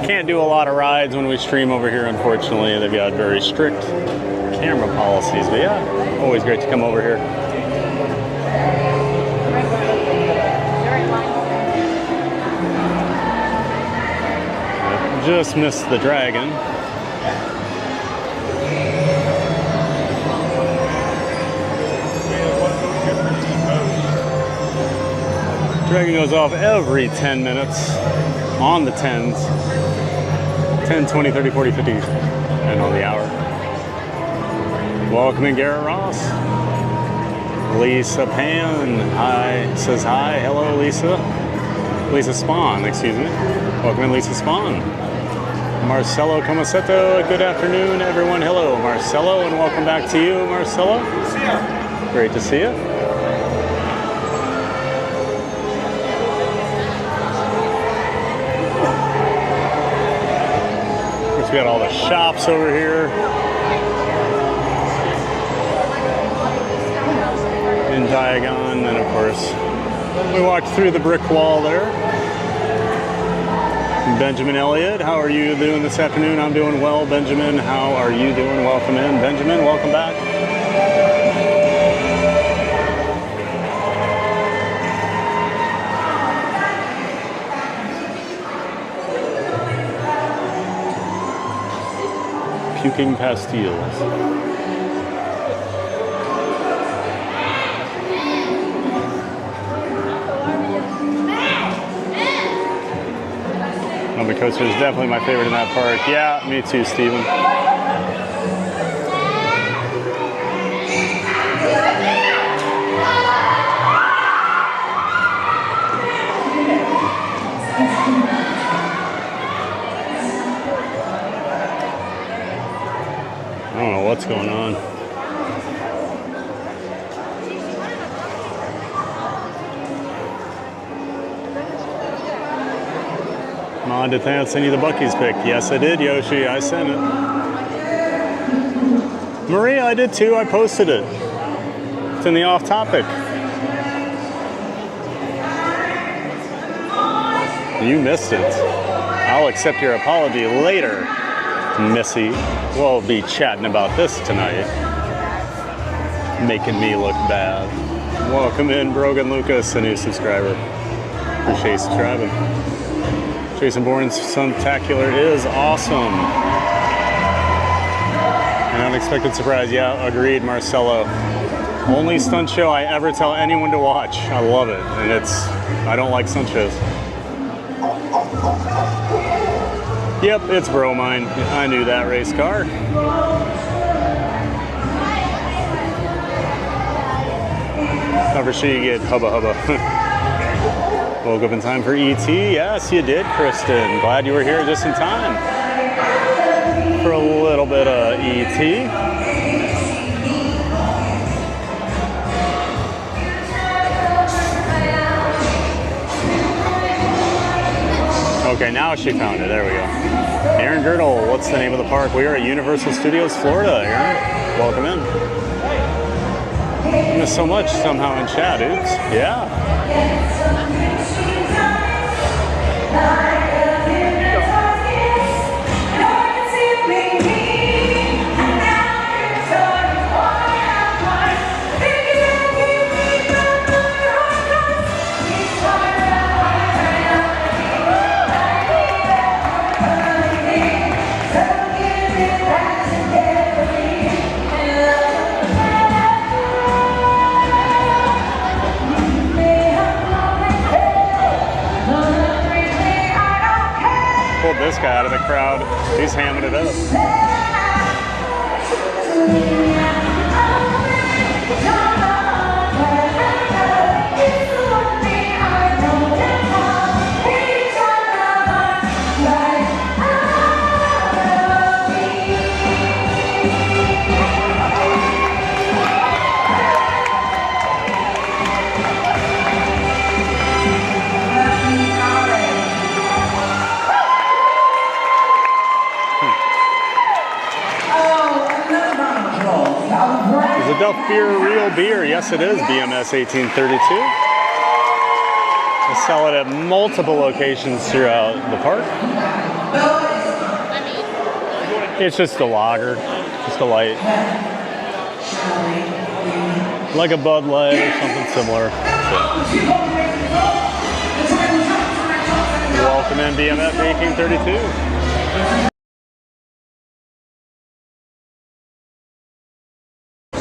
Can't do a lot of rides when we stream over here, unfortunately. They've got very strict camera policies, but yeah, always great to come over here. Just missed the dragon. Dragon goes off every 10 minutes on the 10s. 10, 20, 30, 40, 50, and on the hour. Welcome in, Garrett Ross. Lisa Pan, hi, says hi. Hello, Lisa. Lisa Spawn, excuse me. Welcome in, Lisa Spawn. Marcelo Comasetto, good afternoon, everyone. Hello, Marcelo, and welcome back to you, Marcelo. See ya. Great to see you. We got all the shops over here. In Diagon, and of course, we walked through the brick wall there. Benjamin Elliott, how are you doing this afternoon? I'm doing well, Benjamin. How are you doing? Welcome in. Benjamin, welcome back. smoking pastilles. The coaster is definitely my favorite in that park. Yeah, me too, Steven. I don't know what's going on. Come on, did I send you the Buc-ee's pic? Yes, I did, Yoshi. I sent it. Maria, I did too. I posted it. It's in the off topic. You missed it. I'll accept your apology later, Missy. We'll be chatting about this tonight. Making me look bad. Welcome in, Brogan Lucas, a new subscriber. Appreciate you subscribing. Jason Bourne's Suntacular is awesome. An unexpected surprise. Yeah, agreed, Marcelo. Only stunt show I ever tell anyone to watch. I love it. And I don't like stunt shows. Yep, it's Bromine. I knew that race car. However, she get hubba hubba. Woke up in time for ET. Yes, you did, Kristen. Glad you were here just in time for a little bit of ET. Okay, now she found it. There we go. Aaron Girdle, what's the name of the park? We are at Universal Studios, Florida. Aaron, welcome in. I missed so much somehow in chat, oops. Yeah. Pulled this guy out of the crowd. He's hamming it up. Is the Duff Beer real beer? Yes, it is. BMS 1832. They sell it at multiple locations throughout the park. It's just a lager, just a light. Like a Bud Light or something similar. Welcome in, BMS 1832.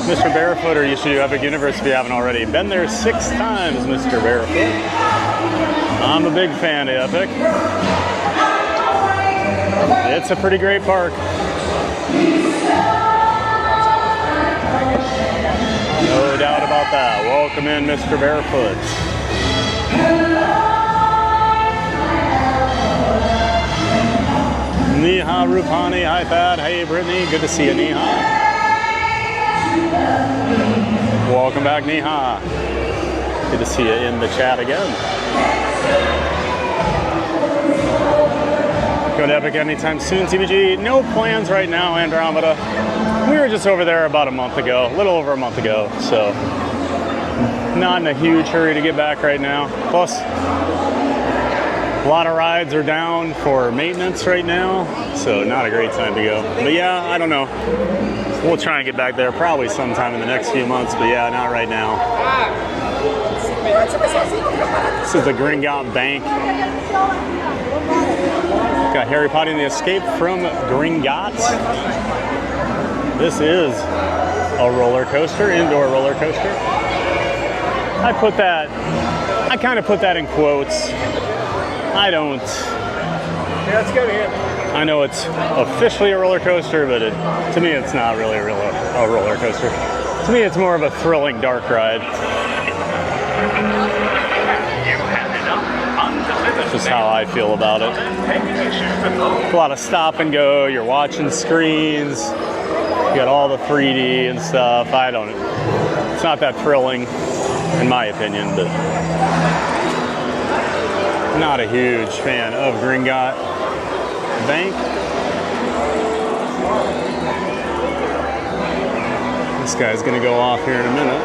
Mr. Barefooter, you should do Epic Universe if you haven't already. Been there 6 times, Mr. Barefoot. I'm a big fan of Epic. It's a pretty great park. No doubt about that. Welcome in, Mr. Barefoot. Neha Rupani, hi Pat. Hey Brittany, good to see you, Neha. Welcome back, Neha. Good to see you in the chat again. Going to Epic anytime soon, TBG? No plans right now, Andromeda. We were just over there about a month ago, a little over a month ago, so not in a huge hurry to get back right now. Plus, a lot of rides are down for maintenance right now, so not a great time to go. But yeah, I don't know. We'll try and get back there probably sometime in the next few months, but yeah, not right now. This is the Gringotts Bank. Got Harry Potter and the Escape from Gringotts. This is a roller coaster, indoor roller coaster. I kind of put that in quotes. I don't. Yeah, let's go here. I know it's officially a roller coaster, but to me it's not really a roller coaster. To me it's more of a thrilling dark ride. That's just how I feel about it. A lot of stop and go, you're watching screens, you got all the 3D and stuff. It's not that thrilling in my opinion, but not a huge fan of Gringotts Bank. This guy's gonna go off here in a minute.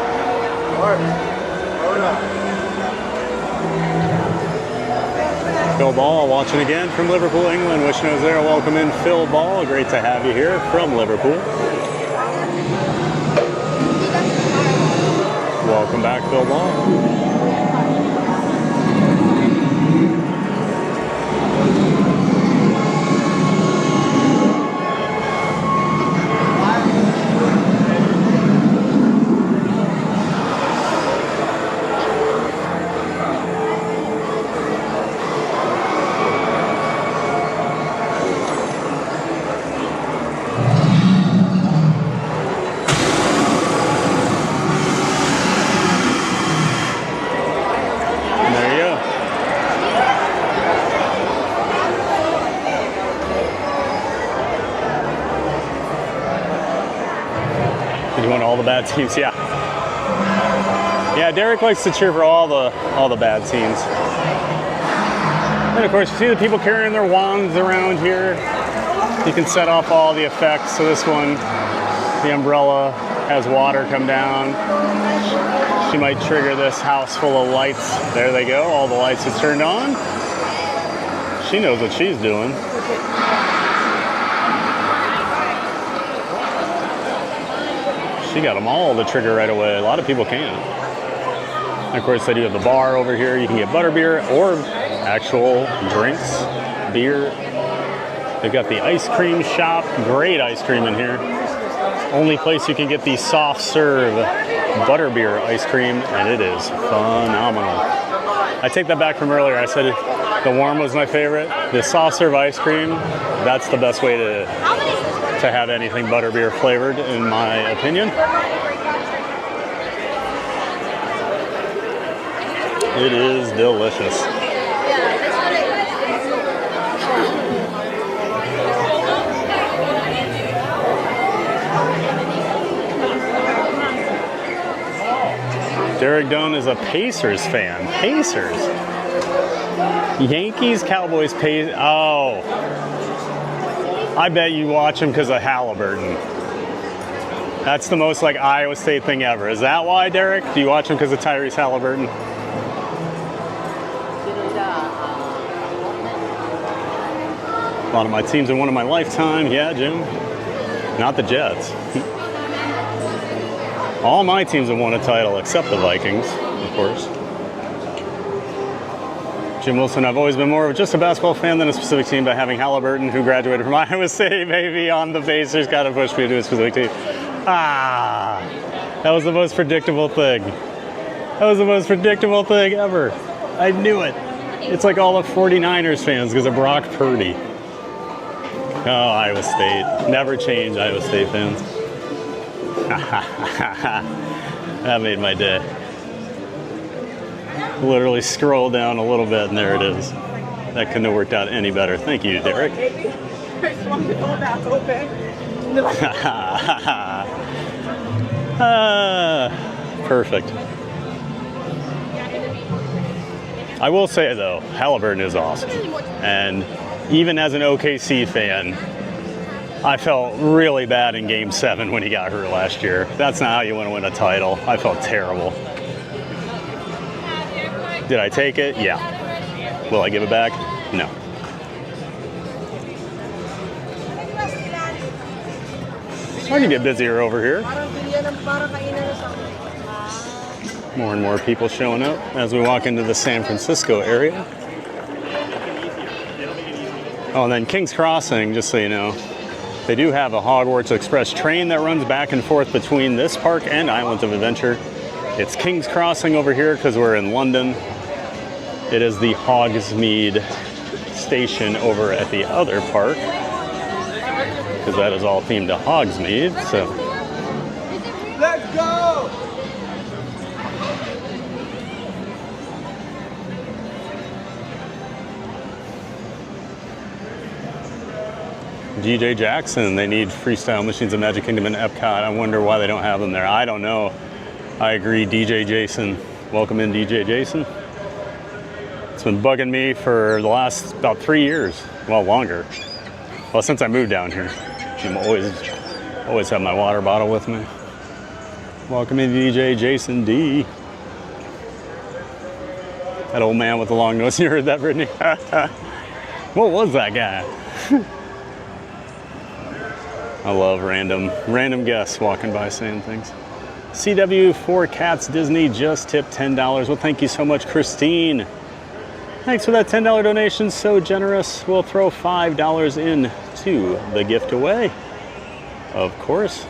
Phil Ball watching again from Liverpool, England. Wishing I was there. Welcome in, Phil Ball. Great to have you here from Liverpool. Welcome back, Phil Ball. Bad teams, yeah. Yeah, Derek likes to cheer for all the bad teams. And of course, you see the people carrying their wands around here. You can set off all the effects. So this one, the umbrella has water come down. She might trigger this house full of lights. There they go. All the lights are turned on. She knows what she's doing. She got them all to trigger right away. A lot of people can. And of course, they do have the bar over here. You can get butterbeer or actual drinks, beer. They've got the ice cream shop. Great ice cream in here. Only place you can get the soft serve butterbeer ice cream, and it is phenomenal. I take that back from earlier. I said the warm was my favorite. The soft serve ice cream, that's the best way to have anything butterbeer flavored, in my opinion. It is delicious. Derek Dunn is a Pacers fan. Pacers? Yankees, Cowboys, Pacers. Oh. I bet you watch him because of Halliburton. That's the most like Iowa State thing ever. Is that why, Derek? Do you watch him because of Tyrese Halliburton? A lot of my teams have won in my lifetime. Yeah, Jim. Not the Jets. All my teams have won a title except the Vikings, of course. Jim Wilson, I've always been more of just a basketball fan than a specific team, but having Halliburton, who graduated from Iowa State, maybe on the Pacers, kind of pushed me to a specific team. Ah, that was the most predictable thing. That was the most predictable thing ever. I knew it. It's like all the 49ers fans because of Brock Purdy. Oh, Iowa State. Never change, Iowa State fans. That made my day. Literally scroll down a little bit and there it is. That couldn't have worked out any better. Thank you, Derek. Perfect. I will say though, Halliburton is awesome. And even as an OKC fan, I felt really bad in Game 7 when he got hurt last year. That's not how you want to win a title. I felt terrible. Did I take it? Yeah. Will I give it back? No. It's starting to get busier over here. More and more people showing up as we walk into the San Francisco area. Oh, and then King's Crossing, just so you know, They do have a Hogwarts Express train that runs back and forth between this park and Islands of Adventure. It's King's Crossing over here because we're in London. It is the Hogsmeade station over at the other park, because that is all themed to Hogsmeade. So Let's go! DJ Jackson, they need freestyle machines of Magic Kingdom and Epcot. I wonder why they don't have them there. I don't know. I agree, DJ Jason. Welcome in, DJ Jason. It's been bugging me for the last about 3 years. Well, longer. Well, since I moved down here. I'm always have my water bottle with me. Welcome in, DJ Jason D. That old man with the long nose. You heard that, Brittany? What was that guy? I love random guests walking by saying things. CW for Cats Disney just tipped $10. Well, thank you so much, Christine. Thanks for that $10 donation. So generous. We'll throw $5 in to the gift away. Of course.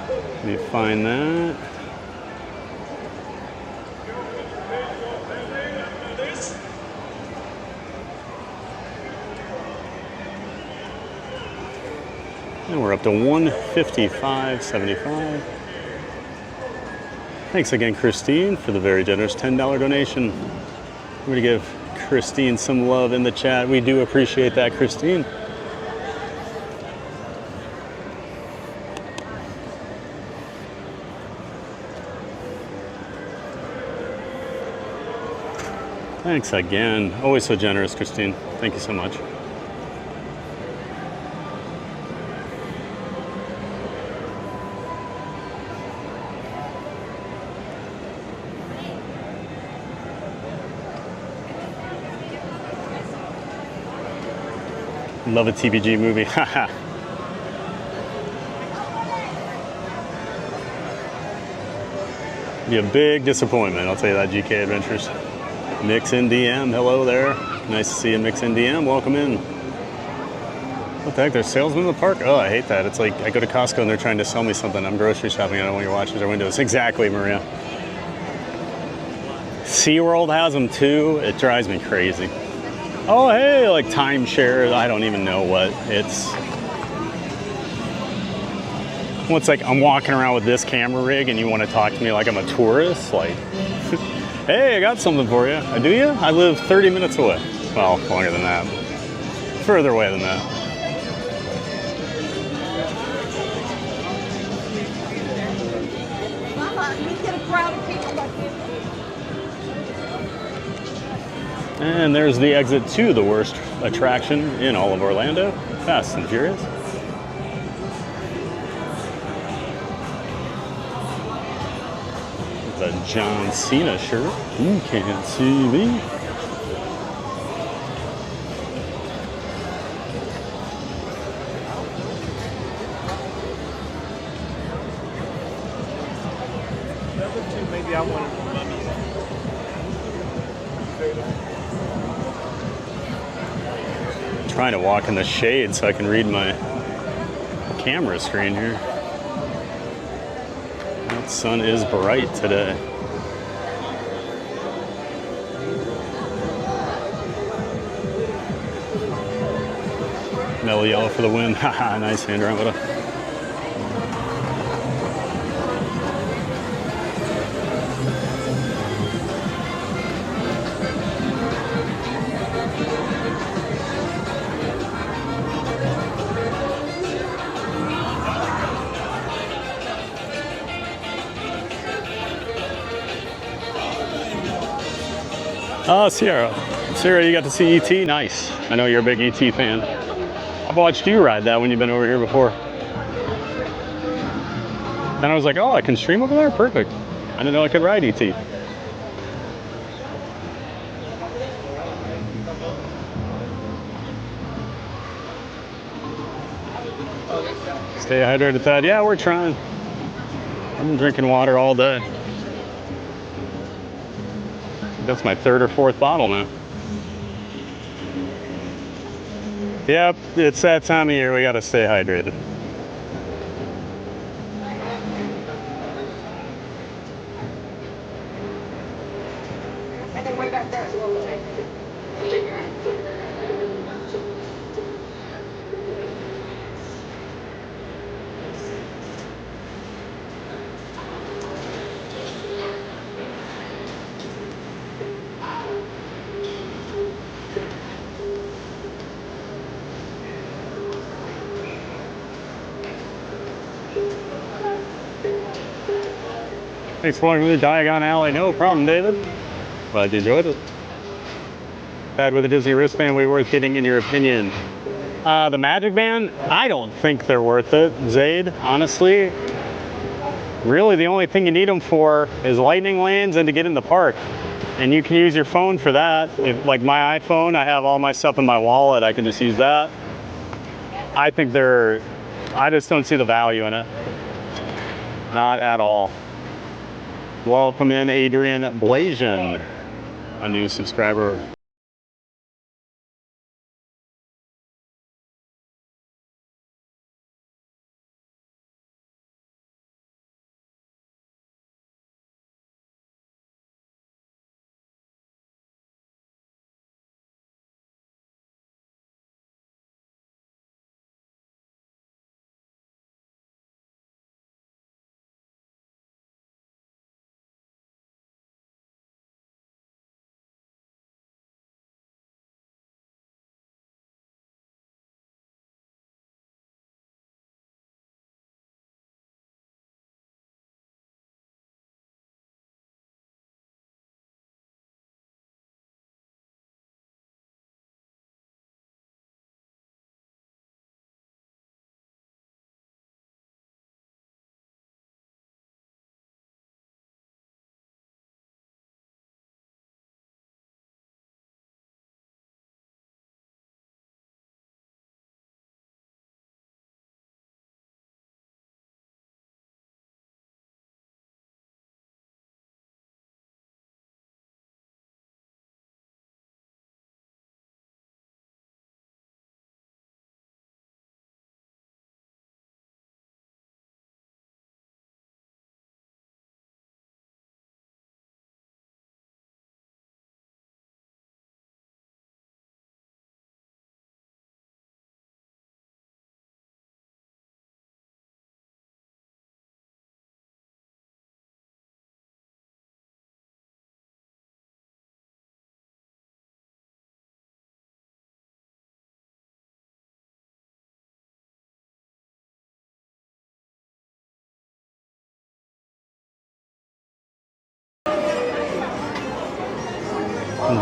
Let me find that. And we're up to $155.75. Thanks again, Christine, for the very generous $10 donation. I'm going to give Christine some love in the chat. We do appreciate that, Christine. Thanks again. Always so generous, Christine. Thank you so much. Love a TBG movie. Haha. Be a big disappointment, I'll tell you that, GK Adventures. Mix in DM, hello there. Nice to see you, Mix in DM. Welcome in. What the heck? There's salesmen in the park? Oh, I hate that. It's like I go to Costco and they're trying to sell me something. I'm grocery shopping. I don't want your watches or windows. Exactly, Maria. SeaWorld has them too. It drives me crazy. Oh, hey, like timeshare. I don't even know what it's. Well, it's like I'm walking around with this camera rig and you want to talk to me like I'm a tourist? Like, hey, I got something for you. Do you? I live 30 minutes away. Well, longer than that. Further away than that. And there's the exit to the worst attraction in all of Orlando, Fast and Furious. The John Cena shirt. You can't see me. Maybe I wanted more money. Trying to walk in the shade so I can read my camera screen here. That sun is bright today. Mellow yellow for the win. Haha, nice, Andromeda. Oh, Sierra. Sierra, you got to see ET? Nice. I know you're a big ET fan. I've watched you ride that when you've been over here before. Then I was like, oh, I can stream over there? Perfect. I didn't know I could ride ET. Stay hydrated, Thad. Yeah, we're trying. I've been drinking water all day. That's my third or fourth bottle now. Yep, it's that time of year. We gotta stay hydrated. Thanks for walking through Diagon Alley. No problem, David. Glad you enjoyed it. Bad with a Disney wristband, way worth getting in your opinion. The Magic Band, I don't think they're worth it, Zaid, honestly. Really, the only thing you need them for is lightning lanes and to get in the park. And you can use your phone for that. Like my iPhone, I have all my stuff in my wallet. I can just use that. I just don't see the value in it. Not at all. Welcome in Adrian Blasian, a new subscriber.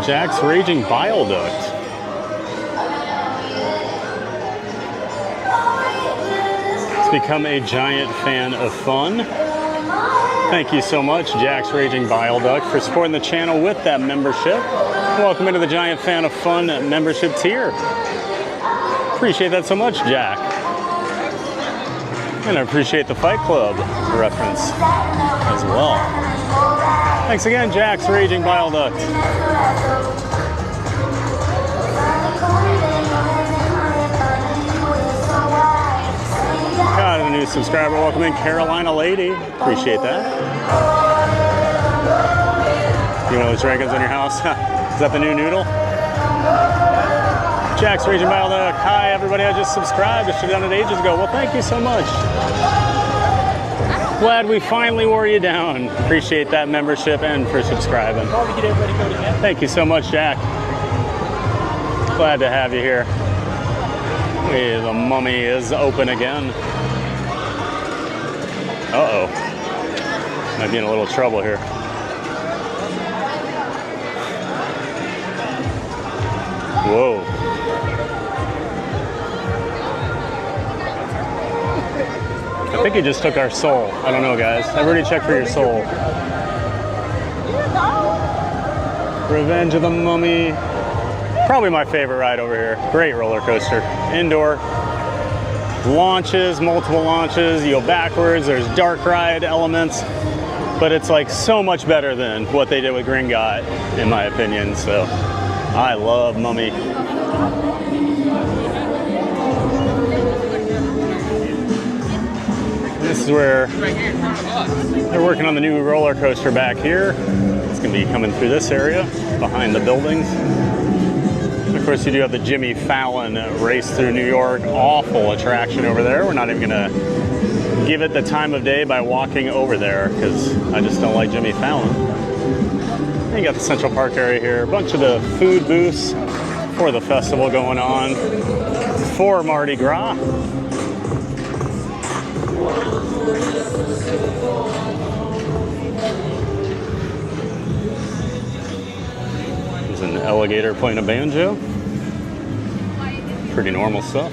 Jack's Raging Bile Duct. It's become a giant fan of fun. Thank you so much, Jack's Raging Bile Duct, for supporting the channel with that membership. Welcome into the Giant Fan of Fun membership tier. Appreciate that so much, Jack. And I appreciate the Fight Club reference as well. Thanks again, Jack's Raging Bile Duct. Got a new subscriber. Welcome in, Carolina Lady. Appreciate that. You know those dragons in your house? Is that the new noodle? Jack's Raging Bile Duct. Hi, everybody. I just subscribed. I should have done it ages ago. Well, thank you so much. Glad we finally wore you down. Appreciate that membership and for subscribing. Thank you so much, Jack. Glad to have you here. The mummy is open again. Uh-oh. Might be in a little trouble here. Whoa. I think he just took our soul. I don't know, guys. Everybody check for your soul. Revenge of the Mummy. Probably my favorite ride over here. Great roller coaster. Indoor. Launches, multiple launches. You go backwards. There's dark ride elements. But it's like so much better than what they did with Gringotts, in my opinion. So I love Mummy. This is where they're working on the new roller coaster back here. It's going to be coming through this area behind the buildings. And of course, you do have the Jimmy Fallon Race Through New York. Awful attraction over there. We're not even going to give it the time of day by walking over there because I just don't like Jimmy Fallon. And you got the Central Park area here. A bunch of the food booths for the festival going on for Mardi Gras. There's an alligator playing a banjo. Pretty normal stuff.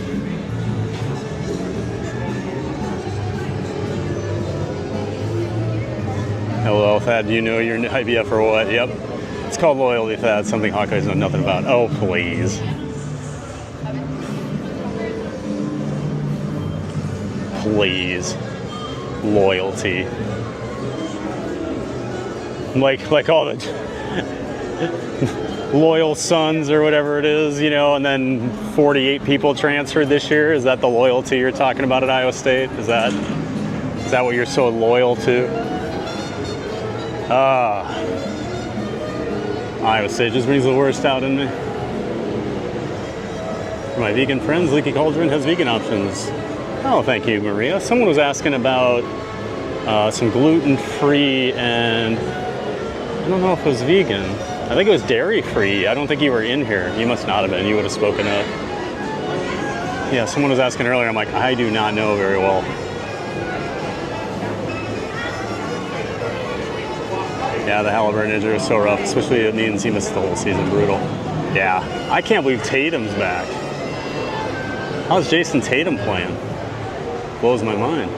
LOL, Thad, do you know your IBF or what? Yep. It's called loyalty, Thad, something Hawkeyes know nothing about. Oh, please. Please. Loyalty. Like all the loyal sons or whatever it is, you know, and then 48 people transferred this year. Is that the loyalty you're talking about at Iowa State? Is that what you're so loyal to? Iowa State just brings the worst out in me. For my vegan friends, Leaky Cauldron has vegan options. Oh, thank you, Maria. Someone was asking about some gluten-free and I don't know if it was vegan. I think it was dairy-free. I don't think you were in here. You must not have been. You would have spoken up. Yeah, someone was asking earlier. I'm like, I do not know very well. Yeah, the Halliburton injury was so rough, especially it means he missed the whole season. Brutal. Yeah, I can't believe Tatum's back. How's Jason Tatum playing? Blows my mind.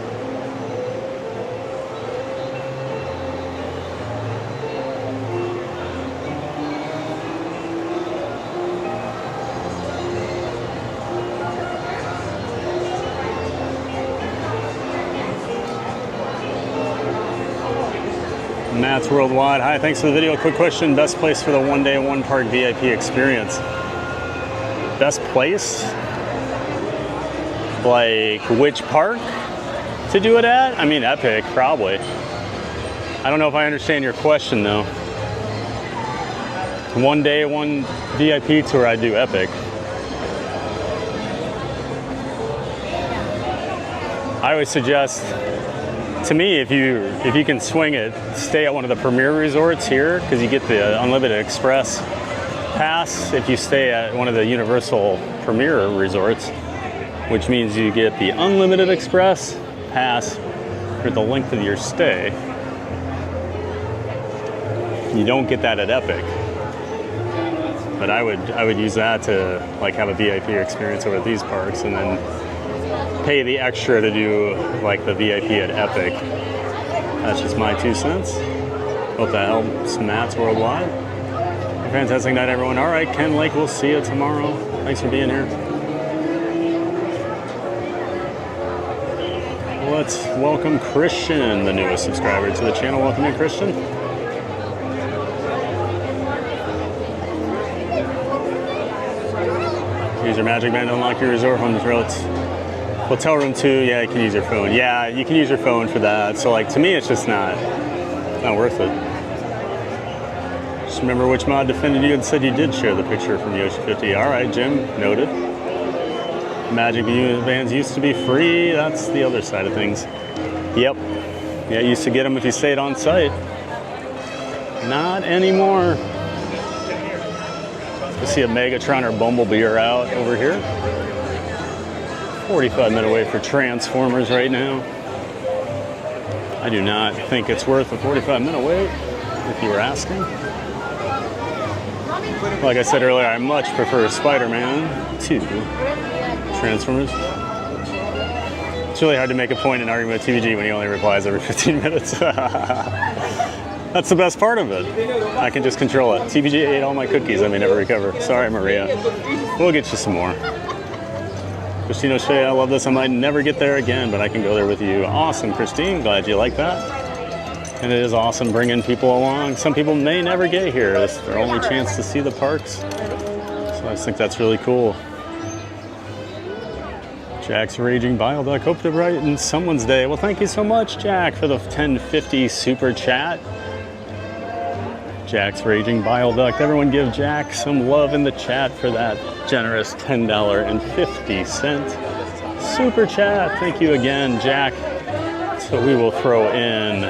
Matt's Worldwide. Hi, thanks for the video. Quick question. Best place for the one day, one park VIP experience? Best place? Like which park to do it at? I mean, Epic, probably. I don't know if I understand your question though. One day, one VIP tour, I'd do Epic. I always suggest, to me, if you can swing it, stay at one of the premier resorts here because you get the unlimited express pass if you stay at one of the Universal Premier resorts, which means you get the unlimited express pass for the length of your stay. You don't get that at Epic, but I would use that to like have a VIP experience over at these parks and then pay the extra to do like the VIP at Epic. That's just my 2 cents. Hope that helps Matt's Worldwide. Fantastic night, everyone. All right, Ken Lake, we'll see you tomorrow. Thanks for being here. Let's welcome Christian, the newest subscriber to the channel. Welcome in, Christian. Use your magic band to unlock your resort home throats. Hotel room 2, yeah, you can use your phone. Yeah, you can use your phone for that. So like to me, it's just not worth it. Just remember which mod defended you and said you did share the picture from Yoshi 50. All right, Jim, noted. Magic bands used to be free. That's the other side of things. Yep. Yeah, you used to get them if you stayed on site. Not anymore. You see a Megatron or Bumblebee are out over here. 45-minute wait for Transformers right now. I do not think it's worth a 45-minute wait, if you were asking. Like I said earlier, I much prefer Spider-Man to Transformers. It's really hard to make a point in argument with TVG when he only replies every 15 minutes. That's the best part of it. I can just control it. TVG ate all my cookies. I may never recover. Sorry, Maria. We'll get you some more. Christine O'Shea, I love this. I might never get there again, but I can go there with you. Awesome, Christine. Glad you like that. And it is awesome bringing people along. Some people may never get here. It's their only chance to see the parks. So I just think that's really cool. Jack's Raging Bile Duck. Hope to brighten someone's day. Well, thank you so much, Jack, for the 1050 super chat. Jack's Raging Bile Duck. Everyone give Jack some love in the chat for that generous $10.50 super chat. Thank you again, Jack. So we will throw in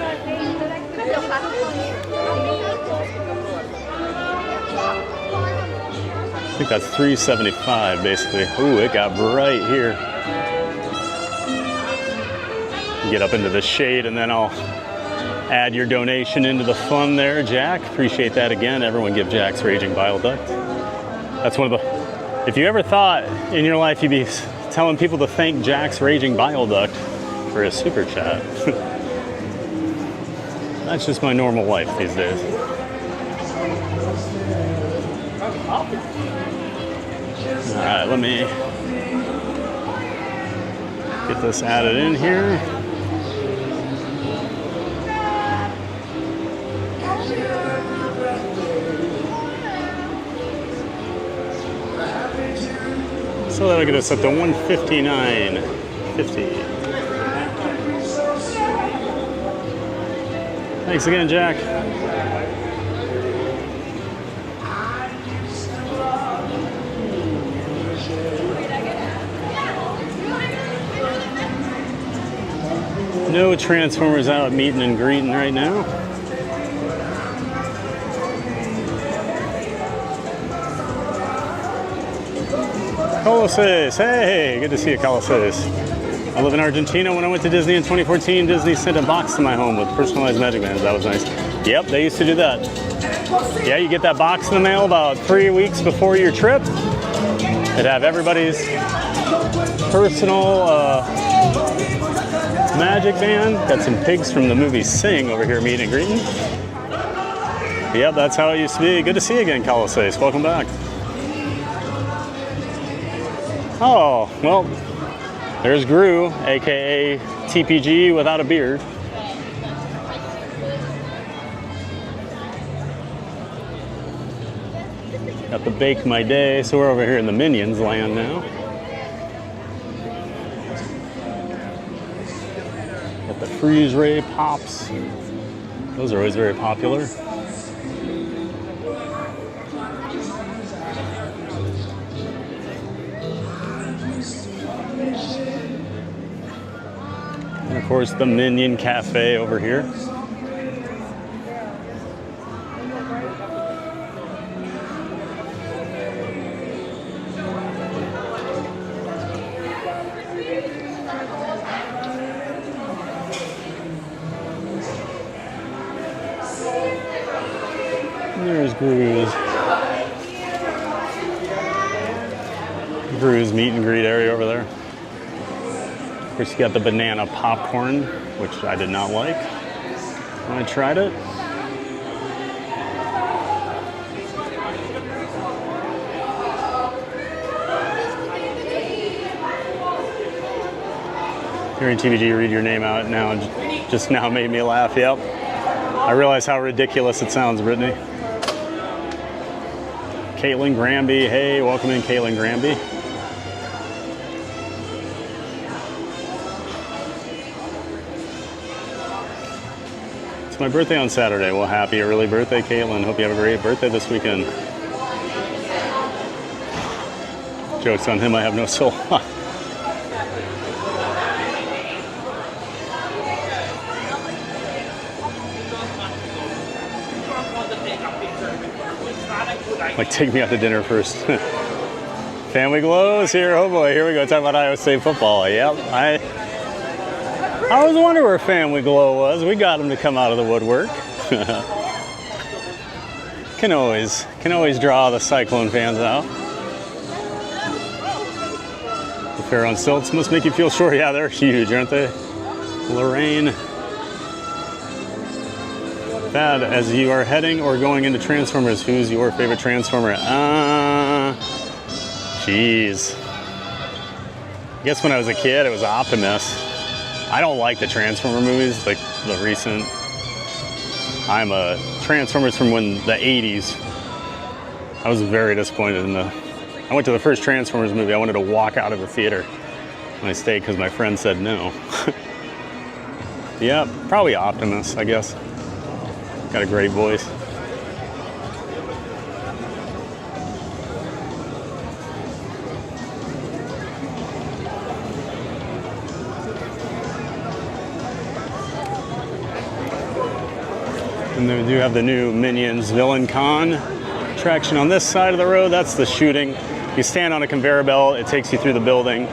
I think that's $3.75 basically. Ooh, it got bright here. Get up into the shade and then I'll add your donation into the fund there, Jack. Appreciate that again. Everyone give Jack's Raging Bile Duck. That's one of the, if you ever thought in your life you'd be telling people to thank Jack's Raging Bile Duck for his super chat. That's just my normal life these days. All right, let me get this added in here. So that'll get us up to $159.50. Thanks again, Jack. No Transformers out meeting and greeting right now. Colosis, hey, good to see you, Colosis. I live in Argentina. When I went to Disney in 2014, Disney sent a box to my home with personalized Magic Bands. That was nice. Yep, they used to do that. Yeah, you get that box in the mail about 3 weeks before your trip. It'd have everybody's personal Magic Band. Got some pigs from the movie Sing over here meeting and greeting. Yep, that's how it used to be. Good to see you again, Colosis. Welcome back. Oh, well, there's Gru, aka TPG without a beard. Got the Bake My Day, so we're over here in the Minions land now. Got the Freeze Ray Pops. Those are always very popular. And of course the Minion Cafe over here. There's Gru's meet and greet area over there. Of course, you got the banana popcorn, which I did not like when I tried it. Hearing TVG read your name out now just now made me laugh. Yep. I realize how ridiculous it sounds, Brittany. Caitlin Granby. Hey, welcome in, Caitlin Granby. It's my birthday on Saturday. Well, happy early birthday, Caitlin. Hope you have a great birthday this weekend. Joke's on him, I have no soul. Like, take me out to dinner first. Family Glows here. Oh boy, here we go. Talking about Iowa State football. Yep. I was wondering where Family Glow was. We got them to come out of the woodwork. Can always draw the Cyclone fans out. The Fair on Stilts must make you feel short. Yeah, they're huge, aren't they? Lorraine. Thad, as you are heading or going into Transformers, who's your favorite Transformer? Jeez. I guess when I was a kid, it was Optimus. I don't like the Transformer movies, like the recent. I'm a Transformers from when the 80s. I was very disappointed in I went to the first Transformers movie. I wanted to walk out of the theater. I stayed because my friend said no. Yeah, probably Optimus, I guess. Got a great voice. And then we do have the new Minions Villain Con attraction on this side of the road. That's the shooting. You stand on a conveyor belt, it takes you through the building.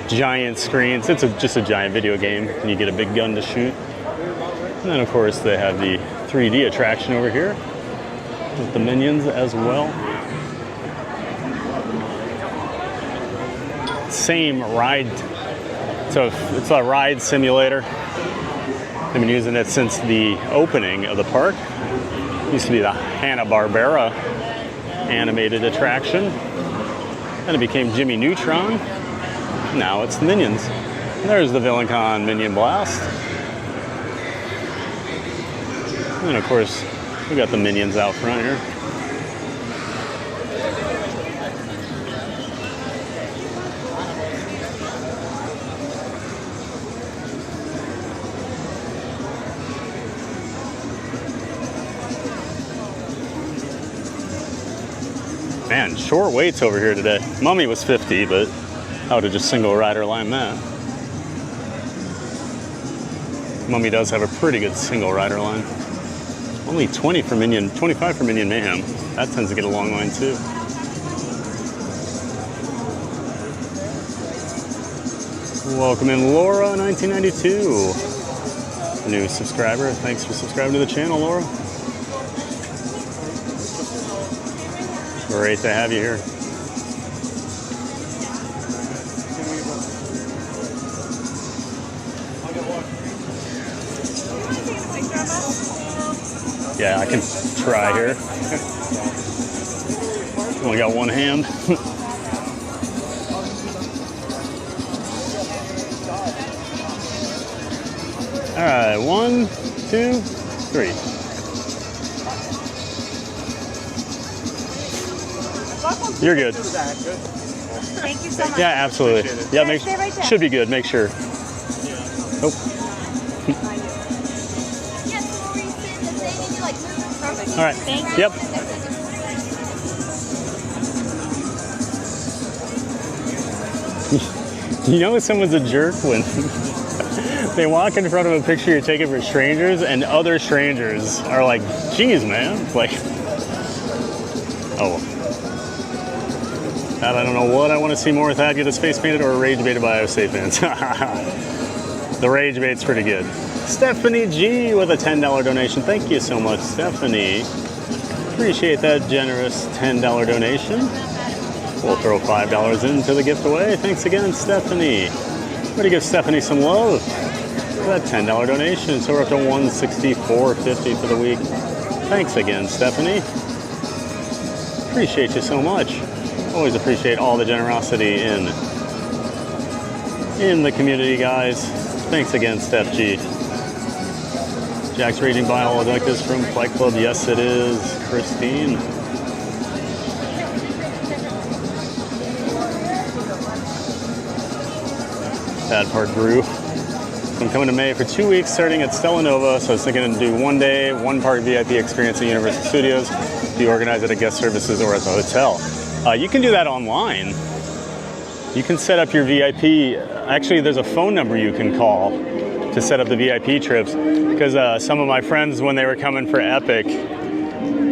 Giant screens. It's just a giant video game, and you get a big gun to shoot. And then, of course, they have the 3D attraction over here with the Minions as well. Same ride. So it's a ride simulator. They've been using it since the opening of the park. It used to be the Hanna-Barbera animated attraction. Then it became Jimmy Neutron. Now it's the Minions. And there's the VillainCon Minion Blast. And of course, we got the Minions out front here. Man, short waits over here today. Mummy was 50, but I would have just single rider line that. Mummy does have a pretty good single rider line. Only 20 for Minion, 25 for Minion Mayhem. That tends to get a long line too. Welcome in Laura, 1992. New subscriber. Thanks for subscribing to the channel, Laura. Great to have you here. Yeah, I can try here. Only got one hand. All right, 1, 2, 3. You're good. Thank you so much. Yeah, absolutely. Yeah, Stay right there. should be good. Make sure. Oh. All right. Thank you. Yep. You know someone's a jerk when they walk in front of a picture you're taking for strangers and other strangers are like, geez, man. Like, oh. That I don't know what I want to see more with that. Get his face painted or rage baited by OSA fans. The rage bait's pretty good. Stephanie G with a $10 donation. Thank you so much, Stephanie. Appreciate that generous $10 donation. We'll throw $5 into the gift away. Thanks again, Stephanie. We're gonna give Stephanie some love for that $10 donation. So we're up to $164.50 for the week. Thanks again, Stephanie. Appreciate you so much. Always appreciate all the generosity in the community, guys. Thanks again, Steph G. Jack's Raging Bile, I'd like this from Flight Club. Yes, it is. Christine. That part grew. So I'm coming to May for 2 weeks, starting at Stella Nova. So I was thinking to do 1 day, 1 park VIP experience at Universal Studios. Be organized at a guest services or at the hotel. You can do that online. You can set up your VIP. Actually, there's a phone number you can call to set up the VIP trips, because some of my friends, when they were coming for Epic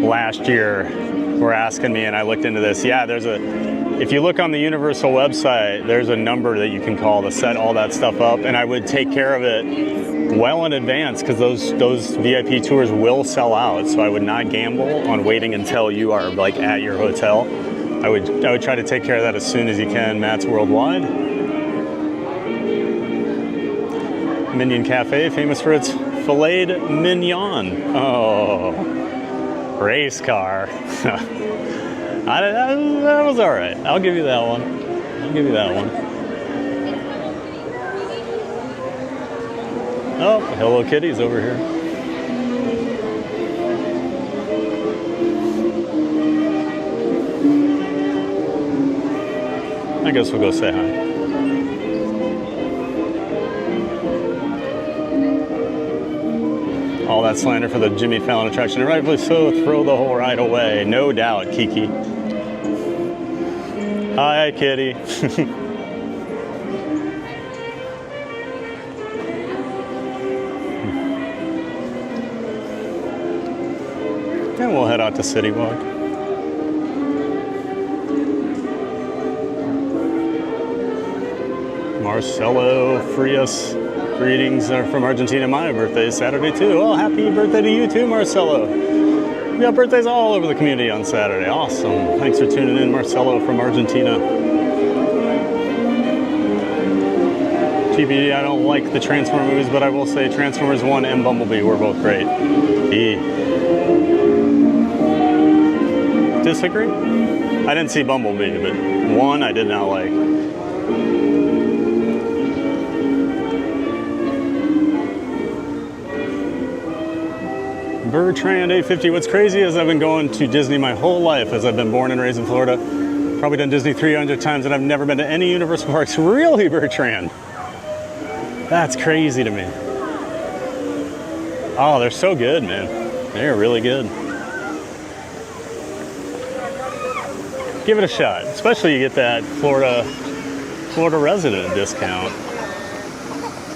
last year, were asking me, and I looked into this. Yeah, if you look on the Universal website, there's a number that you can call to set all that stuff up, and I would take care of it well in advance, because those VIP tours will sell out. So I would not gamble on waiting until you are like at your hotel. I would try to take care of that as soon as you can. Matt's Worldwide. Minion Cafe, famous for its filleted mignon. Oh, race car. That was all right. I'll give you that one. I'll give you that one. Oh, Hello Kitty's over here. I guess we'll go say hi. All that slander for the Jimmy Fallon attraction, and rightfully so, throw the whole ride away. No doubt, Kiki. Hi, kitty. And we'll head out to CityWalk. Marcelo Frias, greetings are from Argentina. My birthday is Saturday too. Oh, happy birthday to you too, Marcelo. We got birthdays all over the community on Saturday. Awesome. Thanks for tuning in, Marcelo from Argentina. TBD, I don't like the Transformer movies, but I will say Transformers 1 and Bumblebee were both great. Disagree? I didn't see Bumblebee, but 1 I did not like. Bertrand 850. What's crazy is I've been going to Disney my whole life as I've been born and raised in Florida. Probably done Disney 300 times and I've never been to any Universal parks. Really, Bertrand? That's crazy to me. Oh, they're so good, man. They're really good. Give it a shot. Especially you get that Florida resident discount.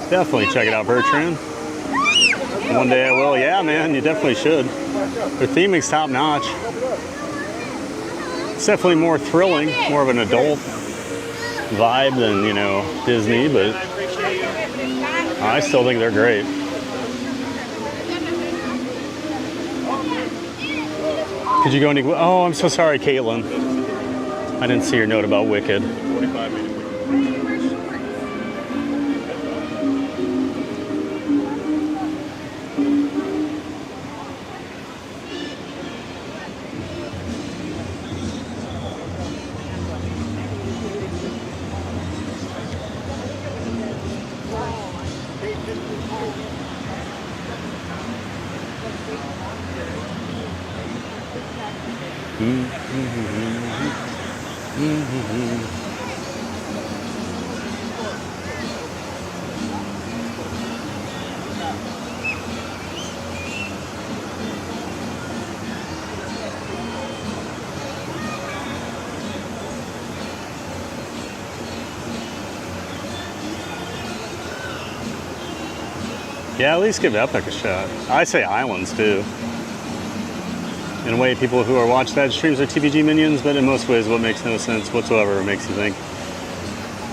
Definitely check it out, Bertrand. One day I will. Yeah, man, you definitely should. Their theming's top notch. It's definitely more thrilling, more of an adult vibe than, you know, Disney, but I still think they're great. Did you go any? Oh, I'm so sorry, Caitlin. I didn't see your note about Wicked. 45 minutes. Yeah, at least give Epic a shot. I say Islands too. In a way, people who are watching that streams are TVG minions, but in most ways, what makes no sense whatsoever makes you think.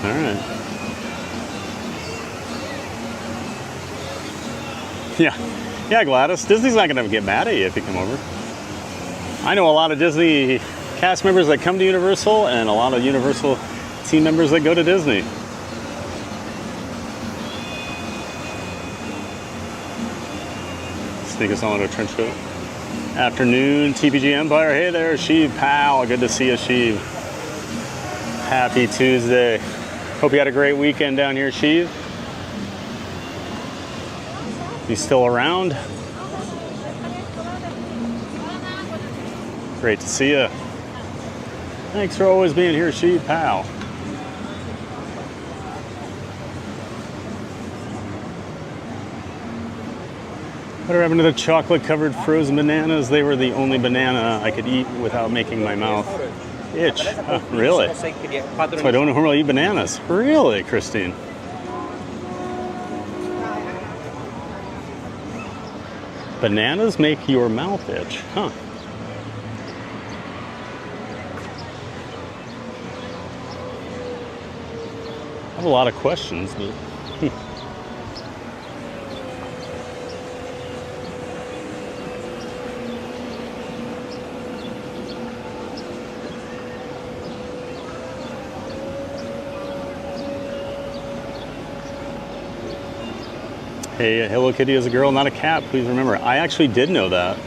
All right. Yeah, Gladys. Disney's not gonna get mad at you if you come over. I know a lot of Disney cast members that come to Universal, and a lot of Universal team members that go to Disney. Sneak us on to a trench coat. Afternoon, TPG Empire. Hey there, Sheev pal. Good to see you, Sheev. Happy Tuesday. Hope you had a great weekend down here, Sheev. You still around? Great to see you. Thanks for always being here, Sheev pal. Whatever happened to the chocolate-covered frozen bananas? They were the only banana I could eat without making my mouth itch. Oh, really? So I don't normally eat bananas. Really, Christine? Bananas make your mouth itch, huh? I have a lot of questions, but... Hey, Hello Kitty is a girl, not a cat. Please remember. I actually did know that.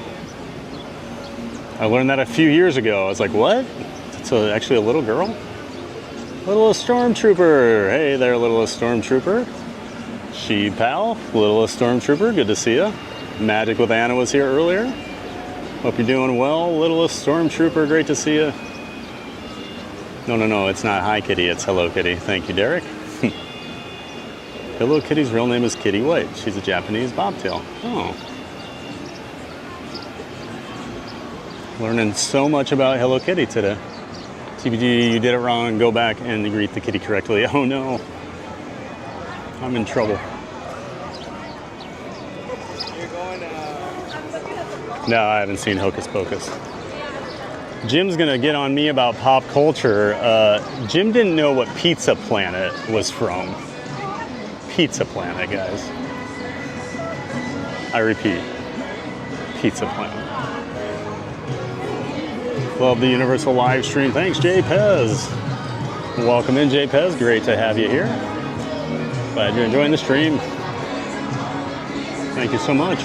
I learned that a few years ago. I was like, what? It's actually a little girl? Littlest Stormtrooper. Hey there, Littlest Stormtrooper. She pal, Littlest Stormtrooper. Good to see you. Magic with Anna was here earlier. Hope you're doing well, Littlest Stormtrooper. Great to see you. No, it's not Hi Kitty. It's Hello Kitty. Thank you, Derek. Hello Kitty's real name is Kitty White. She's a Japanese bobtail. Oh. Learning so much about Hello Kitty today. TBD, you did it wrong. Go back and greet the kitty correctly. Oh no. I'm in trouble. No, I haven't seen Hocus Pocus. Jim's gonna get on me about pop culture. Jim didn't know what Pizza Planet was from. Pizza Planet, guys. I repeat, Pizza Planet. Love the Universal live stream. Thanks, Jay Pez. Welcome in, Jay Pez. Great to have you here. Glad you're enjoying the stream. Thank you so much.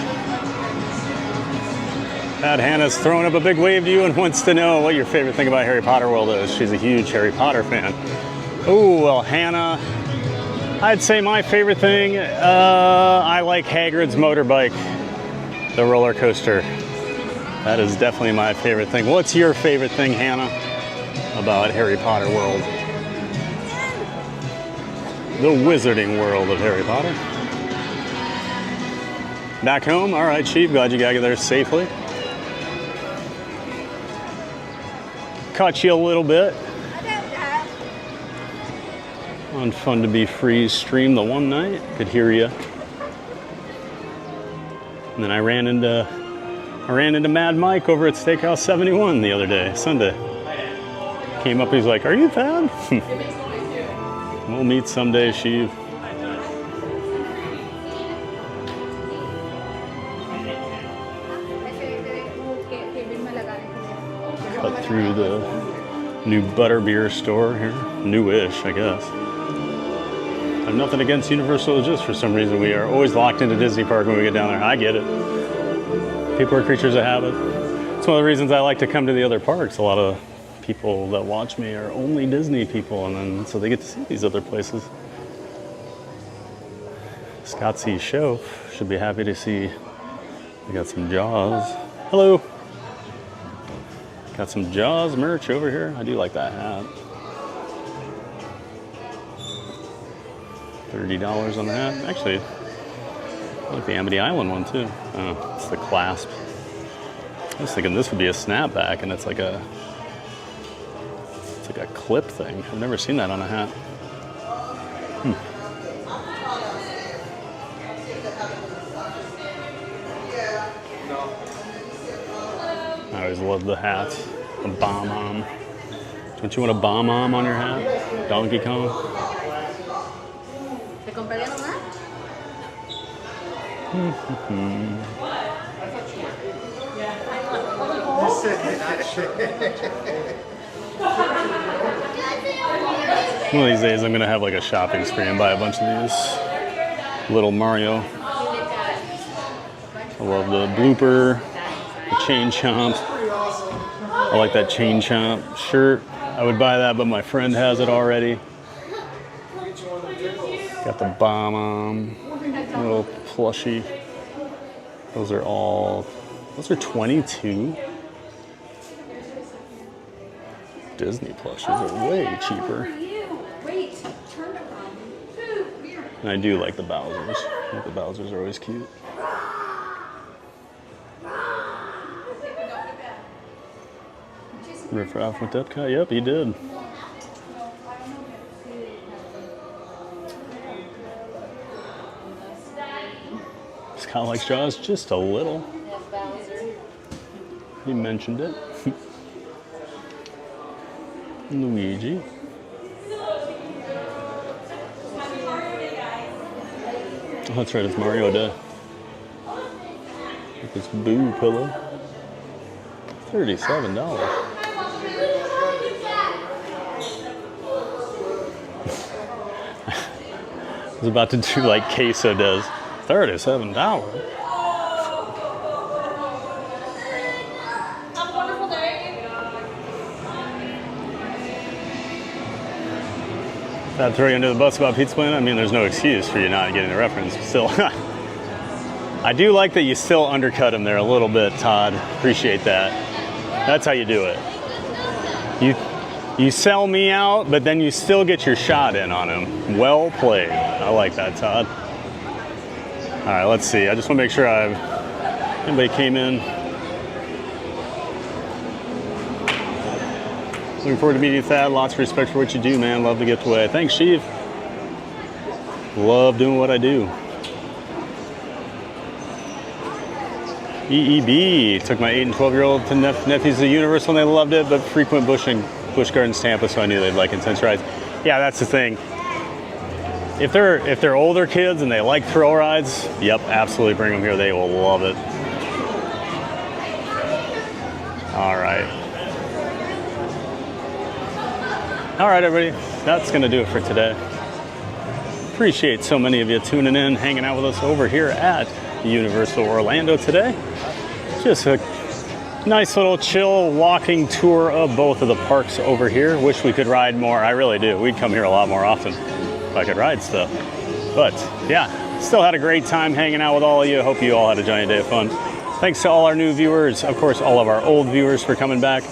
Pat Hannah's throwing up a big wave to you and wants to know what your favorite thing about Harry Potter World is. She's a huge Harry Potter fan. Oh, well, Hannah, I'd say my favorite thing, I like Hagrid's motorbike, the roller coaster. That is definitely my favorite thing. What's your favorite thing, Hannah, about Harry Potter World? The wizarding world of Harry Potter. Back home? All right, Chief, glad you got there safely. Caught you a little bit. On Fun to Be Free's stream the one night. Could hear you. And then I ran into Mad Mike over at Steakhouse 71 the other day, Sunday. Came up, he's like, "Are you Thad?" We'll meet someday, Sheev. Cut through the new butterbeer store here. Newish, I guess. I have nothing against Universal, just for some reason we are always locked into Disney Park when we get down there. I get it. People are creatures of habit. It's one of the reasons I like to come to the other parks. A lot of people that watch me are only Disney people, and then so they get to see these other places. Scott C's show should be happy to see. We got some Jaws. Hello. Got some Jaws merch over here. I do like that hat. $30 on the hat. Actually, I like the Amity Island one too. Oh, it's the clasp. I was thinking this would be a snapback, and it's like a clip thing. I've never seen that on a hat. I always love the hats. The bomb-om. Don't you want a bomb-om on your hat? Donkey Kong? ¿Te comprarían una? One of these days I'm gonna have like a shopping spree and buy a bunch of these little Mario. I love the blooper, the chain chomp. I like that chain chomp shirt. I would buy that, but my friend has it already. Got the bomb on, little plushie. Those are 22. Disney plushies are way cheaper. And I do like the Bowsers. I think the Bowsers are always cute. Riff Raff with Epcot? Yep, he did. Scott likes Jaws just a little. He mentioned it. Luigi. Oh, that's right, it's Mario Day. With this Boo pillow. $37. I was about to do like Queso does. $37. I'd throw you under the bus about Pizza Planet. I mean, there's no excuse for you not getting the reference. Still, I do like that you still undercut him there a little bit, Todd. Appreciate that. That's how you do it. You sell me out, but then you still get your shot in on him. Well played. I like that, Todd. All right, let's see. I just want to make sure anybody came in. Looking forward to meeting you, Thad. Lots of respect for what you do, man. Love the gift away. Thanks, Steve. Love doing what I do. EEB. Took my 8 and 12-year-old to nephews to Universal and they loved it, but frequent Busch Gardens Tampa, so I knew they'd like intense rides. Yeah, that's the thing. If they're older kids and they like thrill rides, yep, absolutely bring them here. They will love it. All right. All right, everybody. That's going to do it for today. Appreciate so many of you tuning in, hanging out with us over here at Universal Orlando today. Just a nice little chill walking tour of both of the parks over here. Wish we could ride more. I really do. We'd come here a lot more often if I could ride stuff. But yeah, still had a great time hanging out with all of you. Hope you all had a giant day of fun. Thanks to all our new viewers, of course, all of our old viewers for coming back,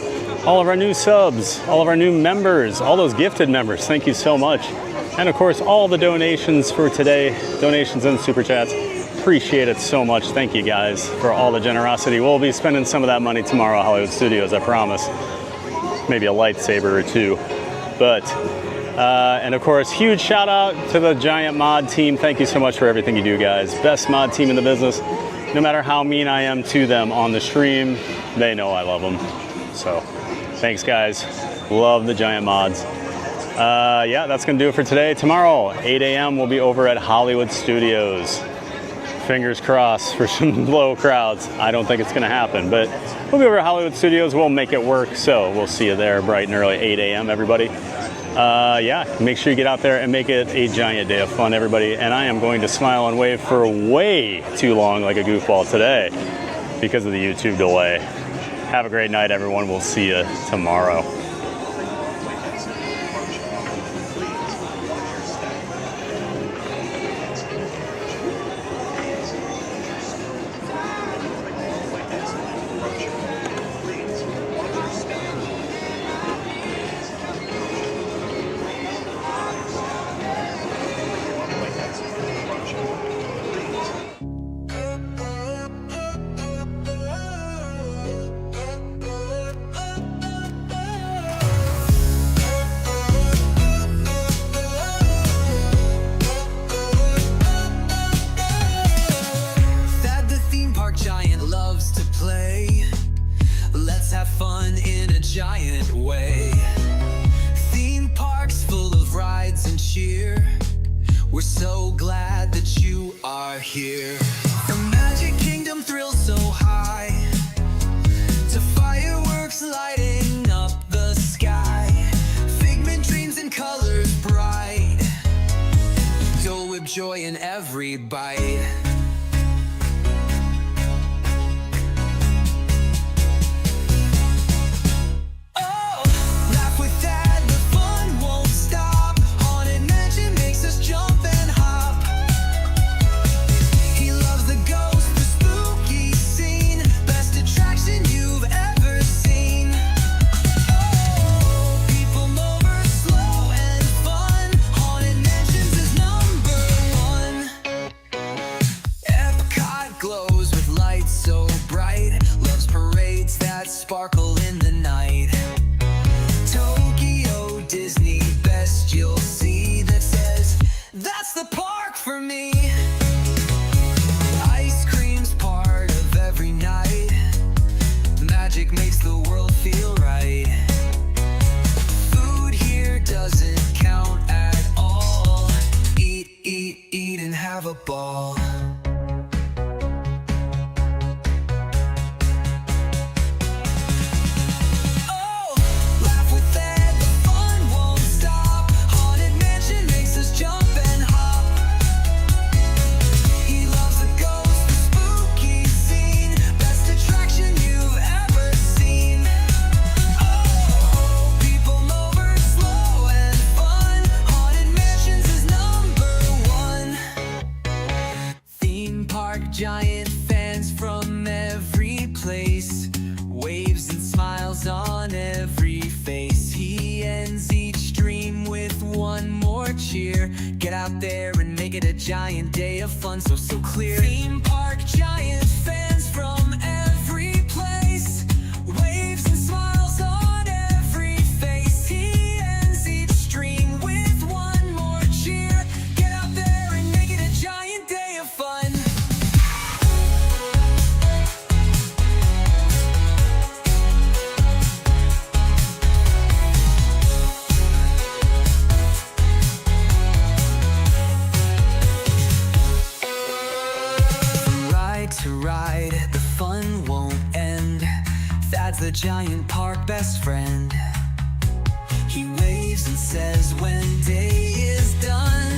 all of our new subs, all of our new members, all those gifted members. Thank you so much. And of course, all the donations for today, donations and super chats. Appreciate it so much. Thank you guys for all the generosity. We'll be spending some of that money tomorrow at Hollywood Studios, I promise. Maybe a lightsaber or two. But, and of course, huge shout out to the Giant Mod team. Thank you so much for everything you do, guys. Best mod team in the business. No matter how mean I am to them on the stream, they know I love them. So, thanks, guys. Love the Giant Mods. Yeah, that's going to do it for today. Tomorrow, 8 a.m., we'll be over at Hollywood Studios. Fingers crossed for some low crowds. I don't think it's going to happen, but we'll be over at Hollywood Studios. We'll make it work, so we'll see you there bright and early, 8 a.m., everybody. Yeah, make sure you get out there and make it a giant day of fun, everybody. And I am going to smile and wave for way too long like a goofball today because of the YouTube delay. Have a great night, everyone. We'll see you tomorrow. We're so glad that you are here. The Magic Kingdom thrills so high, to fireworks lighting up the sky, figment dreams and colors bright, Dole Whip joy in every bite. Sparkle in the night. Tokyo Disney, best you'll see that says that's the park for me. Ice cream's part of every night. Magic makes the world feel right. Food here doesn't count at all. Eat, eat, eat and have a ball. Giant fans from every place, waves and smiles on every face. He ends each dream with one more cheer. Get out there and make it a giant day of fun, so clear. Theme park giant fans from every place, waves and smiles on every face. ride to ride, the fun won't end. Thad's the giant park best friend. He waves and says when day is done,